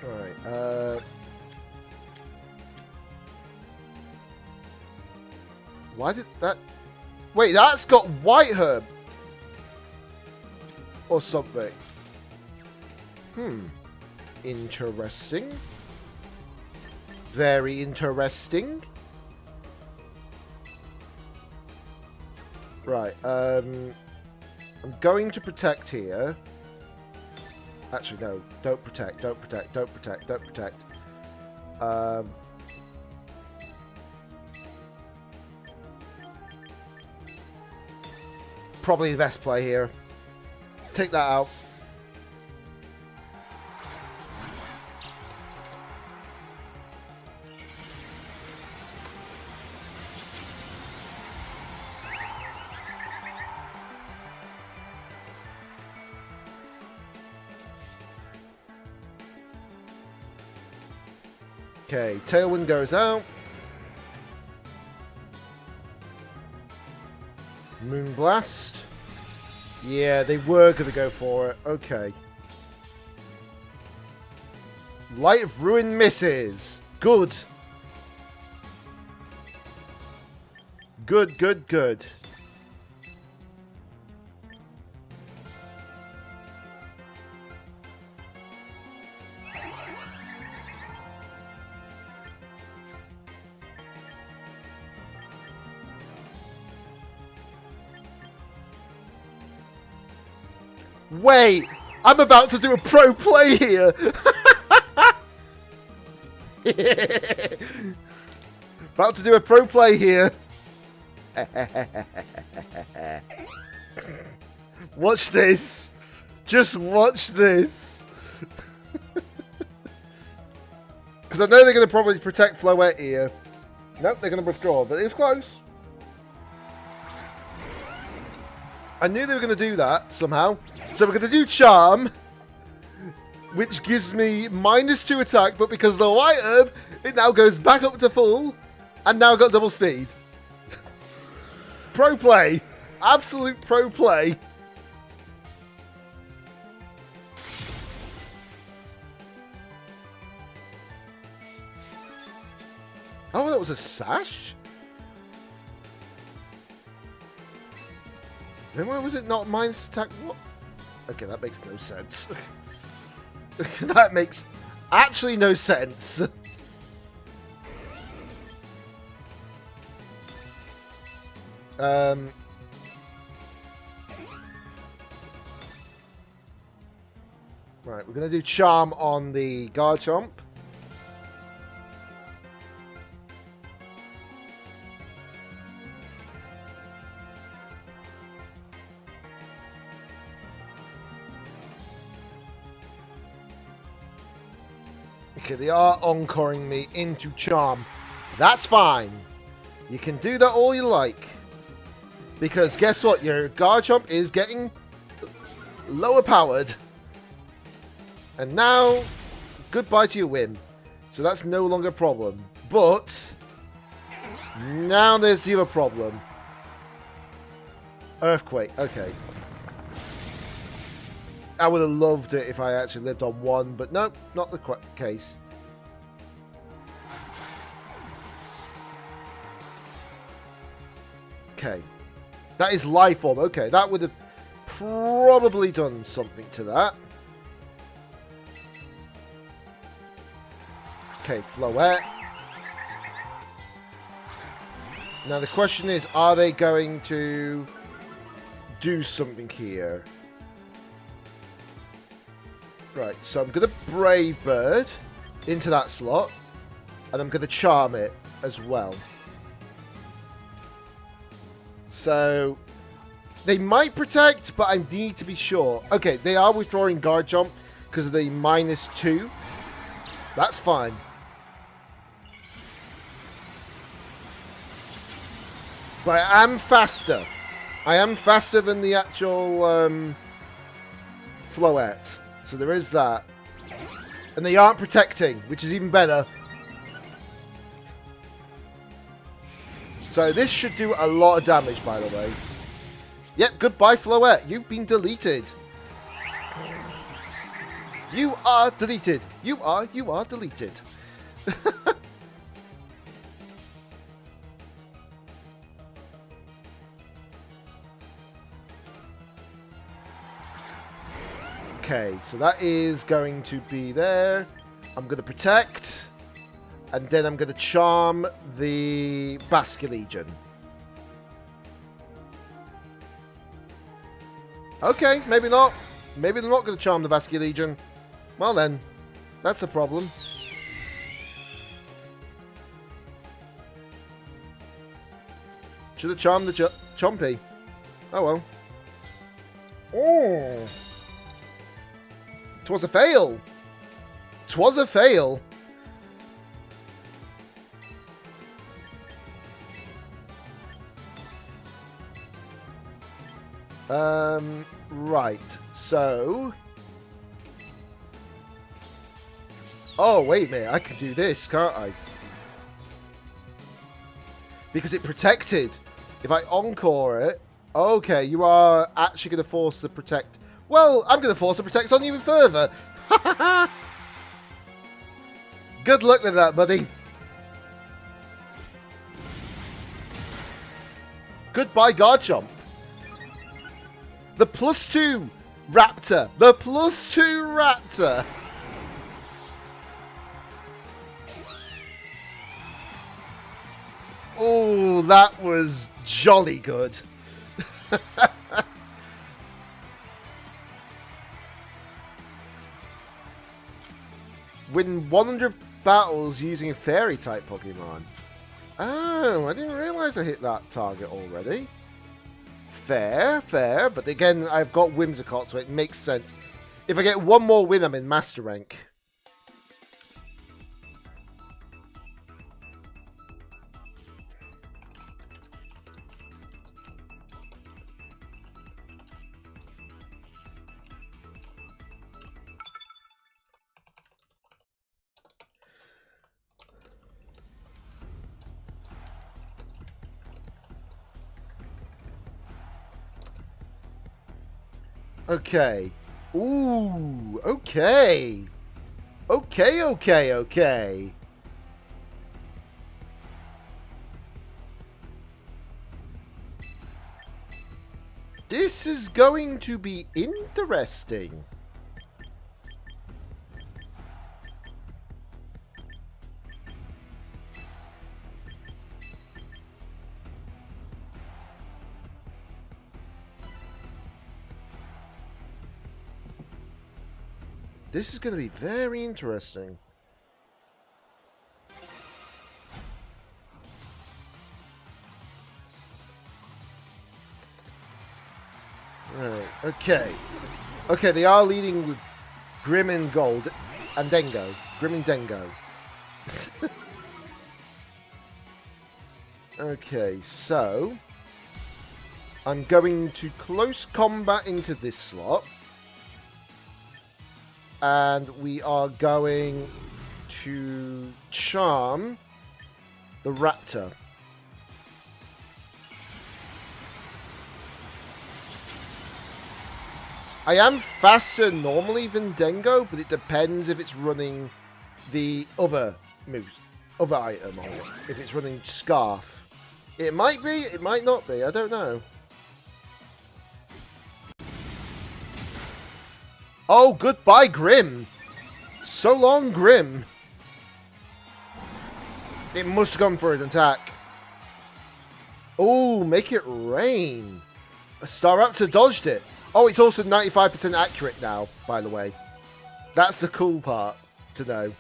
S2: Alright, why did that... Wait, that's got White Herb! Or something. Interesting. Very interesting. Right, I'm going to protect here. Actually, no. Don't protect. Don't protect. Don't protect. Don't protect. Probably the best play here. Take that out. Okay, Tailwind goes out. Moonblast. Yeah, they were going to go for it. Okay. Light of Ruin misses. Good. Good, good, good. Wait, I'm about to do a pro play here. About to do a pro play here. Watch this. Just watch this. Because I know they're going to probably protect Floette here. Nope, they're going to withdraw, but it was close. I knew they were going to do that somehow. So we're going to do Charm, which gives me -2 attack, but because of the White Herb, it now goes back up to full, and now got double speed. Pro play. Absolute pro play. Oh, that was a sash? Then why was it not minus attack? What? Okay, that makes no sense. That makes actually no sense. Right, we're going to do Charm on the Garchomp. Okay, they are encoring me into Charm. That's fine. You can do that all you like. Because guess what? Your Garchomp is getting lower powered. And now, goodbye to your win. So that's no longer a problem. But, now there's the other problem. Earthquake, okay. I would have loved it if I actually lived on one, but no, not the case. Okay. That is Life Orb. Okay, that would have probably done something to that. Okay, Floette. Now the question is, are they going to do something here? Right, so I'm going to Brave Bird into that slot, and I'm going to Charm it as well. So, they might protect, but I need to be sure. Okay, they are withdrawing Garchomp because of the -2. That's fine. But I am faster. I am faster than the actual Floette. So there is that. And they aren't protecting, which is even better. So this should do a lot of damage, by the way. Yep, goodbye Floette. You've been deleted. You are deleted. You are deleted. Okay, so that is going to be there. I'm going to protect. And then I'm going to charm the Basculegion. Okay, maybe not. Maybe they're not going to charm the Basculegion. Well then, that's a problem. Should have charmed the Chompy. Oh well. Oh! 'Twas a fail! 'Twas a fail! Right, so... Oh, wait a minute, I can do this, can't I? Because it protected. If I encore it... Okay, you are actually going to force the protect... Well, I'm going to force the protect on you even further. Good luck with that, buddy. Goodbye, Garchomp. The +2 Raptor. The +2 Raptor. Oh, that was jolly good. Win 100 battles using a fairy type Pokemon. Oh, I didn't realise I hit that target already. Fair, fair, but again, I've got Whimsicott, so it makes sense. If I get one more win, I'm in Master Rank. Okay. Ooh, okay. Okay. This is going to be interesting. This is going to be very interesting. Right, okay. Okay, they are leading with Grim and Gold and Dengo. Grim and Dengo. Okay, so I'm going to close combat into this slot. And we are going to charm the Raptor. I am faster normally than Dengo, but it depends if it's running the other item on it. If it's running Scarf. It might be, it might not be, I don't know. Oh, goodbye, Grim. So long, Grim. It must have gone for an attack. Oh, make it rain. A Staraptor dodged it. Oh, it's also 95% accurate now, by the way. That's the cool part to know.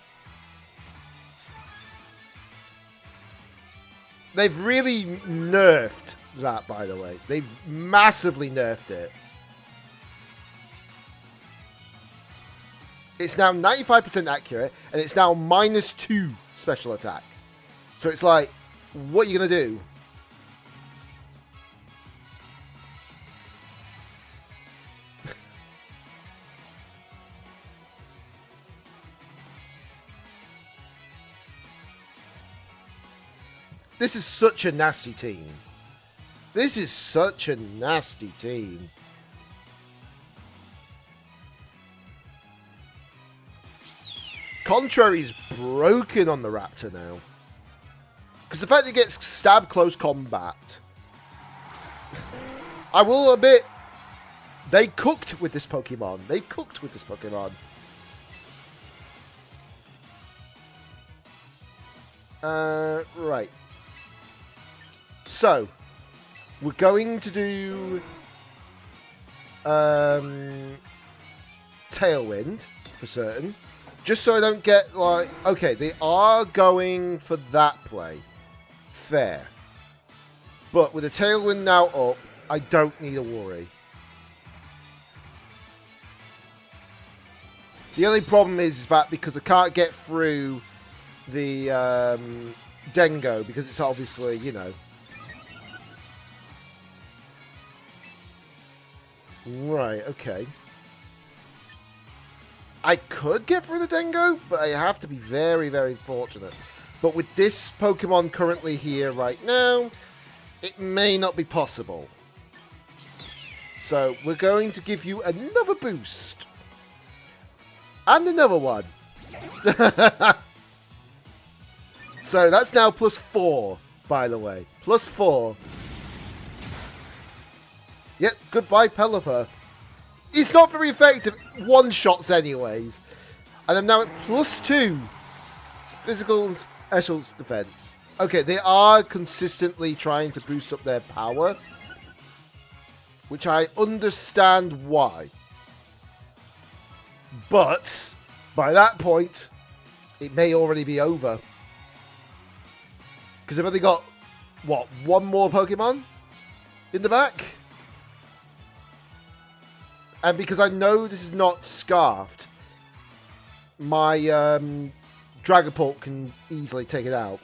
S2: They've really nerfed that, by the way. They've massively nerfed it. It's now 95% accurate, and it's now -2 special attack. So it's like, what are you going to do? This is such a nasty team. This is such a nasty team. Contrary's broken on the Raptor now. Because the fact it gets stabbed close combat. I will admit, they cooked with this Pokemon. They cooked with this Pokemon. Right. So, we're going to do Tailwind for certain. Just so I don't get like... Okay, they are going for that play. Fair. But with the Tailwind now up, I don't need to worry. The only problem is that because I can't get through the Dengo, because it's obviously, you know... Right, okay. I could get through the Dengo, but I have to be very, very fortunate. But with this Pokemon currently here right now, it may not be possible. So, we're going to give you another boost. And another one. So, that's now +4, by the way. +4. Yep, goodbye, Pelipper. It's not very effective. One-shots anyways. And I'm now at +2. Physical and special defense. Okay, they are consistently trying to boost up their power. Which I understand why. But, by that point, it may already be over. Because they've only got, what, one more Pokemon in the back? And because I know this is not Scarfed, my Dragapult can easily take it out.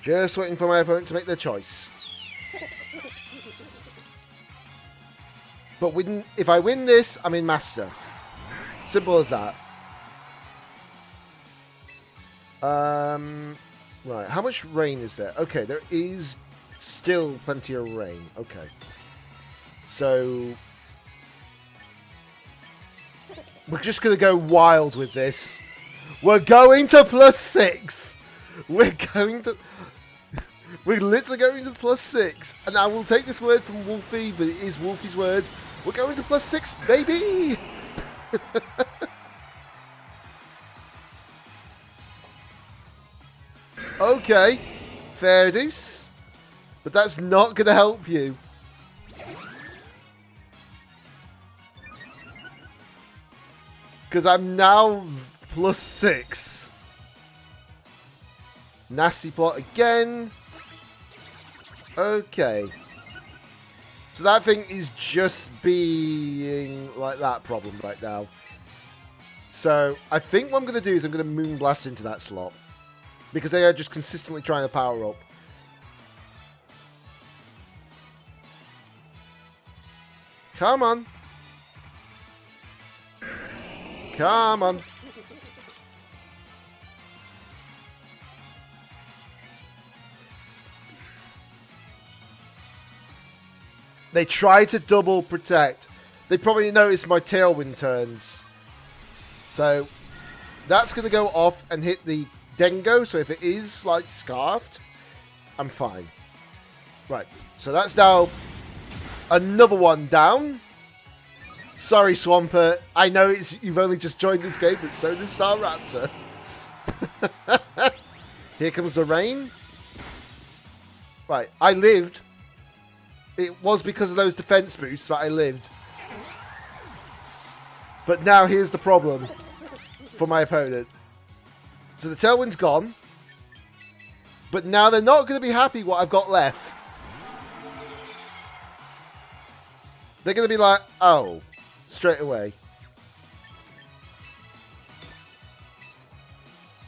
S2: Just waiting for my opponent to make their choice. But if I win this, I'm in Master. Simple as that. Right, how much rain is there? Okay, there is still plenty of rain. Okay. So, we're just going to go wild with this. We're going to +6. We're going to... We're literally going to +6. And I will take this word from Wolfie, but it is Wolfie's words. We're going to +6, baby! Okay, fair dues. But that's not going to help you. Because I'm now +6. Nasty plot again. Okay. So that thing is just being like that problem right now. So I think what I'm going to do is I'm going to Moonblast into that slot. Because they are just consistently trying to power up. Come on. Come on. They try to double protect. They probably noticed my tailwind turns. So that's going to go off and hit the Dengo. So if it is like scarfed, I'm fine. Right. So that's now another one down. Sorry, Swampert. I know you've only just joined this game, but so does Star Raptor. Here comes the rain. Right, I lived. It was because of those defense boosts that I lived. But now here's the problem for my opponent. So the Tailwind's gone. But now they're not going to be happy what I've got left. They're going to be like, oh, straight away.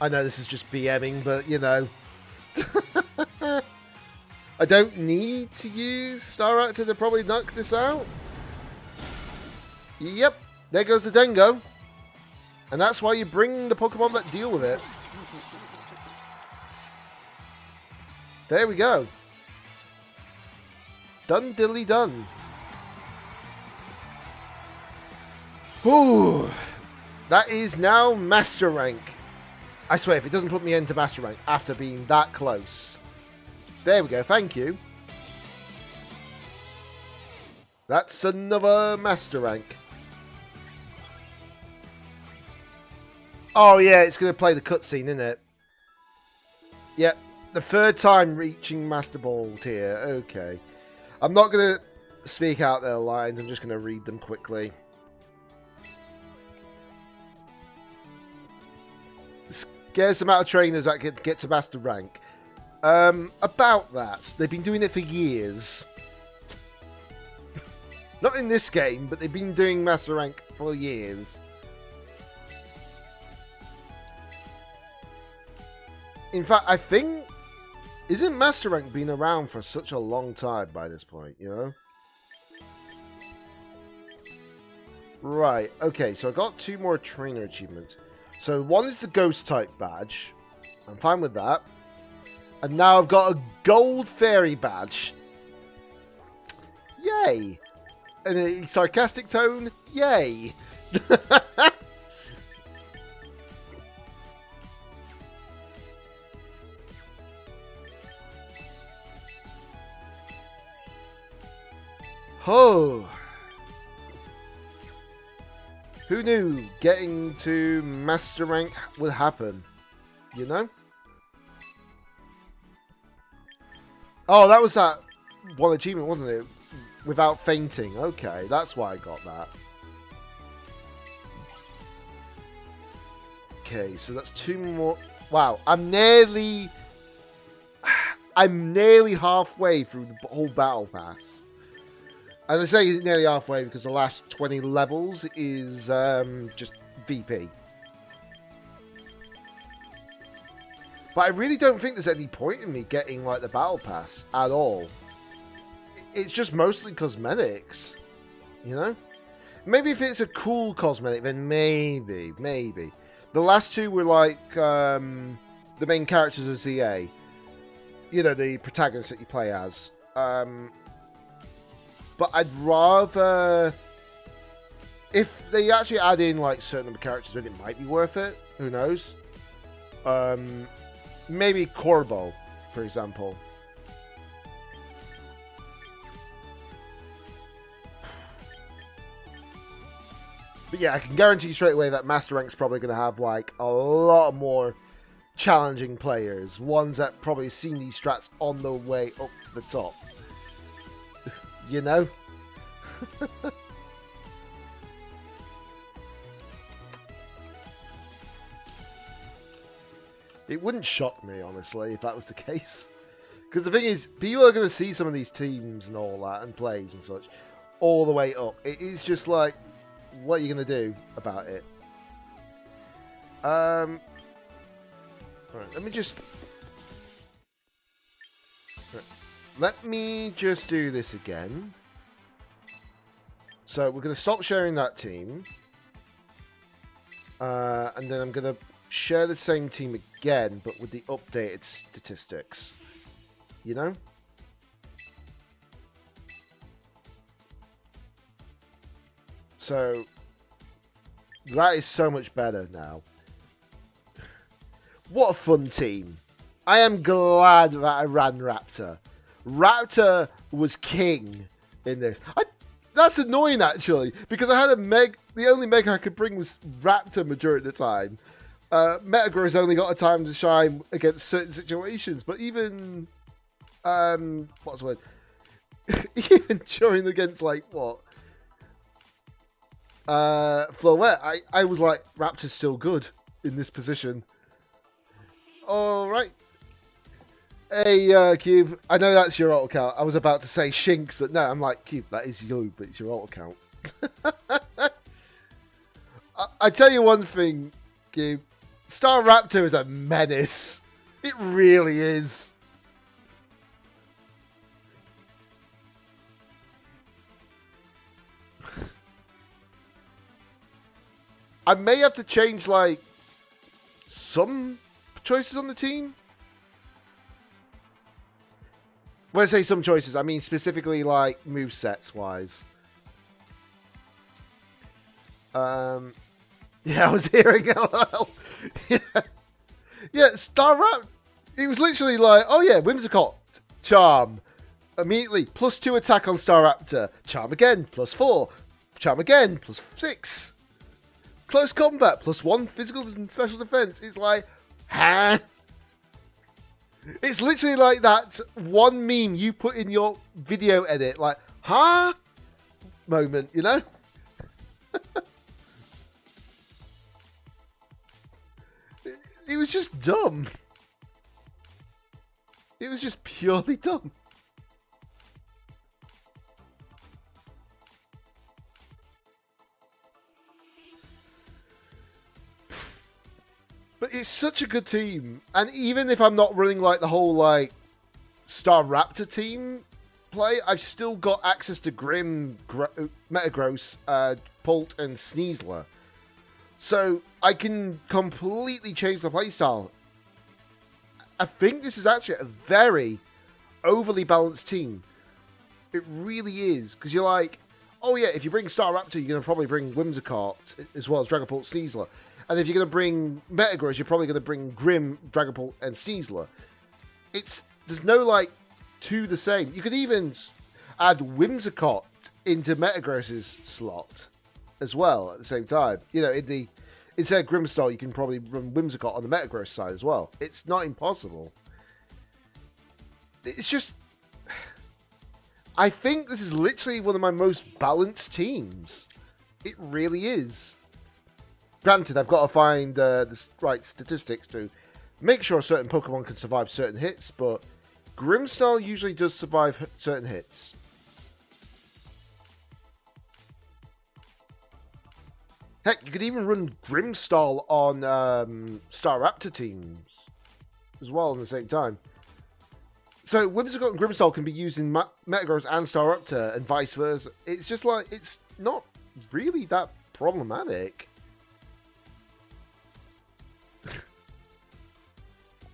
S2: I know this is just BMing, but you know. I don't need to use Star Raptor to probably knock this out. Yep, there goes the Dengo. And that's why you bring the Pokemon that deal with it. There we go. Done diddly done. Whew. That is now Master Rank. I swear, if it doesn't put me into Master Rank after being that close. There we go, thank you. That's another Master Rank. Oh yeah, it's going to play the cutscene, isn't it? Yep, the third time reaching Master Ball tier. Okay. I'm not going to speak out their lines, I'm just going to read them quickly. Scarce amount of trainers that get to Master Rank. About that. They've been doing it for years. Not in this game, but they've been doing Master Rank for years. In fact, I think... Isn't Master Rank been around for such a long time by this point, you know? Right, okay, so I got 2 more trainer achievements. So one is the Ghost type badge. I'm fine with that. And now I've got a Gold Fairy badge. Yay! And a sarcastic tone, yay! Oh! Who knew getting to Master Rank would happen? You know? Oh, that was that one achievement, wasn't it? Without fainting. Okay, that's why I got that. Okay, so that's 2 more. Wow, I'm nearly halfway through the whole battle pass. And I say nearly halfway because the last 20 levels is just VP. But I really don't think there's any point in me getting like the battle pass at all. It's just mostly cosmetics, you know? Maybe if it's a cool cosmetic, then maybe. The last 2 were like the main characters of ZA. You know, the protagonists that you play as. But I'd rather... If they actually add in like certain number of characters, then it might be worth it. Who knows? Maybe Corbo, for example. But yeah, I can guarantee you straight away that Master Rank's probably going to have like a lot more challenging players. Ones that probably seen these strats on the way up to the top. You know? It wouldn't shock me, honestly, if that was the case. Because the thing is, people are going to see some of these teams and all that, and plays and such, all the way up. It is just like, what are you going to do about it? Alright, let me just... Right, let me just do this again. So, we're going to stop sharing that team. And then I'm going to share the same team again, but with the updated statistics. You know? So, that is so much better now. What a fun team. I am glad that I ran Raptor. Raptor was king in this. That's annoying, actually, because I had the only mega I could bring was Raptor majority of the time. Metagross only got a time to shine against certain situations, but even what's the word? Even during against like what? Floette, I was like, Raptor's still good in this position. Alright. Hey, Cube, I know that's your alt account. I was about to say Shinx, but no, I'm like, Cube, that is you, but it's your alt account. I tell you one thing, Cube. Star Raptor is a menace. It really is. I may have to change, like, some choices on the team. When I say some choices, I mean specifically, like, movesets wise. Yeah, I was hearing LOL. Yeah, Star Raptor. It was literally like, oh yeah, Whimsicott, Charm. Immediately, +2 attack on Star Raptor. Charm again, +4. Charm again, +6. Close combat, +1 physical and special defense. It's like, huh? It's literally like that one meme you put in your video edit, like, huh? Moment, you know? It was just dumb. It was just purely dumb. But it's such a good team. And even if I'm not running like the whole like Star Raptor team play, I've still got access to Grim, Metagross, Pult, and Sneasler. So I can completely change the playstyle. I think this is actually a very overly balanced team. It really is. Because you're like, oh yeah, if you bring Star Raptor, you're going to probably bring Whimsicott as well as Dragapult, Sneasler. And if you're going to bring Metagross, you're probably going to bring Grim, Dragapult, and Sneasler. There's no like two the same. You could even add Whimsicott into Metagross's slot as well at the same time. You know, instead of Grimstar, you can probably run Whimsicott on the Metagross side as well. It's not impossible. It's just, I think this is literally one of my most balanced teams. It really is. Granted, I've got to find the right statistics to make sure certain Pokemon can survive certain hits, but Grimstar usually does survive certain hits. Heck, you could even run Grimstar on Star Raptor teams as well at the same time. So Whimsicott and Grimstar can be used in Metagross and Star Raptor and vice versa. It's just like, it's not really that problematic.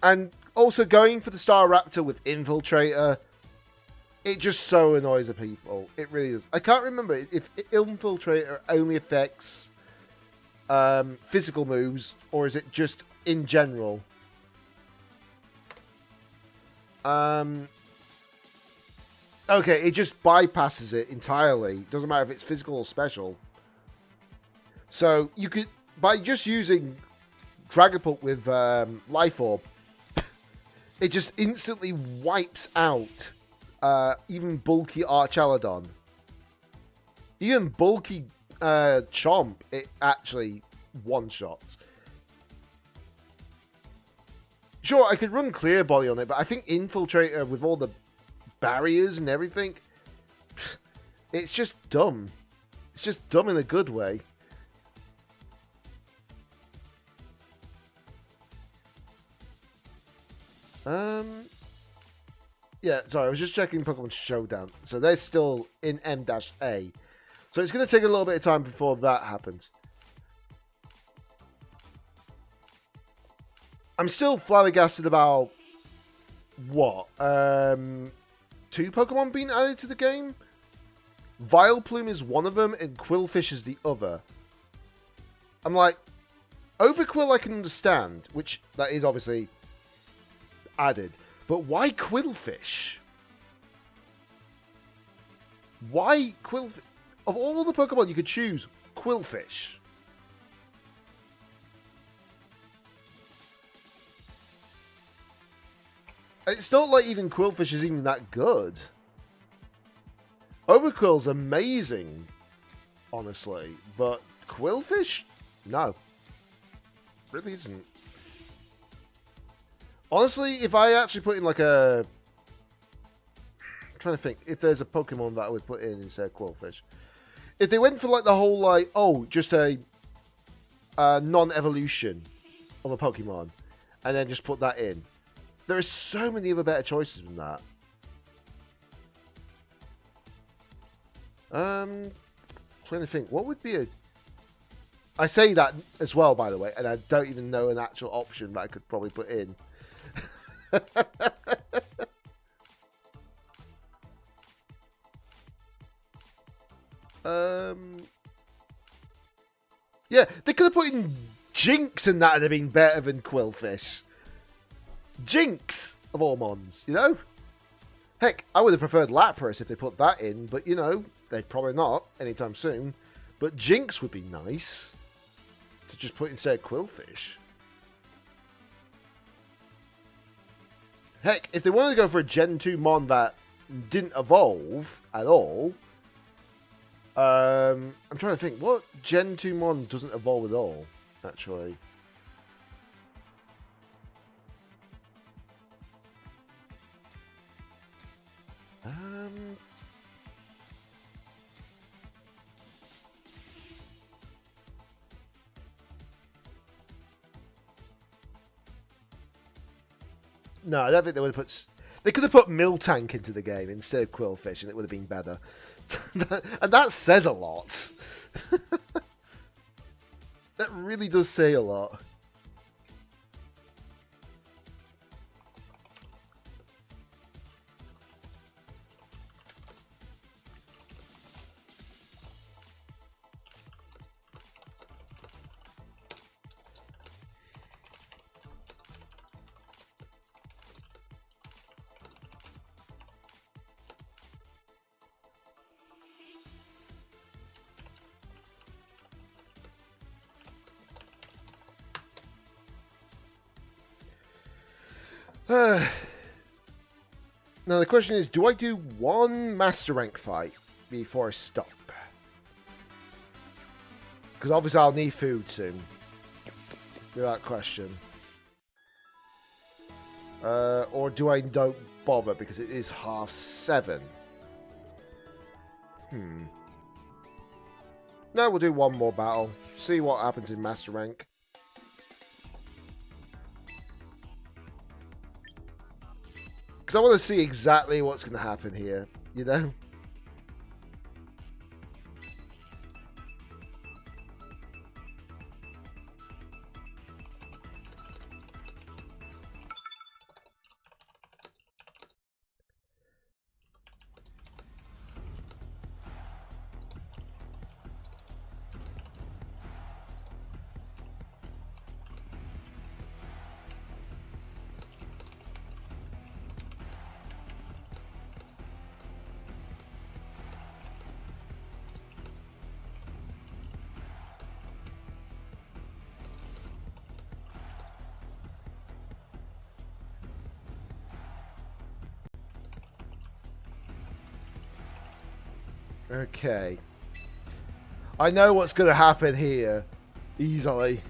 S2: And also going for the Star Raptor with Infiltrator, it just so annoys the people. It really does. I can't remember if Infiltrator only affects physical moves, or is it just in general? Okay, it just bypasses it entirely. Doesn't matter if it's physical or special. So you could, by just using Dragapult with Life Orb, it just instantly wipes out even bulky Archaladon. Even bulky Chomp, it actually one-shots. Sure, I could run Clear Body on it, but I think Infiltrator with all the barriers and everything, it's just dumb. It's just dumb in a good way. Yeah, sorry, I was just checking Pokemon Showdown. So they're still in M-A. So it's going to take a little bit of time before that happens. I'm still flabbergasted about what? 2 Pokemon being added to the game? Vileplume is one of them and Quillfish is the other. I'm like, Overquill I can understand, which that is obviously added. But why Quillfish? Why Quillfish? Of all the Pokemon you could choose, Quillfish. It's not like even Quillfish is even that good. Overquill's amazing, honestly. But Quillfish? No. Really isn't. Honestly, if I actually put in like a... I'm trying to think if there's a Pokemon that I would put in instead of Quillfish. If they went for like the whole like, oh, just a non-evolution of a Pokemon. And then just put that in. There are so many other better choices than that. Trying to think, what would be a... I say that as well, by the way, and I don't even know an actual option that I could probably put in. Yeah, they could have put in Jinx and that would have been better than Quillfish. Jinx of all mons, you know? Heck, I would have preferred Lapras if they put that in, but you know, they'd probably not anytime soon. But Jinx would be nice to just put instead of Quillfish. Heck, if they wanted to go for a Gen 2 mon that didn't evolve at all, I'm trying to think, what Gen 2 mon doesn't evolve at all, actually? No, I don't think they would have put... They could have put Miltank into the game instead of Quillfish, and it would have been better. And that says a lot. That really does say a lot. Now the question is, do I do one Master Rank fight before I stop? Because obviously I'll need food soon. Without question. Or do I don't bother because it is 7:30? No, we'll do one more battle. See what happens in Master Rank. Because I want to see exactly what's going to happen here, you know? Okay. I know what's going to happen here. Easily.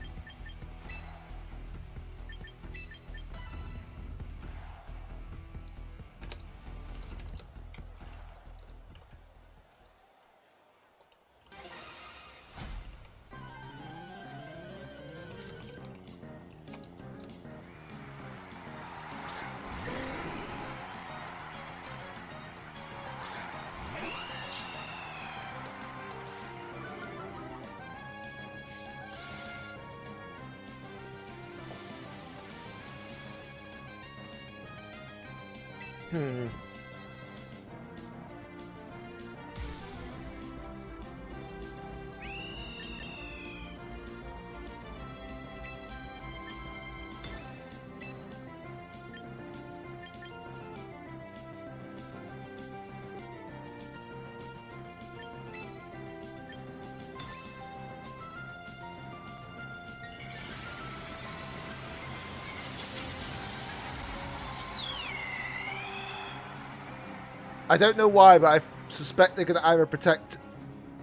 S2: I don't know why, but I suspect they're going to either protect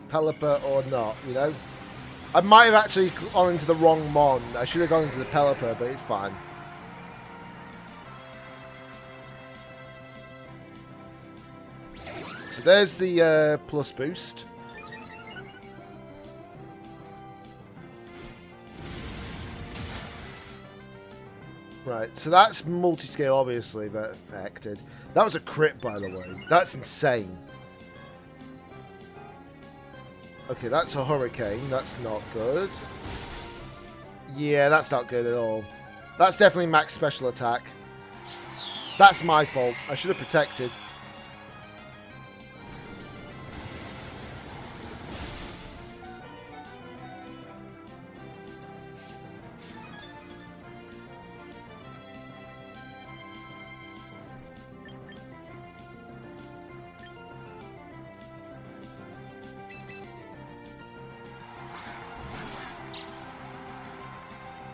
S2: Pelipper or not, you know? I might have actually gone into the wrong Mon. I should have gone into the Pelipper, but it's fine. So there's the plus boost. Right, so that's multi-scale, obviously, that affected. That was a crit, by the way. That's insane. Okay, that's a hurricane. That's not good. Yeah, that's not good at all. That's definitely max special attack. That's my fault. I should have protected.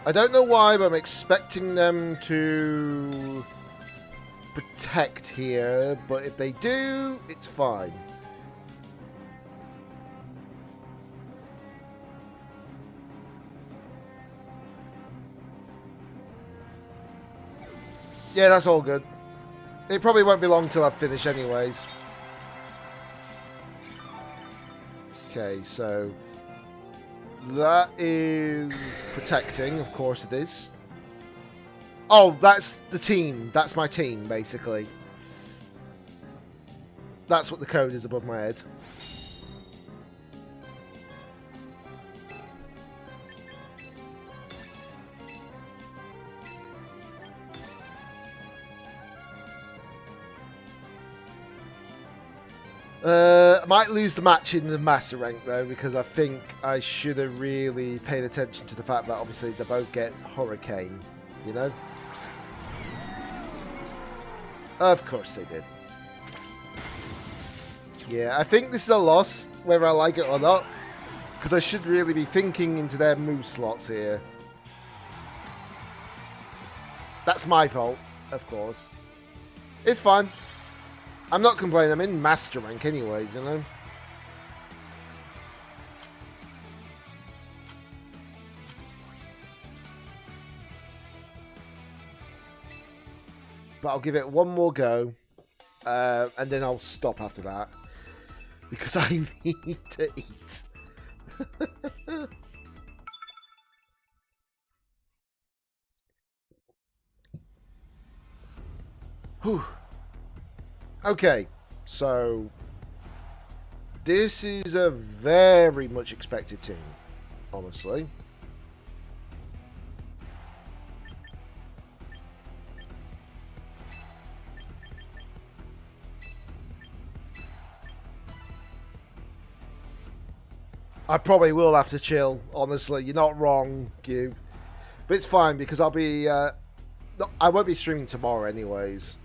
S2: I don't know why, but I'm expecting them to protect here, but if they do, it's fine. Yeah, that's all good. It probably won't be long till I finish anyways. Okay, so that is protecting, of course it is. Oh, that's the team. That's my team, basically. That's what the code is above my head. I might lose the match in the master rank though, because I think I should have really paid attention to the fact that obviously they both get hurricane, you know? Of course they did. Yeah, I think this is a loss, whether I like it or not, because I should really be thinking into their move slots here. That's my fault, of course. It's fine. I'm not complaining, I'm in master rank anyways, you know? But I'll give it one more go, and then I'll stop after that. Because I need to eat. Whew. Okay, so this is a very much expected team, honestly. I probably will have to chill, honestly. You're not wrong, Q. But it's fine because I'll be... I won't be streaming tomorrow anyways.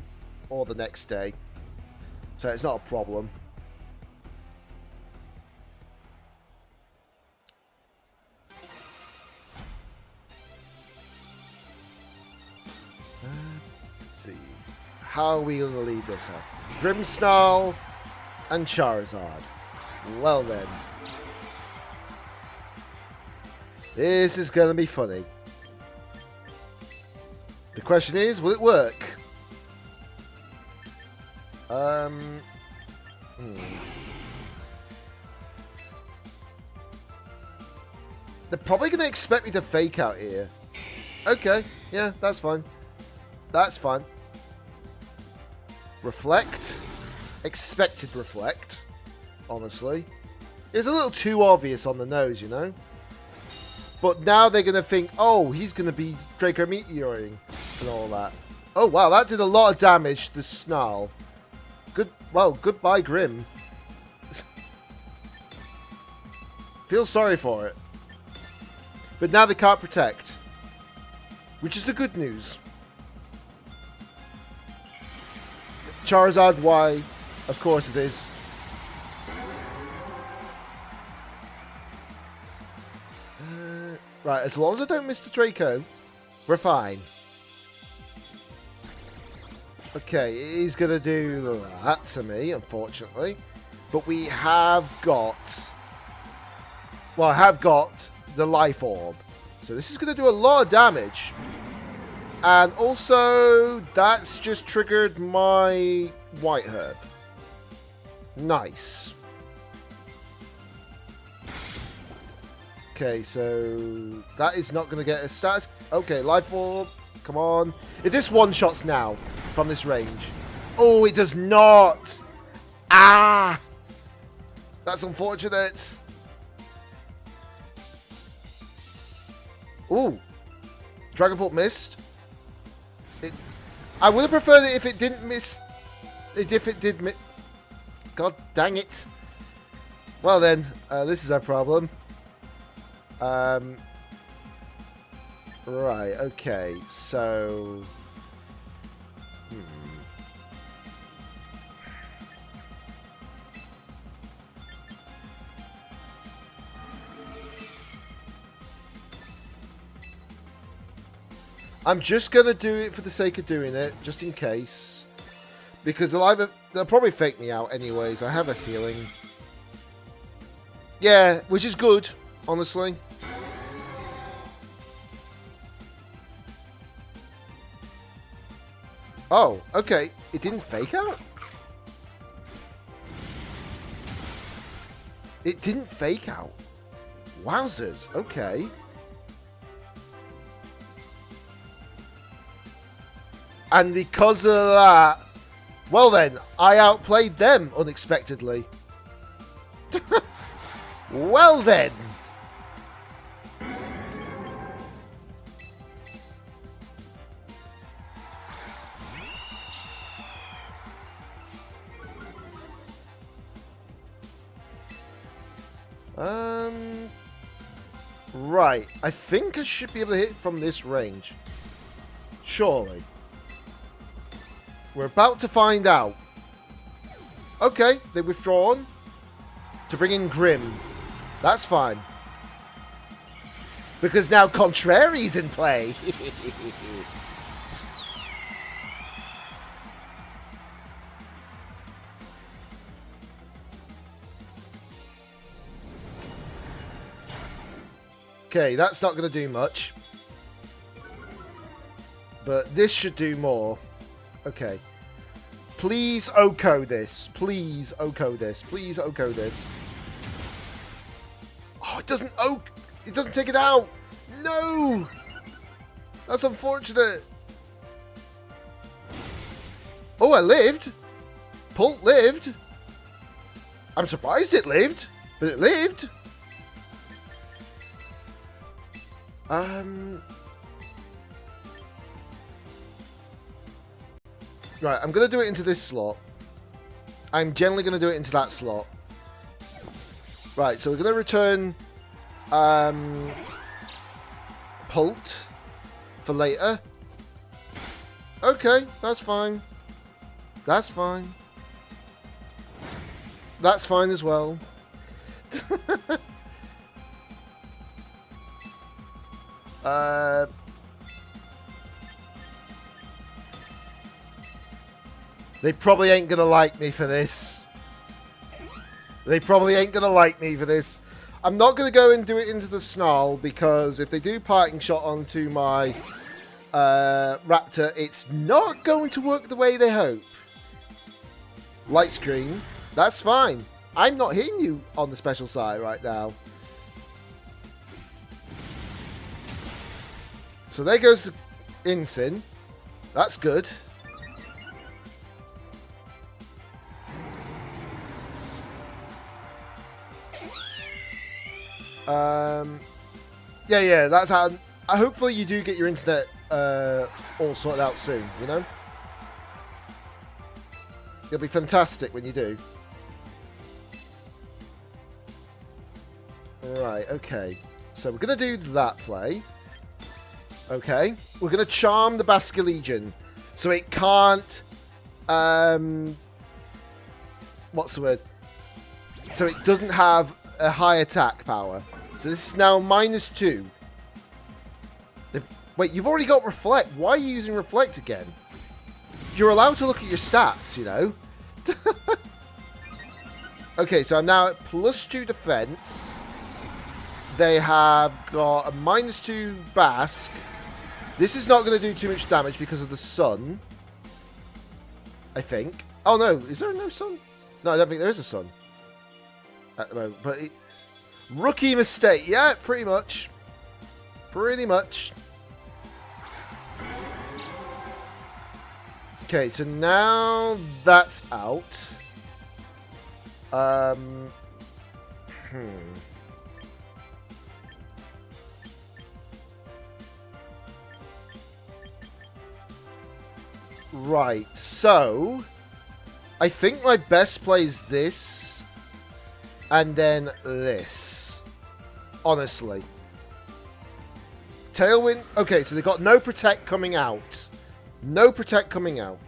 S2: Or the next day. So it's not a problem. Let's see. How are we going to lead this up? Grimmsnarl and Charizard. Well then. This is going to be funny. The question is, will it work? They're probably going to expect me to fake out here. Okay, yeah, that's fine. That's fine. Reflect. Expected reflect. Honestly. It's a little too obvious on the nose, you know? But now they're going to think, oh, he's going to be Draco Meteoring and all that. Oh, wow, that did a lot of damage to Snarl. Goodbye, Grim. Feel sorry for it. But now they can't protect. Which is the good news. Charizard Y. Of course it is. Right, as long as I don't miss the Draco, we're fine. Okay, he's going to do that to me, unfortunately. But we have got... Well, I have got the Life Orb. So this is going to do a lot of damage. And also, that's just triggered my White Herb. Nice. Okay, so that is not going to get a status. Okay, Life Orb, come on. If this one-shots now from this range. Oh, it does not. Ah! That's unfortunate. Ooh. Dragon Bolt missed. I would have preferred it if it didn't miss. If it did miss. God dang it. Well then, this is our problem. Right, okay, so... I'm just going to do it for the sake of doing it, just in case. Because they'll probably fake me out anyways, I have a feeling. Yeah, which is good, honestly. Oh, okay. It didn't fake out? It didn't fake out. Wowzers, okay. And because of that, well then, I outplayed them unexpectedly. Well then. Right. I think I should be able to hit from this range. Surely. We're about to find out. Okay, they've withdrawn to bring in Grim. That's fine. Because now Contrary's in play. Okay, that's not going to do much. But this should do more. Okay. Please Oko this. Please Oko this. Please Oko this. Oh, it doesn't Oko. It doesn't take it out. No! That's unfortunate. Oh, I lived. Pult lived. I'm surprised it lived. But it lived. Right, I'm going to do it into this slot. I'm generally going to do it into that slot. Right, so we're going to return Pult for later. Okay, that's fine. That's fine. That's fine as well. They probably ain't gonna like me for this. They probably ain't gonna like me for this. I'm not gonna go and do it into the snarl because if they do parting shot onto my raptor, it's not going to work the way they hope. Light screen, that's fine. I'm not hitting you on the special side right now. So there goes the Insin. That's good. Yeah, that's how. Hopefully, you do get your internet all sorted out soon. You know, it'll be fantastic when you do. Right. Okay. So we're gonna do that play. Okay. We're gonna charm the Basculegion, so it can't. What's the word? So it doesn't have a high attack power. So this is now -2. Wait, you've already got Reflect. Why are you using Reflect again? You're allowed to look at your stats, you know. Okay, so I'm now at +2 defense. They have got a -2 Basque. This is not going to do too much damage because of the sun. I think. Oh no, is there no sun? No, I don't think there is a sun at the moment. But rookie mistake. Yeah, pretty much. Pretty much. Okay, so now that's out. Right, so I think my best play is this and then this. Honestly. Tailwind. Okay, so they've got no protect coming out. No protect coming out.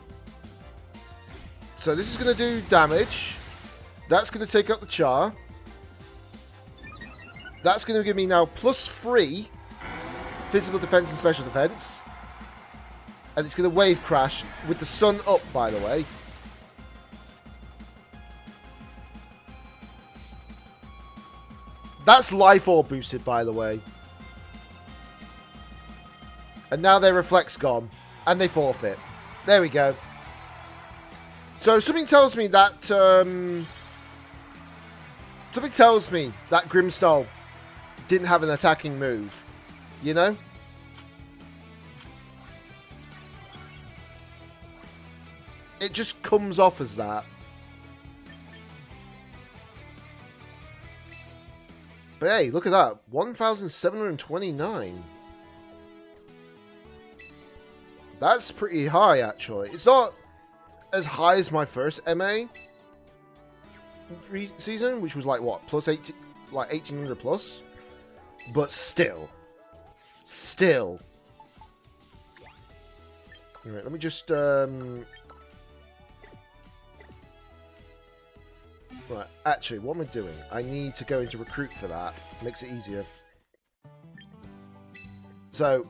S2: So this is going to do damage. That's going to take up the char. That's going to give me now +3 physical defense and special defense. And it's going to wave crash with the sun up, by the way. That's life orb boosted, by the way. And now their reflex gone. And they forfeit. There we go. So something tells me that Grimstone didn't have an attacking move. You know? It just comes off as that. But hey, look at that. 1,729. That's pretty high, actually. It's not as high as my first MA season, which was like, what, +18, like 1,800 plus? But still. Still. Alright, let me just, Right, actually, what am I doing? I need to go into recruit for that. Makes it easier. So,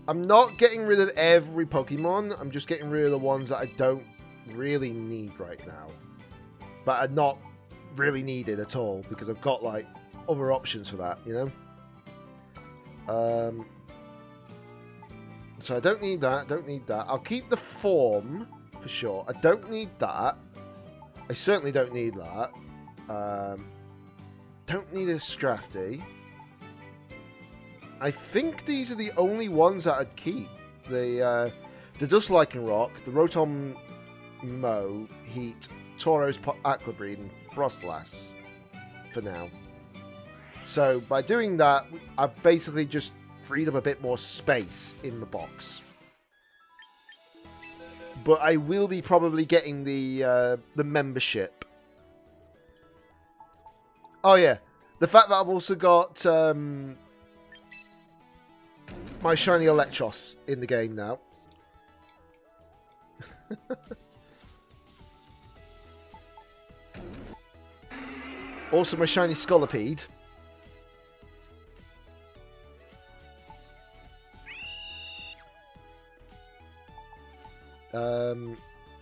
S2: I'm not getting rid of every Pokemon. I'm just getting rid of the ones that I don't really need right now. But are not really needed at all, because I've got, like, other options for that, you know? So I don't need that, don't need that. I'll keep the form, for sure. I don't need that. I certainly don't need that. Don't need a Scrafty. I think these are the only ones that I'd keep. The Dust Lycanroc, the Rotom Mo, Heat, Tauros Aqua Breed, and Frostlass for now. So by doing that, I've basically just freed up a bit more space in the box. But I will be probably getting the membership. Oh yeah, the fact that I've also got my shiny Electros in the game now. Also my shiny Scolipede.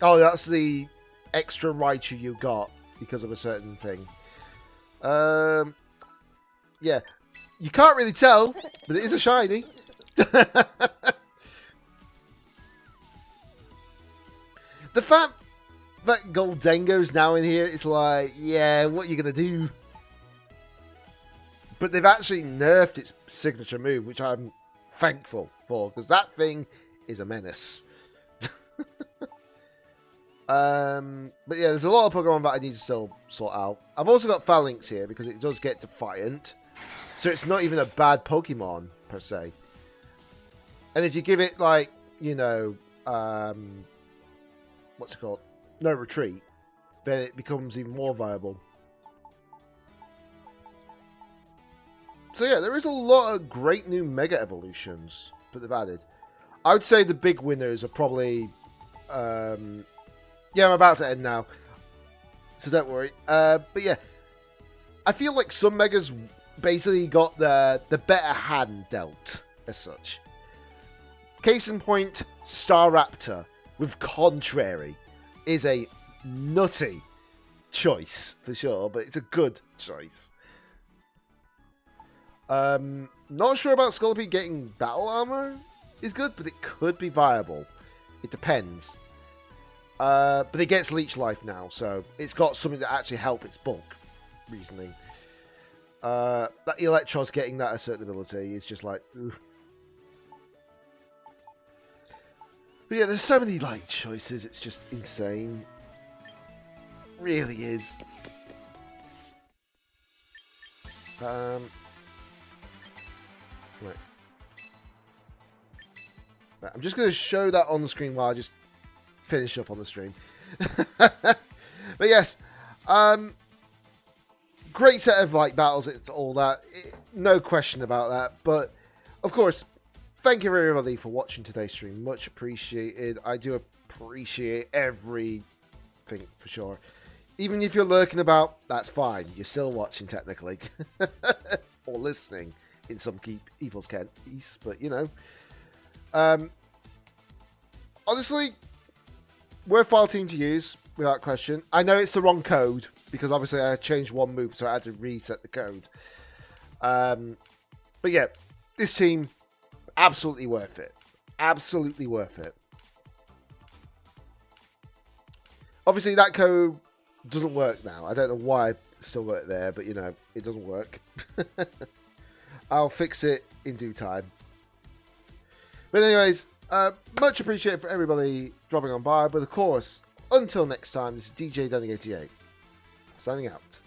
S2: Oh, that's the extra Raichu you got. because of a certain thing. Yeah, you can't really tell, but it is a shiny. The fact that Goldengo's now in here, it's like, yeah, what are you going to do? But they've actually nerfed its signature move, which I'm thankful for, because that thing is a menace. But yeah, there's a lot of Pokemon that I need to still sort out. I've also got Phalanx here, because it does get Defiant. So it's not even a bad Pokemon, per se. And if you give it, like, you know, what's it called? No Retreat, then it becomes even more viable. So yeah, there is a lot of great new Mega Evolutions that they've added. I would say the big winners are probably... yeah, I'm about to end now, so don't worry. But yeah, I feel like some Megas basically got the better hand dealt, as such. Case in point, Staraptor with Contrary is a nutty choice, for sure, but it's a good choice. Not sure about Scolipede getting battle armor is good, but it could be viable. It depends. But it gets Leech Life now, so it's got something that actually help its bulk reasoning. That Electros getting that a certain ability is just like, oof. But yeah, there's so many like choices, it's just insane. Really is. Right. I'm just going to show that on the screen while I just finish up on the stream. But yes, great set of like battles, it's all that, no question about that. But of course, thank you everybody for watching today's stream, much appreciated. I do appreciate everything for sure. Even if you're lurking about, that's fine, you're still watching technically. Or listening in some people's case, but you know. Honestly, worthwhile team to use, without question. I know it's the wrong code, because obviously I changed one move, so I had to reset the code. But yeah, this team, absolutely worth it. Absolutely worth it. Obviously that code doesn't work now. I don't know why I still got it there, but you know, it doesn't work. I'll fix it in due time. But anyways, much appreciated for everybody dropping on by. But of course, until next time, this is DJ Dunning88, signing out.